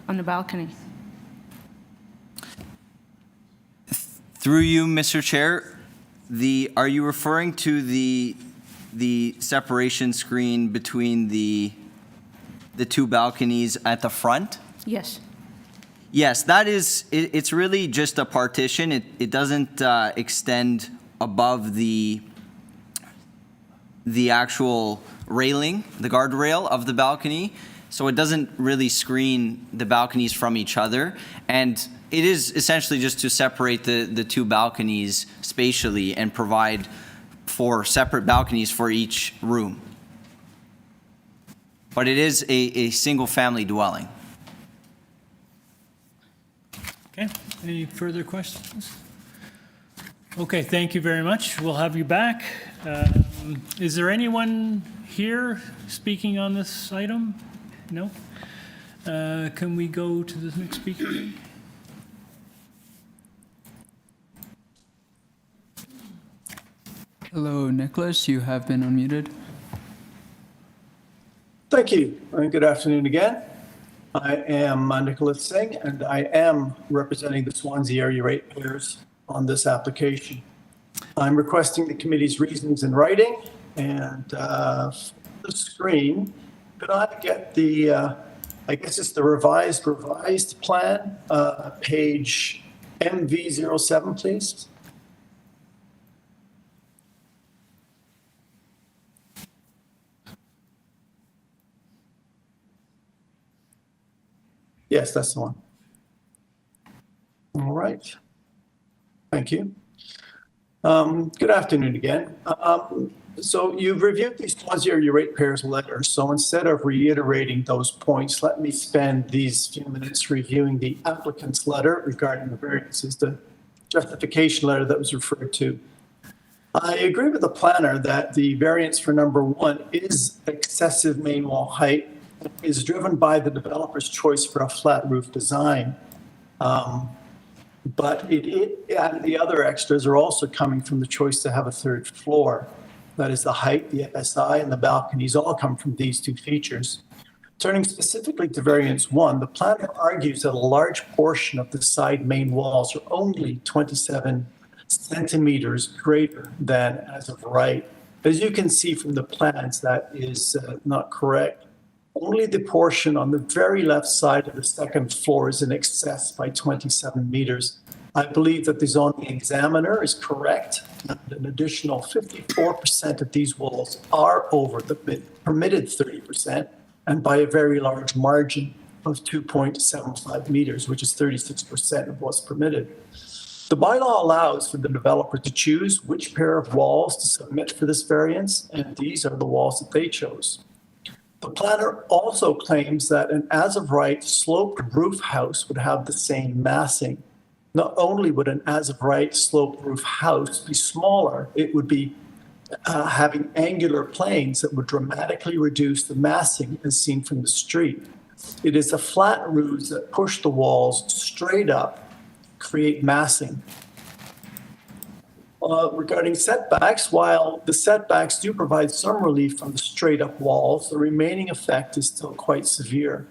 S11: on the balcony.
S14: Through you, Mr. Chair, are you referring to the separation screen between the two balconies at the front?
S11: Yes.
S14: Yes, that is, it's really just a partition. It doesn't extend above the actual railing, the guardrail of the balcony. So it doesn't really screen the balconies from each other. And it is essentially just to separate the two balconies spatially and provide for separate balconies for each room. But it is a single-family dwelling.
S1: Okay, any further questions? Okay, thank you very much. We'll have you back. Is there anyone here speaking on this item? No? Can we go to the next speaker?
S3: Hello, Nicholas. You have been unmuted.
S13: Thank you, and good afternoon again. I am Nicholas Singh, and I am representing the Swansea area ratepayers on this application. I'm requesting the committee's reasons in writing, and the screen, could I get the, I guess it's the revised plan, page MV07, please? Yes, that's the one. All right. Thank you. Good afternoon again. So you've reviewed these Swansea area ratepayers letters. So instead of reiterating those points, let me spend these few minutes reviewing the applicant's letter regarding the variances, the justification letter that was referred to. I agree with the planner that the variance for number 1 is excessive main wall height, is driven by the developer's choice for a flat roof design. But and the other extras are also coming from the choice to have a third floor. That is the height, the FSI, and the balconies all come from these two features. Turning specifically to variance 1, the planner argues that a large portion of the side main walls are only 27 centimeters greater than as of right. As you can see from the plans, that is not correct. Only the portion on the very left side of the second floor is in excess by 27 meters. I believe that the zoning examiner is correct. An additional 54% of these walls are over the permitted 30%, and by a very large margin. of 2.75 meters, which is 36% of what's permitted. The bylaw allows for the developer to choose which pair of walls to submit for this variance, and these are the walls that they chose. The planner also claims that an as-of-right sloped roof house would have the same massing. Not only would an as-of-right sloped roof house be smaller, it would be having angular planes that would dramatically reduce the massing as seen from the street. It is the flat roofs that push the walls straight up, create massing. Regarding setbacks, while the setbacks do provide some relief from the straight up walls, the remaining effect is still quite severe.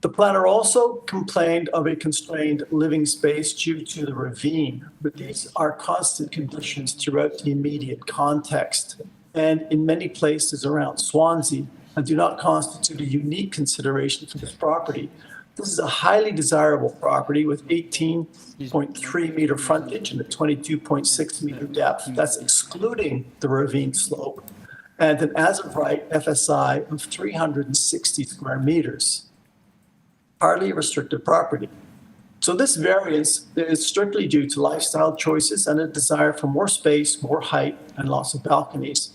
S13: The planner also complained of a constrained living space due to the ravine, but these are constant conditions throughout the immediate context and in many places around Swansea, and do not constitute a unique consideration for this property. This is a highly desirable property with 18.3 meter frontage and a 22.6 meter depth. That's excluding the ravine slope, and an as-of-right FSI of 360 square meters. Hardly a restricted property. So this variance is strictly due to lifestyle choices and a desire for more space, more height, and lots of balconies.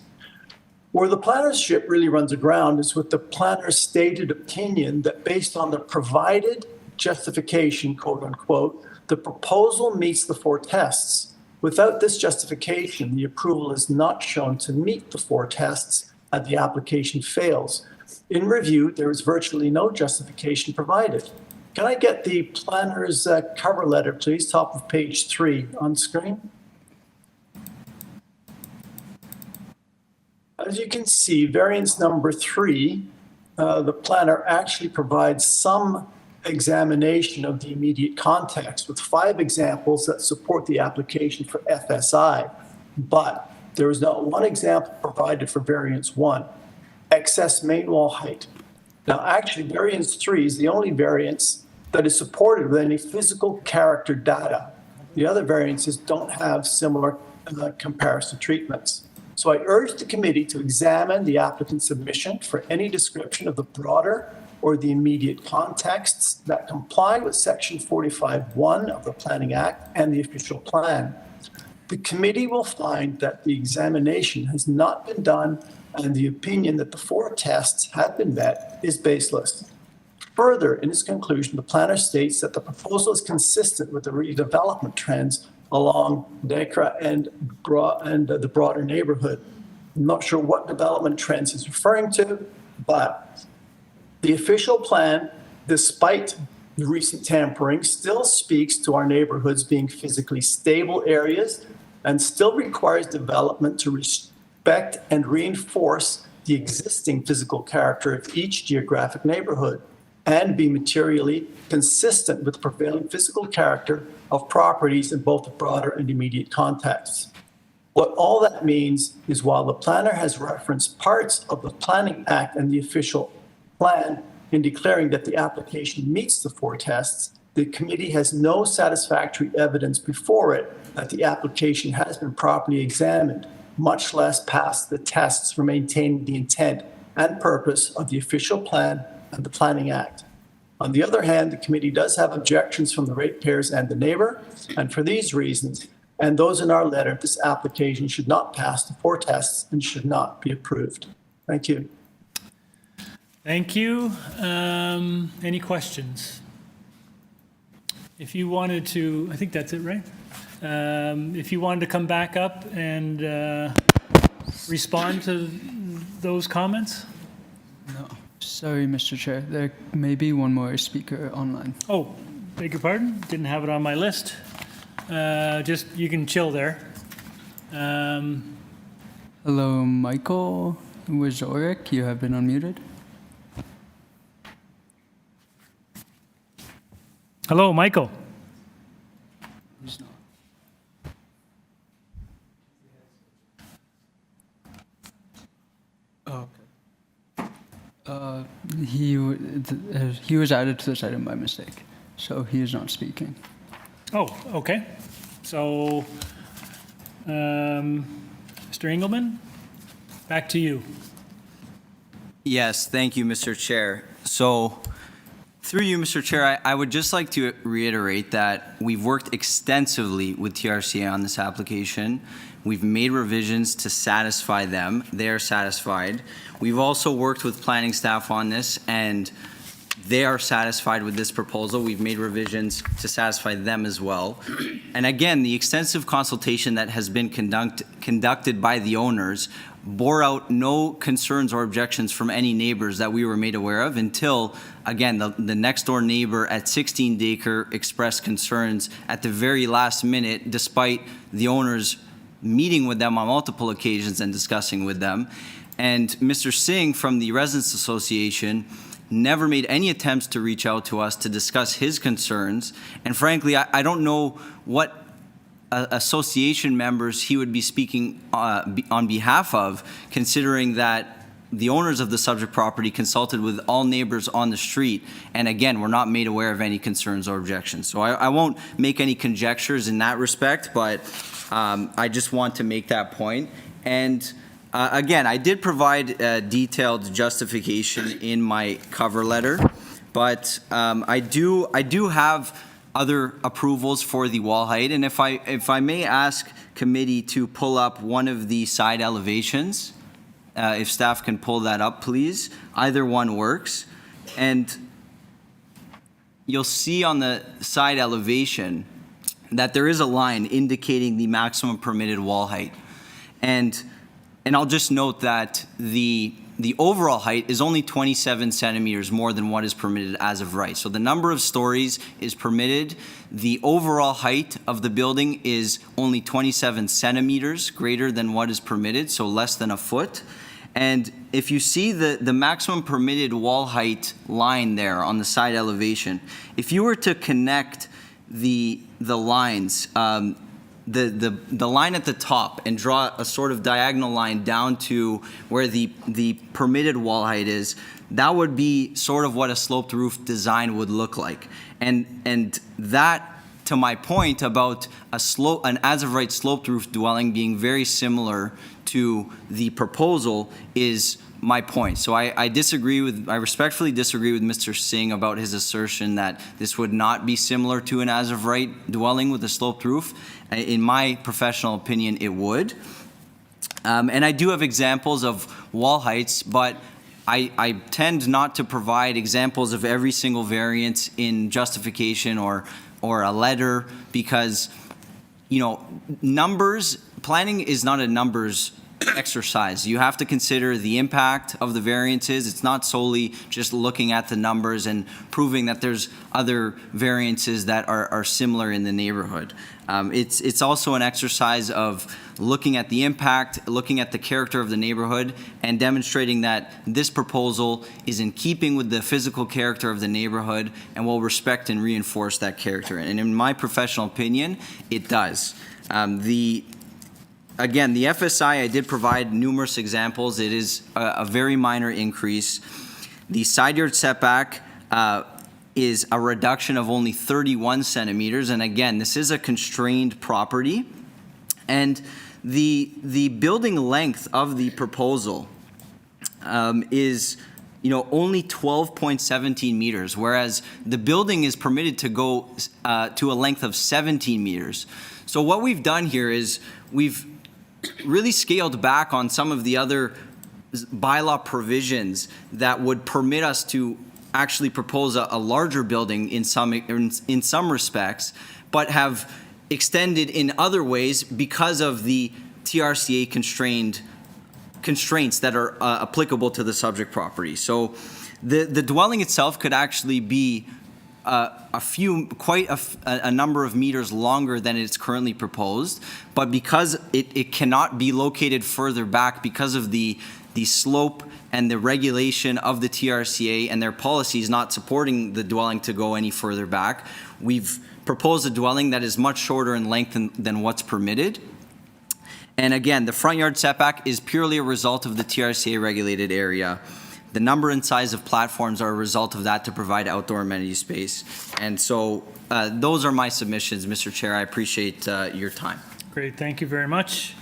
S13: Where the planner's ship really runs aground is with the planner's stated opinion that based on the provided justification, quote unquote, the proposal meets the 4 tests. Without this justification, the approval is not shown to meet the 4 tests and the application fails. In review, there is virtually no justification provided. Can I get the planner's cover letter, please, top of page 3 on screen? As you can see, variance number 3, the planner actually provides some examination of the immediate context with 5 examples that support the application for FSI, but there is not one example provided for variance 1, excess main wall height. Now, actually, variance 3 is the only variance that is supported with any physical character data. The other variances don't have similar comparison treatments. So I urge the committee to examine the applicant's submission for any description of the broader or the immediate contexts that comply with Section 45(1) of the Planning Act and the official plan. The committee will find that the examination has not been done and the opinion that the 4 tests have been met is baseless. Further, in its conclusion, the planner states that the proposal is consistent with the redevelopment trends along DACRE and the broader neighborhood. I'm not sure what development trends he's referring to, but the official plan, despite the recent tampering, still speaks to our neighborhoods being physically stable areas and still requires development to respect and reinforce the existing physical character of each geographic neighborhood and be materially consistent with the prevailing physical character of properties in both the broader and immediate contexts. What all that means is while the planner has referenced parts of the Planning Act and the official plan in declaring that the application meets the 4 tests, the committee has no satisfactory evidence before it that the application has been properly examined, much less pass the tests for maintaining the intent and purpose of the official plan and the Planning Act. On the other hand, the committee does have objections from the ratepayers and the neighbor, and for these reasons, and those in our letter, this application should not pass the 4 tests and should not be approved. Thank you.
S1: Thank you. Any questions? If you wanted to, I think that's it, right? If you wanted to come back up and respond to those comments?
S3: No. Sorry, Mr. Chair. There may be one more speaker online.
S1: Oh, beg your pardon? Didn't have it on my list. Just, you can chill there.
S3: Hello, Michael Wazorek. You have been unmuted.
S1: Hello, Michael.
S3: He's not. Oh, okay. He was added to this item by mistake, so he is not speaking.
S1: Oh, okay. So, Mr. Engelman, back to you.
S14: Yes, thank you, Mr. Chair. So Through you, Mr. Chair, I would just like to reiterate that we've worked extensively with TRCA on this application. We've made revisions to satisfy them. They are satisfied. We've also worked with planning staff on this, and they are satisfied with this proposal. We've made revisions to satisfy them as well. And again, the extensive consultation that has been conducted by the owners bore out no concerns or objections from any neighbors that we were made aware of until, again, the next door neighbor at 16 DACRE expressed concerns at the very last minute, despite the owners meeting with them on multiple occasions and discussing with them. And Mr. Singh from the Residents Association never made any attempts to reach out to us to discuss his concerns. And frankly, I don't know what association members he would be speaking on behalf of, considering that the owners of the subject property consulted with all neighbors on the street, and again, we're not made aware of any concerns or objections. So I won't make any conjectures in that respect, but I just want to make that point. And again, I did provide a detailed justification in my cover letter, but I do have other approvals for the wall height. And if I may ask committee to pull up one of the side elevations, if staff can pull that up, please. Either one works. And you'll see on the side elevation that there is a line indicating the maximum permitted wall height. And I'll just note that the overall height is only 27 centimeters more than what is permitted as of right. So the number of stories is permitted. The overall height of the building is only 27 centimeters greater than what is permitted, so less than a foot. And if you see the maximum permitted wall height line there on the side elevation, if you were to connect the lines, the line at the top and draw a sort of diagonal line down to where the permitted wall height is, that would be sort of what a sloped roof design would look like. And that, to my point about an as-of-right sloped roof dwelling being very similar to the proposal, is my point. So I respectfully disagree with Mr. Singh about his assertion that this would not be similar to an as-of-right dwelling with a sloped roof. In my professional opinion, it would. And I do have examples of wall heights, but I tend not to provide examples of every single variance in justification or a letter, because, you know, planning is not a numbers exercise. You have to consider the impact of the variances. It's not solely just looking at the numbers and proving that there's other variances that are similar in the neighborhood. It's also an exercise of looking at the impact, looking at the character of the neighborhood, and demonstrating that this proposal is in keeping with the physical character of the neighborhood and will respect and reinforce that character. And in my professional opinion, it does. Again, the FSI, I did provide numerous examples. It is a very minor increase. The side yard setback is a reduction of only 31 centimeters. And again, this is a constrained property. And the building length of the proposal is, you know, only 12.17 meters, whereas the building is permitted to go to a length of 17 meters. So what we've done here is we've really scaled back on some of the other bylaw provisions that would permit us to actually propose a larger building in some respects, but have extended in other ways because of the TRCA constraints that are applicable to the subject property. So the dwelling itself could actually be quite a number of meters longer than it's currently proposed, but because it cannot be located further back because of the slope and the regulation of the TRCA and their policies not supporting the dwelling to go any further back, we've proposed a dwelling that is much shorter in length than what's permitted. And again, the front yard setback is purely a result of the TRCA regulated area. The number and size of platforms are a result of that to provide outdoor amenity space. And so those are my submissions, Mr. Chair. I appreciate your time.
S1: Great, thank you very much.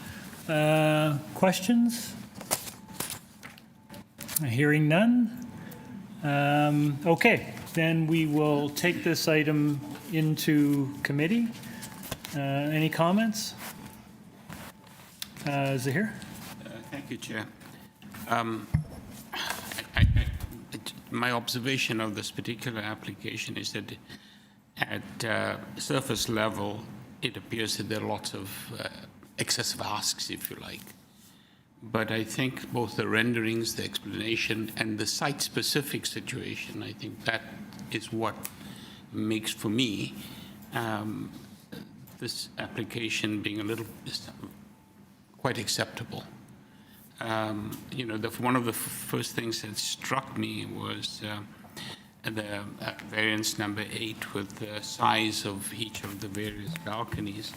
S1: Questions? Hearing none. Okay, then we will take this item into committee. Any comments? Zahir?
S5: Thank you, Chair. My observation of this particular application is that at surface level, it appears that there are lots of excessive asks, if you like. But I think both the renderings, the explanation, and the site-specific situation, I think that is what makes, for me, this application being a little quite acceptable. You know, one of the first things that struck me was the variance number 8 with the size of each of the various balconies.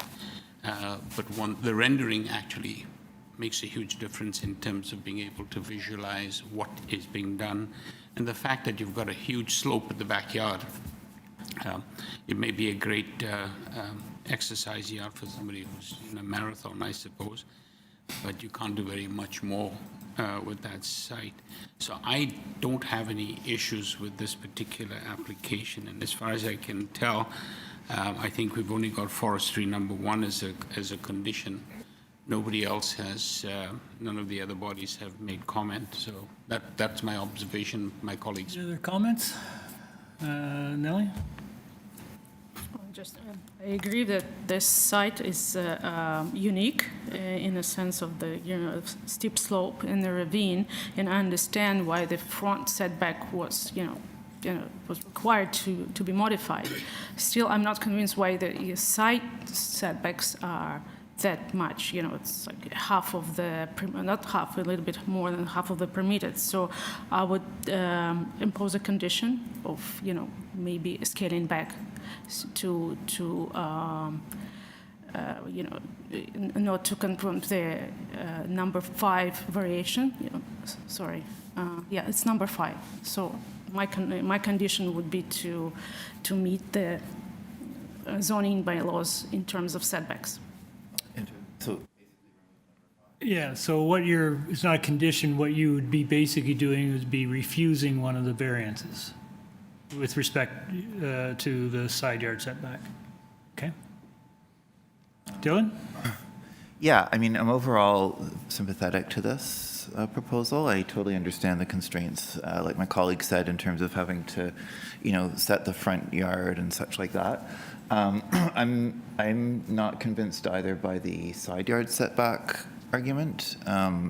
S5: But the rendering actually makes a huge difference in terms of being able to visualize what is being done. And the fact that you've got a huge slope at the backyard, it may be a great exercise yard for somebody who's in a marathon, I suppose, but you can't do very much more with that site. So I don't have any issues with this particular application. And as far as I can tell, I think we've only got forestry number 1 as a condition. Nobody else has, none of the other bodies have made comment. So that's my observation, my colleagues.
S1: Any other comments? Nellie?
S11: I agree that this site is unique in the sense of the steep slope in the ravine, and I understand why the front setback was was required to be modified. Still, I'm not convinced why the side setbacks are that much. It's like half of the, not half, a little bit more than half of the permitted. So I would impose a condition of, maybe scaling back to not to confront the number 5 variation. Sorry, yeah, it's number 5. So my condition would be to meet the zoning bylaws in terms of setbacks.
S7: So
S1: Yeah, so it's not a condition, what you would be basically doing is be refusing one of the variances with respect to the side yard setback. Okay? Dylan?
S7: Yeah, I mean, I'm overall sympathetic to this proposal. I totally understand the constraints, like my colleague said, in terms of having to, set the front yard and such like that. I'm not convinced either by the side yard setback argument.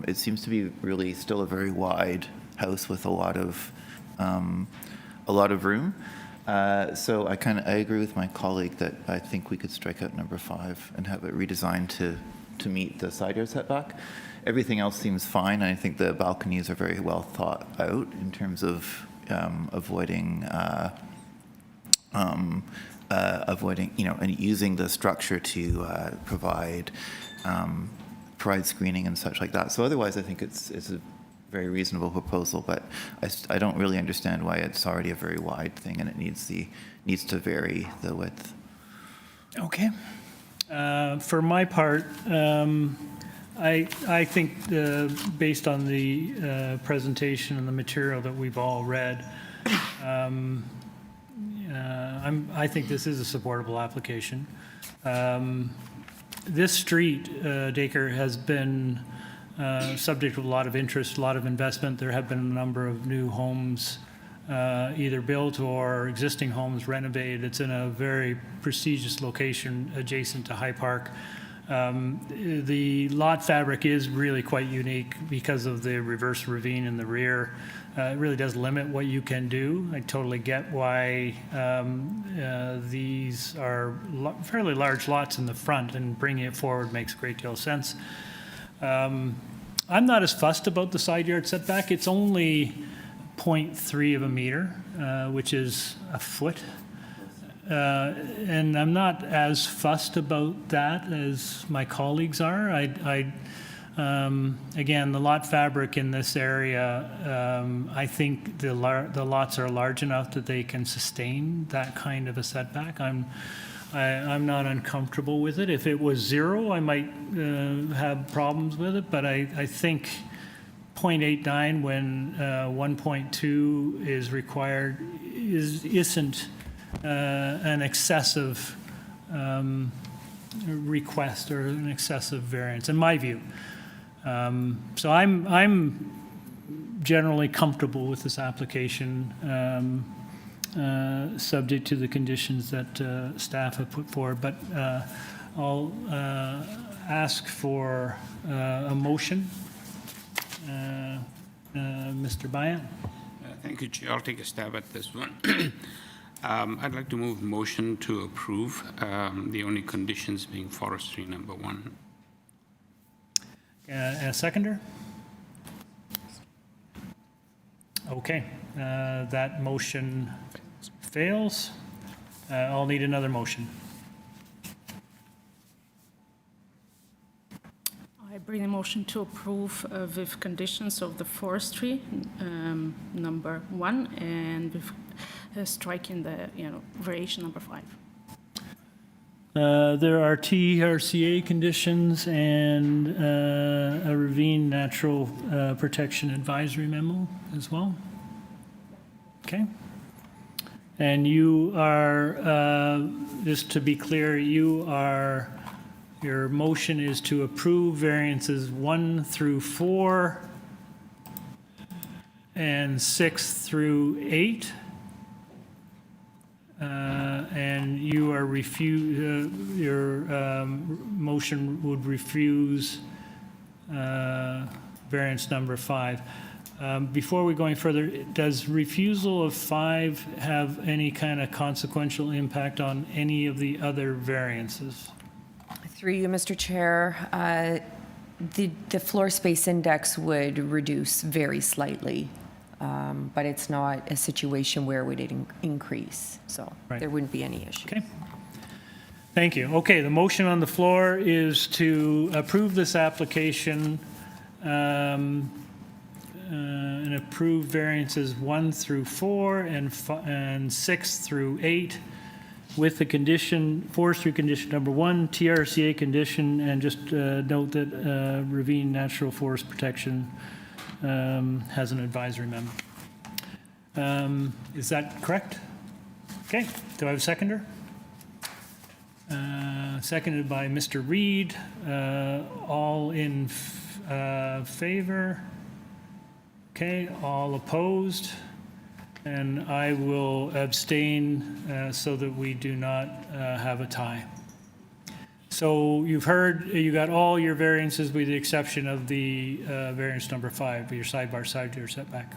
S7: It seems to be really still a very wide house with a lot of room. So I agree with my colleague that I think we could strike out number 5 and have it redesigned to meet the side yard setback. Everything else seems fine. I think the balconies are very well thought out in terms of avoiding, and using the structure to provide screening and such like that. So otherwise, I think it's a very reasonable proposal, but I don't really understand why it's already a very wide thing and it needs to vary the width.
S1: Okay. For my part, I think based on the presentation and the material that we've all read, I think this is a supportable application. This street, DACRE, has been subject to a lot of interest, a lot of investment. There have been a number of new homes either built or existing homes renovated. It's in a very prestigious location adjacent to High Park. The lot fabric is really quite unique because of the reverse ravine in the rear. It really does limit what you can do. I totally get why these are fairly large lots in the front, and bringing it forward makes a great deal of sense. I'm not as fussed about the side yard setback. It's only 0.3 of a meter, which is a foot. And I'm not as fussed about that as my colleagues are. Again, the lot fabric in this area, I think the lots are large enough that they can sustain that kind of a setback. I'm not uncomfortable with it. If it was 0, I might have problems with it, but I think 0.89 when 1.2 is required isn't an excessive request or an excessive variance, in my view. So I'm generally comfortable with this application, subject to the conditions that staff have put forward. But I'll ask for a motion. Mr. Bayan.
S5: Thank you, Chair. I'll take a stab at this one. I'd like to move motion to approve, the only conditions being forestry number 1.
S1: A seconder? Okay, that motion fails. I'll need another motion.
S11: I bring a motion to approve with conditions of the forestry, number 1, and with striking the, variation number 5.
S1: There are TRCA conditions and a ravine natural protection advisory memo as well. Okay. And you are, just to be clear, your motion is to approve variances 1 through 4 and 6 through 8. And you are your motion would refuse variance number 5. Before we go any further, does refusal of 5 have any kind of consequential impact on any of the other variances?
S10: Through you, Mr. Chair, the floor space index would reduce very slightly. But it's not a situation where it would increase, so there wouldn't be any issue.
S1: Okay. Thank you. Okay, the motion on the floor is to approve this application and approve variances 1 through 4 and 6 through 8 with the condition, forestry condition number 1, TRCA condition, and just note that ravine natural forest protection has an advisory memo. Is that correct? Okay, do I have a seconder? Seconded by Mr. Reed. All in favor? Okay, all opposed? And I will abstain so that we do not have a tie. So you've heard, you got all your variances with the exception of the variance number 5, your sidebar side yard setback.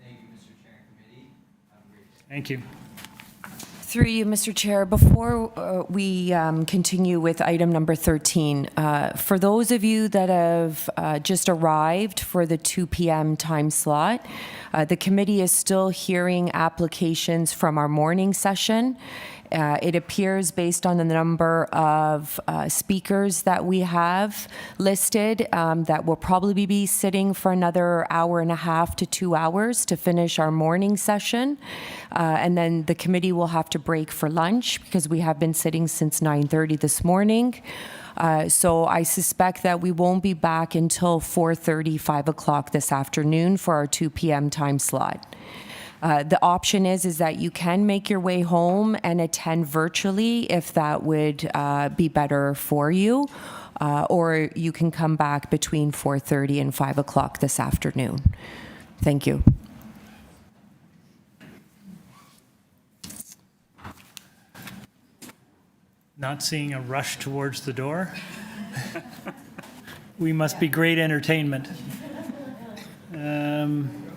S14: Thank you, Mr. Chair and Committee. Have a great day.
S1: Thank you.
S10: Through you, Mr. Chair, before we continue with item number 13, for those of you that have just arrived for the 2 p.m. time slot, the committee is still hearing applications from our morning session. It appears based on the number of speakers that we have listed that we'll probably be sitting for another hour and a half to 2 hours to finish our morning session. And then the committee will have to break for lunch because we have been sitting since 9:30 this morning. So I suspect that we won't be back until 4:30, 5 o'clock this afternoon for our 2 p.m. time slot. The option is that you can make your way home and attend virtually if that would be better for you, or you can come back between 4:30 and 5 o'clock this afternoon. Thank you.
S1: Not seeing a rush towards the door. We must be great entertainment.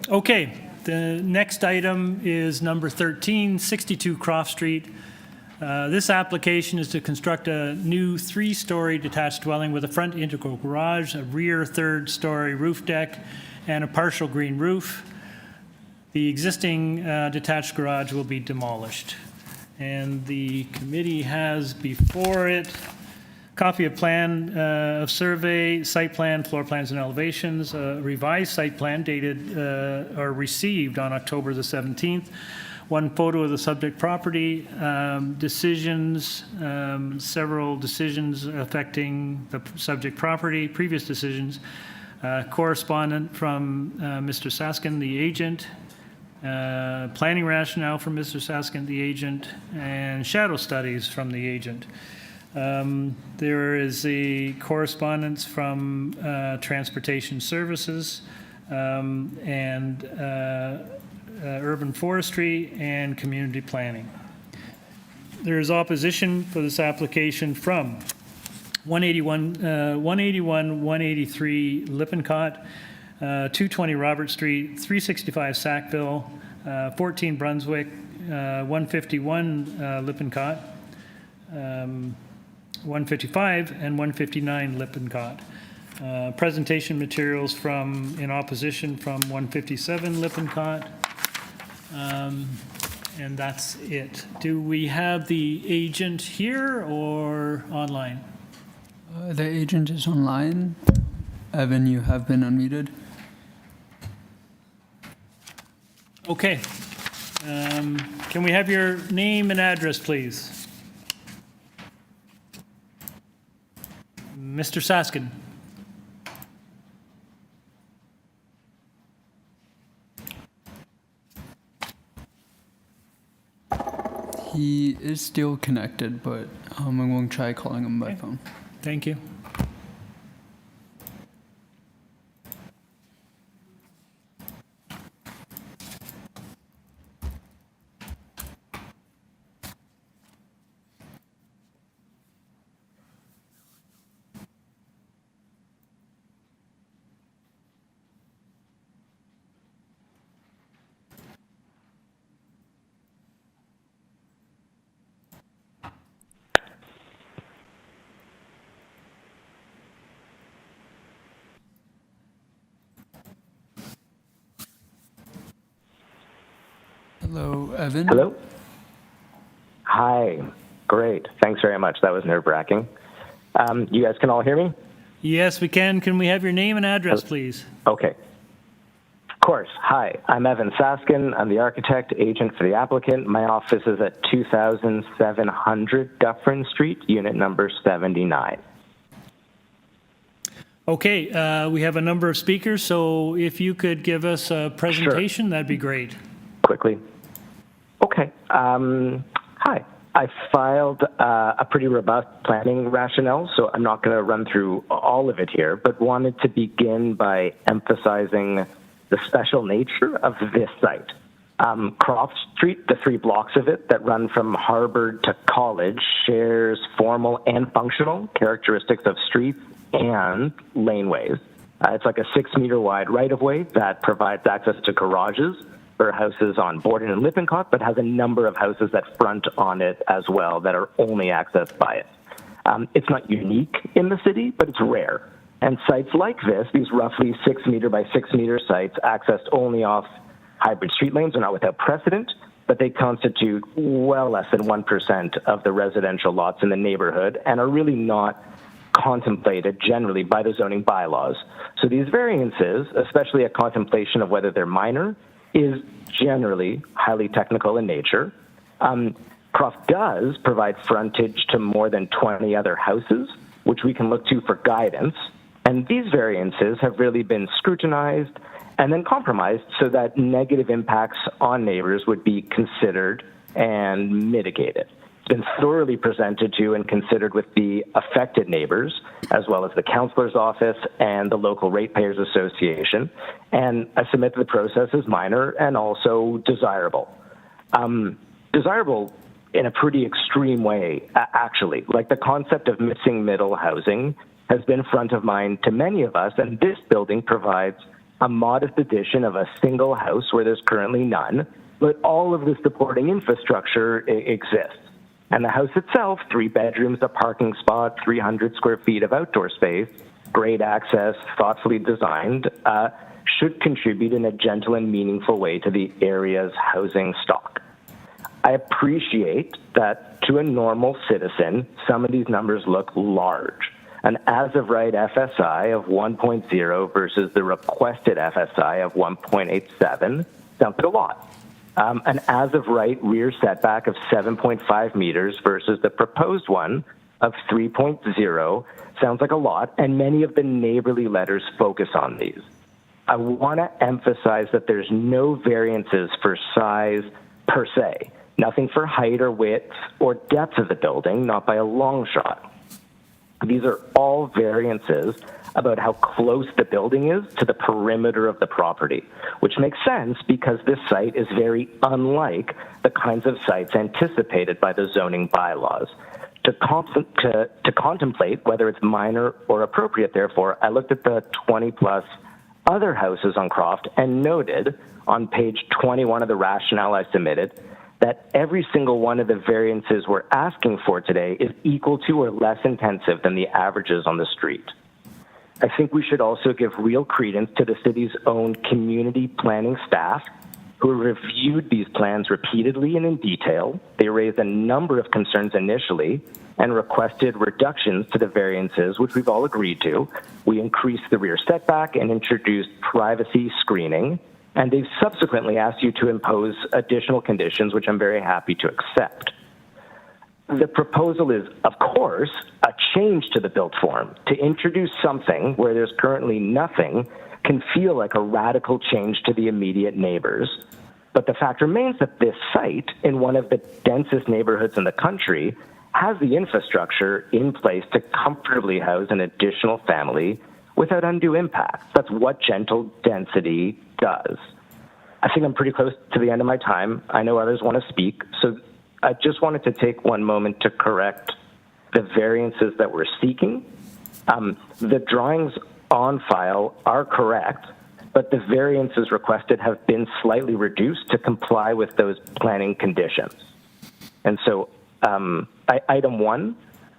S1: Okay. The next item is number 13, 62 Croft Street. This application is to construct a new 3-story detached dwelling with a front integral garage, a rear 3rd-story roof deck, and a partial green roof. The existing detached garage will be demolished. And the committee has before it copy of plan of survey, site plan, floor plans and elevations, revised site plan dated or received on October the 17th, 1 photo of the subject property, decisions, several decisions affecting the subject property, previous decisions, correspondent from Mr. Saskin, the agent, planning rationale from Mr. Saskin, the agent, and shadow studies from the agent. There is the correspondence from Transportation Services and Urban Forestry and Community Planning. There is opposition for this application from 183 Lippincott, 220 Robert Street, 365 Sackville, 14 Brunswick, 151 Lippincott, 155 and 159 Lippincott. Presentation materials in opposition from 157 Lippincott. And that's it. Do we have the agent here or online?
S3: The agent is online. Evan, you have been unmuted.
S1: Okay. Can we have your name and address, please? Mr. Saskin.
S3: He is still connected, but I'm going to try calling him by phone.
S1: Thank you.
S3: Hello, Evan.
S6: Hello. Hi. Great. Thanks very much. That was nerve-wracking. You guys can all hear me?
S1: Yes, we can. Can we have your name and address, please?
S6: Okay. Of course. Hi. I'm Evan Saskin. I'm the architect agent for the applicant. My office is at 2700 Dufferin Street, unit number 79.
S1: Okay, we have a number of speakers, so if you could give us a presentation, that'd be great.
S6: Quickly. Okay. Hi. I filed a pretty robust planning rationale, so I'm not going to run through all of it here, but wanted to begin by emphasizing the special nature of this site. Croft Street, the 3 blocks of it that run from Harvard to College, shares formal and functional characteristics of streets and laneways. It's like a 6-meter wide right-of-way that provides access to garages for houses on Borden and Lippincott, but has a number of houses that front on it as well that are only accessed by it. It's not unique in the city, but it's rare. And sites like this, these roughly 6-meter by 6-meter sites accessed only off hybrid street lanes, are not without precedent, but they constitute well less than 1% of the residential lots in the neighborhood and are really not contemplated generally by the zoning bylaws. So these variances, especially a contemplation of whether they're minor, is generally highly technical in nature. Croft does provide frontage to more than 20 other houses, which we can look to for guidance. And these variances have really been scrutinized and then compromised so that negative impacts on neighbors would be considered and mitigated. It's been thoroughly presented to and considered with the affected neighbors, as well as the councillor's office and the local ratepayers association. And I submit that the process is minor and also desirable. Desirable in a pretty extreme way, actually. Like the concept of missing middle housing has been front of mind to many of us, and this building provides a modest addition of a single house where there's currently none, but all of the supporting infrastructure exists. And the house itself, 3 bedrooms, a parking spot, 300 square feet of outdoor space, great access, thoughtfully designed, should contribute in a gentle and meaningful way to the area's housing stock. I appreciate that to a normal citizen, some of these numbers look large. An as-of-right FSI of 1.0 versus the requested FSI of 1.87 sounds like a lot. An as-of-right rear setback of 7.5 meters versus the proposed one of 3.0 sounds like a lot, and many of the neighborly letters focus on these. I want to emphasize that there's no variances for size per se. Nothing for height or width or depth of the building, not by a long shot. These are all variances about how close the building is to the perimeter of the property, which makes sense because this site is very unlike the kinds of sites anticipated by the zoning bylaws. To contemplate whether it's minor or appropriate, therefore, I looked at the 20-plus other houses on Croft and noted on page 21 of the rationale I submitted that every single one of the variances we're asking for today is equal to or less intensive than the averages on the street. I think we should also give real credence to the city's own community planning staff who reviewed these plans repeatedly and in detail. They raised a number of concerns initially and requested reductions to the variances, which we've all agreed to. We increased the rear setback and introduced privacy screening, and they've subsequently asked you to impose additional conditions, which I'm very happy to accept. The proposal is, of course, a change to the built form. To introduce something where there's currently nothing can feel like a radical change to the immediate neighbors. But the fact remains that this site, in one of the densest neighborhoods in the country, has the infrastructure in place to comfortably house an additional family without undue impact. That's what gentle density does. I think I'm pretty close to the end of my time. I know others want to speak, so I just wanted to take one moment to correct the variances that we're seeking. The drawings on file are correct, but the variances requested have been slightly reduced to comply with those planning conditions. And so item 1,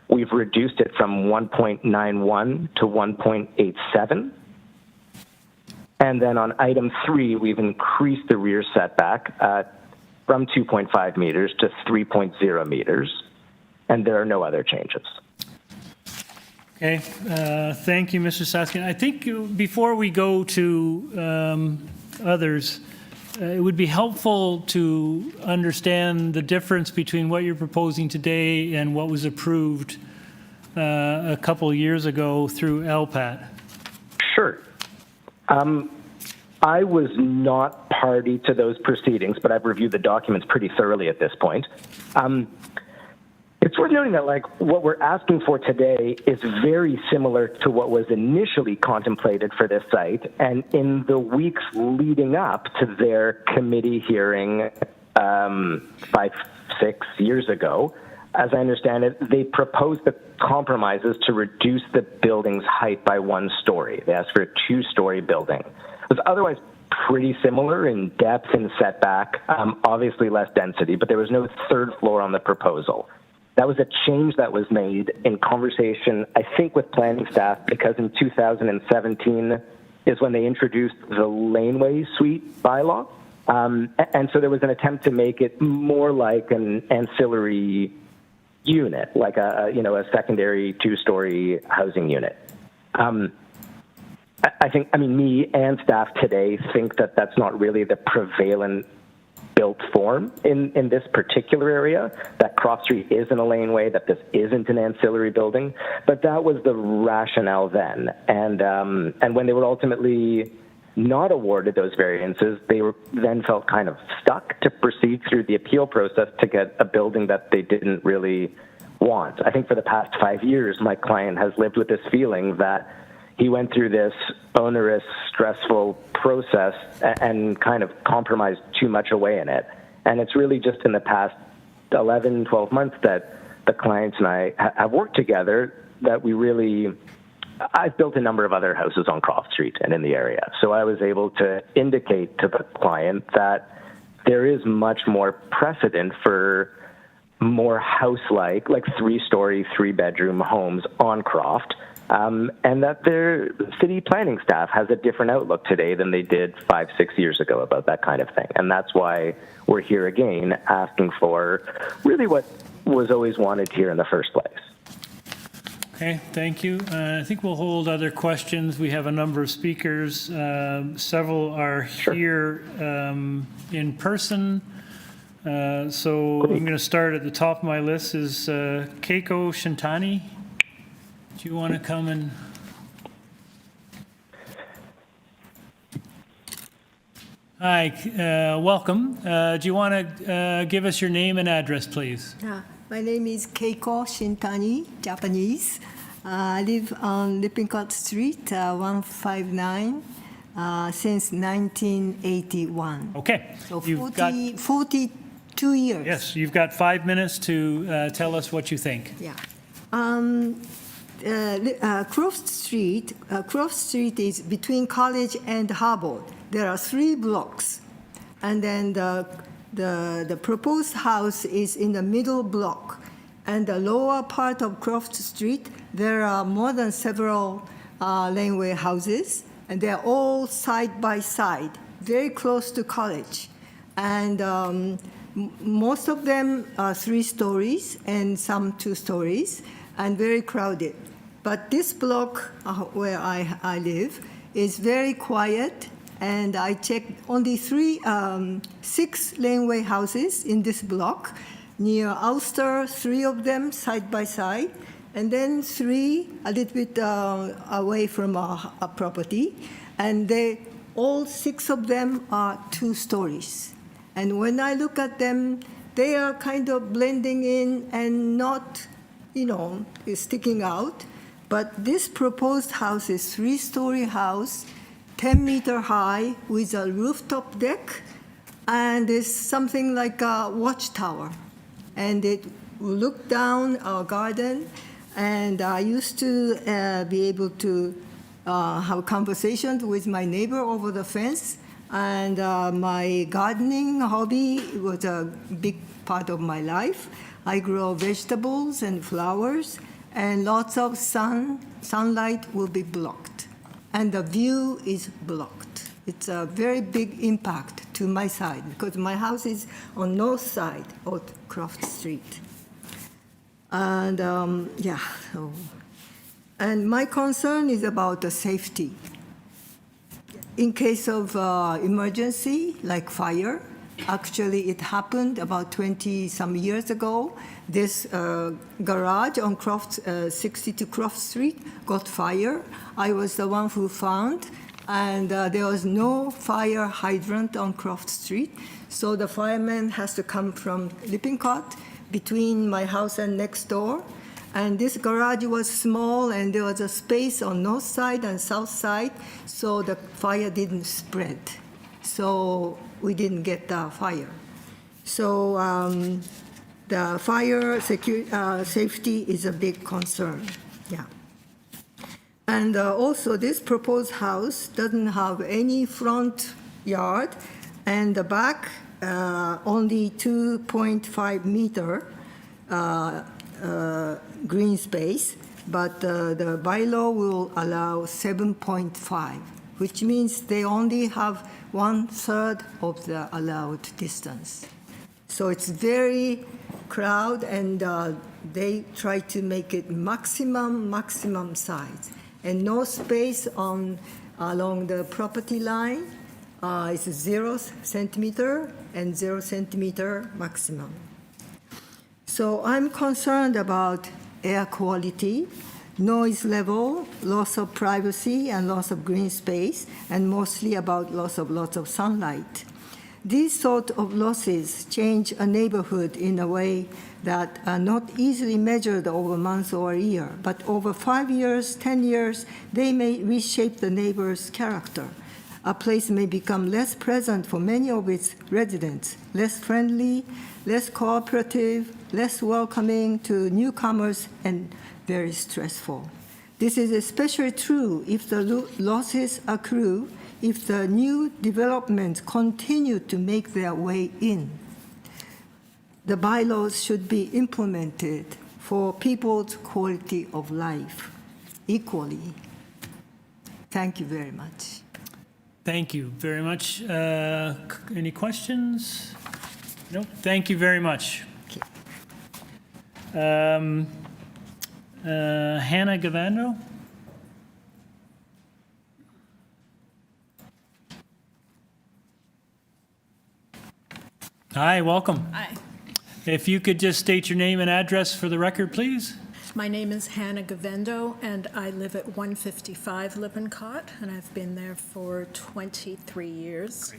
S6: we've reduced it from 1.91 to 1.87. And then on item 3, we've increased the rear setback from 2.5 meters to 3.0 meters, and there are no other changes.
S1: Okay, thank you, Mr. Saskin. I think before we go to others, it would be helpful to understand the difference between what you're proposing today and what was approved a couple years ago through LPAT.
S6: Sure. I was not party to those proceedings, but I've reviewed the documents pretty thoroughly at this point. It's worth noting that what we're asking for today is very similar to what was initially contemplated for this site, and in the weeks leading up to their committee hearing 5-6 years ago, as I understand it, they proposed the compromises to reduce the building's height by 1 story. They asked for a 2-story building. It was otherwise pretty similar in depth and setback, obviously less density, but there was no 3rd floor on the proposal. That was a change that was made in conversation, I think, with planning staff, because in 2017 is when they introduced the laneway suite bylaw. And so there was an attempt to make it more like an ancillary unit, like a secondary 2-story housing unit. I mean, me and staff today think that that's not really the prevalent built form in this particular area, that Croft Street isn't a laneway, that this isn't an ancillary building, but that was the rationale then. And when they were ultimately not awarded those variances, they then felt kind of stuck to proceed through the appeal process to get a building that they didn't really want. I think for the past 5 years, my client has lived with this feeling that he went through this onerous, stressful process and kind of compromised too much away in it. And it's really just in the past 11, 12 months that the clients and I have worked together that I've built a number of other houses on Croft Street and in the area. So I was able to indicate to the client that there is much more precedent for more house-like, 3-story, 3-bedroom homes on Croft. And that their city planning staff has a different outlook today than they did 5-6 years ago about that kind of thing. And that's why we're here again asking for really what was always wanted here in the first place.
S1: Okay, thank you. I think we'll hold other questions. We have a number of speakers. Several are here in person. So I'm going to start at the top of my list is Keiko Shintani. Do you want to come and... Hi, welcome. Do you want to give us your name and address, please?
S15: My name is Keiko Shintani, Japanese. I live on Lippincott Street, 159, since 1981.
S1: Okay.
S15: So
S1: You've
S15: 42 years.
S1: Yes, you've got 5 minutes to tell us what you think.
S15: Yeah. Croft Street is between College and Harvard. There are 3 blocks, and then the proposed house is in the middle block. And the lower part of Croft Street, there are more than several laneway houses, and they're all side by side, very close to College. And most of them are 3 stories and some 2 stories, and very crowded. But this block where I live is very quiet, and I checked only 6 laneway houses in this block. Near Ulster, 3 of them side by side, and then 3 a little bit away from our property, and all 6 of them are 2 stories. And when I look at them, they are kind of blending in and not, sticking out. But this proposed house is 3-story house, 10-meter high with a rooftop deck, and it's something like a watchtower. And it will look down our garden, and I used to be able to have conversations with my neighbor over the fence, and my gardening hobby was a big part of my life. I grow vegetables and flowers, and lots of sunlight will be blocked, and the view is blocked. It's a very big impact to my side because my house is on north side of Croft Street. And and my concern is about the safety. In case of emergency, like fire, actually it happened about 20-some years ago. This garage on 62 Croft Street got fire. I was the one who found, and there was no fire hydrant on Croft Street. So the fireman has to come from Lippincott between my house and next door. And this garage was small, and there was a space on north side and south side, so the fire didn't spread. So we didn't get the fire. So the fire safety is a big concern. Yeah. And also, this proposed house doesn't have any front yard, and the back only 2.5 meter green space, but the bylaw will allow 7.5, which means they only have 1/3 of the allowed distance. So it's very crowded, and they try to make it maximum size, and no space along the property line. It's 0 centimeter and 0 centimeter maximum. So I'm concerned about air quality, noise level, loss of privacy, and loss of green space, and mostly about lots of sunlight. These sort of losses change a neighborhood in a way that are not easily measured over months or a year, but over 5 years, 10 years, they may reshape the neighbor's character. A place may become less present for many of its residents, less friendly, less cooperative, less welcoming to newcomers, and very stressful. This is especially true if the losses accrue, if the new developments continue to make their way in. The bylaws should be implemented for people's quality of life equally. Thank you very much.
S1: Thank you very much. Any questions? No. Thank you very much. Hannah Gavando? Hi, welcome.
S17: Hi.
S1: If you could just state your name and address for the record, please.
S17: My name is Hannah Gavendo, and I live at 155 Lippincott, and I've been there for 23 years.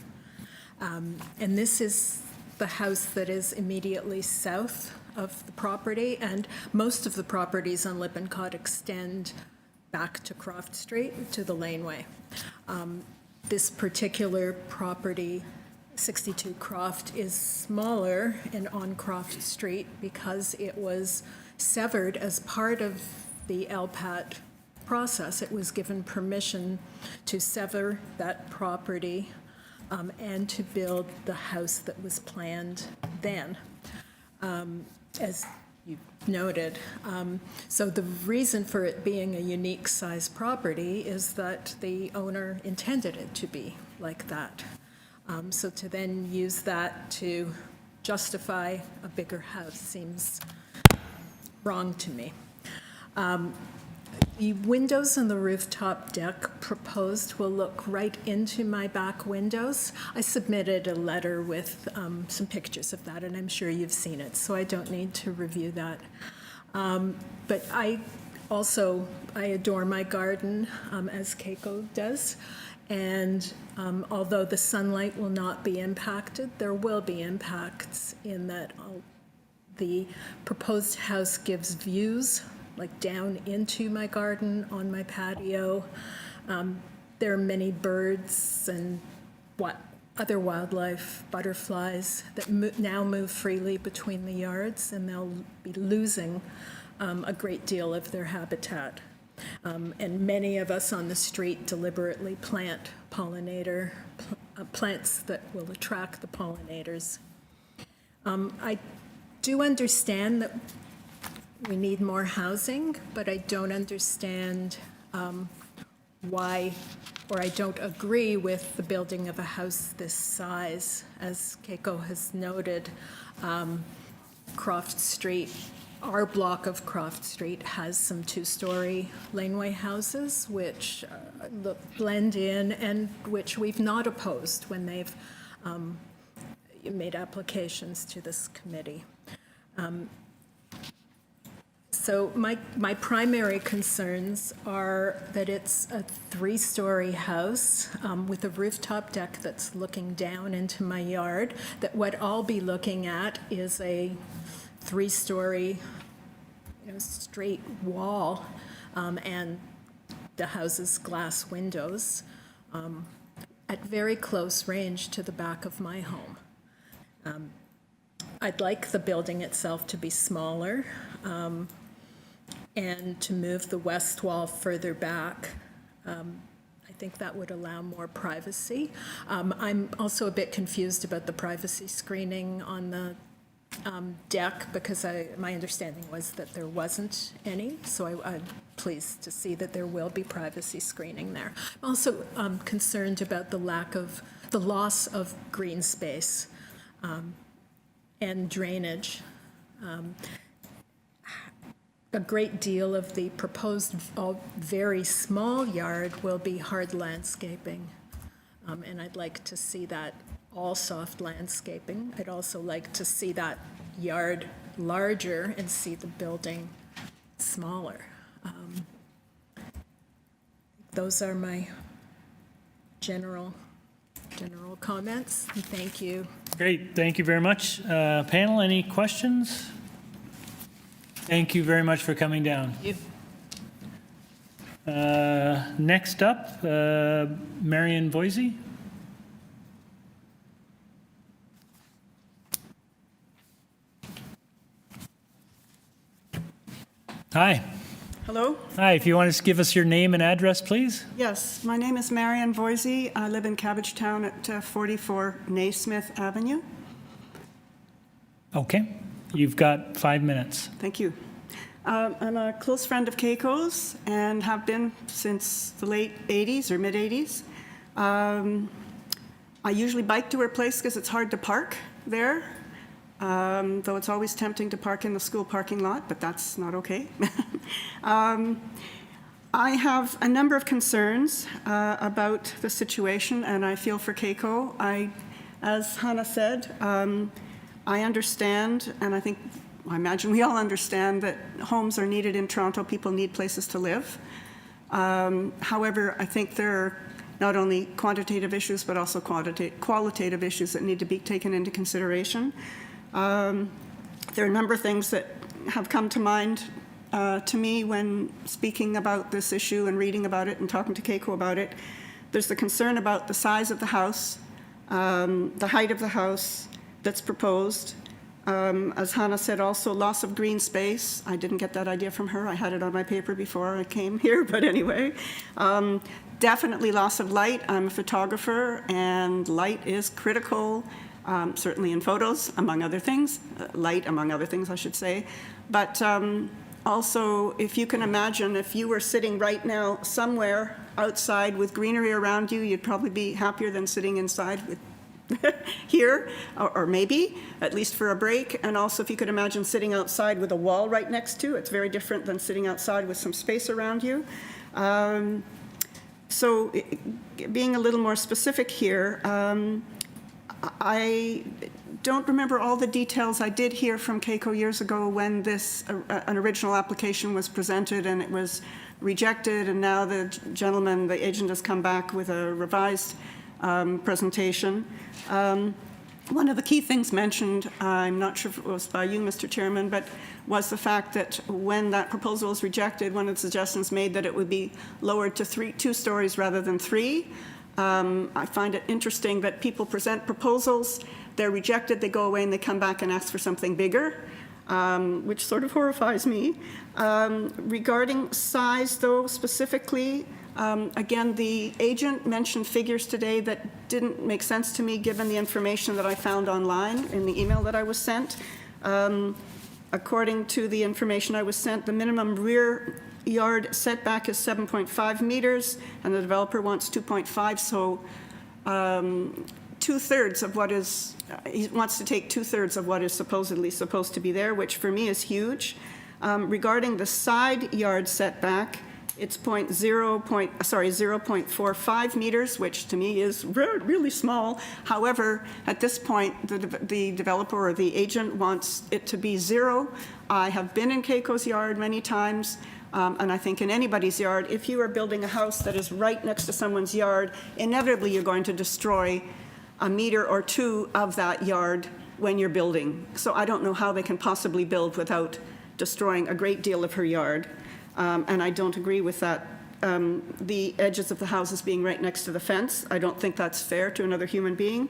S17: And this is the house that is immediately south of the property, and most of the properties on Lippincott extend back to Croft Street, to the laneway. This particular property, 62 Croft, is smaller and on Croft Street because it was severed as part of the LPAT process. It was given permission to sever that property and to build the house that was planned then, as you noted. So the reason for it being a unique size property is that the owner intended it to be like that. So to then use that to justify a bigger house seems wrong to me. The windows on the rooftop deck proposed will look right into my back windows. I submitted a letter with some pictures of that, and I'm sure you've seen it, so I don't need to review that. But I adore my garden, as Keiko does, and although the sunlight will not be impacted, there will be impacts in that the proposed house gives views like down into my garden on my patio. There are many birds and other wildlife, butterflies, that now move freely between the yards, and they'll be losing a great deal of their habitat. And many of us on the street deliberately plant plants that will attract the pollinators. I do understand that we need more housing, but I don't understand why, or I don't agree with the building of a house this size. As Keiko has noted, Croft Street, our block of Croft Street has some two-story laneway houses which blend in and which we've not opposed when they've made applications to this committee. So my primary concerns are that it's a three-story house with a rooftop deck that's looking down into my yard, that what I'll be looking at is a three-story straight wall and the house's glass windows at very close range to the back of my home. I'd like the building itself to be smaller and to move the west wall further back. I think that would allow more privacy. I'm also a bit confused about the privacy screening on the deck because my understanding was that there wasn't any, so I'm pleased to see that there will be privacy screening there. I'm also concerned about the loss of green space and drainage. A great deal of the proposed very small yard will be hard landscaping, and I'd like to see that all soft landscaping. I'd also like to see that yard larger and see the building smaller. Those are my general comments. Thank you.
S1: Great, thank you very much. Panel, any questions? Thank you very much for coming down.
S11: Thank you.
S1: Next up, Marion Voisey. Hi.
S12: Hello.
S1: Hi, if you want to give us your name and address, please.
S12: Yes, my name is Marion Voisey. I live in Cabbagetown at 44 Naismith Avenue.
S1: Okay, you've got 5 minutes.
S12: Thank you. I'm a close friend of Keiko's and have been since the late 80s or mid 80s. I usually bike to her place because it's hard to park there, though it's always tempting to park in the school parking lot, but that's not okay. I have a number of concerns about the situation, and I feel for Keiko. As Hannah said, I understand, and I imagine we all understand that homes are needed in Toronto. People need places to live. However, I think there are not only quantitative issues, but also qualitative issues that need to be taken into consideration. There are a number of things that have come to mind to me when speaking about this issue and reading about it and talking to Keiko about it. There's the concern about the size of the house, the height of the house that's proposed. As Hannah said, also loss of green space. I didn't get that idea from her. I had it on my paper before I came here, but anyway. Definitely loss of light. I'm a photographer, and light is critical, certainly in photos, among other things. Light, among other things, I should say. But also, if you can imagine, if you were sitting right now somewhere outside with greenery around you, you'd probably be happier than sitting inside with here, or maybe, at least for a break. And also, if you could imagine sitting outside with a wall right next to, it's very different than sitting outside with some space around you. So being a little more specific here, I don't remember all the details. I did hear from Keiko years ago when this, an original application was presented and it was rejected, and now the gentleman, the agent, has come back with a revised presentation. One of the key things mentioned, I'm not sure if it was by you, Mr. Chairman, but was the fact that when that proposal was rejected, one of the suggestions made that it would be lowered to 2 stories rather than 3. I find it interesting that people present proposals, they're rejected, they go away, and they come back and ask for something bigger, which sort of horrifies me. Regarding size, though, specifically, again, the agent mentioned figures today that didn't make sense to me given the information that I found online in the email that I was sent. According to the information I was sent, the minimum rear yard setback is 7.5 meters, and the developer wants 2.5, so 2/3 of what is, he wants to take 2/3 of what is supposedly supposed to be there, which for me is huge. Regarding the side yard setback, it's 0.45 meters, which to me is really small. However, at this point, the developer or the agent wants it to be 0. I have been in Keiko's yard many times, and I think in anybody's yard, if you are building a house that is right next to someone's yard, inevitably you're going to destroy a meter or 2 of that yard when you're building. So I don't know how they can possibly build without destroying a great deal of her yard. And I don't agree with that. The edges of the houses being right next to the fence, I don't think that's fair to another human being.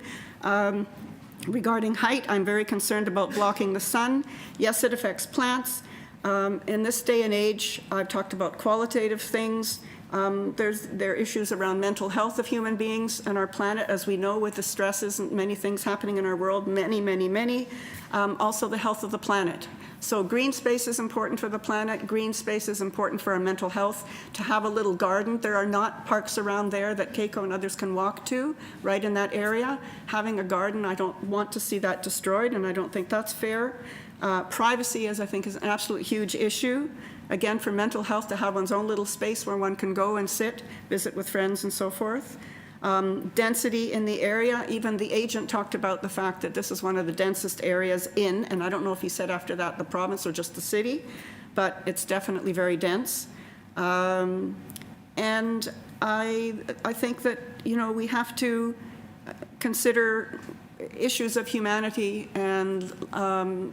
S12: Regarding height, I'm very concerned about blocking the sun. Yes, it affects plants. In this day and age, I've talked about qualitative things. There are issues around mental health of human beings and our planet, as we know, with the stresses and many things happening in our world, many. Also the health of the planet. So green space is important for the planet. Green space is important for our mental health. To have a little garden, there are not parks around there that Keiko and others can walk to, right in that area. Having a garden, I don't want to see that destroyed, and I don't think that's fair. Privacy, as I think, is an absolute huge issue. Again, for mental health, to have one's own little space where one can go and sit, visit with friends and so forth. Density in the area, even the agent talked about the fact that this is one of the densest areas in, and I don't know if he said after that the province or just the city, but it's definitely very dense. And I think that, you know, we have to consider issues of humanity and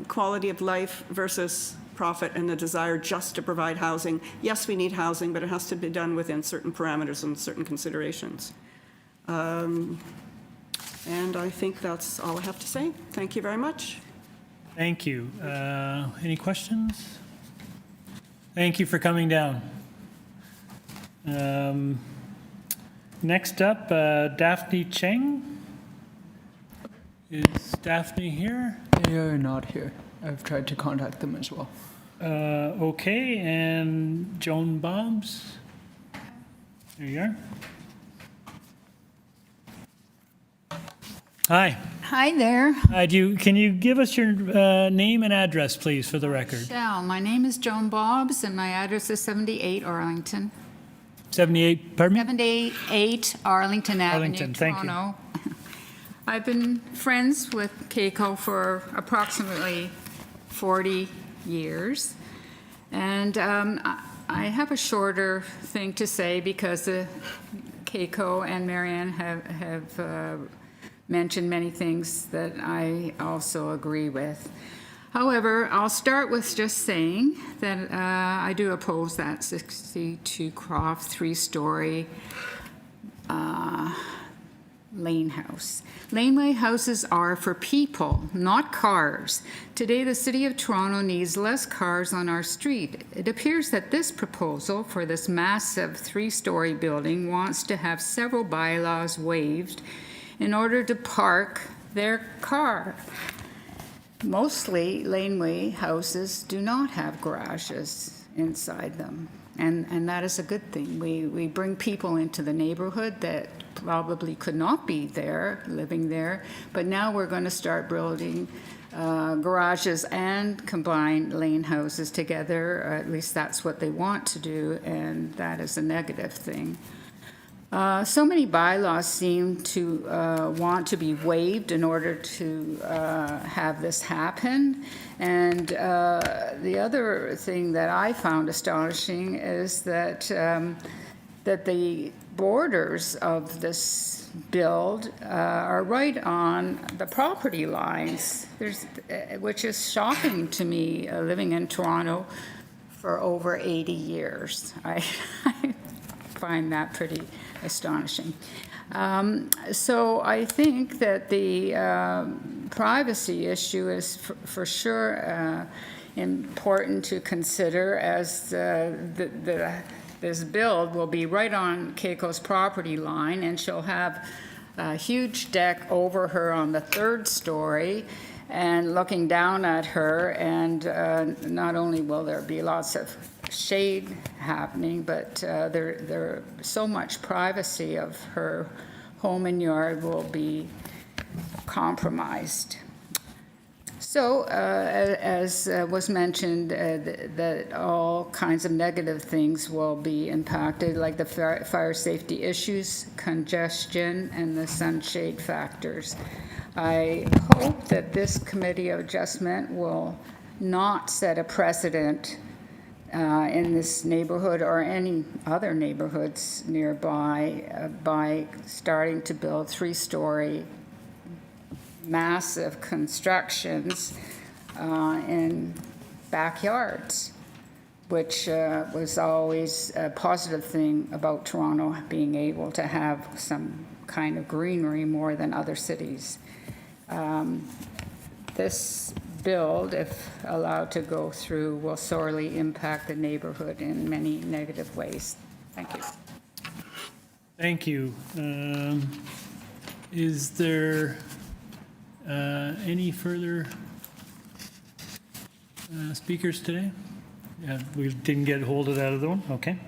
S12: quality of life versus profit and the desire just to provide housing. Yes, we need housing, but it has to be done within certain parameters and certain considerations. And I think that's all I have to say. Thank you very much.
S1: Thank you. Any questions? Thank you for coming down. Next up, Daphne Cheng. Is Daphne here?
S3: They are not here. I've tried to contact them as well.
S1: Okay, and Joan Bobs. There you are. Hi.
S16: Hi there.
S1: Can you give us your name and address, please, for the record?
S16: Shall. My name is Joan Bobs, and my address is 78 Arlington.
S1: 78, pardon me?
S16: 78 Arlington Avenue,
S1: Arlington, thank you.
S16: Toronto. I've been friends with Keiko for approximately 40 years. And I have a shorter thing to say because Keiko and Marianne have mentioned many things that I also agree with. However, I'll start with just saying that I do oppose that 62 Croft 3-story lane house. Laneway houses are for people, not cars. Today, the City of Toronto needs less cars on our street. It appears that this proposal for this massive 3-story building wants to have several bylaws waived in order to park their car. Mostly laneway houses do not have garages inside them, and that is a good thing. We bring people into the neighborhood that probably could not be there, living there, but now we're going to start building garages and combine lane houses together. At least that's what they want to do, and that is a negative thing. So many bylaws seem to want to be waived in order to have this happen. And the other thing that I found astonishing is that that the borders of this build are right on the property lines, which is shocking to me, living in Toronto for over 80 years. I find that pretty astonishing. So I think that the privacy issue is for sure important to consider, as this build will be right on Keiko's property line, and she'll have a huge deck over her on the 3rd story and looking down at her, and not only will there be lots of shade happening, but there so much privacy of her home and yard will be compromised. So, as was mentioned, that all kinds of negative things will be impacted, like the fire safety issues, congestion, and the sunshade factors. I hope that this committee of adjustment will not set a precedent in this neighborhood or any other neighborhoods nearby by starting to build 3-story massive constructions in backyards, which was always a positive thing about Toronto, being able to have some kind of greenery more than other cities. This build, if allowed to go through, will sorely impact the neighborhood in many negative ways. Thank you.
S1: Thank you. Is there any further speakers today? Yeah, we didn't get hold of that other one. Okay.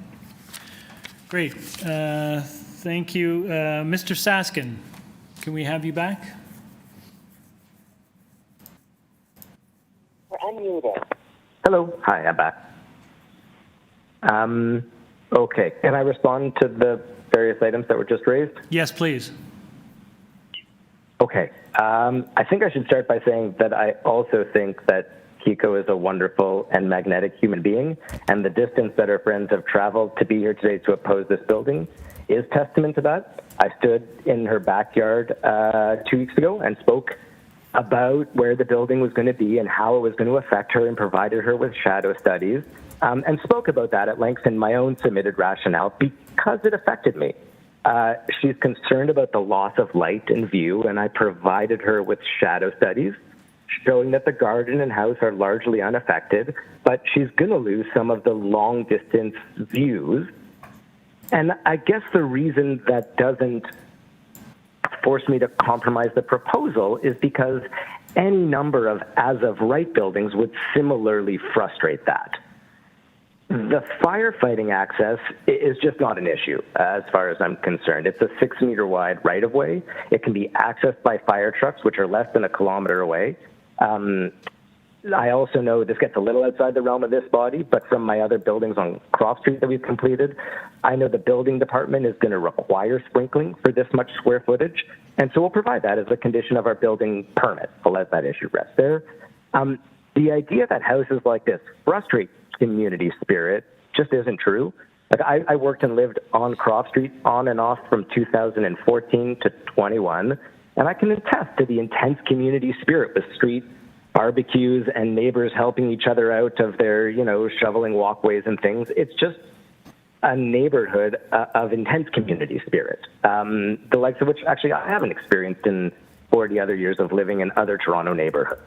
S1: Great. Thank you. Mr. Saskin, can we have you back?
S6: We're unmuted. Hello. Hi, I'm back. Okay. Can I respond to the various items that were just raised?
S1: Yes, please.
S6: Okay. I think I should start by saying that I also think that Keiko is a wonderful and magnetic human being, and the distance that her friends have traveled to be here today to oppose this building is testament to that. I stood in her backyard 2 weeks ago and spoke about where the building was going to be and how it was going to affect her, and provided her with shadow studies, and spoke about that at length in my own submitted rationale because it affected me. She's concerned about the loss of light and view, and I provided her with shadow studies showing that the garden and house are largely unaffected, but she's going to lose some of the long-distance views. And I guess the reason that doesn't force me to compromise the proposal is because any number of as-of-right buildings would similarly frustrate that. The firefighting access is just not an issue as far as I'm concerned. It's a 6-meter wide right-of-way. It can be accessed by fire trucks, which are less than 1 kilometer away. I also know this gets a little outside the realm of this body, but from my other buildings on Croft Street that we've completed, I know the building department is going to require sprinkling for this much square footage, and so we'll provide that as a condition of our building permit. I'll let that issue rest there. The idea that houses like this frustrate community spirit just isn't true. Like I worked and lived on Croft Street on and off from 2014 to 21, and I can attest to the intense community spirit with street barbecues and neighbors helping each other out of their, shoveling walkways and things. It's just a neighborhood of intense community spirit, the likes of which actually I haven't experienced in 40 other years of living in other Toronto neighborhoods.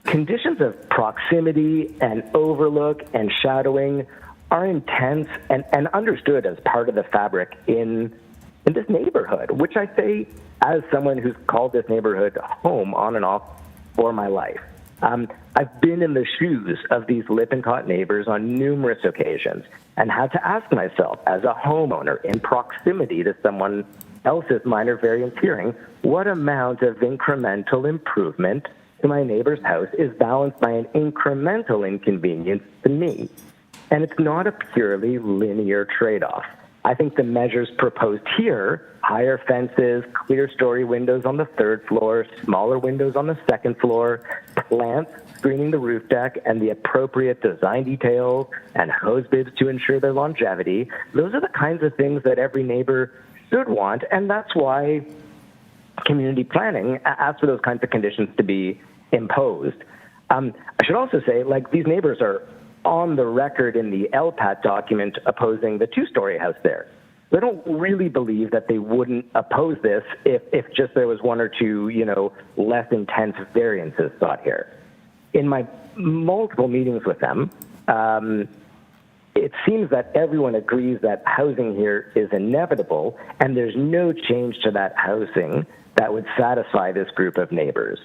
S6: Conditions of proximity and overlook and shadowing are intense and understood as part of the fabric in this neighborhood, which I say as someone who's called this neighborhood home on and off for my life. I've been in the shoes of these Lippincott neighbors on numerous occasions and had to ask myself, as a homeowner in proximity to someone else's minor variance hearing, what amount of incremental improvement to my neighbor's house is balanced by an incremental inconvenience to me? And it's not a purely linear trade-off. I think the measures proposed here, higher fences, clear story windows on the third floor, smaller windows on the second floor, plants screening the roof deck, and the appropriate design details and hose bibs to ensure their longevity, those are the kinds of things that every neighbor should want, and that's why community planning asks for those kinds of conditions to be imposed. I should also say, these neighbors are on the record in the LPAT document opposing the two-story house there. They don't really believe that they wouldn't oppose this if just there was one or two, less intense variances sought here. In my multiple meetings with them, it seems that everyone agrees that housing here is inevitable, and there's no change to that housing that would satisfy this group of neighbors.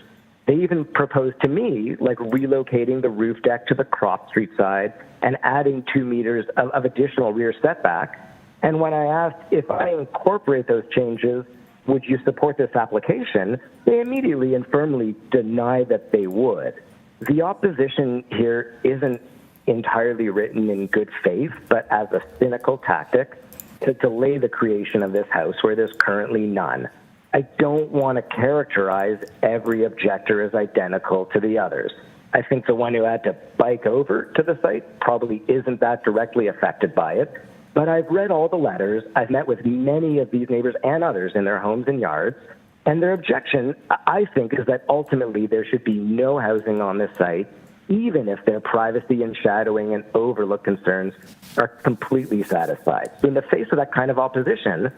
S6: They even proposed to me, relocating the roof deck to the Croft Street side and adding 2 meters of additional rear setback. And when I asked if I incorporate those changes, would you support this application, they immediately and firmly denied that they would. The opposition here isn't entirely written in good faith, but as a cynical tactic to delay the creation of this house where there's currently none. I don't want to characterize every objector as identical to the others. I think the one who had to bike over to the site probably isn't that directly affected by it, but I've read all the letters. I've met with many of these neighbors and others in their homes and yards, and their objection, I think, is that ultimately there should be no housing on this site, even if their privacy and shadowing and overlook concerns are completely satisfied. So in the face of that kind of opposition,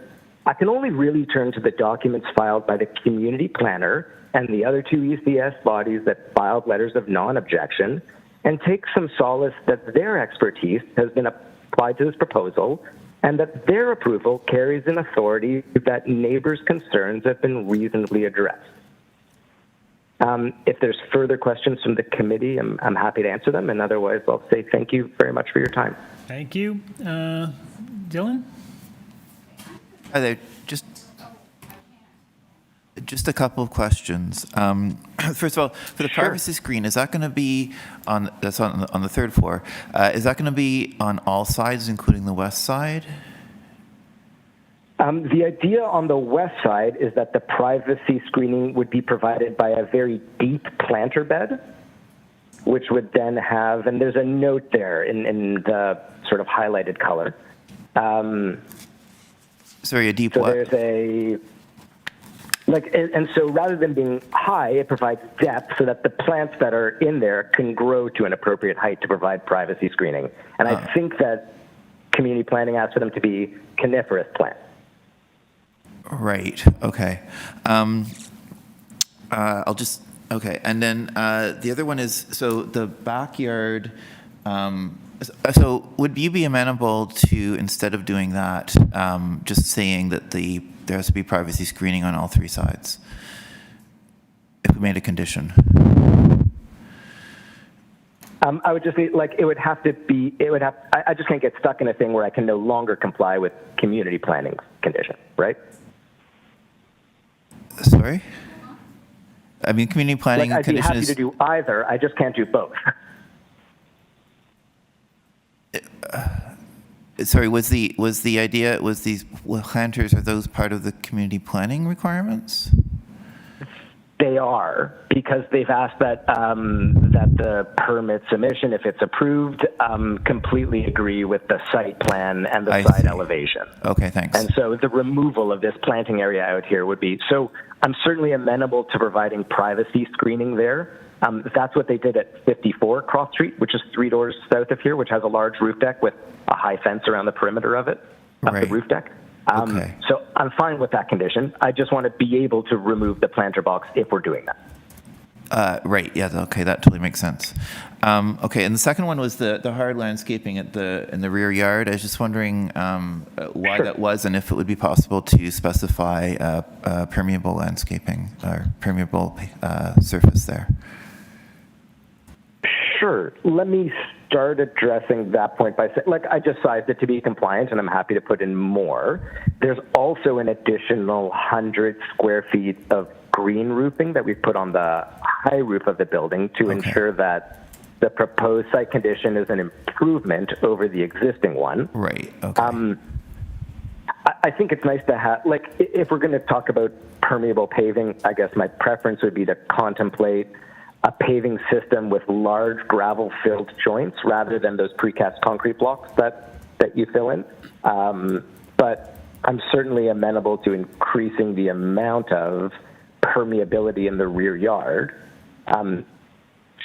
S6: I can only really turn to the documents filed by the community planner and the other two ECS bodies that filed letters of non-objection and take some solace that their expertise has been applied to this proposal and that their approval carries an authority that neighbors' concerns have been reasonably addressed. If there's further questions from the committee, I'm happy to answer them, and otherwise I'll say thank you very much for your time.
S1: Thank you. Dylan?
S7: Hi there. Just a couple of questions. First of all, for the privacy screen, is that going to be on the third floor? Is that going to be on all sides, including the west side?
S6: The idea on the west side is that the privacy screening would be provided by a very deep planter bed, which would then have, and there's a note there in the sort of highlighted color.
S7: Sorry, a deep
S6: so
S7: what?
S6: There's a, and so rather than being high, it provides depth so that the plants that are in there can grow to an appropriate height to provide privacy screening. And I think that community planning asks for them to be coniferous plants.
S7: Right. Okay. Okay. And then the other one is, so the backyard, so would you be amenable to, instead of doing that, just saying that there has to be privacy screening on all three sides? If we made a condition.
S6: I would just say, it would have to be, I just can't get stuck in a thing where I can no longer comply with community planning conditions, right?
S7: Sorry? I mean, community planning
S6: I'd be
S7: condition
S6: happy
S7: is...
S6: to do either, I just can't do both.
S7: Sorry, was the idea, was these planters, are those part of the community planning requirements?
S6: They are, because they've asked that that the permit submission, if it's approved, completely agree with the site plan and the
S7: I
S6: side
S7: see.
S6: elevation.
S7: Okay, thanks.
S6: And so the removal of this planting area out here would be, so I'm certainly amenable to providing privacy screening there. That's what they did at 54 Croft Street, which is 3 doors south of here, which has a large roof deck with a high fence around the perimeter of it, of the roof deck.
S7: Okay.
S6: So I'm fine with that condition. I just want to be able to remove the planter box if we're doing that.
S7: Right. Yeah. Okay. That totally makes sense. Okay. And the second one was the hard landscaping in the rear yard. I was just wondering why that was, and if it would be possible to specify permeable landscaping or permeable surface there.
S6: Sure. Let me start addressing that point by saying, like, I just sized it to be compliant, and I'm happy to put in more. There's also an additional 100 square feet of green roofing that we've put on the high roof of the building to ensure that the proposed site condition is an improvement over the existing one.
S7: Right. Okay.
S6: I think it's nice to have, like, if we're going to talk about permeable paving, I guess my preference would be to contemplate a paving system with large gravel-filled joints rather than those precast concrete blocks that you fill in. But I'm certainly amenable to increasing the amount of permeability in the rear yard.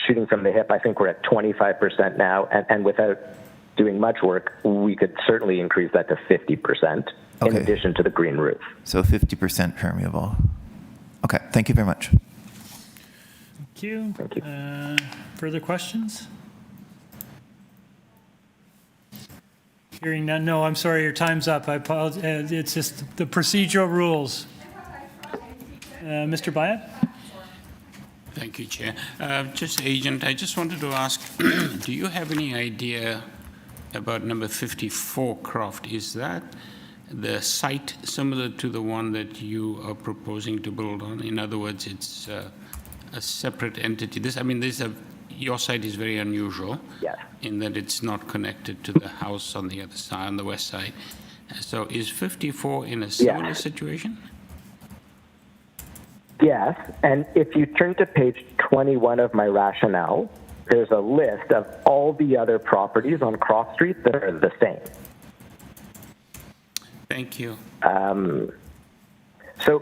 S6: Shooting from the hip, I think we're at 25% now, and without doing much work, we could certainly increase that to 50% in addition to the green roof.
S7: So 50% permeable. Okay. Thank you very much.
S1: Thank you.
S6: Thank you.
S1: Further questions? Hearing none. No, I'm sorry, your time's up. I apologize. It's just the procedural rules. Mr. Bayat?
S5: Thank you, Chair. Just Agent, I just wanted to ask, do you have any idea about number 54 Croft? Is that the site similar to the one that you are proposing to build on? In other words, it's a separate entity. Your site is very unusual in that it's not connected to the house on the other side, on the west side. So is 54 in a similar situation?
S6: Yes, and if you turn to page 21 of my rationale, there's a list of all the other properties on Croft Street that are the same.
S5: Thank you.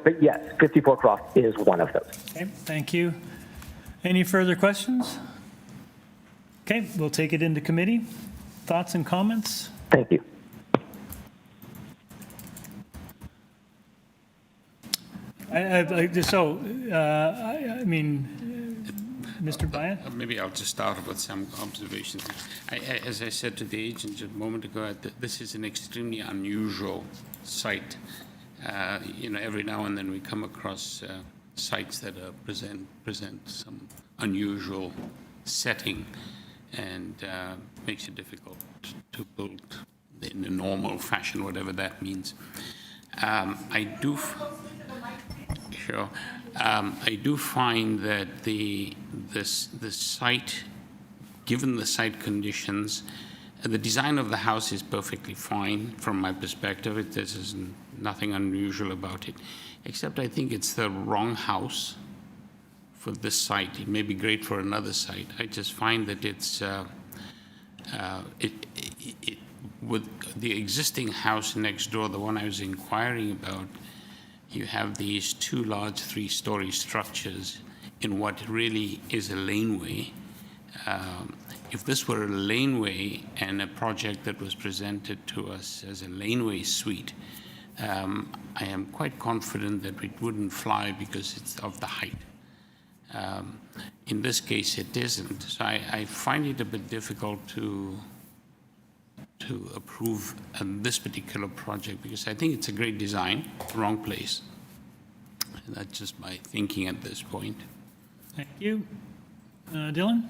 S6: But yes, 54 Croft is one of those.
S1: Okay, thank you. Any further questions? Okay, we'll take it into committee. Thoughts and comments?
S6: Thank you.
S1: Mr. Bayat?
S5: Maybe I'll just start with some observations. As I said to the agent just a moment ago, this is an extremely unusual site. Every now and then we come across sites that present some unusual setting and makes it difficult to build in a normal fashion, whatever that means. I do find that the site, given the site conditions, the design of the house is perfectly fine from my perspective. There's nothing unusual about it, except I think it's the wrong house for this site. It may be great for another site. I just find that it's with the existing house next door, the one I was inquiring about, you have these 2 large 3-story structures in what really is a laneway. If this were a laneway and a project that was presented to us as a laneway suite, I am quite confident that it wouldn't fly because it's of the height. In this case, it isn't. So I find it a bit difficult to approve this particular project because I think it's a great design, wrong place. And that's just my thinking at this point.
S1: Thank you. Dylan?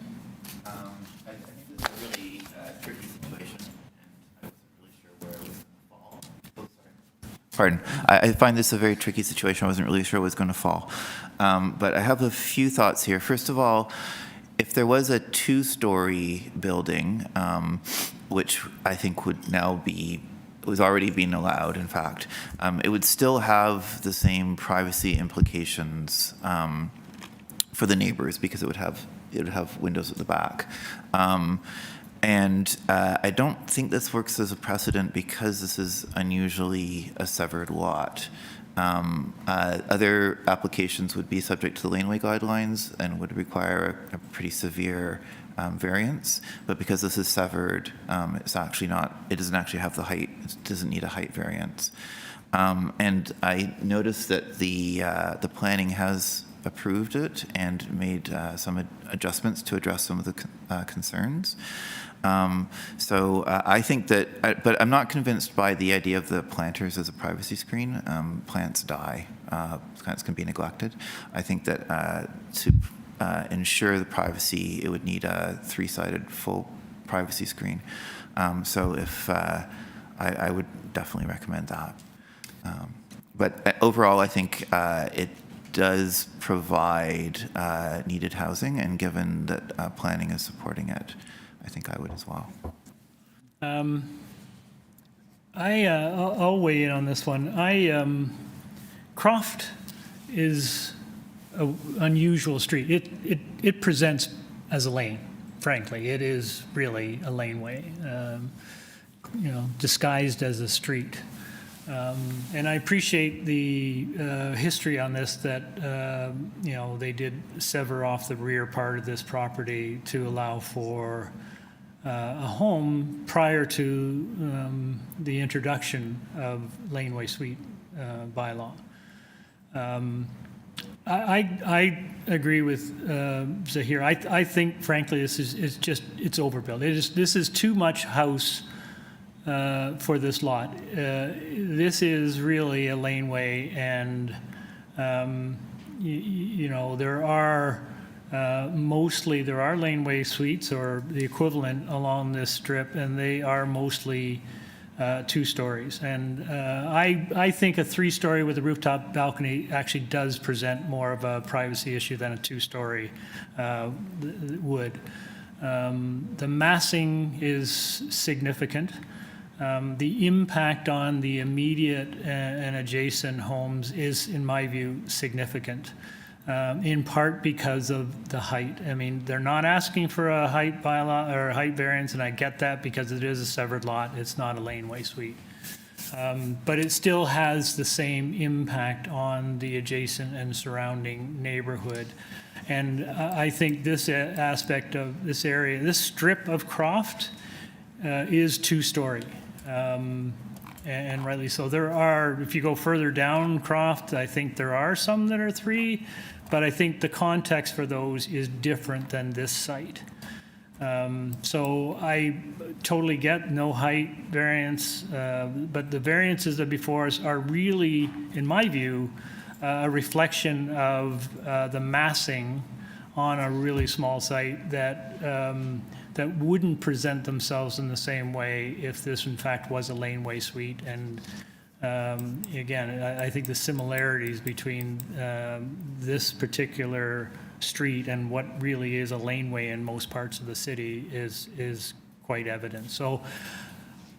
S7: I think this is a really tricky situation, and I wasn't really sure where it was going to fall. Oh, sorry. Pardon. I find this a very tricky situation. I wasn't really sure it was going to fall. But I have a few thoughts here. First of all, if there was a 2-story building, which I think would now was already being allowed, in fact, it would still have the same privacy implications for the neighbors because it would have it would have windows at the back. And I don't think this works as a precedent because this is unusually a severed lot. Other applications would be subject to the laneway guidelines and would require a pretty severe variance, but because this is severed, it's actually not, it doesn't actually have the height, it doesn't need a height variance. And I noticed that the planning has approved it and made some adjustments to address some of the concerns. So I think that, but I'm not convinced by the idea of the planters as a privacy screen. Plants die, plants can be neglected. I think that to ensure the privacy, it would need a 3-sided full privacy screen. So if I would definitely recommend that. But overall, I think it does provide needed housing, and given that planning is supporting it, I think I would as well.
S1: I'll weigh in on this one. Croft is an unusual street. It presents as a lane, frankly. It is really a laneway, disguised as a street. And I appreciate the history on this, that they did sever off the rear part of this property to allow for a home prior to the introduction of laneway suite bylaw. I agree with Zahir. I think, frankly, it's overbuilt. This is too much house for this lot. This is really a laneway, and there are laneway suites or the equivalent along this strip, and they are mostly 2 stories. And I think a 3-story with a rooftop balcony actually does present more of a privacy issue than a 2-story would. The massing is significant. The impact on the immediate and adjacent homes is, in my view, significant, in part because of the height. I mean, they're not asking for a height bylaw or a height variance, and I get that because it is a severed lot. It's not a laneway suite. But it still has the same impact on the adjacent and surrounding neighborhood. And I think this aspect of this area, this strip of Croft, is 2-story. And rightly so. There are, if you go further down Croft, I think there are some that are 3, but I think the context for those is different than this site. So I totally get no height variance, but the variances that are before us are really, in my view, a reflection of the massing on a really small site that wouldn't present themselves in the same way if this in fact was a laneway suite. And again, I think the similarities between this particular street and what really is a laneway in most parts of the city is quite evident. So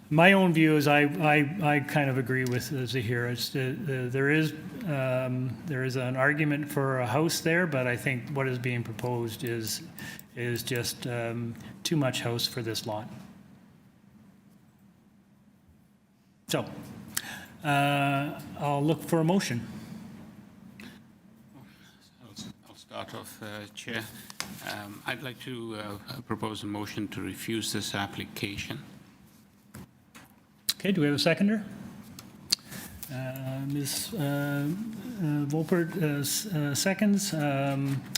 S1: my own view is I kind of agree with Zahir. There is an argument for a house there, but I think what is being proposed is just too much house for this lot. So I'll look for a motion.
S5: I'll start off, Chair. I'd like to propose a motion to refuse this application.
S1: Okay, do we have a seconder? Ms. Volpert seconds.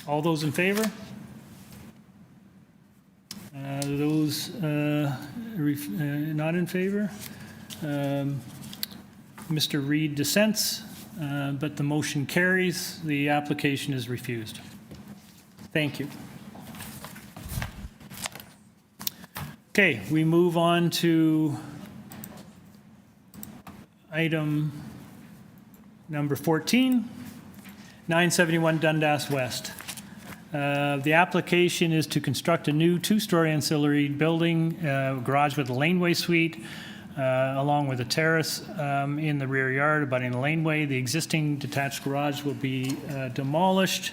S1: All those in favor? Those not in favor? Mr. Reed dissents, but the motion carries. The application is refused. Thank you. Okay, we move on to item number 14, 971 Dundas West. The application is to construct a new 2-story ancillary building, garage with a laneway suite, along with a terrace in the rear yard abutting the laneway. The existing detached garage will be demolished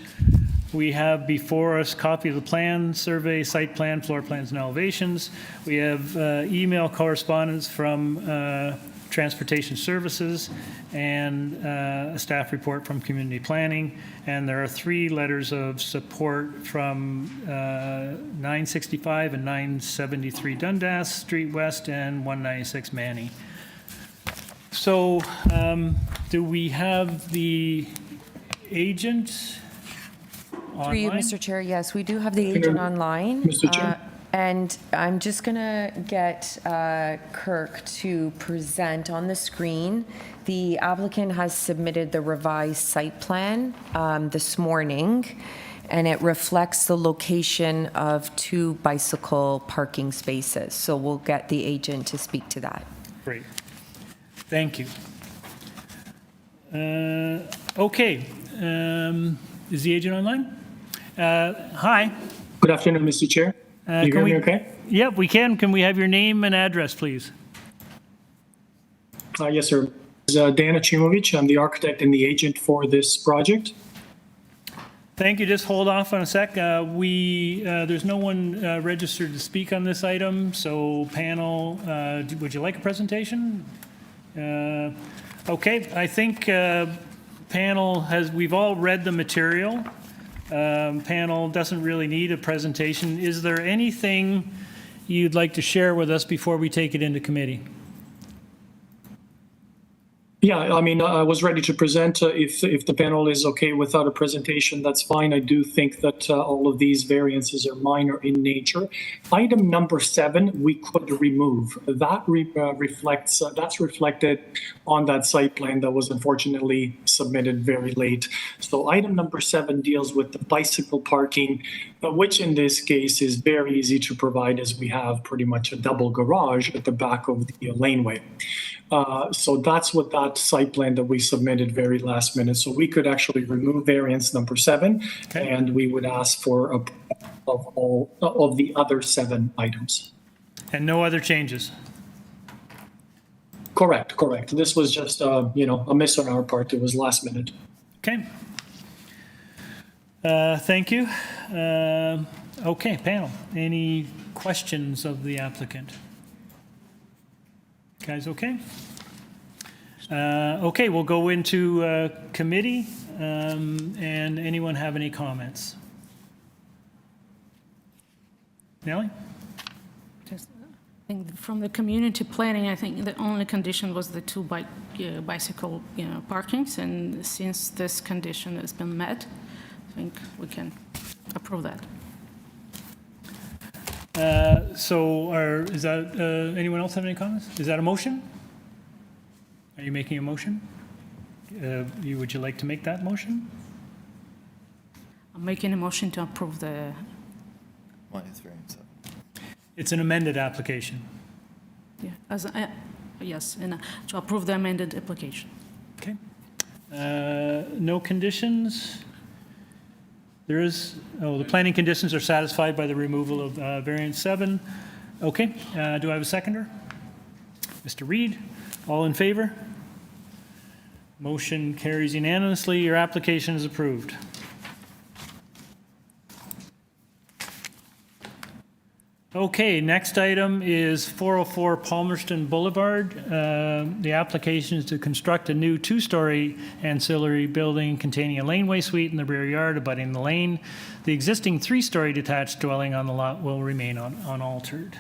S1: We have before us copy of the plan, survey, site plan, floor plans, and elevations. We have email correspondence from Transportation Services and a staff report from Community Planning. And there are 3 letters of support from 965 and 973 Dundas Street West and 196 Manny. So do we have the agent
S10: Through you,
S1: online?
S10: Mr. Chair, yes, we do have the agent online.
S9: Mr. Chair?
S10: And I'm just going to get Kirk to present on the screen. The applicant has submitted the revised site plan this morning, and it reflects the location of 2 bicycle parking spaces. So we'll get the agent to speak to that.
S1: Great. Thank you. Okay. Is the agent online? Hi.
S9: Good afternoon, Mr. Chair. You hear me okay?
S1: Yep, we can. Can we have your name and address, please?
S9: Yes, sir. This is Dan Achimovic. I'm the architect and the agent for this project.
S1: Thank you. Just hold off on a sec. There's no one registered to speak on this item, so panel, would you like a presentation? Okay, I think panel we've all read the material. Panel doesn't really need a presentation. Is there anything you'd like to share with us before we take it into committee?
S9: Yeah, I mean, I was ready to present. If the panel is okay without a presentation, that's fine. I do think that all of these variances are minor in nature. Item number 7, we could remove. That reflects, that's reflected on that site plan that was unfortunately submitted very late. So item number 7 deals with the bicycle parking, which in this case is very easy to provide as we have pretty much a double garage at the back of the laneway. So that's what that site plan that we submitted very last minute. So we could actually remove variance number 7, and we would ask for approval of all of the other 7 items.
S1: And no other changes?
S9: Correct. This was just, a miss on our part. It was last minute.
S1: Okay. Thank you. Okay, panel, any questions of the applicant? Guys, okay? Okay, we'll go into committee. And anyone have any comments? Nellie?
S11: Just, I think from the community planning, I think the only condition was the 2 bicycle parkings, and since this condition has been met, I think we can approve that.
S1: Is that, anyone else have any comments? Is that a motion? Are you making a motion? Would you like to make that
S11: I'm making a motion to approve the...
S7: Why is variance up?
S1: It's an amended application.
S11: Yeah, yes, and to approve the amended application.
S1: Okay. No conditions? There is, the planning conditions are satisfied by the removal of variance 7. Okay, do I have a seconder? Mr. Reed, all in favor? Motion carries unanimously. Your application is approved. Okay, next item is 404 Palmerston Boulevard. The application is to construct a new 2-story ancillary building containing a laneway suite in the rear yard abutting the lane. The existing 3-story detached dwelling on the lot will remain unaltered.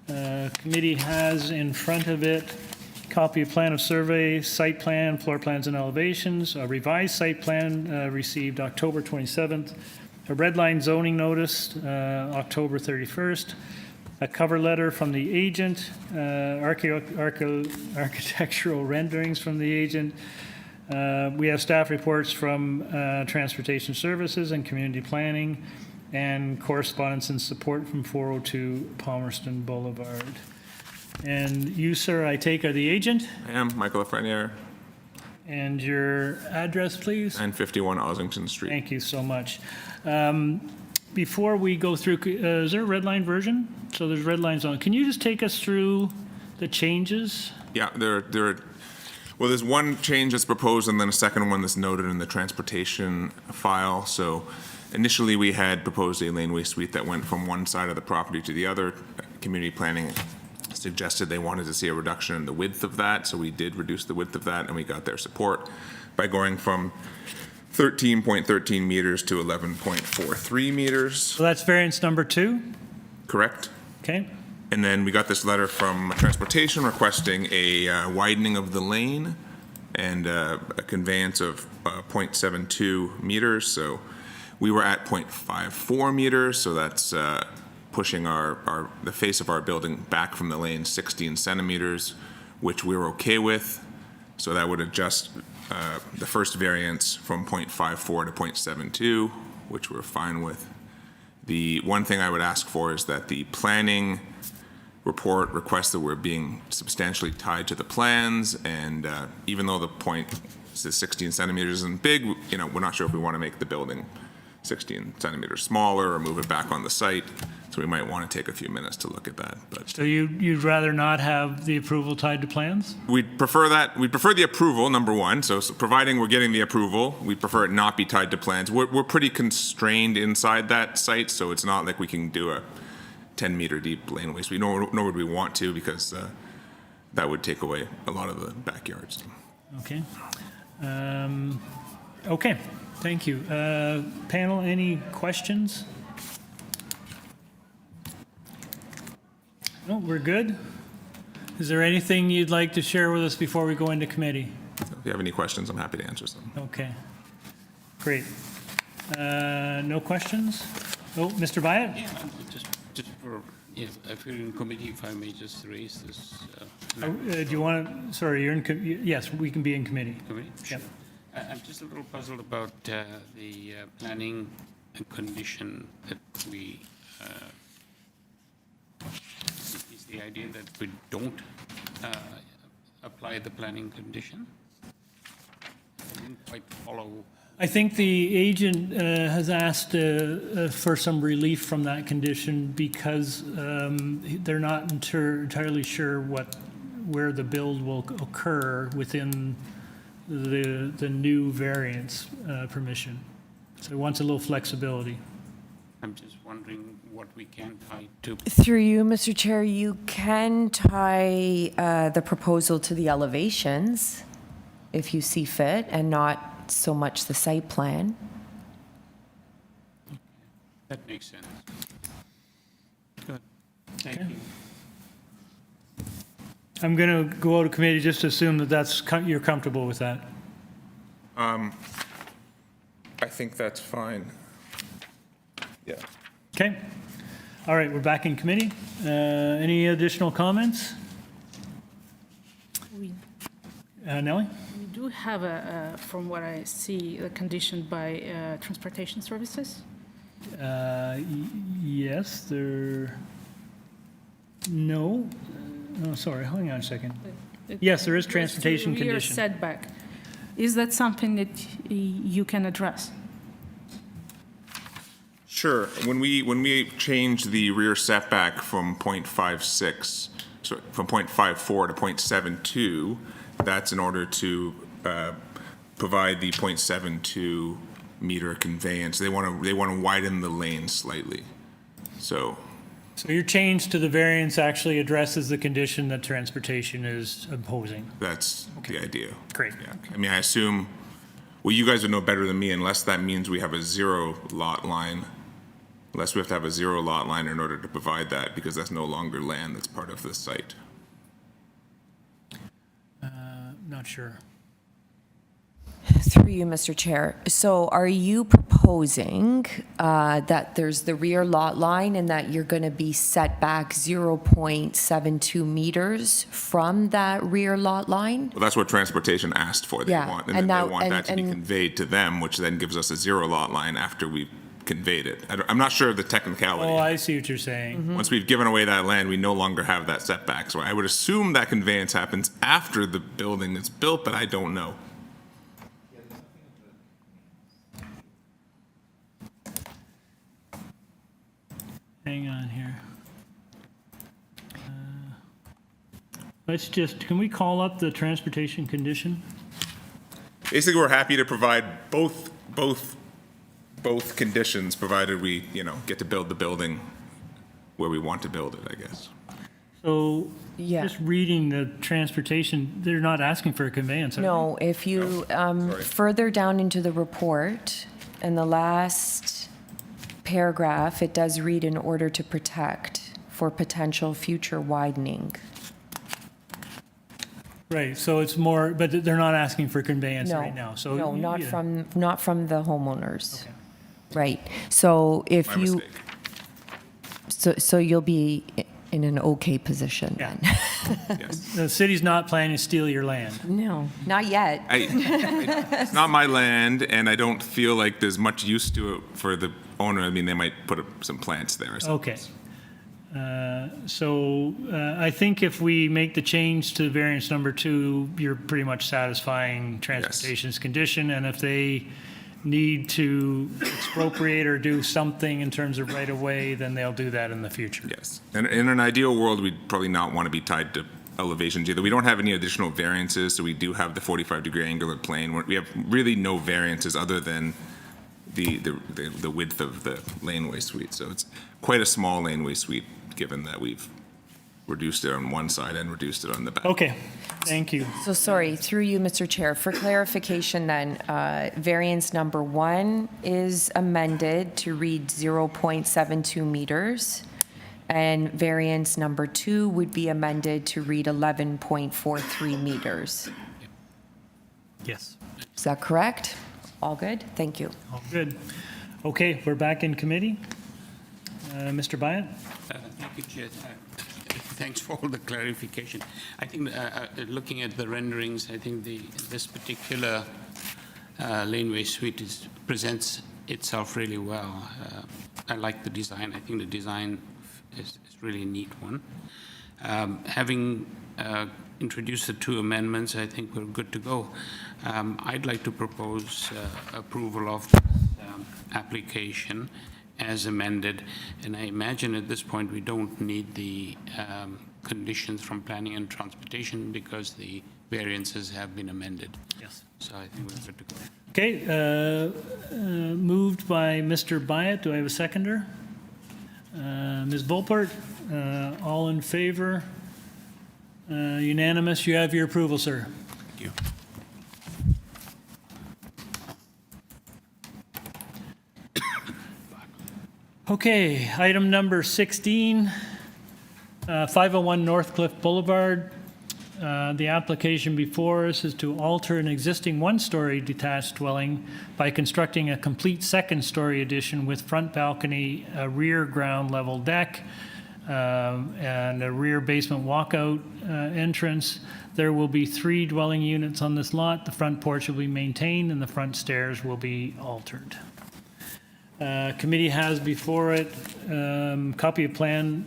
S1: Committee has in front of it copy of plan of survey, site plan, floor plans and elevations, a revised site plan received October 27th, a red line zoning notice October 31st, a cover letter from the agent, architectural renderings from the agent. We have staff reports from Transportation Services and Community Planning, and correspondence and support from 402 Palmerston Boulevard. And you, sir, I take, are the agent?
S18: I am Michael Lafreniere.
S1: And your address, please?
S18: 951 Ossington Street.
S1: Thank you so much. Before we go through, is there a red line version? So there's red lines on. Can you just take us through the changes?
S18: Yeah, well, there's one change that's proposed and then a second one that's noted in the transportation file. So Initially, we had proposed a laneway suite that went from one side of the property to the other. Community planning suggested they wanted to see a reduction in the width of that, so we did reduce the width of that, and we got their support by going from 13.13 meters to 11.43 meters.
S1: So that's variance number 2?
S18: Correct.
S1: Okay.
S18: And then we got this letter from Transportation requesting a widening of the lane and a conveyance of 0.72 meters. So we were at 0.54 meters, so that's pushing the face of our building back from the lane 16 centimeters, which we're okay with. So that would adjust the first variance from 0.54 to 0.72, which we're fine with. The one thing I would ask for is that the planning report requests that we're being substantially tied to the plans, and even though the point says 16 centimeters isn't big, we're not sure if we want to make the building 16 centimeters smaller or move it back on the site. So we might want to take a few minutes to look at that. But
S1: So you'd rather not have the approval tied to plans?
S18: we'd prefer that. We'd prefer the approval, number one. So providing we're getting the approval, we prefer it not be tied to plans. We're pretty constrained inside that site, so it's not like we can do a 10-meter deep laneway. So nor would we want to, because that would take away a lot of the backyards.
S1: Okay. Okay, thank you. Panel, any questions? No, we're good. Is there anything you'd like to share with us before we go into committee?
S18: So if you have any questions, I'm happy to answer them.
S1: Okay, great. No questions? Oh, Mr. Byatt?
S5: Yeah, just for, if you're in committee, if I may just raise this.
S1: Do you want to, sorry, you're in, yes, we can be in committee.
S5: Committee?
S1: Yep.
S5: I'm just a little puzzled about the planning condition that we, is the idea that we don't apply the planning condition? I didn't quite follow.
S1: I think the agent has asked for some relief from that condition because they're not entirely sure where the build will occur within the new variance permission. So it wants a little flexibility.
S5: I'm just wondering what we can tie to.
S10: Through you, Mr. Chair, you can tie the proposal to the elevations if you see fit and not so much the site plan.
S5: That makes sense. Good. Thank
S1: Okay.
S5: you.
S1: I'm going to go out of committee just to assume that you're comfortable with that.
S18: I think that's fine. Yeah.
S1: Okay. All right, we're back in committee. Any additional comments? Nellie?
S11: We do have from what I see, a condition by Transportation Services.
S1: Yes, no. No, sorry, hang on a second. Yes, there is transportation
S11: Rear
S1: condition.
S11: setback. Is that something that you can address?
S18: Sure. When we changed the rear setback from 0.56, so from 0.54 to 0.72, that's in order to provide the 0.72 meter conveyance. They want to widen the lane slightly. So
S1: your change to the variance actually addresses the condition that transportation is imposing.
S18: that's the idea.
S1: Great.
S18: Yeah. I mean, I assume, well, you guys would know better than me, unless that means we have a zero lot line. Unless we have to have a zero lot line in order to provide that, because that's no longer land that's part of this site.
S1: Not sure.
S10: Through you, Mr. Chair. So are you proposing that there's the rear lot line and that you're going to be set back 0.72 meters from that rear lot line?
S18: Well, that's what transportation asked for. They
S10: Yeah,
S18: want,
S10: and
S18: and
S10: now-
S18: they want that to be
S10: and-
S18: conveyed to them, which then gives us a zero lot line after we've conveyed it. I'm not sure of the technicality.
S1: Oh, I see what you're saying.
S18: Once we've given away that land, we no longer have that setback. So I would assume that conveyance happens after the building is built, but I don't know.
S1: Hang on here. Can we call up the transportation condition?
S18: Basically, we're happy to provide both both conditions, provided we, get to build the building where we want to build it, I guess.
S1: So, just reading the transportation, they're not asking for a conveyance, are they?
S10: No, if you, further down into the report, in the last paragraph, it does read in order to protect for potential future widening.
S1: Right, so it's more, but they're not asking for conveyance
S10: No,
S1: right now, so.
S10: no, not
S1: yeah.
S10: from the homeowners. Right, so if
S18: My
S10: you,
S18: mistake.
S10: so you'll be in an okay position then.
S1: The city's not planning to steal your land.
S10: No, not yet.
S18: It's not my land, and I don't feel like there's much use to it for the owner. I mean, they might put up some plants there or something.
S1: Okay. So I think if we make the change to variance number 2, you're pretty much satisfying transportation's condition, and if they need to expropriate or do something in terms of right-of-way, then they'll do that in the future.
S18: Yes. And in an ideal world, we'd probably not want to be tied to elevations either. We don't have any additional variances, so we do have the 45-degree angular plane. We have really no variances other than the width of the laneway suite. So it's quite a small laneway suite, given that we've reduced it on one side and reduced it on the back.
S1: Okay, thank you.
S10: So sorry, through you, Mr. Chair, for clarification then, variance number 1 is amended to read 0.72 meters, and variance number 2 would be amended to read 11.43 meters.
S1: Yes.
S10: Is that correct? All good? Thank you.
S1: All good. Okay, we're back in committee. Mr. Byatt?
S5: Thank you, Chair. Thanks for all the clarification. I think looking at the renderings, I think this particular laneway suite presents itself really well. I like the design. I think the design is really a neat one. Having introduced the 2 amendments, I think we're good to go. I'd like to propose approval of this application as amended, and I imagine at this point we don't need the conditions from planning and transportation because the variances have been amended.
S1: Yes.
S5: So I think we're good to go.
S1: Okay, moved by Mr. Byatt. Do I have a seconder? Ms. Volpert, all in favor? Unanimous. You have your approval, sir.
S5: Thank you.
S1: Okay, item number 16, 501 Northcliffe Boulevard. The application before us is to alter an existing 1-story detached dwelling by constructing a complete 2nd-story addition with front balcony, a rear ground level deck, and a rear basement walkout entrance. There will be 3 dwelling units on this lot. The front porch will be maintained and the front stairs will be altered. Committee has before it copy of plan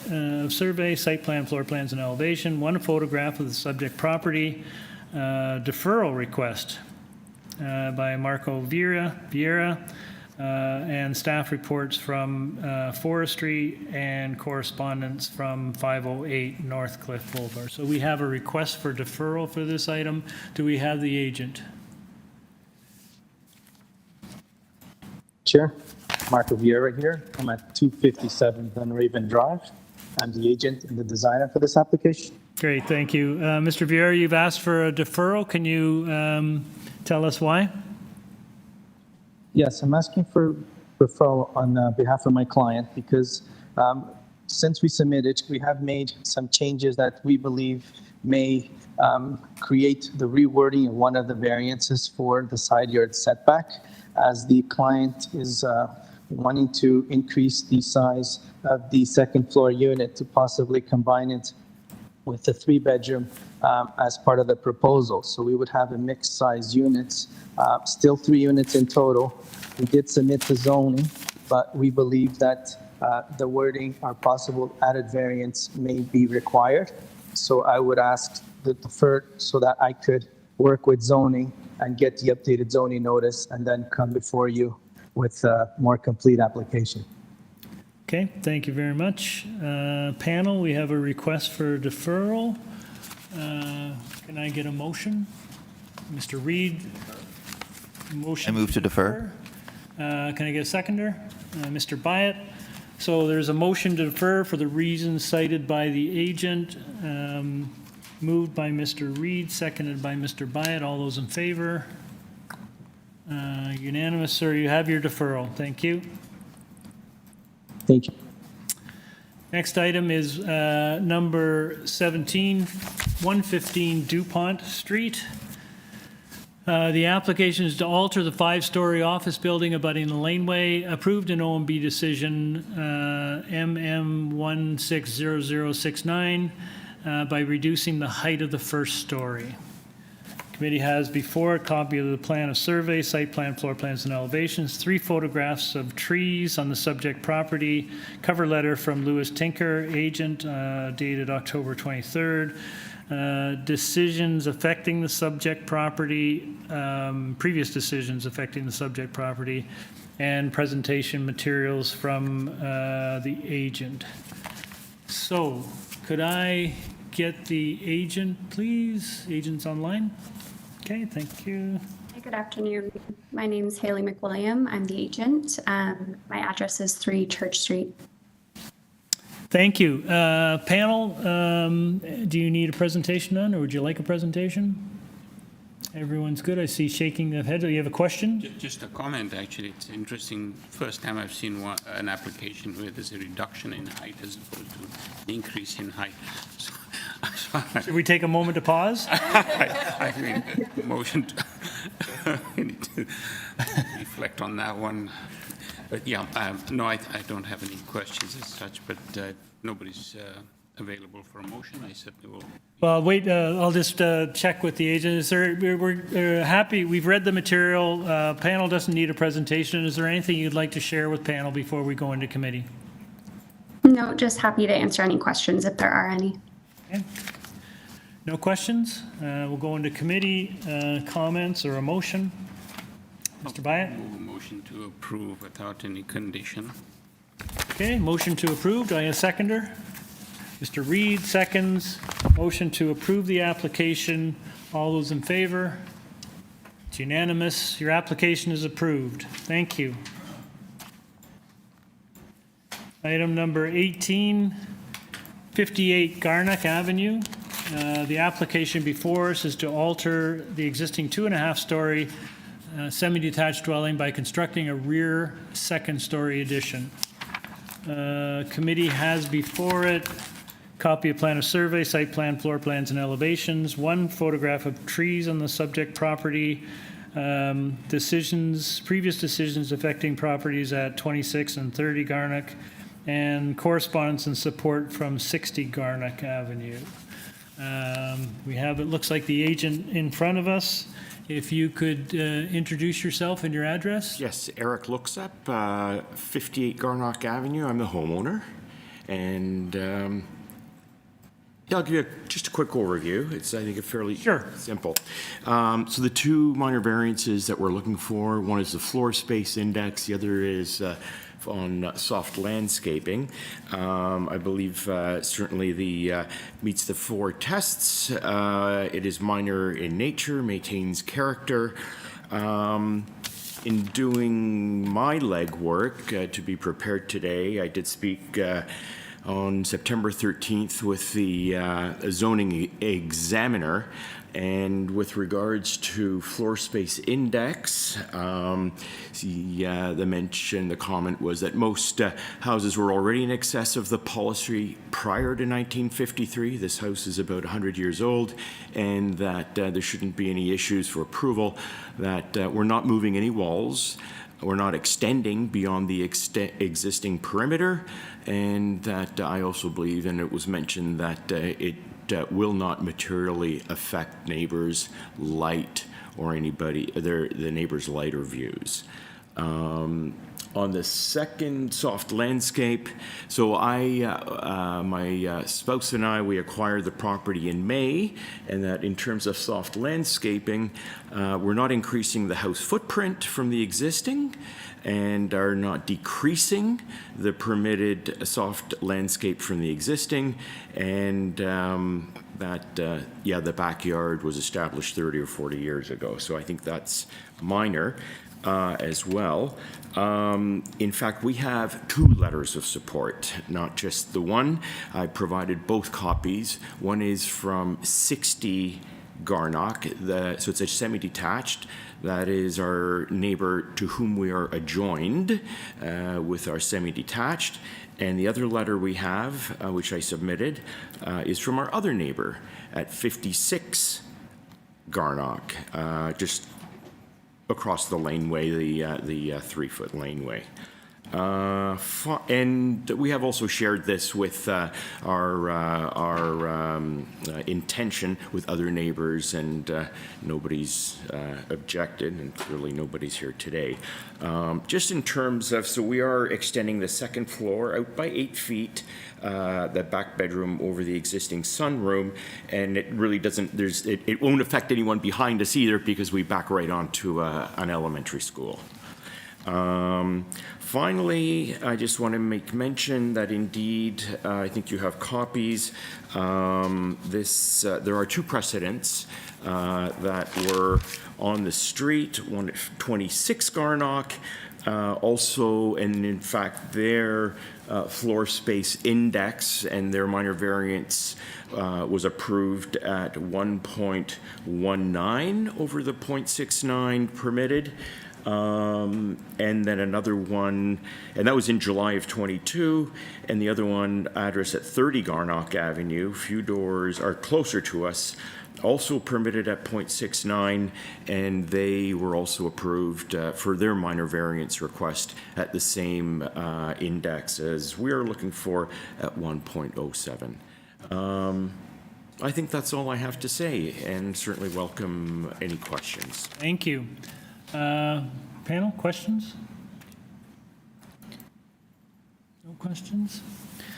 S1: of survey, site plan, floor plans, and elevation, 1 photograph of the subject property, deferral request by Marco Vieira, and staff reports from Forestry and correspondence from 508 Northcliffe Boulevard. So we have a request for deferral for this item. Do we have the agent?
S21: Chair, Marco Vieira here. I'm at 257 Dunraven Drive. I'm the agent and the designer for this application.
S1: Great, thank you. Mr. Vieira, you've asked for a deferral. Can you tell us why?
S21: Yes, I'm asking for referral on behalf of my client because since we submitted, we have made some changes that we believe may create the rewording of one of the variances for the side yard setback, as the client is wanting to increase the size of the 2nd floor unit to possibly combine it with the 3-bedroom as part of the proposal. So we would have a mixed size units, still 3 units in total. We did submit the zoning, but we believe that the wording or possible added variance may be required. So I would ask the deferred so that I could work with zoning and get the updated zoning notice and then come before you with a more complete application.
S1: Okay, thank you very much. Panel, we have a request for deferral. Can I get a motion? Mr. Reed, motion.
S7: I move to defer.
S1: Can I get a seconder? Mr. Byatt. So there's a motion to defer for the reasons cited by the agent. Moved by Mr. Reed, seconded by Mr. Byatt. All those in favor? Unanimous, sir. You have your deferral. Thank you.
S21: Thank you.
S1: Next item is number 17, 115 DuPont Street. The application is to alter the 5-story office building abutting the laneway, approved in OMB decision MM160069 by reducing the height of the first story. Committee has before a copy of the plan of survey, site plan, floor plans, and elevations, 3 photographs of trees on the subject property, cover letter from Louis Tinker, agent, dated October 23rd, decisions affecting the subject property, previous decisions affecting the subject property, and presentation materials from the agent. So, could I get the agent, please? Agent's online. Okay, thank you.
S4: Good afternoon. My name is Haley McWilliam. I'm the agent. My address is 3 Church Street.
S1: Thank you. Panel, do you need a presentation on, or would you like a presentation? Everyone's good. I see shaking of head. Do you have a question?
S5: Just a comment, actually. It's interesting. First time I've seen an application where there's a reduction in height as opposed to an increase in height. So,
S1: should we take a moment to pause?
S5: I mean, motion to we need to reflect on that one. But yeah, no, I don't have any questions as such, but nobody's available for a motion. I certainly will.
S1: Well, wait, I'll just check with the agent. Is there, we're happy, we've read the material. Panel doesn't need a presentation. Is there anything you'd like to share with panel before we go into committee?
S4: No, just happy to answer any questions if there are any.
S1: Okay. No questions? We'll go into committee comments or a motion. Mr. Byatt?
S5: Move a motion to approve without any condition.
S1: Okay, motion to approve. Do I have a seconder? Mr. Reed seconds. Motion to approve the application. All those in favor? It's unanimous. Your application is approved. Thank you. Item number 18, 58 Garnock Avenue. The application before us is to alter the existing 2.5-story semi-detached dwelling by constructing a rear second-story addition. Committee has before it copy of plan of survey, site plan, floor plans, and elevations, 1 photograph of trees on the subject property, previous decisions affecting properties at 26 and 30 Garnock, and correspondence and support from 60 Garnock Avenue. We have, it looks like the agent in front of us. If you could introduce yourself and your address.
S22: Yes, Eric Looksep, 58 Garnock Avenue. I'm the homeowner. And yeah, I'll give you just a quick overview. It's, I think, a fairly simple. So the 2 minor variances that we're looking for, one is the floor space index, the other is on soft landscaping. I believe certainly the meets the 4 tests. It is minor in nature, maintains character. In doing my legwork to be prepared today, I did speak on September 13th with the zoning examiner, and with regards to floor space index, the comment was that most houses were already in excess of the policy prior to 1953. This house is about 100 years old, and that there shouldn't be any issues for approval, that we're not moving any walls, we're not extending beyond the existing perimeter, and that I also believe, and it was mentioned, that it will not materially affect neighbors' light or the neighbors' light or views. On the second soft landscape, so my spouse and I, we acquired the property in May, and that in terms of soft landscaping, we're not increasing the house footprint from the existing and are not decreasing the permitted soft landscape from the existing, and the backyard was established 30 or 40 years ago, so I think that's minor. as well. In fact, we have 2 letters of support, not just the one. I provided both copies. One is from 60 GARNOCK, so it's a semi-detached. That is our neighbor to whom we are adjoined with our semi-detached. And the other letter we have, which I submitted, is from our other neighbor at 56 GARNOCK, just across the laneway, the 3-foot laneway. And we have also shared this with our intention with other neighbors, and nobody's objected, and clearly nobody's here today. Just in terms of, so we are extending the second floor out by 8 feet, the back bedroom over the existing sunroom, and it really doesn't, it won't affect anyone behind us either, because we back right onto an elementary school. Finally, I just want to make mention that indeed, I think you have copies. There are 2 precedents that were on the street, one at 26 GARNOCK, also, and in fact, their floor space index and their minor variance was approved at 1.19 over the 0.69 permitted. And then another one, and that was in July of 22, and the other one, address at 30 GARNOCK Avenue, few doors are closer to us, also permitted at 0.69, and they were also approved for their minor variance request at the same index as we're looking for at 1.07. I think that's all I have to say, and certainly welcome any questions.
S1: Thank you. Panel, questions? No questions?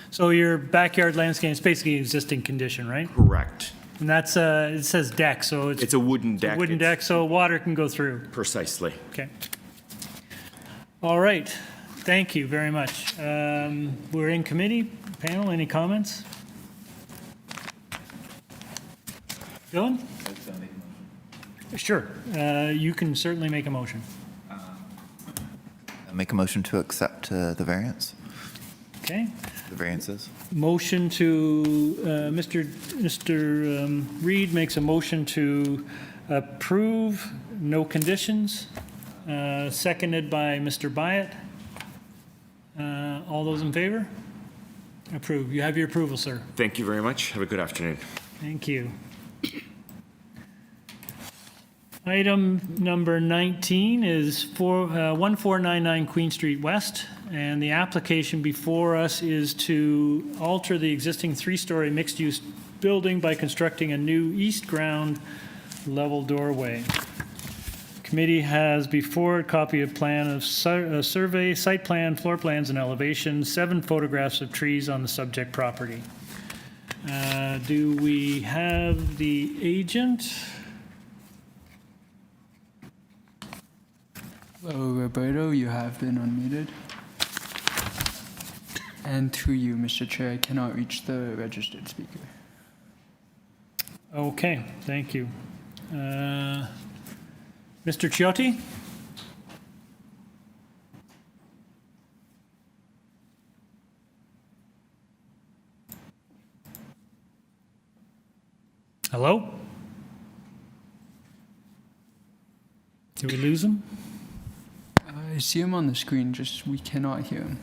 S1: So your backyard landscape is basically existing condition, right?
S22: Correct.
S1: And that's, it says deck, so it's
S22: a wooden deck.
S1: Wooden deck, so water can go through.
S22: Precisely.
S1: Okay. All right. Thank you very much. We're in committee. Panel, any comments? Dylan? Sure. You can certainly make a motion.
S7: Make a motion to accept the variance.
S1: Okay.
S7: The variances.
S1: Motion to, Mr. Reed makes a motion to approve, no conditions, seconded by Mr. Byatt. All those in favor? Approve. You have your approval, sir.
S22: Thank you very much. Have a good afternoon.
S1: Thank you. Item number 19 is 1499 Queen Street West, and the application before us is to alter the existing 3-story mixed-use building by constructing a new east ground level doorway. Committee has before a copy of plan of survey, site plan, floor plans, and elevations, 7 photographs of trees on the subject property. Do we have the agent?
S3: Hello, Roberto, you have been unmuted. And through you, Mr. Chair, I cannot reach the registered speaker.
S1: Okay, thank you. Mr. Ciotti? Hello? Did we lose him?
S3: I see him on the screen, just we cannot hear him.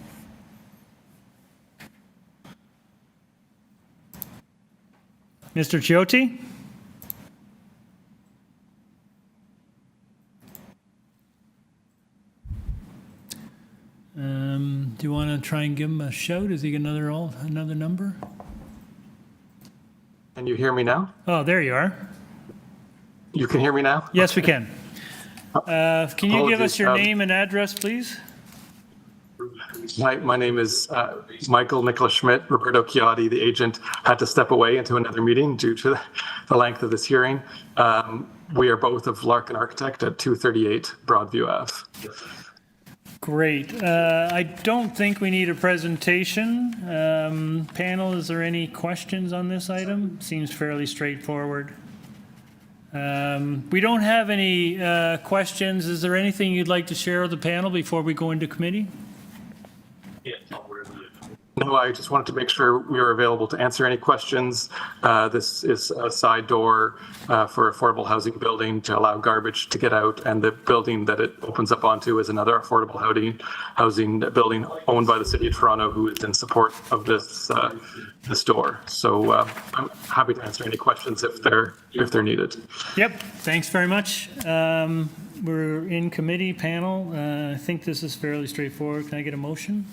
S1: Mr. Ciotti? Do you want to try and give him a shout? Is he got another number?
S8: Can you hear me now?
S1: Oh, there you are.
S8: You can hear me now?
S1: Yes, we can. Can you give us
S8: Apologies,
S1: your name and address, please?
S8: My name is Michael Nicholas Schmidt. Roberto Chiotti, the agent, had to step away into another meeting due to the length of this hearing. We are both of Larkin Architect at 238 Broadview Ave.
S1: Great. I don't think we need a presentation. Panel, is there any questions on this item? Seems fairly straightforward. We don't have any questions. Is there anything you'd like to share with the panel before we go into committee?
S8: No, I just wanted to make sure we were available to answer any questions. This is a side door for affordable housing building to allow garbage to get out, and the building that it opens up onto is another affordable housing building owned by the City of Toronto, who is in support of this door. So I'm happy to answer any questions if they're needed.
S1: Yep, thanks very much. We're in committee panel. I think this is fairly straightforward. Can I get a motion?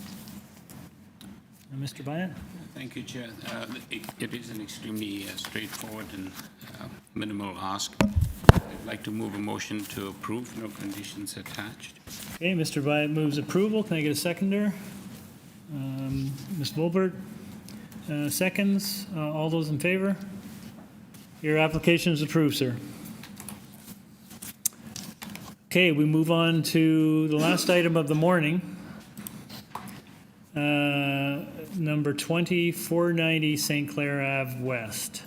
S1: Mr. Byatt?
S5: Thank you, Chair. It is an extremely straightforward and minimal ask. I'd like to move a motion to approve, no conditions attached.
S1: Okay, Mr. Byatt moves approval. Can I get a seconder? Ms. Wolbert seconds. All those in favor? Your application is approved, sir. Okay, we move on to the last item of the morning. Number 20, 490 St. Clair Ave West.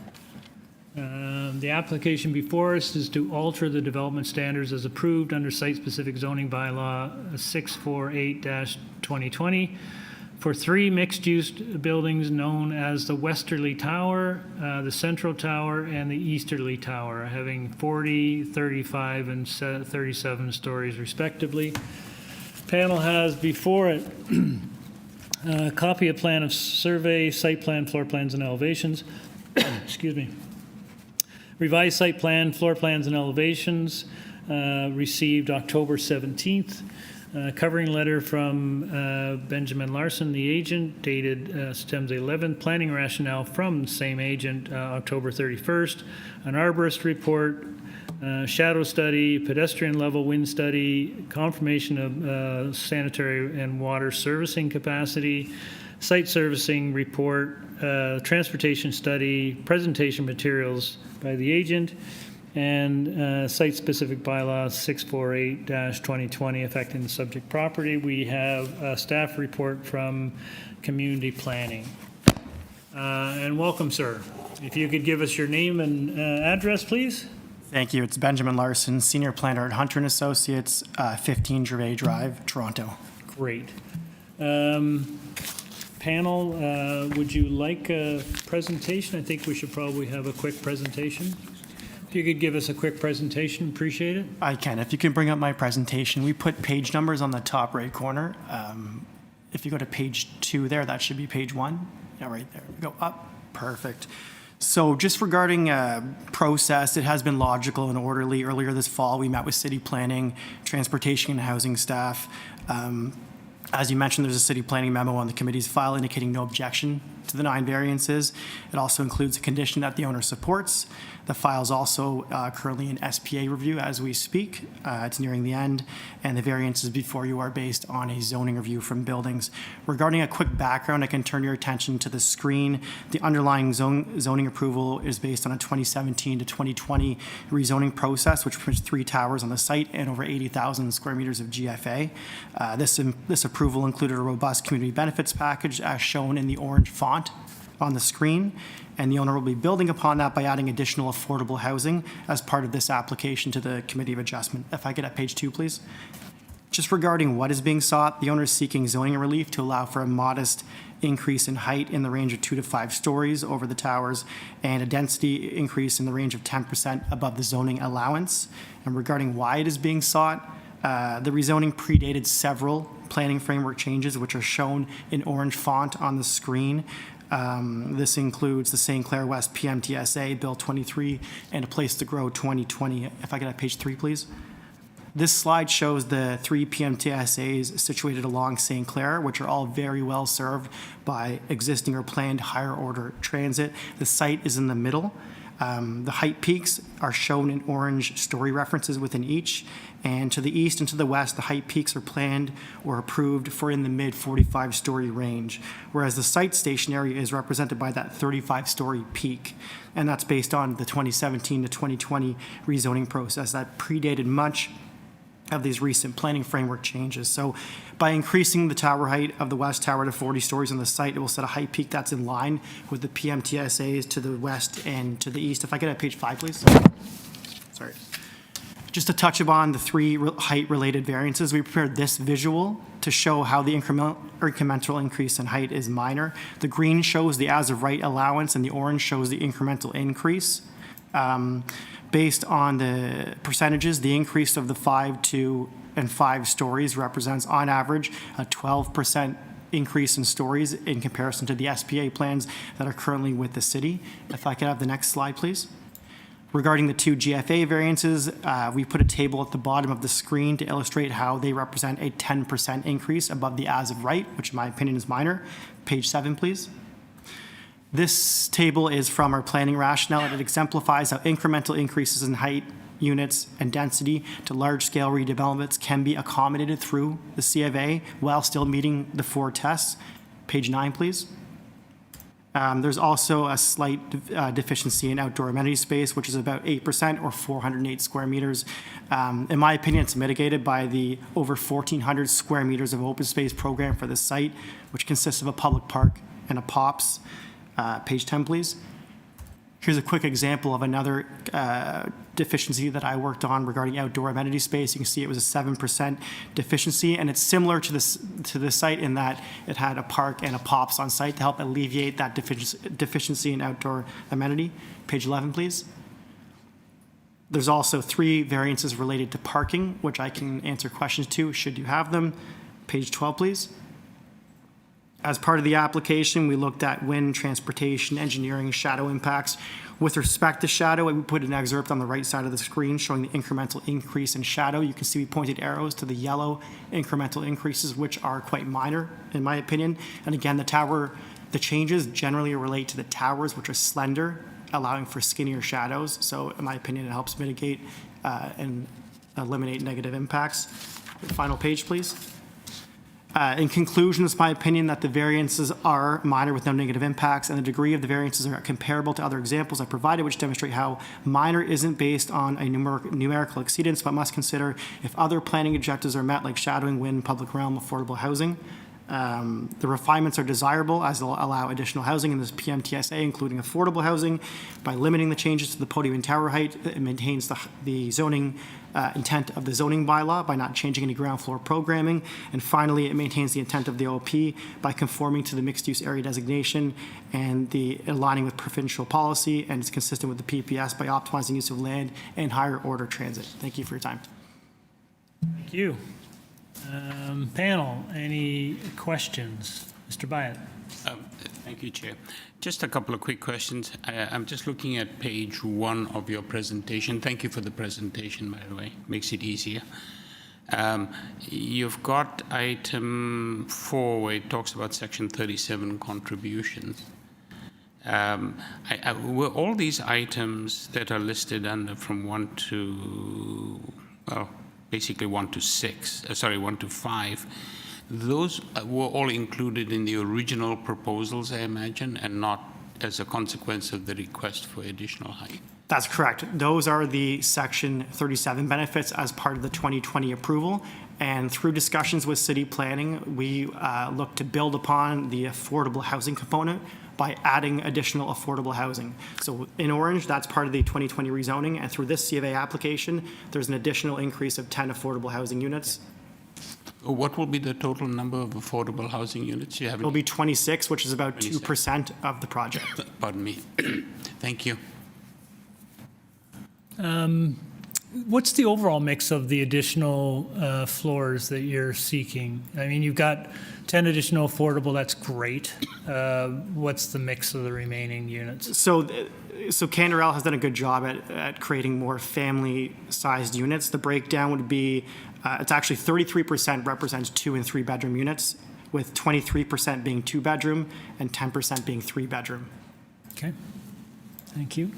S1: The application before us is to alter the development standards as approved under site-specific zoning bylaw 648-2020 for 3 mixed-use buildings known as the Westerly Tower, the Central Tower, and the Easterly Tower, having 40, 35, and 37 stories respectively. Panel has before it a copy of plan of survey, site plan, floor plans, and elevations. Excuse me. Revised site plan, floor plans, and elevations received October 17th. Covering letter from Benjamin Larson, the agent, dated September 11th. Planning rationale from the same agent, October 31st. An arborist report, shadow study, pedestrian level wind study, confirmation of sanitary and water servicing capacity, site servicing report, transportation study, presentation materials by the agent, and site-specific bylaw 648-2020 affecting the subject property. We have a staff report from community planning. And welcome, sir. If you could give us your name and address, please.
S19: Thank you. It's Benjamin Larson, Senior Planner at Hunter & Associates, 15 Gervais Drive, Toronto.
S1: Great. Panel, would you like a presentation? I think we should probably have a quick presentation. If you could give us a quick presentation, appreciate it.
S19: I can. If you can bring up my presentation, we put page numbers on the top right corner. If you go to page 2 there, that should be page 1. Yeah, right there. Go up. Perfect. So just regarding process, it has been logical and orderly. Earlier this fall, we met with city planning, transportation, and housing staff. As you mentioned, there's a city planning memo on the committee's file indicating no objection to the 9 variances. It also includes a condition that the owner supports. The file is also currently in SPA review as we speak. It's nearing the end, and the variances before you are based on a zoning review from buildings. Regarding a quick background, I can turn your attention to the screen. The underlying zoning approval is based on a 2017 to 2020 rezoning process, which permits 3 towers on the site and over 80,000 square meters of GFA. This approval included a robust community benefits package as shown in the orange font on the screen, and the owner will be building upon that by adding additional affordable housing as part of this application to the Committee of Adjustment. If I get at page 2, please. Just regarding what is being sought, the owner is seeking zoning relief to allow for a modest increase in height in the range of 2 to 5 stories over the towers and a density increase in the range of 10% above the zoning allowance. And regarding why it is being sought, the rezoning predated several planning framework changes, which are shown in orange font on the screen. This includes the St. Clair West PMTSA, Bill 23, and A Place to Grow 2020. If I get at page 3, please. This slide shows the 3 PMTSAs situated along St. Clair, which are all very well served by existing or planned higher order transit. The site is in the middle. The height peaks are shown in orange story references within each, and to the east and to the west, the height peaks are planned or approved for in the mid 45-story range, whereas the site station area is represented by that 35-story peak, and that's based on the 2017 to 2020 rezoning process that predated much of these recent planning framework changes. So by increasing the tower height of the west tower to 40 stories on the site, it will set a height peak that's in line with the PMTSAs to the west and to the east. If I get at page 5, please. sorry. Just to touch upon the three height-related variances, we prepared this visual to show how the incremental increase in height is minor. The green shows the as-of-right allowance, and the orange shows the incremental increase. Based on the percentages, the increase of the 5, 2, and 5 stories represents, on average, a 12% increase in stories in comparison to the SPA plans that are currently with the city. If I could have the next slide, please. Regarding the two GFA variances, we put a table at the bottom of the screen to illustrate how they represent a 10% increase above the as-of-right, which in my opinion is minor. Page 7, please. This table is from our planning rationale, and it exemplifies how incremental increases in height, units, and density to large-scale redevelopments can be accommodated through the C of A while still meeting the 4 tests. Page 9, please. There's also a slight deficiency in outdoor amenity space, which is about 8% or 408 square meters. In my opinion, it's mitigated by the over 1,400 square meters of open space program for this site, which consists of a public park and a POPs. Page 10, please. Here's a quick example of another deficiency that I worked on regarding outdoor amenity space. You can see it was a 7% deficiency, and it's similar to the site in that it had a park and a POPs on site to help alleviate that deficiency in outdoor amenity. Page 11, please. There's also 3 variances related to parking, which I can answer questions to should you have them. Page 12, please. As part of the application, we looked at wind, transportation, engineering, shadow impacts. With respect to shadow, we put an excerpt on the right side of the screen showing the incremental increase in shadow. You can see we pointed arrows to the yellow incremental increases, which are quite minor, in my opinion. And again, the changes generally relate to the towers, which are slender, allowing for skinnier shadows. So in my opinion, it helps mitigate and eliminate negative impacts. Final page, please. In conclusion, it's my opinion that the variances are minor with no negative impacts, and the degree of the variances are comparable to other examples I provided, which demonstrate how minor isn't based on a numerical exceedance, but must consider if other planning objectives are met, like shadowing, wind, public realm, affordable housing. The refinements are desirable as they'll allow additional housing in this PMTSA, including affordable housing. By limiting the changes to the podium and tower height, it maintains the zoning intent of the zoning bylaw by not changing any ground floor programming. And finally, it maintains the intent of the OP by conforming to the mixed-use area designation and the aligning with provincial policy, and it's consistent with the PPS by optimizing use of land and higher order transit. Thank you for your time.
S1: Thank you. Panel, any questions? Mr. Byatt.
S5: Thank you, Chair. Just a couple of quick questions. I'm just looking at page 1 of your presentation. Thank you for the presentation, by the way. Makes it easier. You've got item 4 where it talks about section 37 contributions. Were all these items that are listed under from 1 to, well, basically 1 to 1 to 5, those were all included in the original proposals, I imagine, and not as a consequence of the request for additional height?
S19: That's correct. Those are the section 37 benefits as part of the 2020 approval. And through discussions with city planning, we look to build upon the affordable housing component by adding additional affordable housing. So in orange, that's part of the 2020 rezoning, and through this C of A application, there's an additional increase of 10 affordable housing units.
S5: What will be the total number of affordable housing units you have?
S19: It'll be 26, which is about 2% of the project.
S5: Pardon me. Thank you.
S1: What's the overall mix of the additional floors that you're seeking? I mean, you've got 10 additional affordable, that's great. What's the mix of the remaining units?
S19: So Canderel has done a good job at creating more family-sized units. The breakdown would be, it's actually 33% represents 2 and 3 bedroom units, with 23% being 2 bedroom and 10% being 3 bedroom.
S1: Okay, thank you.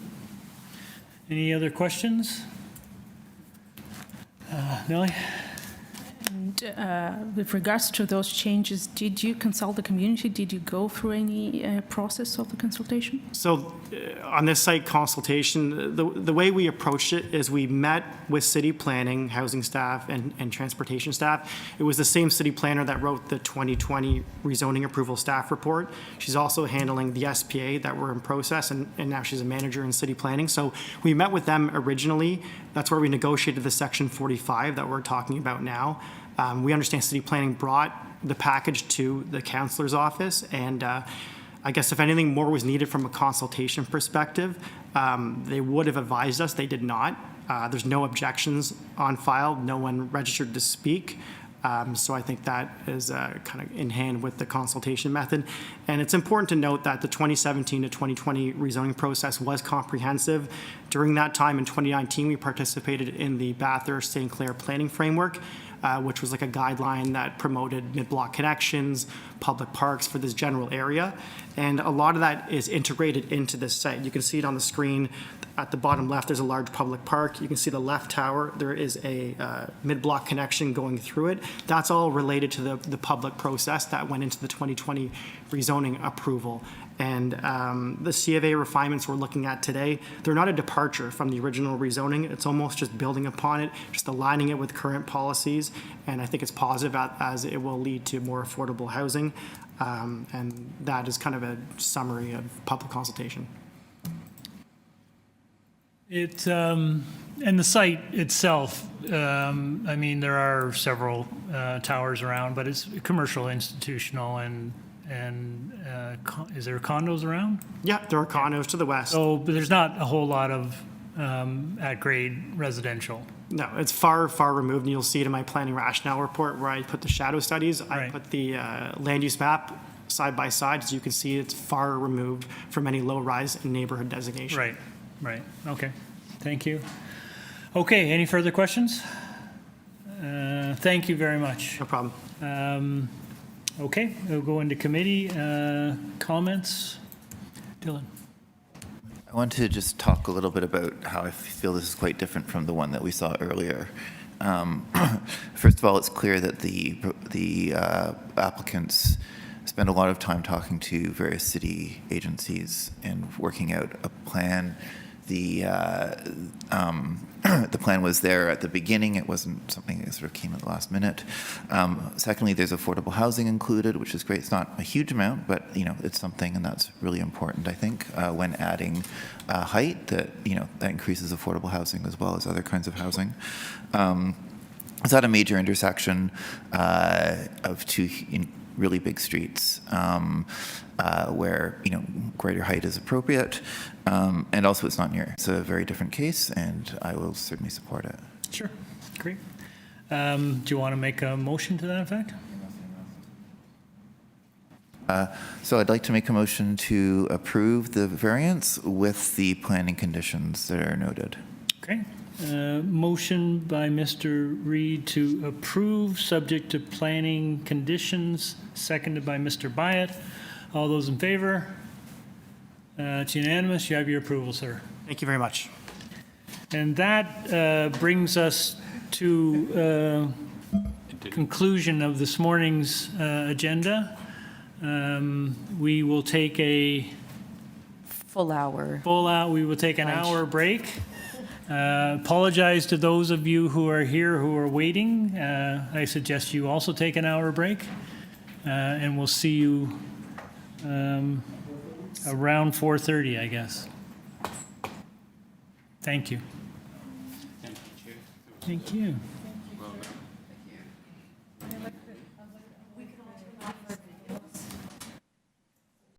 S1: Any other questions? Nellie?
S11: with regards to those changes, did you consult the community? Did you go through any process of the consultation?
S19: So on this site consultation, the way we approached it is we met with city planning, housing staff, and transportation staff. It was the same city planner that wrote the 2020 rezoning approval staff report. She's also handling the SPA that were in process, and now she's a manager in city planning. So we met with them originally. That's where we negotiated the section 45 that we're talking about now. We understand city planning brought the package to the councillor's office, and I guess if anything more was needed from a consultation perspective, they would have advised us. They did not. There's no objections on file. No one registered to speak. So I think that is kind of in hand with the consultation method. And it's important to note that the 2017 to 2020 rezoning process was comprehensive. During that time in 2019, we participated in the Bathurst-St. Clair planning framework, which was like a guideline that promoted mid-block connections, public parks for this general area. And a lot of that is integrated into this site. You can see it on the screen. At the bottom left, there's a large public park. You can see the left tower. There is a mid-block connection going through it. That's all related to the public process that went into the 2020 rezoning approval. And the C of A refinements we're looking at today, they're not a departure from the original rezoning. It's almost just building upon it, just aligning it with current policies. And I think it's positive as it will lead to more affordable housing. And that is kind of a summary of public consultation.
S1: It, and the site itself, I mean, there are several towers around, but it's commercial, institutional, and is there condos around?
S19: Yeah, there are condos to the west.
S1: So but there's not a whole lot of at-grade residential.
S19: No, it's far, far removed, and you'll see it in my planning rationale report where I put the shadow studies. I put the land use map side by side. As you can see, it's far removed from any low-rise neighborhood designation.
S1: Right, right. Okay, thank you. Okay, any further questions? Thank you very much.
S19: No problem.
S1: Okay, we'll go into committee comments. Dylan.
S7: I want to just talk a little bit about how I feel this is quite different from the one that we saw earlier. First of all, it's clear that the applicants spend a lot of time talking to various city agencies and working out a plan. The plan was there at the beginning. It wasn't something that sort of came at the last minute. Secondly, there's affordable housing included, which is great. It's not a huge amount, but it's something, and that's really important, I think, when adding height, that that increases affordable housing as well as other kinds of housing. It's at a major intersection of two really big streets where greater height is appropriate, and also it's not near. It's a very different case, and I will certainly support it.
S1: Sure, great. Do you want to make a motion to that effect?
S7: So I'd like to make a motion to approve the variance with the planning conditions that are noted.
S1: Okay. Motion by Mr. Reid to approve, subject to planning conditions, seconded by Mr. Byatt. All those in favor? It's unanimous. You have your approval, sir.
S19: Thank you very much.
S1: And that brings us to conclusion of this morning's agenda. We will take a
S10: full hour.
S1: We will take an hour break. Apologize to those of you who are here who are waiting. I suggest you also take an hour break, and we'll see you around 4:30, I guess. Thank you. Thank you.